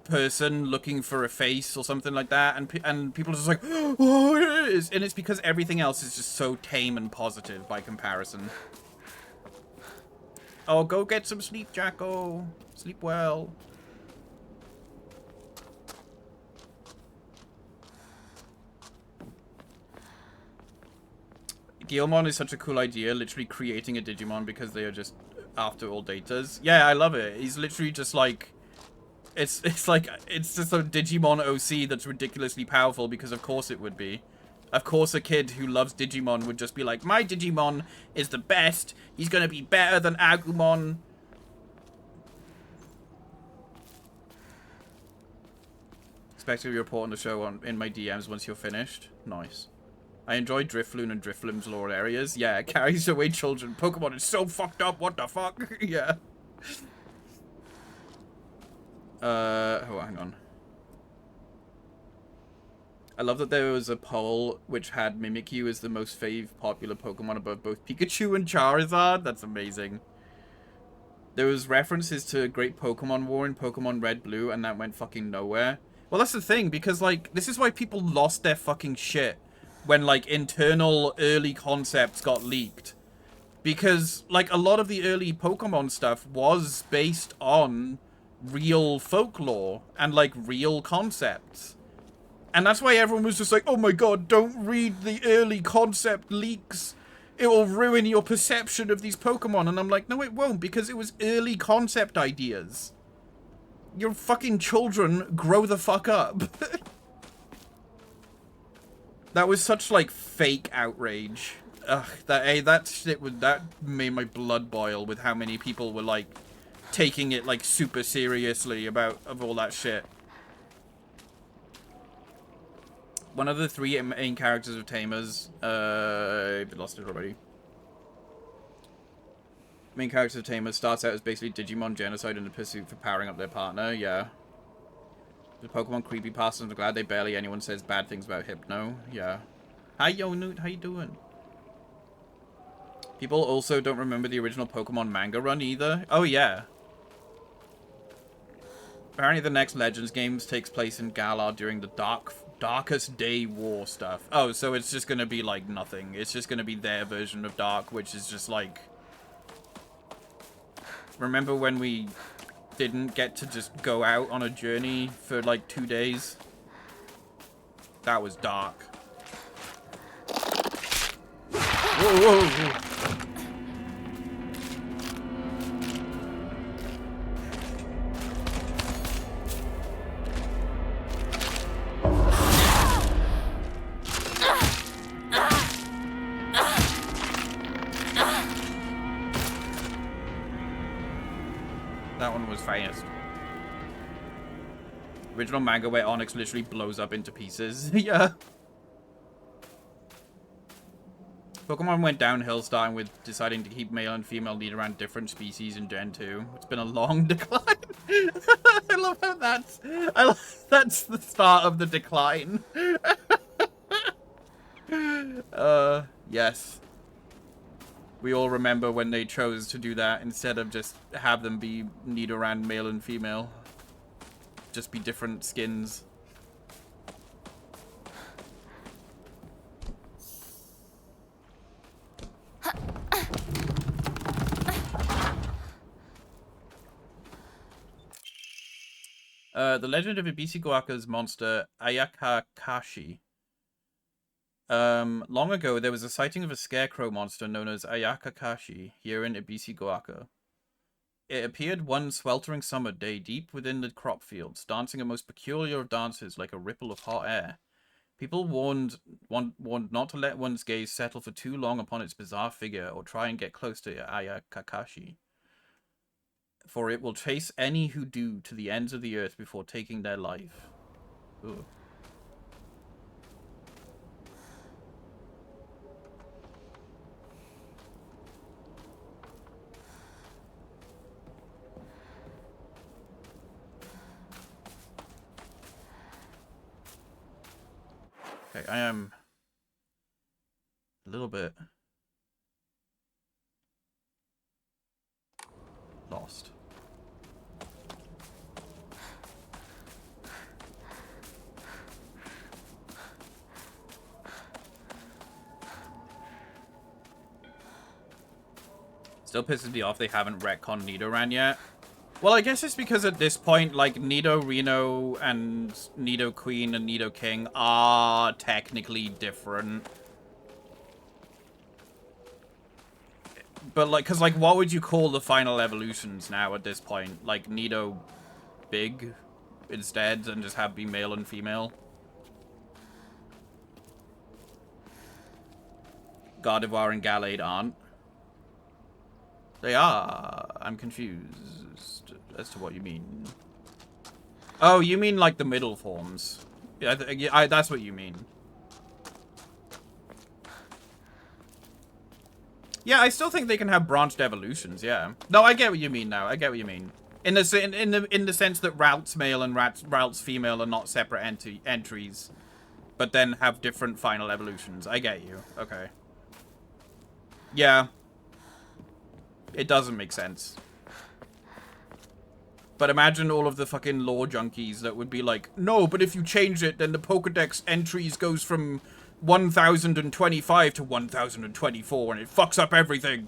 person looking for a face or something like that? And people are just like, oh, it is. And it's because everything else is just so tame and positive by comparison. Oh, go get some sleep, Jacko. Sleep well. Guilmon is such a cool idea, literally creating a Digimon because they are just after all datas. Yeah, I love it. He's literally just like, it's just a Digimon OC that's ridiculously powerful because of course it would be. Of course a kid who loves Digimon would just be like, my Digimon is the best. He's gonna be better than Agumon. Expect to report on the show in my DMs once you're finished. Nice. I enjoy Drifloon and Drifloon's lore areas. Yeah, it carries away children. Pokemon is so fucked up. What the fuck? Yeah. Oh, hang on. I love that there was a poll which had Mimikyu as the most popular Pokemon above both Pikachu and Charizard. That's amazing. There was references to Great Pokemon War in Pokemon Red Blue, and that went fucking nowhere. Well, that's the thing, because, like, this is why people lost their fucking shit when, like, internal early concepts got leaked. Because, like, a lot of the early Pokemon stuff was based on real folklore and, like, real concepts. And that's why everyone was just like, oh my god, don't read the early concept leaks. It will ruin your perception of these Pokemon. And I'm like, no, it won't, because it was early concept ideas. Your fucking children, grow the fuck up. That was such, like, fake outrage. Ugh, that made my blood boil with how many people were, like, taking it, like, super seriously of all that shit. One of the 3 main characters of Tamers, I've lost it already. Main character of Tamers starts out as basically Digimon genocide in the pursuit for powering up their partner, yeah. The Pokemon creepypasta, I'm glad barely anyone says bad things about Hypno, yeah. Hi, Yo Newt, how you doing? People also don't remember the original Pokemon manga run either. Oh, yeah. Apparently the next Legends games takes place in Galar during the Darkest Day War stuff. Oh, so it's just gonna be, like, nothing. It's just gonna be their version of Dark, which is just, like... Remember when we didn't get to just go out on a journey for, like, 2 days? That was dark. Whoa, whoa, whoa. That one was finest. Original manga where Onyx literally blows up into pieces. Yeah. Pokemon went downhill, starting with deciding to keep male and female Nidoran different species in Gen 2. It's been a long decline. I love how that's the start of the decline. Yes. We all remember when they chose to do that instead of just have them be Nidoran male and female. Just be different skins. The legend of Ibisiguaka's monster, Ayakakashi. Long ago, there was a sighting of a scarecrow monster known as Ayakakashi here in Ibisiguaka. It appeared one sweltering summer day deep within the crop fields, dancing a most peculiar of dances like a ripple of hot air. People warned not to let one's gaze settle for too long upon its bizarre figure or try and get close to Ayakakashi, for it will chase any who do to the ends of the earth before taking their life. Ooh. Okay, I am a little bit lost. Still pisses me off they haven't retconned Nidoran yet. Well, I guess it's because at this point, like, Nidorino and Nidoqueen and Nidoking are technically different. But, like, because, like, what would you call the final evolutions now at this point? Like, Nido Big instead, and just have be male and female? Gardevoir and Gallade aren't. They are. I'm confused as to what you mean. Oh, you mean like the middle forms. Yeah, that's what you mean. Yeah, I still think they can have branched evolutions, yeah. No, I get what you mean now. I get what you mean. In the sense that Routes male and Routes female are not separate entries, but then have different final evolutions. I get you. Okay. Yeah. It doesn't make sense. But imagine all of the fucking lore junkies that would be like, no, but if you change it, then the Pokedex entries goes from 1025 to 1024, and it fucks up everything.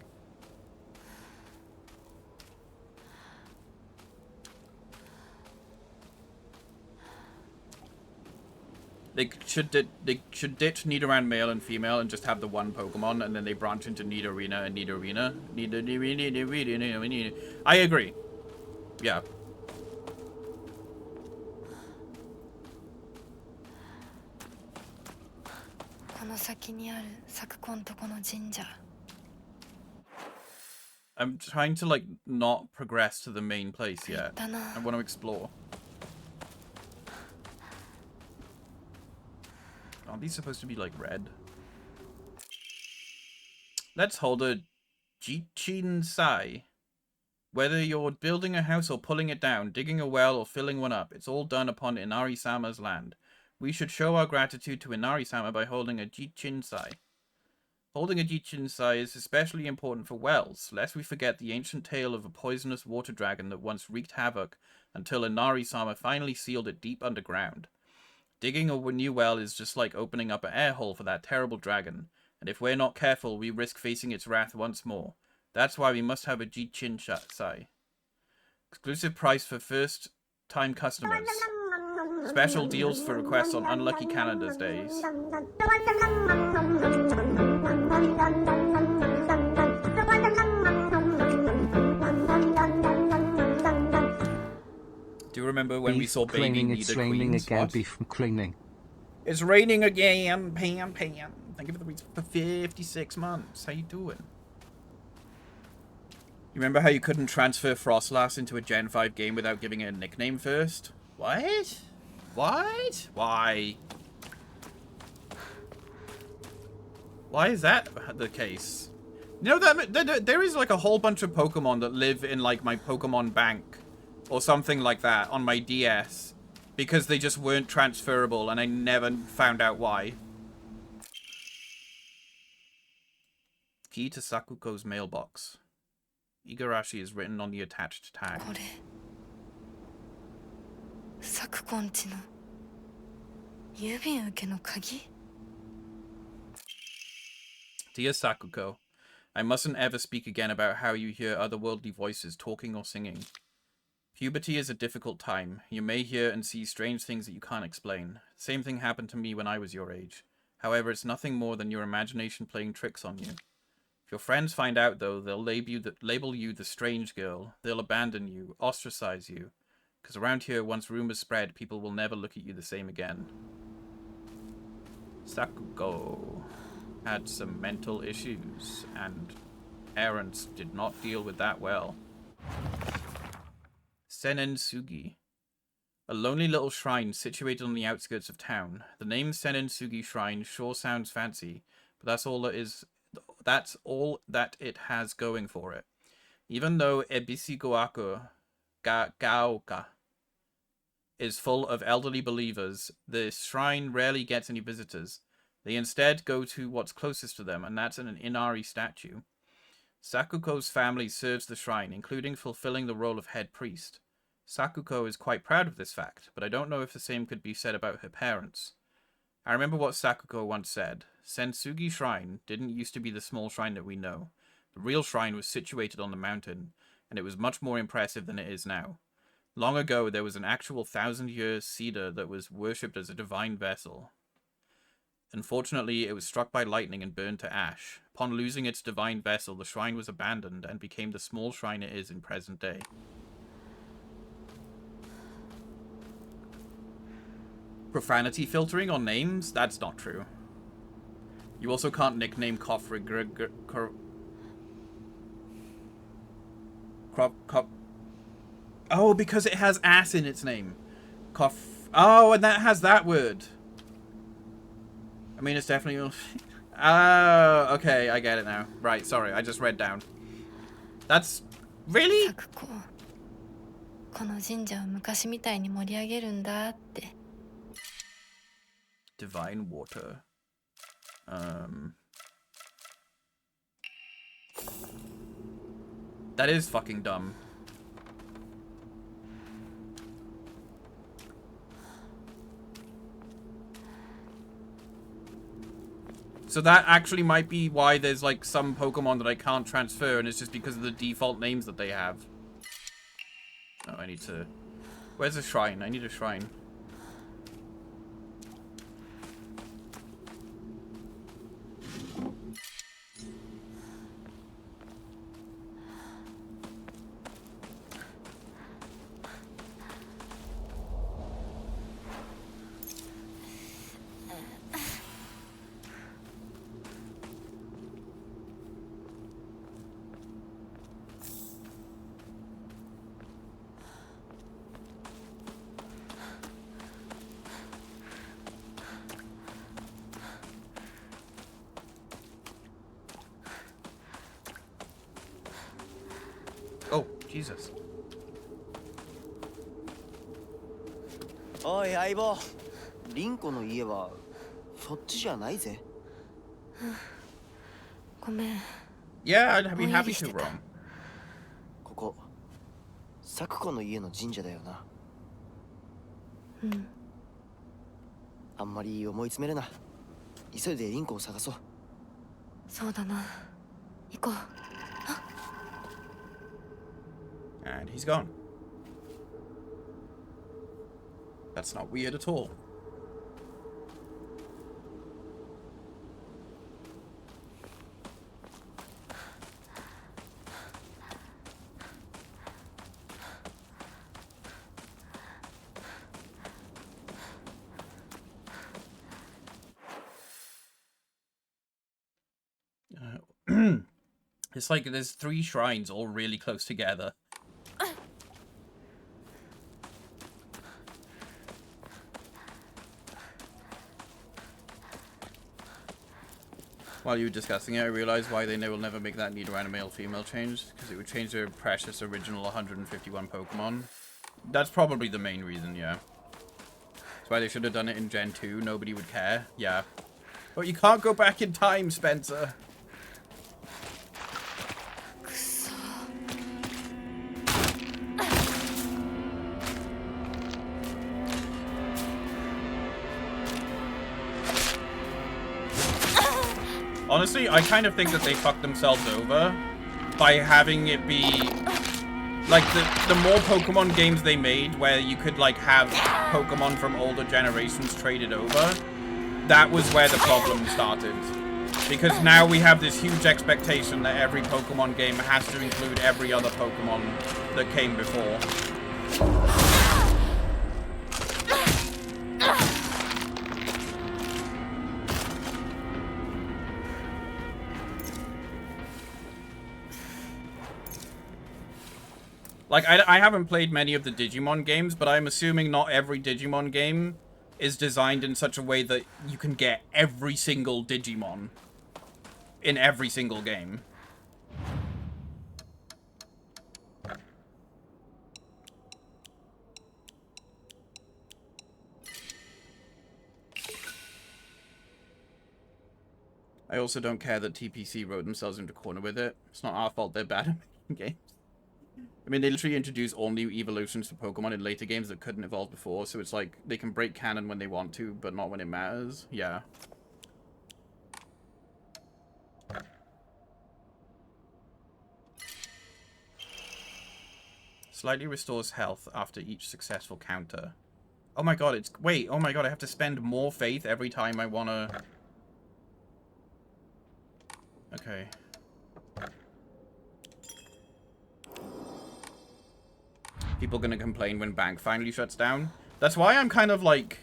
They should ditch Nidoran male and female and just have the one Pokemon, and then they branch into Nidorina and Nidorina. I agree. Yeah. I'm trying to, like, not progress to the main place yet. I want to explore. Are these supposed to be, like, red? Let's hold a Jichin Sai. Whether you're building a house or pulling it down, digging a well or filling one up, it's all done upon Inari-sama's land. We should show our gratitude to Inari-sama by holding a Jichin Sai. Holding a Jichin Sai is especially important for wells, lest we forget the ancient tale of a poisonous water dragon that once wreaked havoc until Inari-sama finally sealed it deep underground. Digging a new well is just like opening up an air hole for that terrible dragon, and if we're not careful, we risk facing its wrath once more. That's why we must have a Jichin Sai. Exclusive price for first-time customers. Special deals for requests on unlucky calendars days. Do you remember when we saw baby Nidoqueens? From cleaning. It's raining again, Pam. Thank you for the reason for 56 months. How you doing? You remember how you couldn't transfer Frostlass into a Gen 5 game without giving it a nickname first? What? What? Why? Why is that the case? You know, that there is like a whole bunch of Pokemon that live in like my Pokemon bank or something like that on my DS because they just weren't transferable and I never found out why. Key to Sakuko's mailbox. Igarashi is written on the attached tag. Dear Sakuko, I mustn't ever speak again about how you hear otherworldly voices talking or singing. Puberty is a difficult time. You may hear and see strange things that you can't explain. Same thing happened to me when I was your age. However, it's nothing more than your imagination playing tricks on you. If your friends find out, though, they'll label you the strange girl. They'll abandon you, ostracize you. Because around here, once rumors spread, people will never look at you the same again. Sakuko had some mental issues, and parents did not deal with that well. Senensugi. A lonely little shrine situated on the outskirts of town. The name Senensugi Shrine sure sounds fancy, but that's all that it has going for it. Even though Ebisigoaku Gaoka is full of elderly believers, the shrine rarely gets any visitors. They instead go to what's closest to them, and that's an Inari statue. Sakuko's family serves the shrine, including fulfilling the role of head priest. Sakuko is quite proud of this fact, but I don't know if the same could be said about her parents. I remember what Sakuko once said. Sensugi Shrine didn't used to be the small shrine that we know. The real shrine was situated on the mountain, and it was much more impressive than it is now. Long ago, there was an actual 1,000-year cedar that was worshipped as a divine vessel. Unfortunately, it was struck by lightning and burned to ash. Upon losing its divine vessel, the shrine was abandoned and became the small shrine it is in present day. Profanity filtering on names? That's not true. You also can't nickname Oh, because it has ass in its name. Oh, and that has that word. I mean, it's definitely... Oh, okay, I get it now. Right, sorry, I just read down. That's... Really? Divine water. That is fucking dumb. So that actually might be why there's like some Pokemon that I can't transfer, and it's just because of the default names that they have. Oh, I need to... Where's the shrine? I need a shrine. Oh, Jesus. おい相棒、リンコの家はそっちじゃないぜ。ごめん。 Yeah, I'd be happy to roam. ここ、サクコの家の神社だよな。うん。あんまり思い詰めるな。急いでリンコを探そう。そうだな。行こう。 And he's gone. That's not weird at all. It's like there's 3 shrines all really close together. While you were discussing it, I realized why they will never make that neither animal female change, because it would change their precious original 151 Pokemon. That's probably the main reason, yeah. That's why they should have done it in Gen 2, nobody would care, yeah. But you can't go back in time, Spencer. Honestly, I kind of think that they fucked themselves over by having it be like the more Pokemon games they made where you could like have Pokemon from older generations traded over. That was where the problem started. Because now we have this huge expectation that every Pokemon game has to include every other Pokemon that came before. Like, I haven't played many of the Digimon games, but I'm assuming not every Digimon game is designed in such a way that you can get every single Digimon in every single game. I also don't care that TPC wrote themselves into a corner with it. It's not our fault they're bad at making games. I mean, they literally introduced all new evolutions to Pokemon in later games that couldn't evolve before, so it's like, they can break canon when they want to, but not when it matters. Yeah. Slightly restores health after each successful counter. Oh my god, it's... Wait, oh my god, I have to spend more faith every time I wanna... Okay. People gonna complain when bank finally shuts down. That's why I'm kind of like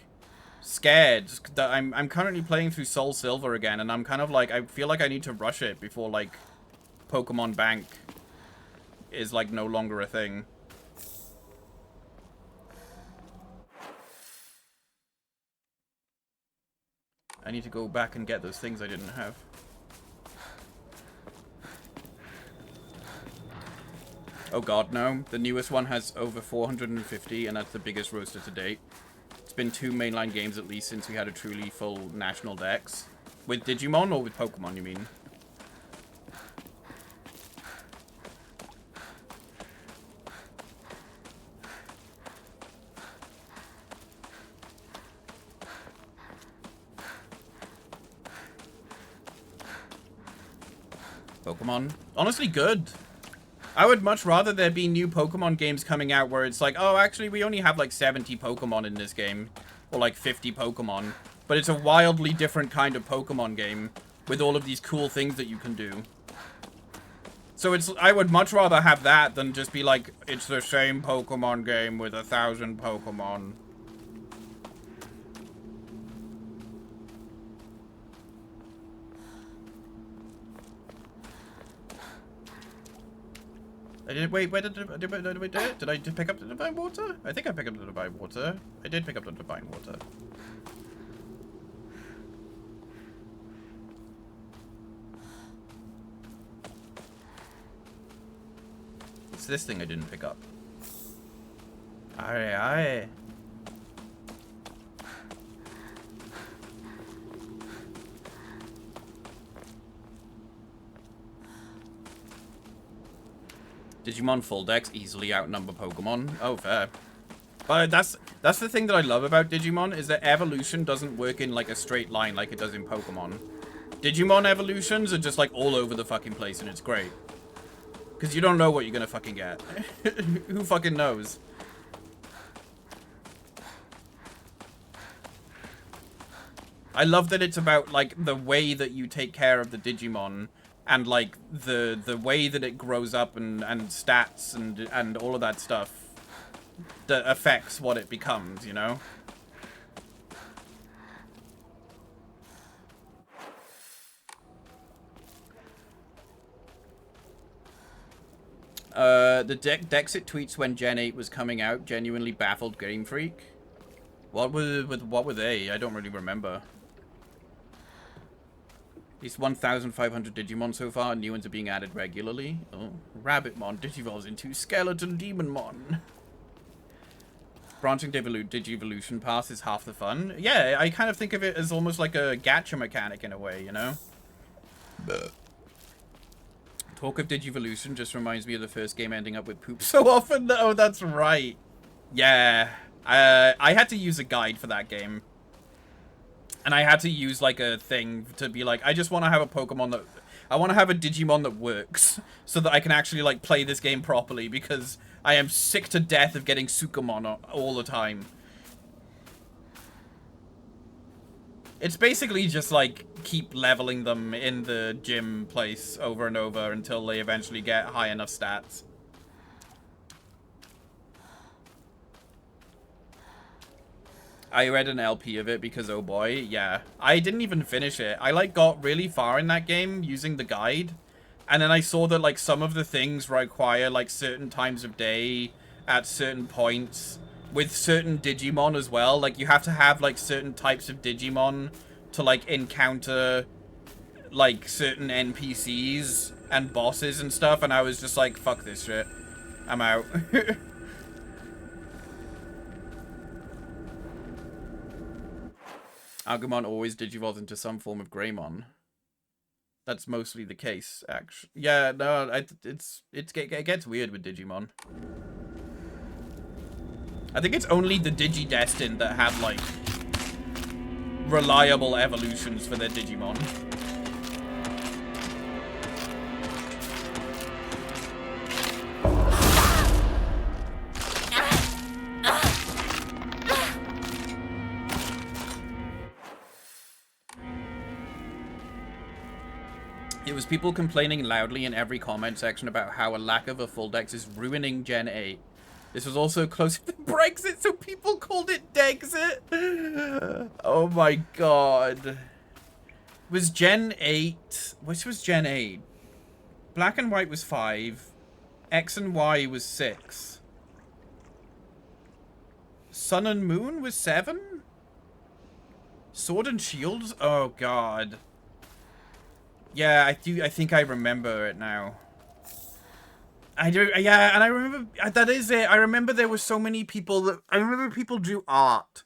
scared that I'm currently playing through Soul Silver again, and I'm kind of like I feel like I need to rush it before like Pokemon Bank is like no longer a thing. I need to go back and get those things I didn't have. Oh god, no. The newest one has over 450, and that's the biggest roster to date. It's been 2 mainline games at least since we had a truly full national dex. With Digimon or with Pokemon, you mean? Pokemon? Honestly, good. I would much rather there be new Pokemon games coming out where it's like, oh, actually, we only have like 70 Pokemon in this game. Or like 50 Pokemon. But it's a wildly different kind of Pokemon game with all of these cool things that you can do. So it's, I would much rather have that than just be like, it's the same Pokemon game with 1,000 Pokemon. Wait, did I pick up the Divine Water? I think I picked up the Divine Water. I did pick up the Divine Water. It's this thing I didn't pick up. Aye, aye. Digimon full decks easily outnumber Pokemon. Oh, fair. But that's the thing that I love about Digimon, is that evolution doesn't work in like a straight line like it does in Pokemon. Digimon evolutions are just like all over the fucking place, and it's great. Because you don't know what you're gonna fucking get. Who fucking knows? I love that it's about like the way that you take care of the Digimon. And like the way that it grows up and stats and all of that stuff that affects what it becomes, you know? The Dexit tweets when Gen 8 was coming out genuinely baffled Game Freak. What were they? I don't really remember. At least 1,500 Digimon so far, and new ones are being added regularly. Oh, Rabbitmon digivolves into Skeleton Demonmon. Branching Digivolution Pass is half the fun. Yeah, I kind of think of it as almost like a gacha mechanic in a way, you know? Talk of Digivolution just reminds me of the first game ending up with poop so often. Oh, that's right. Yeah. I had to use a guide for that game. And I had to use, like, a thing to be like, I just want to have a Pokemon that... I want to have a Digimon that works. So that I can actually, like, play this game properly. Because I am sick to death of getting Sukamon all the time. It's basically just, like, keep leveling them in the gym place over and over until they eventually get high enough stats. I read an LP of it because, oh boy, yeah. I didn't even finish it. I, like, got really far in that game using the guide. And then I saw that, like, some of the things require, like, certain times of day at certain points with certain Digimon as well. Like, you have to have, like, certain types of Digimon to, like, encounter, like, certain NPCs and bosses and stuff. And I was just like, fuck this shit. I'm out. Agumon always digivolves into some form of Greymon. that's mostly the case, actually. Yeah, no, it gets weird with Digimon. I think it's only the Digidestined that have, like, reliable evolutions for their Digimon. It was people complaining loudly in every comment section about how a lack of a full dex is ruining Gen 8. This was also closer to Brexit, so people called it Dexit. Oh my god. Was Gen 8... Which was Gen 8? Black and White was 5. X and Y was 6. Sun and Moon was 7? Sword and Shield? Oh god. Yeah, I think I remember it now. I do, yeah, and I remember, that is it. I remember there were so many people that, I remember people drew art.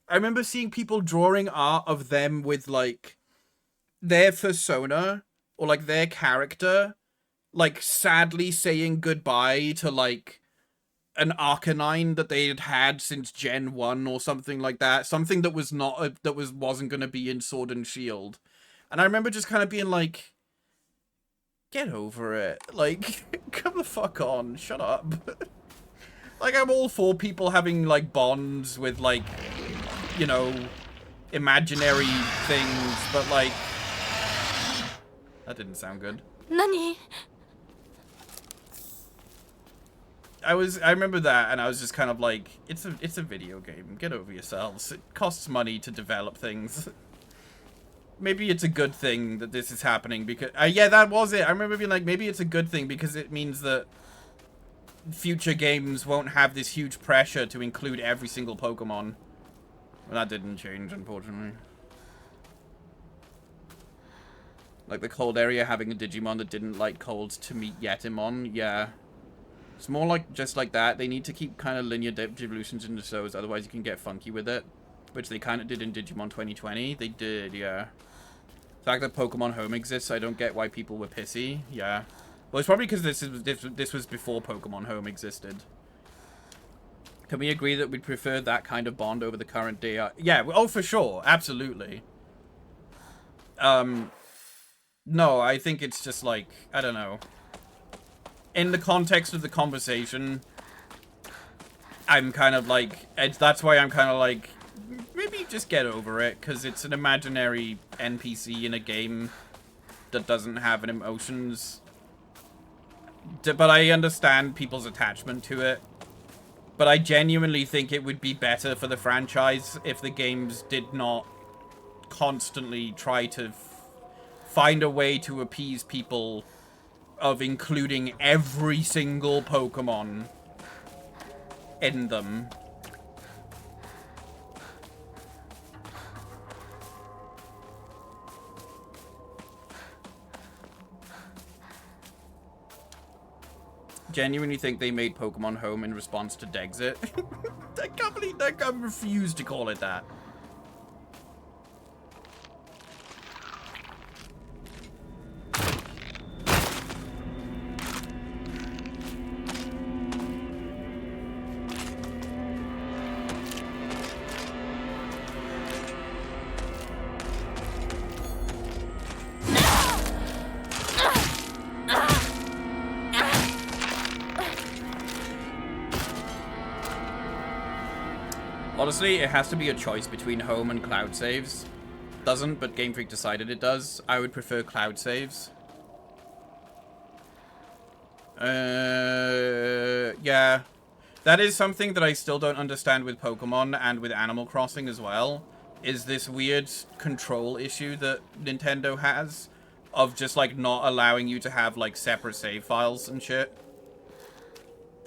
I remember seeing people drawing art of them with, like, their persona, or, like, their character, like, sadly saying goodbye to, like, an Arcanine that they had had since Gen 1 or something like that. Something that was not, wasn't going to be in Sword and Shield. And I remember just kind of being like, get over it. Like, come the fuck on. Shut up. Like, I'm all for people having, like, bonds with, like, you know, imaginary things, but, like... That didn't sound good. Nani? I remember that, and I was just kind of like, it's a video game. Get over yourselves. It costs money to develop things. Maybe it's a good thing that this is happening because... yeah, that was it. I remember being like, maybe it's a good thing because it means that future games won't have this huge pressure to include every single Pokemon. Well, that didn't change, unfortunately. Like the cold area having a Digimon that didn't like cold to meet Yetimon. Yeah. It's more like just like that. They need to keep kind of linear evolutions into shows, otherwise you can get funky with it. Which they kind of did in Digimon 2020. They did, yeah. The fact that Pokemon Home exists, I don't get why people were pissy. Yeah. Well, it's probably because this was before Pokemon Home existed. Can we agree that we'd prefer that kind of bond over the current DR? Yeah, oh, for sure. Absolutely. No, I think it's just like, I don't know. In the context of the conversation, I'm kind of like, that's why I'm kind of like, maybe just get over it, because it's an imaginary NPC in a game that doesn't have an emotions. But I understand people's attachment to it. But I genuinely think it would be better for the franchise if the games did not constantly try to find a way to appease people of including every single Pokemon in them. Genuinely think they made Pokemon Home in response to Dexit. I can't believe that I refuse to call it that. Honestly, it has to be a choice between home and cloud saves. Doesn't, but Game Freak decided it does. I would prefer cloud saves. Yeah. That is something that I still don't understand with Pokemon and with Animal Crossing as well. Is this weird control issue that Nintendo has of just, like, not allowing you to have, like, separate save files and shit.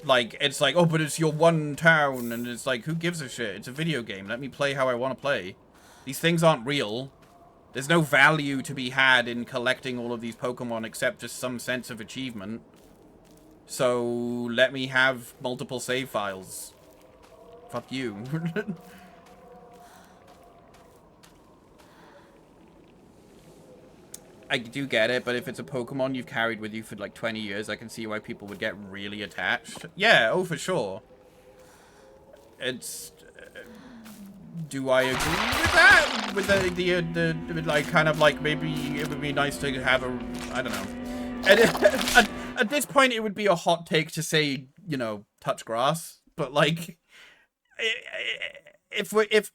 Like, it's like, oh, but it's your one town, and it's like, who gives a shit? It's a video game. Let me play how I want to play. These things aren't real. There's no value to be had in collecting all of these Pokemon except just some sense of achievement. So, let me have multiple save files. Fuck you. I do get it, but if it's a Pokemon you've carried with you for like 20 years, I can see why people would get really attached. Yeah, oh, for sure. It's... do I agree with that? With the like, kind of like, maybe it would be nice to have a... I don't know. At this point, it would be a hot take to say, you know, touch grass. But, like...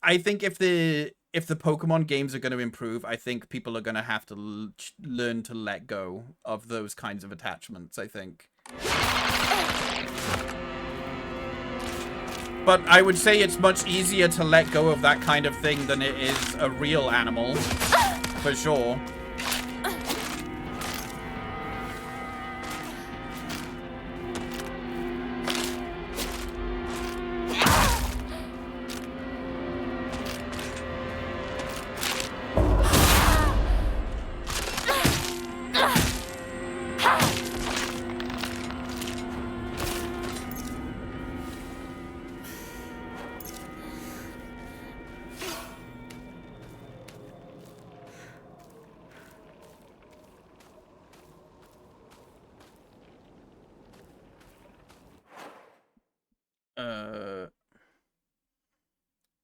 I think if the Pokemon games are going to improve, I think people are going to have to learn to let go of those kinds of attachments, I think. But I would say it's much easier to let go of that kind of thing than it is a real animal, for sure.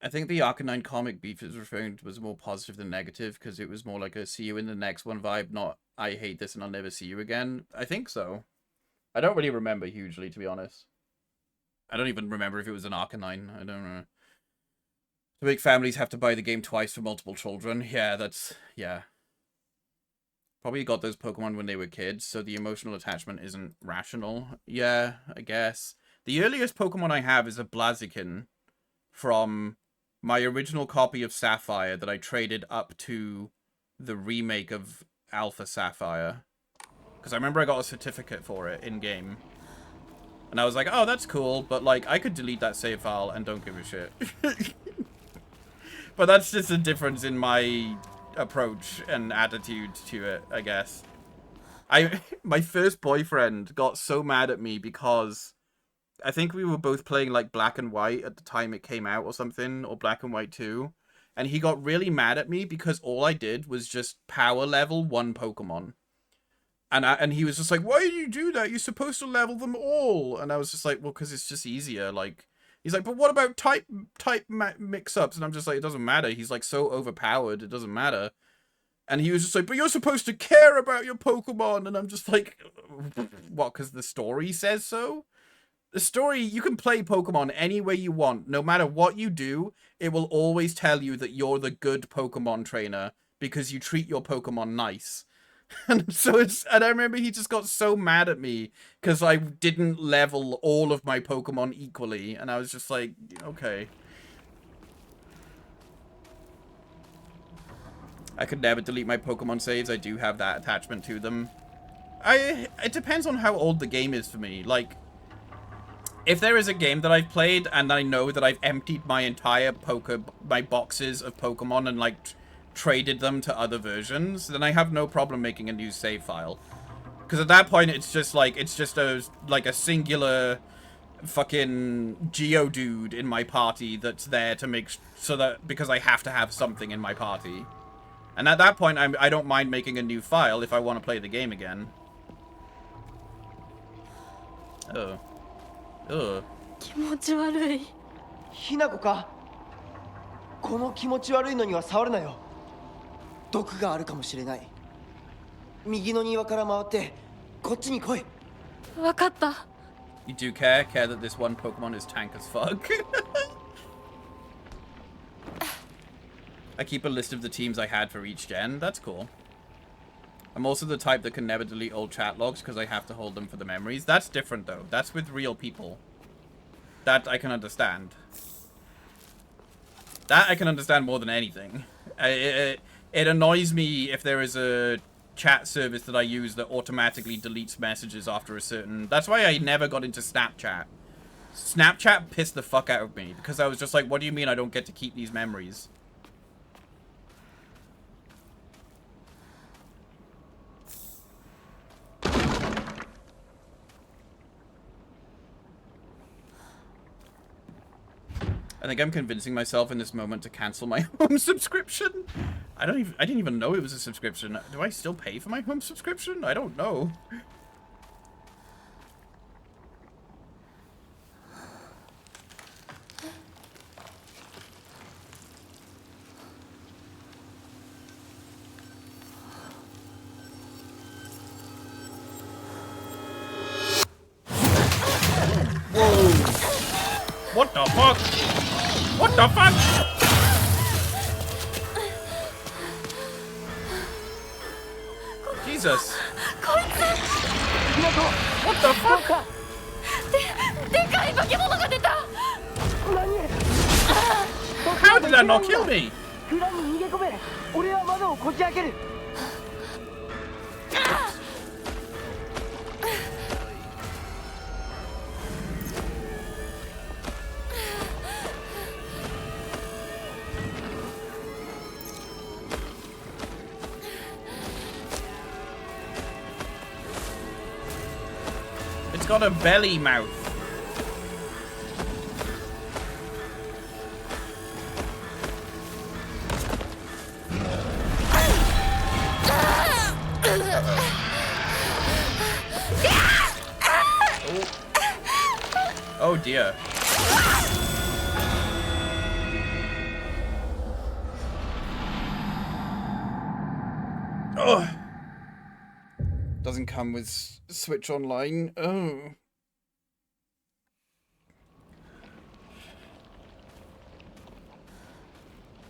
I think the Arcanine comic beef is referring to was more positive than negative, because it was more like a see you in the next one vibe, not I hate this and I'll never see you again. I think so. I don't really remember hugely, to be honest. I don't even remember if it was an Arcanine. I don't know. To make families have to buy the game twice for multiple children. Yeah, that's... yeah. Probably got those Pokemon when they were kids, so the emotional attachment isn't rational. Yeah, I guess. The earliest Pokemon I have is a Blaziken from my original copy of Sapphire that I traded up to the remake of Alpha Sapphire. Because I remember I got a certificate for it in-game. And I was like, oh, that's cool, but, like, I could delete that save file and don't give a shit. But that's just a difference in my approach and attitude to it, I guess. My first boyfriend got so mad at me because I think we were both playing like Black and White at the time it came out or something, or Black and White 2. And he got really mad at me because all I did was just power level one Pokemon. And he was just like, why do you do that? You're supposed to level them all. And I was just like, well, because it's just easier. Like, he's like, but what about type mix-ups? And I'm just like, it doesn't matter. He's like so overpowered, it doesn't matter. And he was just like, but you're supposed to care about your Pokemon. And I'm just like, what, because the story says so? The story, you can play Pokemon any way you want. No matter what you do, it will always tell you that you're the good Pokemon trainer because you treat your Pokemon nice. And so and I remember he just got so mad at me because I didn't level all of my Pokemon equally. And I was just like, okay. I could never delete my Pokemon saves. I do have that attachment to them. It depends on how old the game is for me. Like, if there is a game that I've played and I know that I've emptied my entire my boxes of Pokemon and like traded them to other versions, then I have no problem making a new save file. Because at that point, it's just like, it's just a singular fucking Geodude in my party that's there to make so that, because I have to have something in my party. And at that point, I don't mind making a new file if I want to play the game again. Oh. Ugh. 気持ち悪い。ひなこか。この気持ち悪いのには触るなよ。毒があるかもしれない。右の庭から回ってこっちに来い。わかった。You do care that this one Pokemon is tank as fuck. I keep a list of the teams I had for each gen. That's cool. I'm also the type that can never delete old chat logs because I have to hold them for the memories. That's different, though. That's with real people. That I can understand. That I can understand more than anything. It annoys me if there is a chat service that I use that automatically deletes messages after a certain... That's why I never got into Snapchat. Snapchat pissed the fuck out of me because I was just like, what do you mean I don't get to keep these memories? I think I'm convincing myself in this moment to cancel my home subscription. I didn't even know it was a subscription. Do I still pay for my home subscription? I don't know. Whoa! What the fuck? What the fuck? Jesus. What the fuck? How did that not kill me? It's got a belly mouth. Oh dear. Oh. Doesn't come with Switch Online. Oh.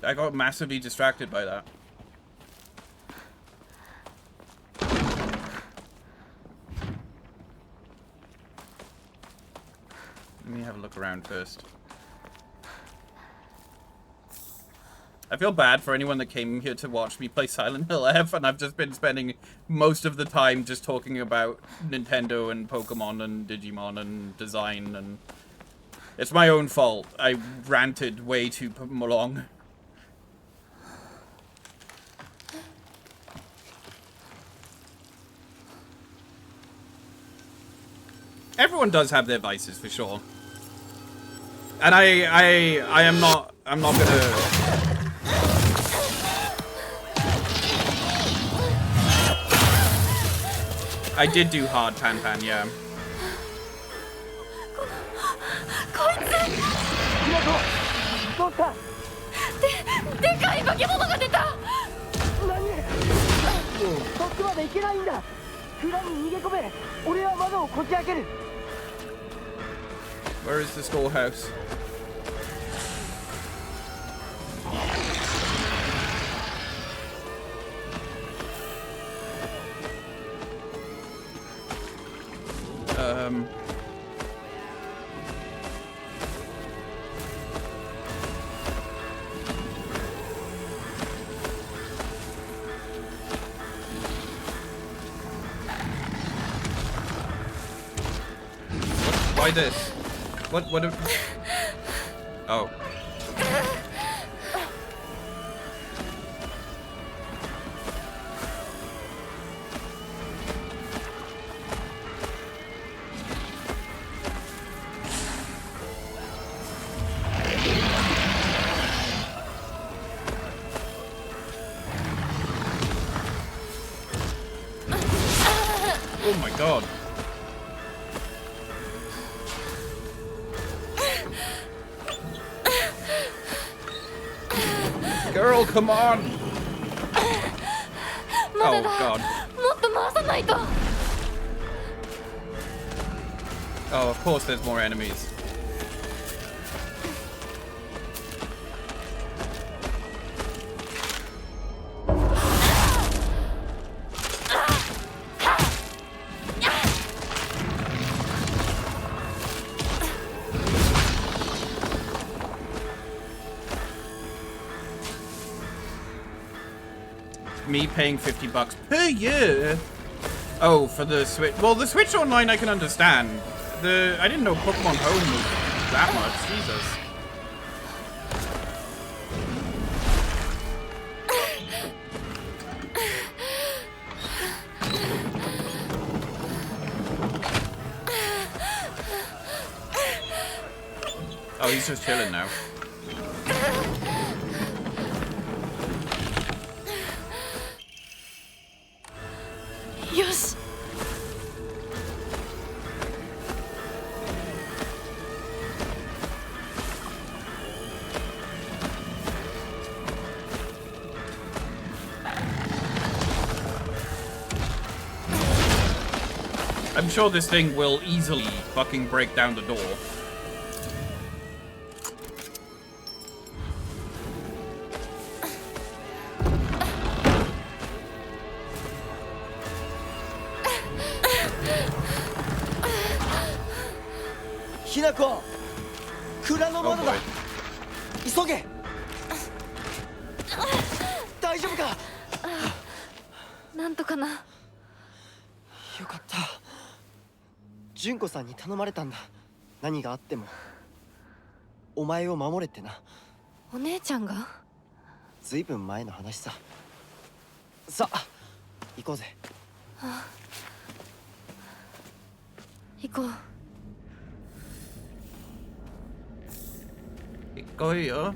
I got massively distracted by that. Let me have a look around first. I feel bad for anyone that came here to watch me play Silent Hill F, and I've just been spending most of the time just talking about Nintendo and Pokemon and Digimon and design, and it's my own fault. I ranted way too long. Everyone does have their vices, for sure. And I'm not gonna... I did do hard Pan Pan, yeah. Where is the storehouse? Why this? What oh. Oh my god. Girl, come on! Oh god. Oh, of course there's more enemies. Me paying $50 per year. Oh, for the Switch. Well, the Switch Online I can understand. I didn't know Pokemon Home was that much. Jesus. Oh, he's just chilling now. I'm sure this thing will easily fucking break down the door. Hinako! 蔵の窓だ! 急げ! 大丈夫か? なんとかな。よかった。純子さんに頼まれたんだ。何があってもお前を守れってな。お姉ちゃんが？ずいぶん前の話さ。さあ、行こうぜ。ああ、行こう。行こうよ。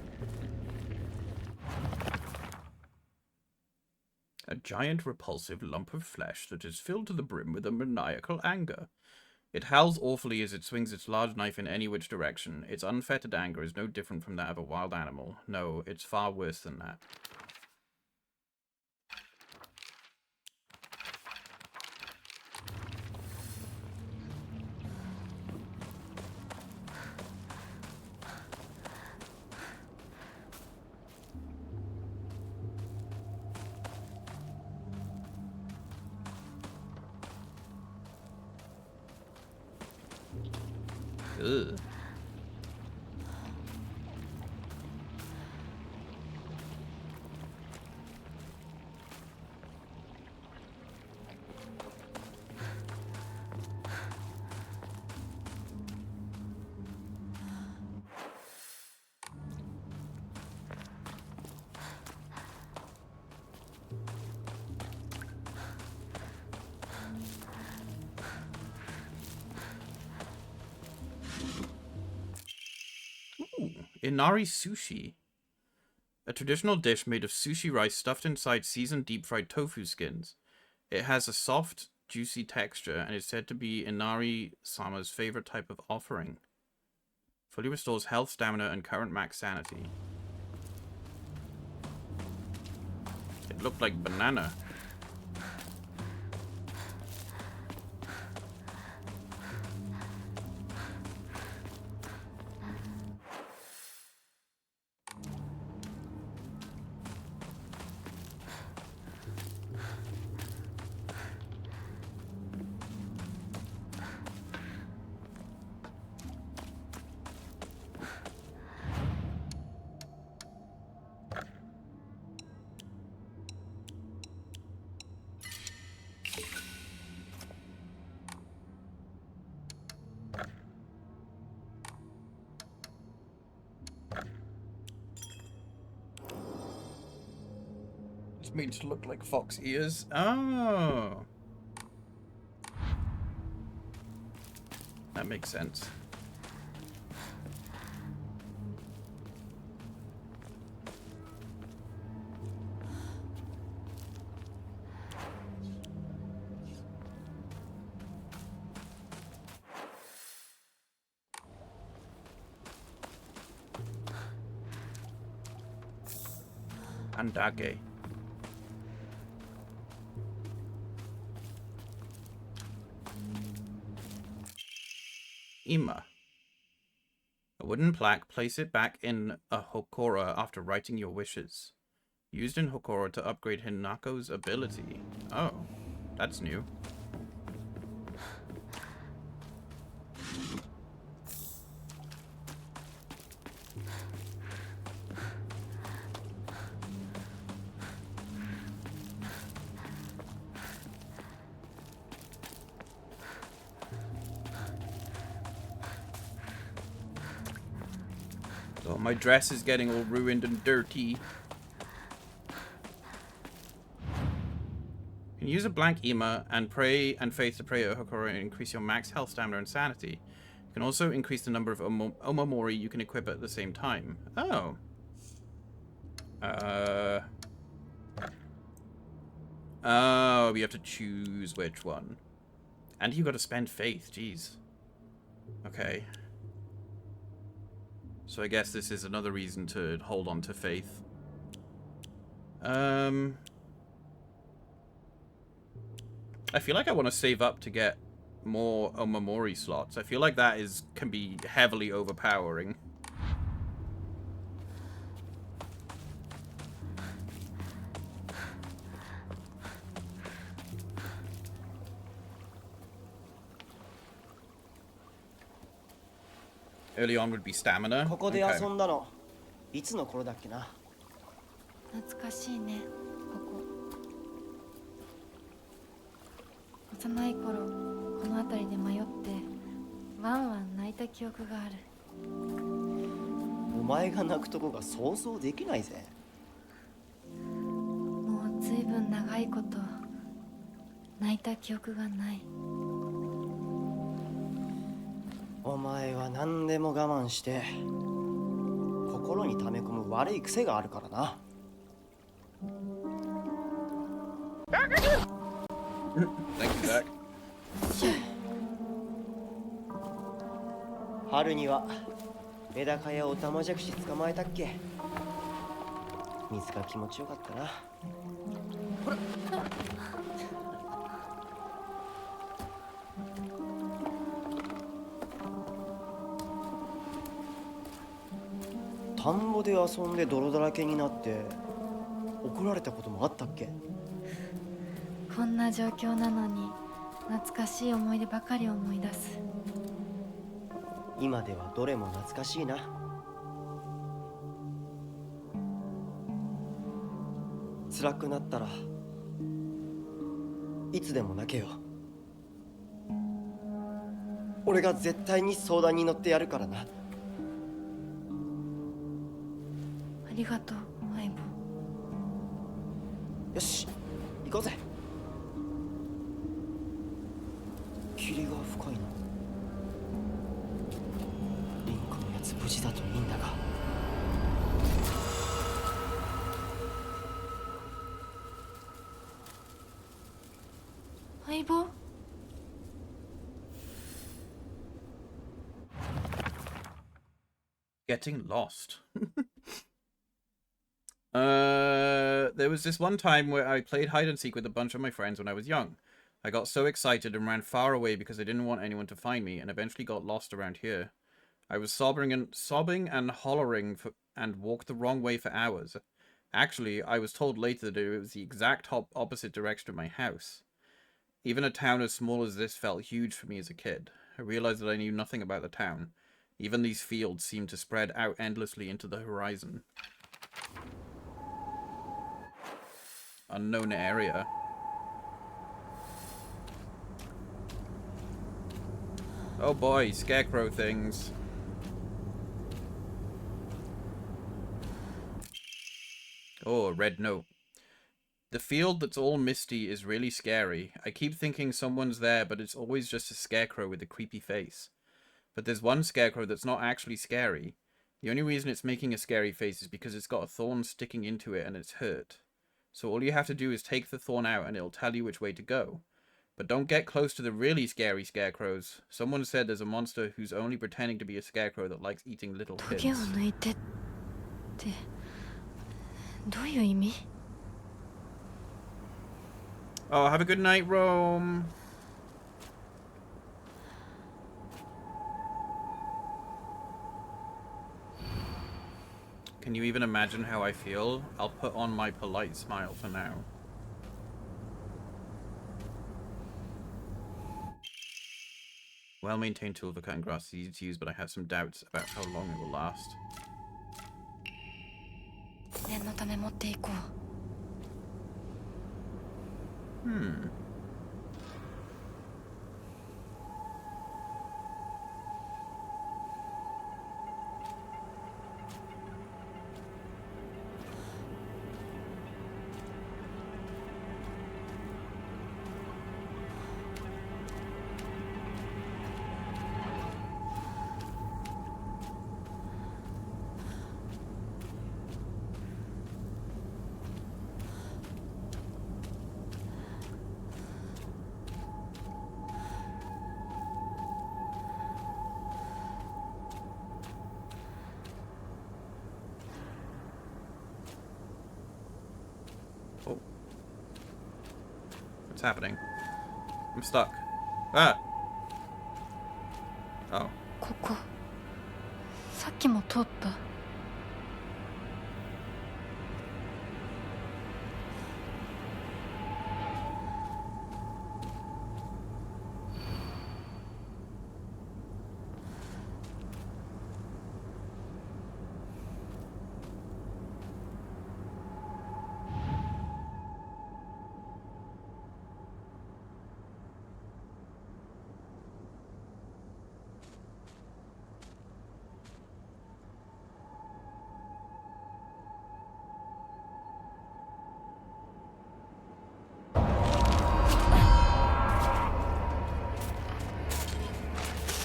A giant repulsive lump of flesh that is filled to the brim with a maniacal anger. It howls awfully as it swings its large knife in any which direction. Its unfettered anger is no different from that of a wild animal. No, it's far worse than that. Ugh. Inari sushi. A traditional dish made of sushi rice stuffed inside seasoned deep-fried tofu skins. It has a soft, juicy texture and is said to be Inari-sama's favorite type of offering. Fully restores health, stamina, and current max sanity. It looked like banana. It's made to look like fox ears. Oh. That makes sense. Andage. Ima. A wooden plaque. Place it back in a Hokora after writing your wishes. Used in Hokora to upgrade Hinako's ability. Oh, that's new. Oh, my dress is getting all ruined and dirty. You can use a blank Ima and pray and faith to pray at Hokora and increase your max health, stamina, and sanity. You can also increase the number of Omamori you can equip at the same time. Oh. Oh, we have to choose which one. And you got to spend faith, jeez. Okay. So I guess this is another reason to hold on to faith. I feel like I want to save up to get more Omamori slots. I feel like that can be heavily overpowering. Early on would be stamina. ここで遊んだのいつの頃だっけな。懐かしいね、ここ。幼い頃、この辺りで迷ってワンワン泣いた記憶がある。お前が泣くとこが想像できないぜ。もうずいぶん長いこと泣いた記憶がない。お前は何でも我慢して心に溜め込む悪い癖があるからな。Thank you, Zach. 春にはメダカやオタマジャクシ捕まえたっけ。水が気持ちよかったな。ほら。田んぼで遊んで泥だらけになって怒られたこともあったっけ。こんな状況なのに懐かしい思い出ばかり思い出す。今ではどれも懐かしいな。辛くなったらいつでも泣けよ。俺が絶対に相談に乗ってやるからな。ありがとう、相棒。よし、行こうぜ。霧が深いな。リンクのやつ無事だといいんだが。相棒。Getting lost. There was this one time where I played hide and seek with a bunch of my friends when I was young. I got so excited and ran far away because I didn't want anyone to find me, and eventually got lost around here. I was sobbing and hollering and walked the wrong way for hours. Actually, I was told later that it was the exact opposite direction of my house. Even a town as small as this felt huge for me as a kid. I realized that I knew nothing about the town. Even these fields seemed to spread out endlessly into the horizon. Unknown area. Oh boy, scarecrow things. Oh, a red note. The field that's all misty is really scary. I keep thinking someone's there, but it's always just a scarecrow with a creepy face. But there's one scarecrow that's not actually scary. The only reason it's making a scary face is because it's got a thorn sticking into it and it's hurt. So all you have to do is take the thorn out and it'll tell you which way to go. But don't get close to the really scary scarecrows. Someone said there's a monster who's only pretending to be a scarecrow that likes eating little kids. Oh, have a good night, Rome. Can you even imagine how I feel? I'll put on my polite smile for now. Well-maintained tool for cutting grass is easy to use, but I have some doubts about how long it will last. What's happening? I'm stuck. Ah! Oh. ここさっきも通った。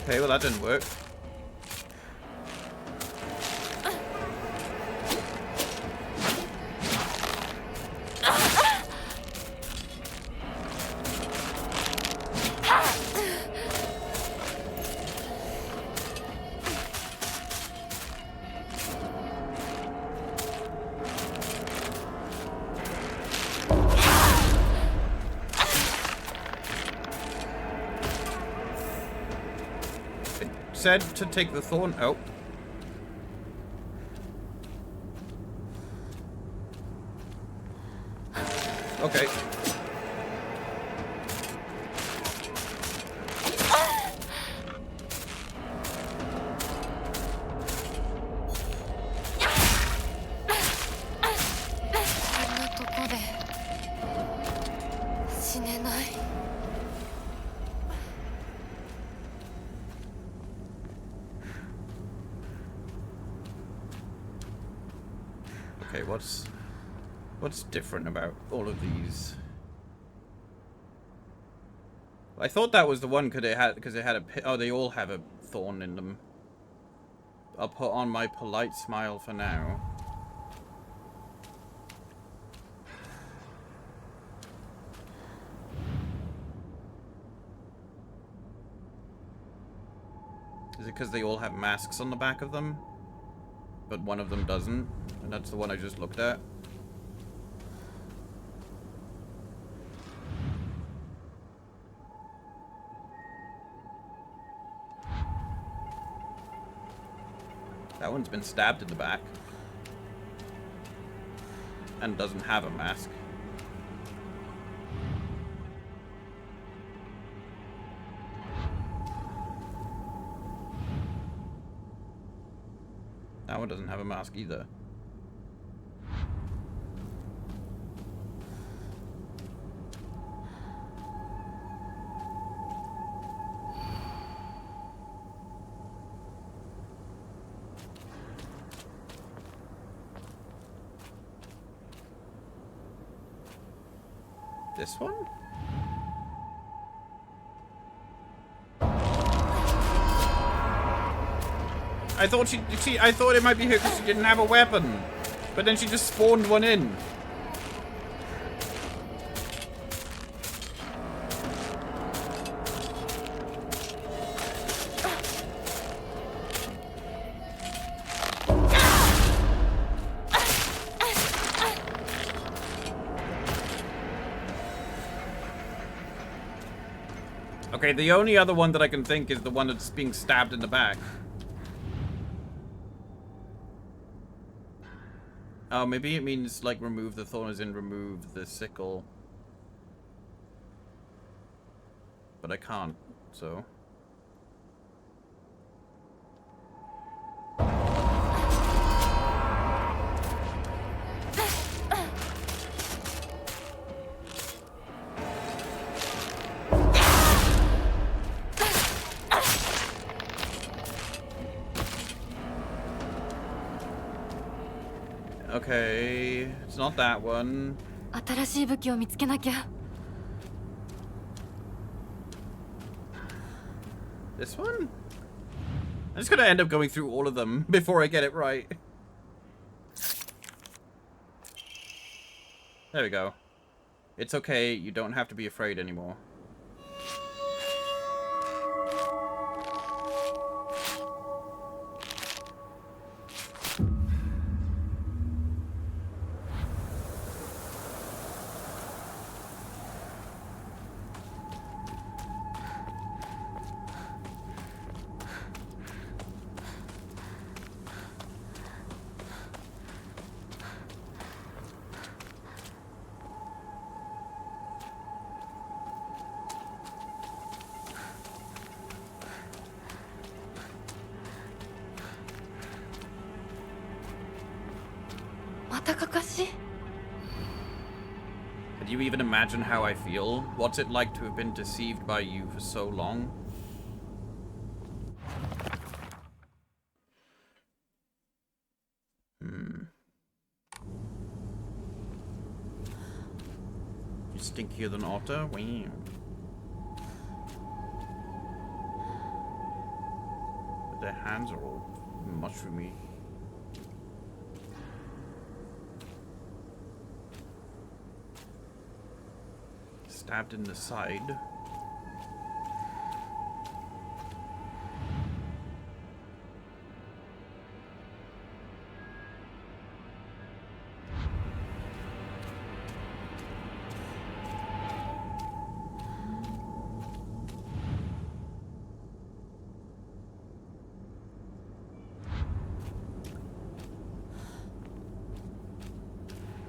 Okay, well that didn't work. Said to take the thorn. Oh. Okay. Okay, what's different about all of these? I thought that was the one because it had a oh, they all have a thorn in them. I'll put on my polite smile for now. Is it because they all have masks on the back of them? But one of them doesn't, and that's the one I just looked at. That one's been stabbed in the back. And doesn't have a mask. That one doesn't have a mask either. This one? I thought I thought it might be her because she didn't have a weapon. But then she just spawned one in. Okay, the only other one that I can think is the one that's being stabbed in the back. Oh, maybe it means, like, remove the thorn as in remove the sickle. But I can't, so... Okay, it's not that one. 新しい武器を見つけなきゃ。 This one? I'm just gonna end up going through all of them before I get it right. There we go. It's okay, you don't have to be afraid anymore. Can you even imagine how I feel? What's it like to have been deceived by you for so long? You're stinkier than Otter? Wow. But their hands are all mushroomy. Stabbed in the side.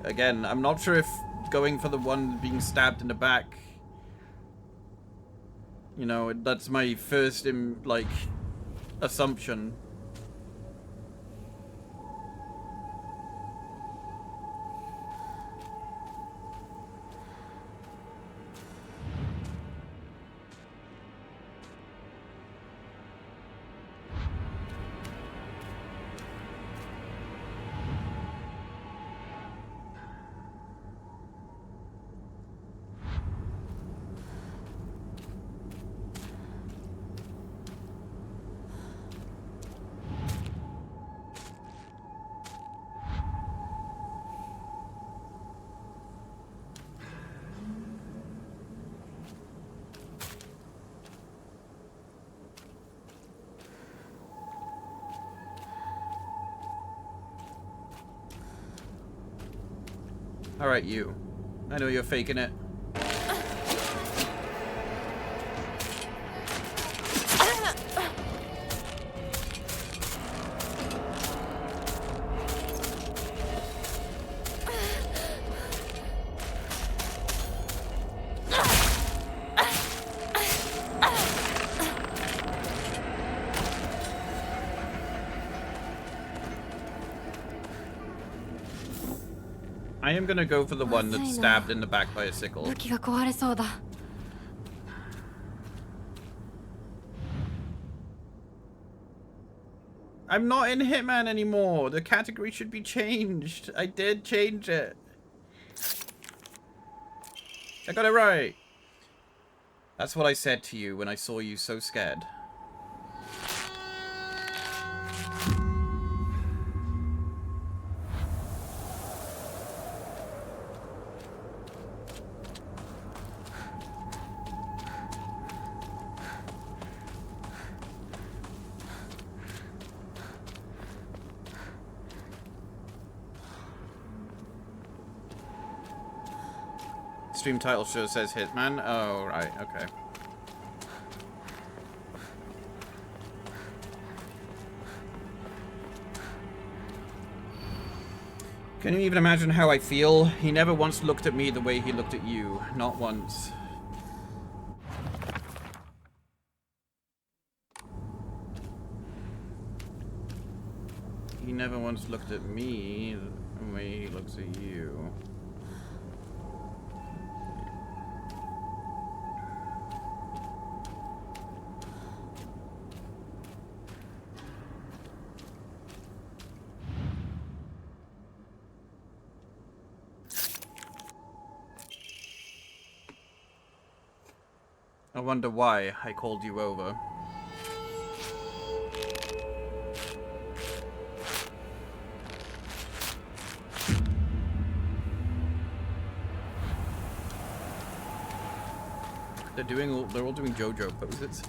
Again, I'm not sure if going for the one being stabbed in the back, you know, that's my first assumption. Alright, you. I know you're faking it. I am gonna go for the one that's stabbed in the back by a sickle. I'm not in Hitman anymore. The category should be changed. I did change it. I got it right. That's what I said to you when I saw you so scared. Stream title show says Hitman. Oh, right, okay. Can you even imagine how I feel? He never once looked at me the way he looked at you. Not once. He never once looked at me the way he looks at you. I wonder why I called you over. They're all doing JoJo poses.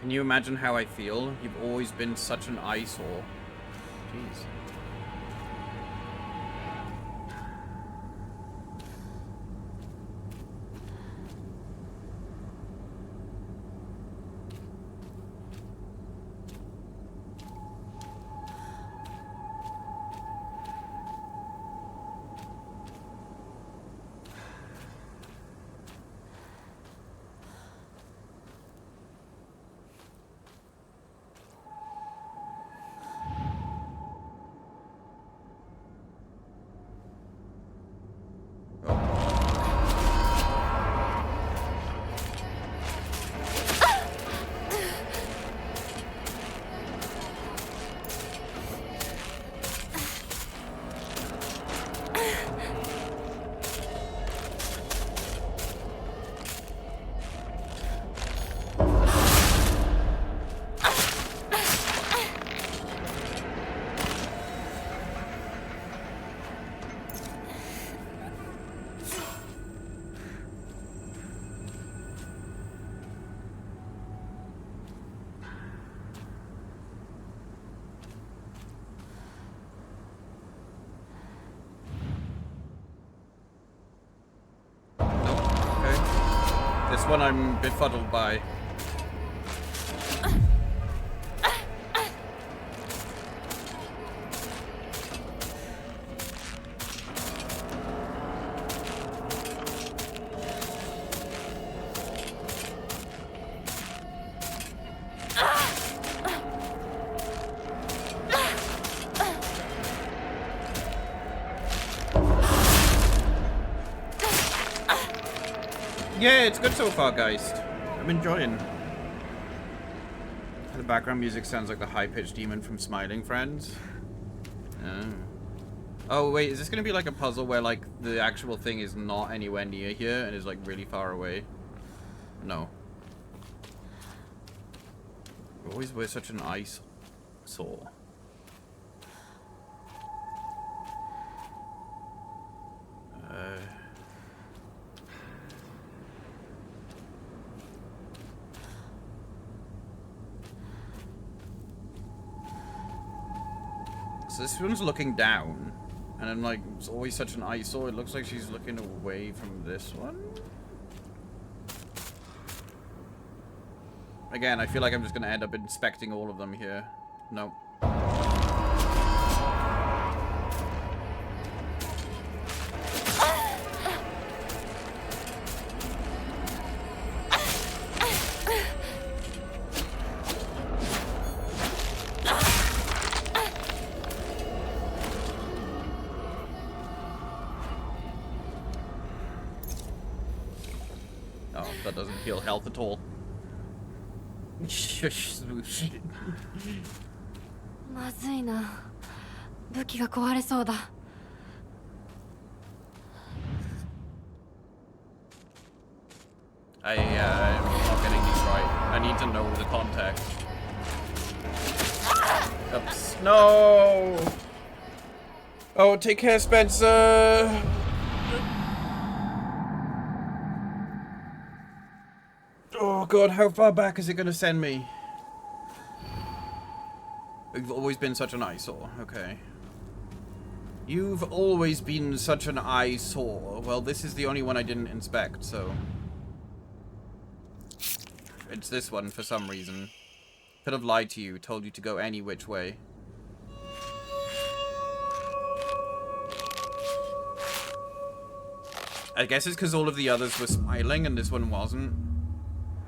Can you imagine how I feel? You've always been such an eyesore. Jeez. one I'm befuddled by. Yeah, it's good so far, Geist. I'm enjoying. The background music sounds like the high-pitched demon from Smiling Friends. Oh, wait, is this going to be like a puzzle where, like, the actual thing is not anywhere near here and is, like, really far away? No. You always wear such an eyesore. So this one's looking down, and I'm like, it's always such an eyesore. It looks like she's looking away from this one. Again, I feel like I'm just gonna end up inspecting all of them here. Nope. That doesn't heal health at all. Shush, swoosh. まずいな。武器が壊れそうだ。I'm not getting these right. I need to know the context. Oops. No! Oh, take care, Spencer! Oh god, how far back is it gonna send me? You've always been such an eyesore. Okay. You've always been such an eyesore. Well, this is the only one I didn't inspect, so... It's this one for some reason. Could have lied to you, told you to go any which way. I guess it's because all of the others were smiling and this one wasn't.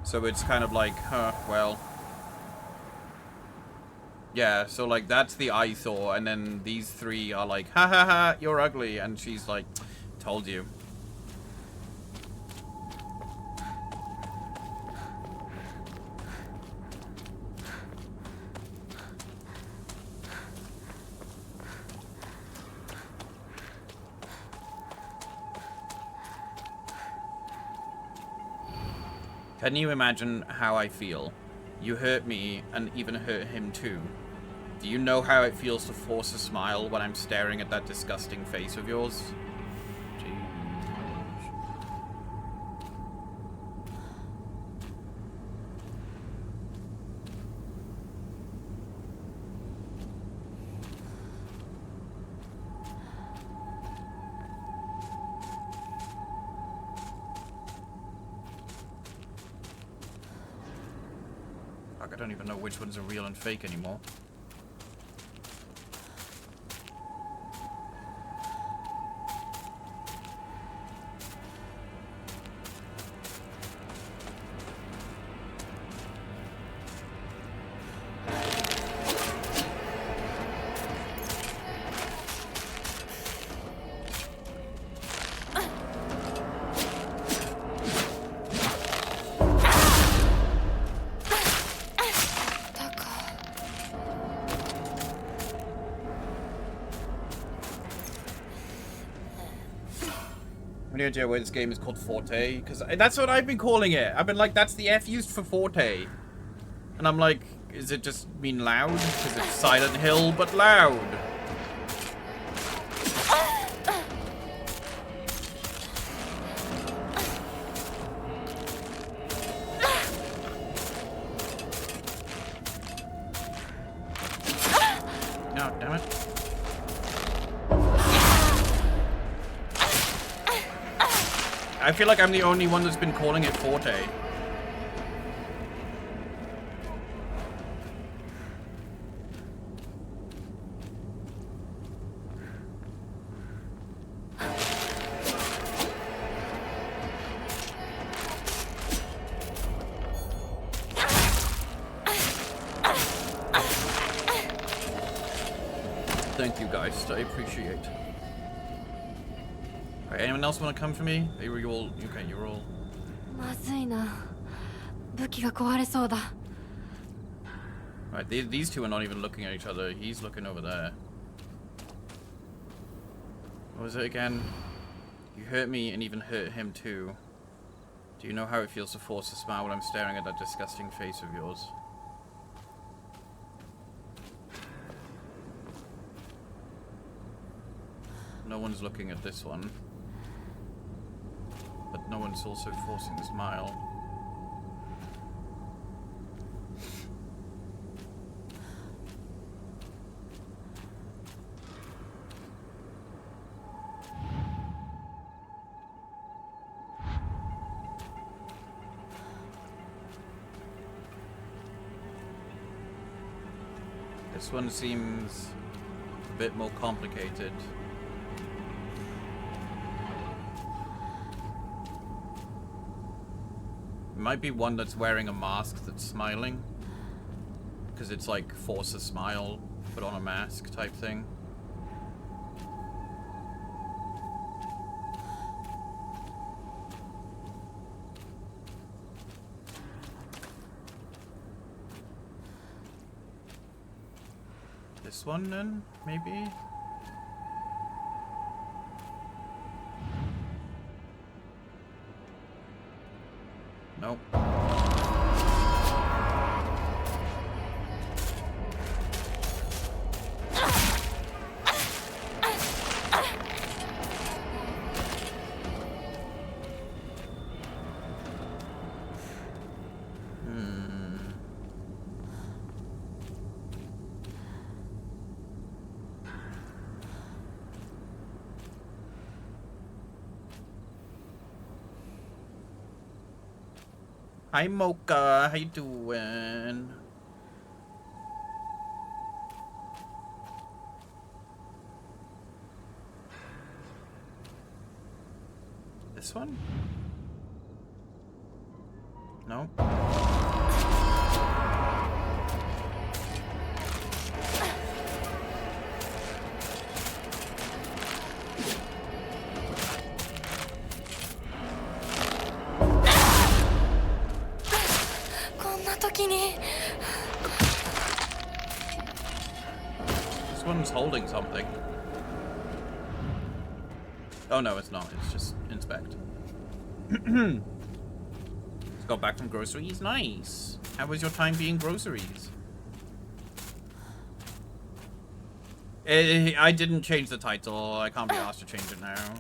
So it's kind of like, huh, well. Yeah, so like that's the eyesore, and then these three are like, ha ha ha, you're ugly, and she's like, told you. Can you imagine how I feel? You hurt me and even hurt him too. Do you know how it feels to force a smile when I'm staring at that disgusting face of yours? I don't even know which ones are real and fake anymore. Any idea why this game is called Forte? Because that's what I've been calling it. I've been like, that's the F used for Forte. And I'm like, is it just mean loud? Because it's Silent Hill, but loud. No, damn it. I feel like I'm the only one that's been calling it Forte. Thank you guys, I appreciate. Alright, anyone else want to come for me? Are you all okay? You're all. まずいな。武器が壊れそうだ。 Right, these two are not even looking at each other. He's looking over there. What was it again? You hurt me and even hurt him too. Do you know how it feels to force a smile when I'm staring at that disgusting face of yours? No one's looking at this one. But no one's also forcing a smile. This one seems a bit more complicated. It might be one that's wearing a mask that's smiling. Because it's like force a smile, put on a mask type thing. This one then, maybe? Nope. Hi Mocha, how you doing? This one? No? This one's holding something. Oh no, it's not. It's just inspect. Just got back from groceries. Nice. How was your time being groceries? I didn't change the title. I can't be asked to change it now.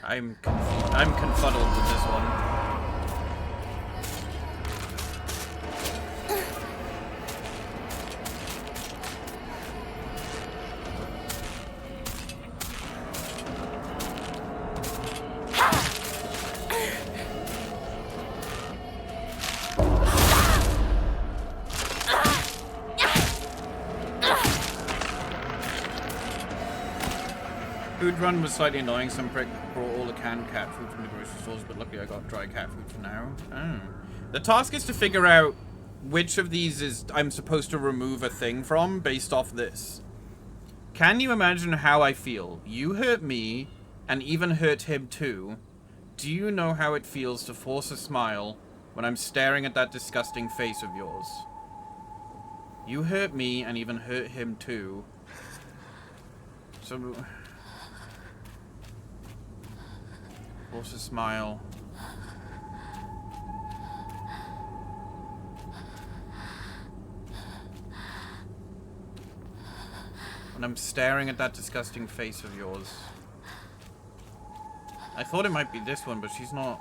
I'm confuddled with this one. Food run was slightly annoying. Some prick brought all the canned cat food from the grocery stores, but luckily I got dry cat food for now. Oh. The task is to figure out which of these is I'm supposed to remove a thing from based off this. Can you imagine how I feel? You hurt me, and even hurt him too. Do you know how it feels to force a smile when I'm staring at that disgusting face of yours? You hurt me and even hurt him too. So... force a smile. And I'm staring at that disgusting face of yours. I thought it might be this one, but she's not.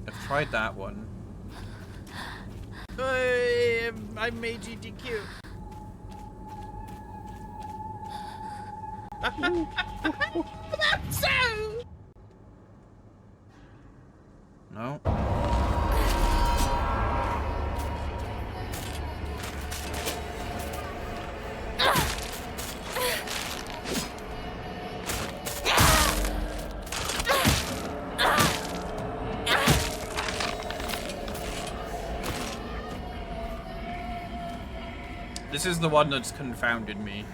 I've tried that one. I made GTQ. No. This is the one that's confounded me.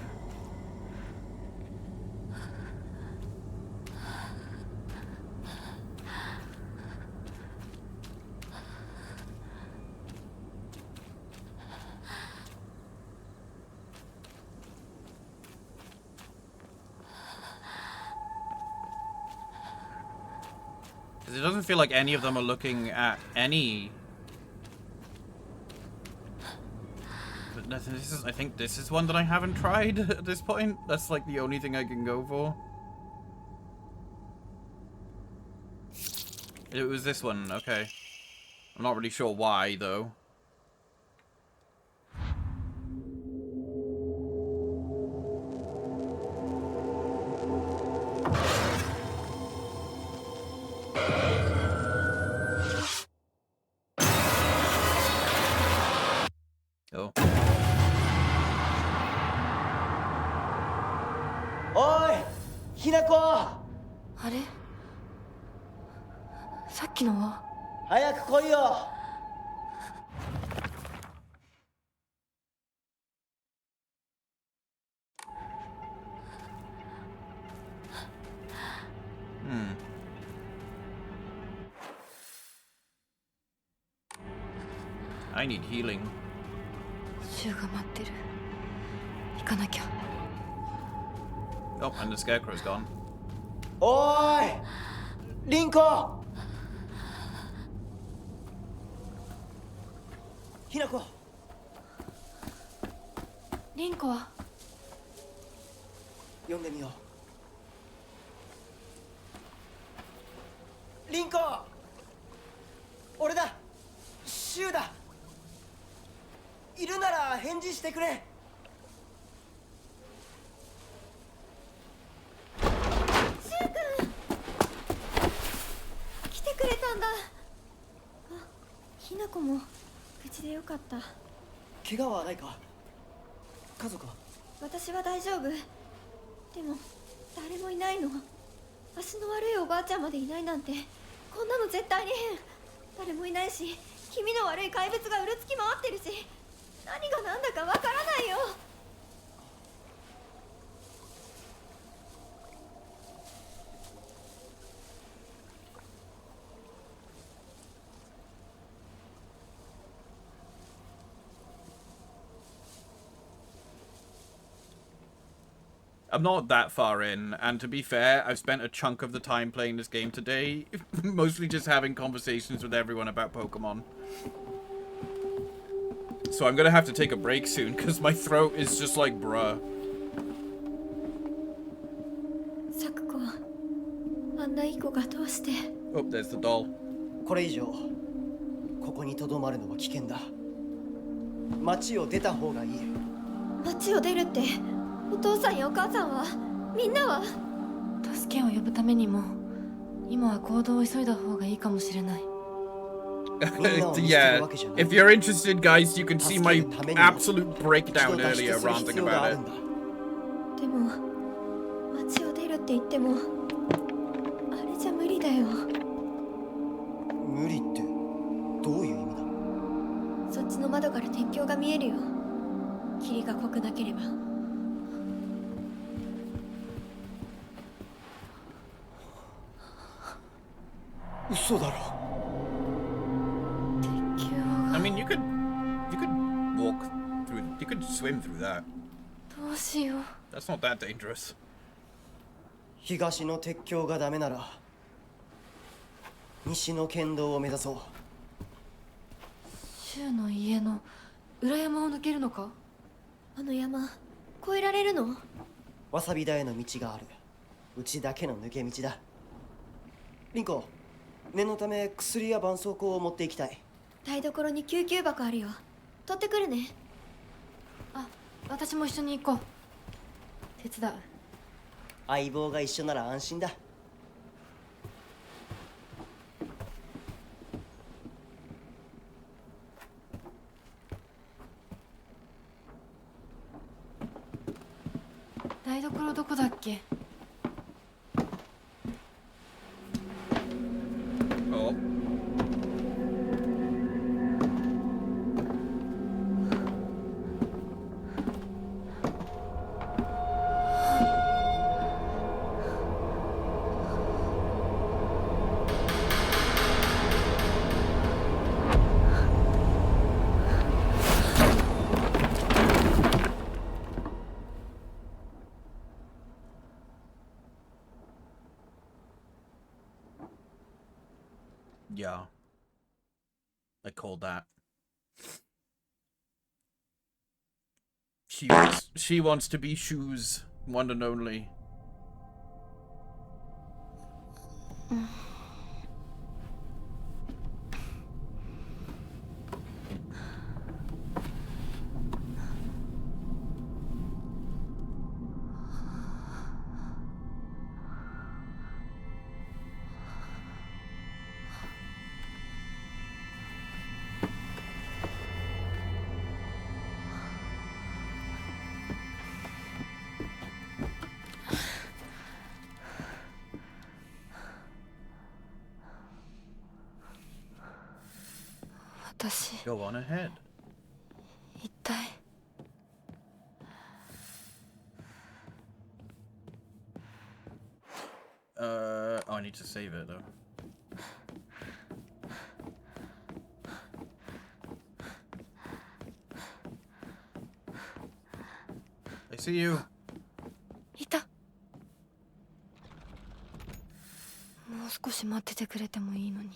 Because it doesn't feel like any of them are looking at any... This is, I think this is one that I haven't tried at this point. That's like the only thing I can go for. It was this one, okay. I'm not really sure why, though. Oh. おい、ひなこ。あれ？さっきのは？早く来いよ。I need healing. シュウが待ってる。行かなきゃ。Oh, and the scarecrow's gone. おーい、リンコ。ひなこ。リンコは？呼んでみよう。リンコ。俺だ。シュウだ。いるなら返事してくれ。シュウ君来てくれたんだ。あ、ひなこも無事でよかった。怪我はないか？家族は？私は大丈夫。でも誰もいないの。足の悪いおばあちゃんまでいないなんて、こんなの絶対に変。誰もいないし、気味の悪い怪物がうるつき回ってるし、何が何だかわからないよ。I'm not that far in, and to be fair, I've spent a chunk of the time playing this game today, mostly just having conversations with everyone about Pokemon. So I'm gonna have to take a break soon, because my throat is just like, bruh. Oh, there's the doll. これ以上ここに留まるのは危険だ。町を出た方がいい。町を出るって、お父さんやお母さんは、みんなは？助けを呼ぶためにも、今は行動を急いだ方がいいかもしれない。Yeah, if you're interested, guys, you can see my absolute breakdown earlier ranting about it. でも街を出るって言ってもあれじゃ無理だよ。無理ってどういう意味だ？そっちの窓から鉄橋が見えるよ。霧が濃くなければ。嘘だろ。I mean, you could walk through, you could swim through that. どうしよう。 That's not that dangerous. 東の鉄橋がダメなら西の県道を目指そう。柊の家の裏山を抜けるのか？あの山越えられるの？わさび田への道がある。うちだけの抜け道だ。リンコ、念のため薬や絆創膏を持っていきたい。台所に救急箱あるよ。取ってくるね。あ、私も一緒に行こう。手伝う。相棒が一緒なら安心だ。台所どこだっけ？Oh. Yeah. I called that. She wants to be Shoes, one and only. Go on ahead. 一体。Oh, I need to save it though. I see you. いた。もう少し待っててくれてもいいのに。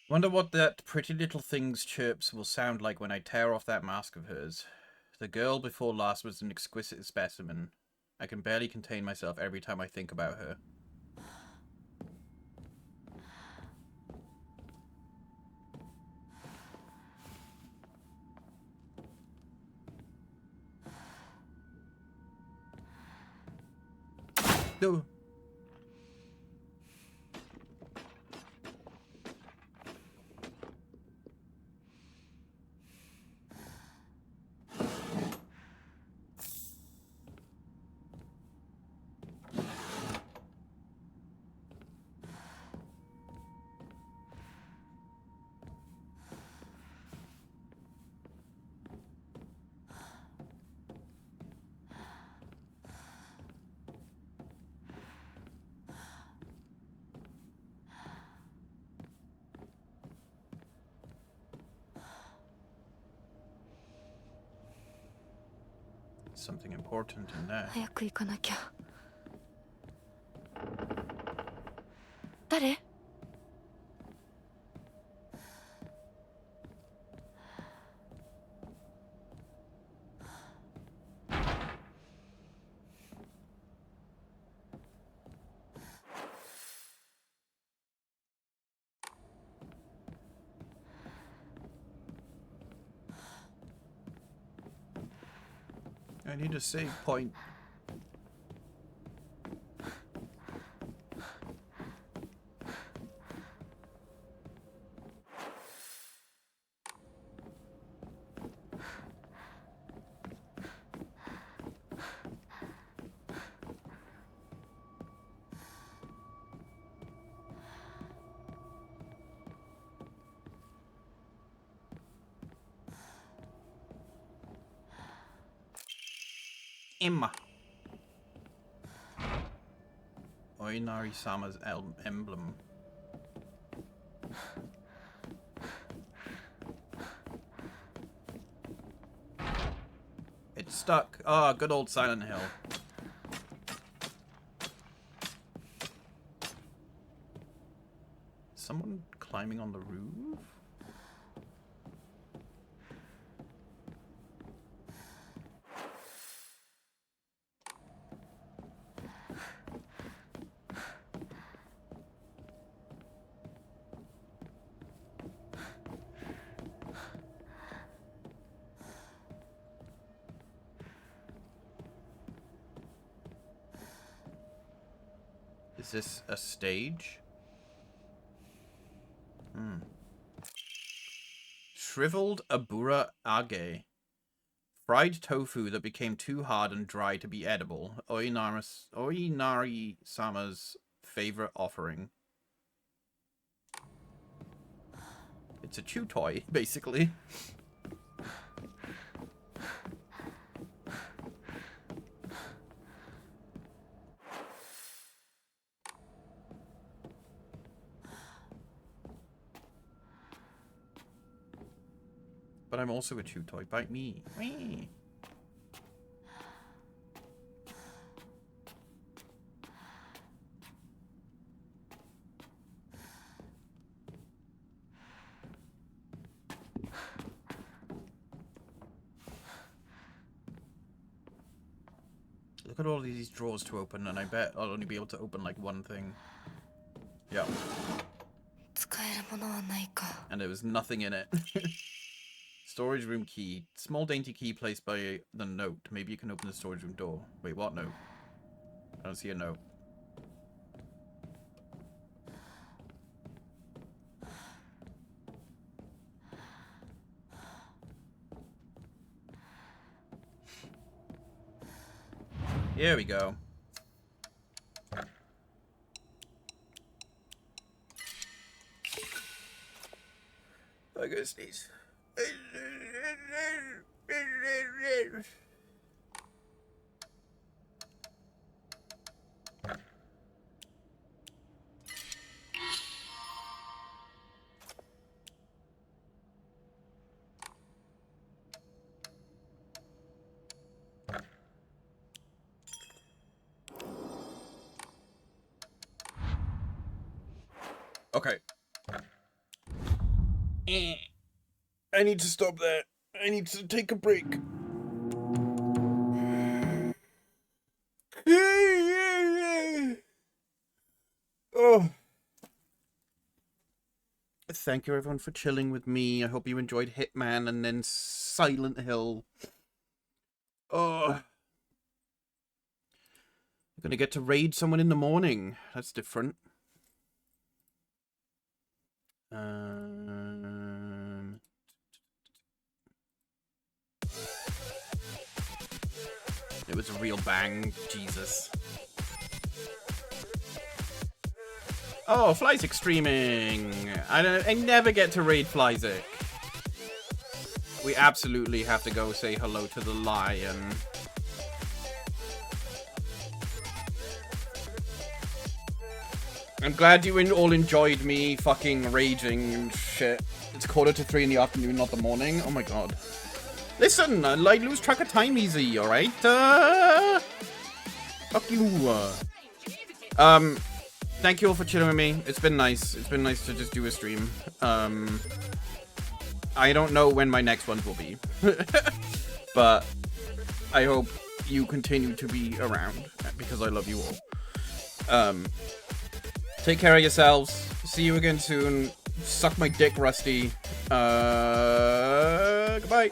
Wonder what that pretty little thing's chirps will sound like when I tear off that mask of hers. The girl before last was an exquisite specimen. I can barely contain myself every time I think about her. No. something important in there. 早く行かなきゃ。誰？ I need a save point. Emma. Oinari Sama's emblem. It's stuck. Ah, oh, good old Silent Hill. Someone climbing on the roof? Is this a stage? Shriveled Abura Age. Fried tofu that became too hard and dry to be edible. Oinari-sama's favorite offering. It's a chew toy, basically. But I'm also a chew toy. Bite me. Whee! Look at all these drawers to open, and I bet I'll only be able to open like one thing. Yeah. And there was nothing in it. Storage room key. Small dainty key placed by the note. Maybe you can open the storage room door. Wait, what note? I don't see a note. Here we go. I go sneeze. Okay. I need to stop that. I need to take a break. Oh. Thank you everyone for chilling with me. I hope you enjoyed Hitman and then Silent Hill. Oh. I'm gonna get to raid someone in the morning. That's different. It was a real bang. Jesus. Oh, Flyzik streaming. I never get to raid Flyzik. We absolutely have to go say hello to the lion. I'm glad you all enjoyed me fucking raging and shit. It's 2:45 in the afternoon, not the morning. Oh my god. Listen, I lose track of time easy, alright? Fuck you. Thank you all for chilling with me. It's been nice. It's been nice to just do a stream. I don't know when my next ones will be. But I hope you continue to be around because I love you all. Take care of yourselves. See you again soon. Suck my dick, Rusty. Goodbye.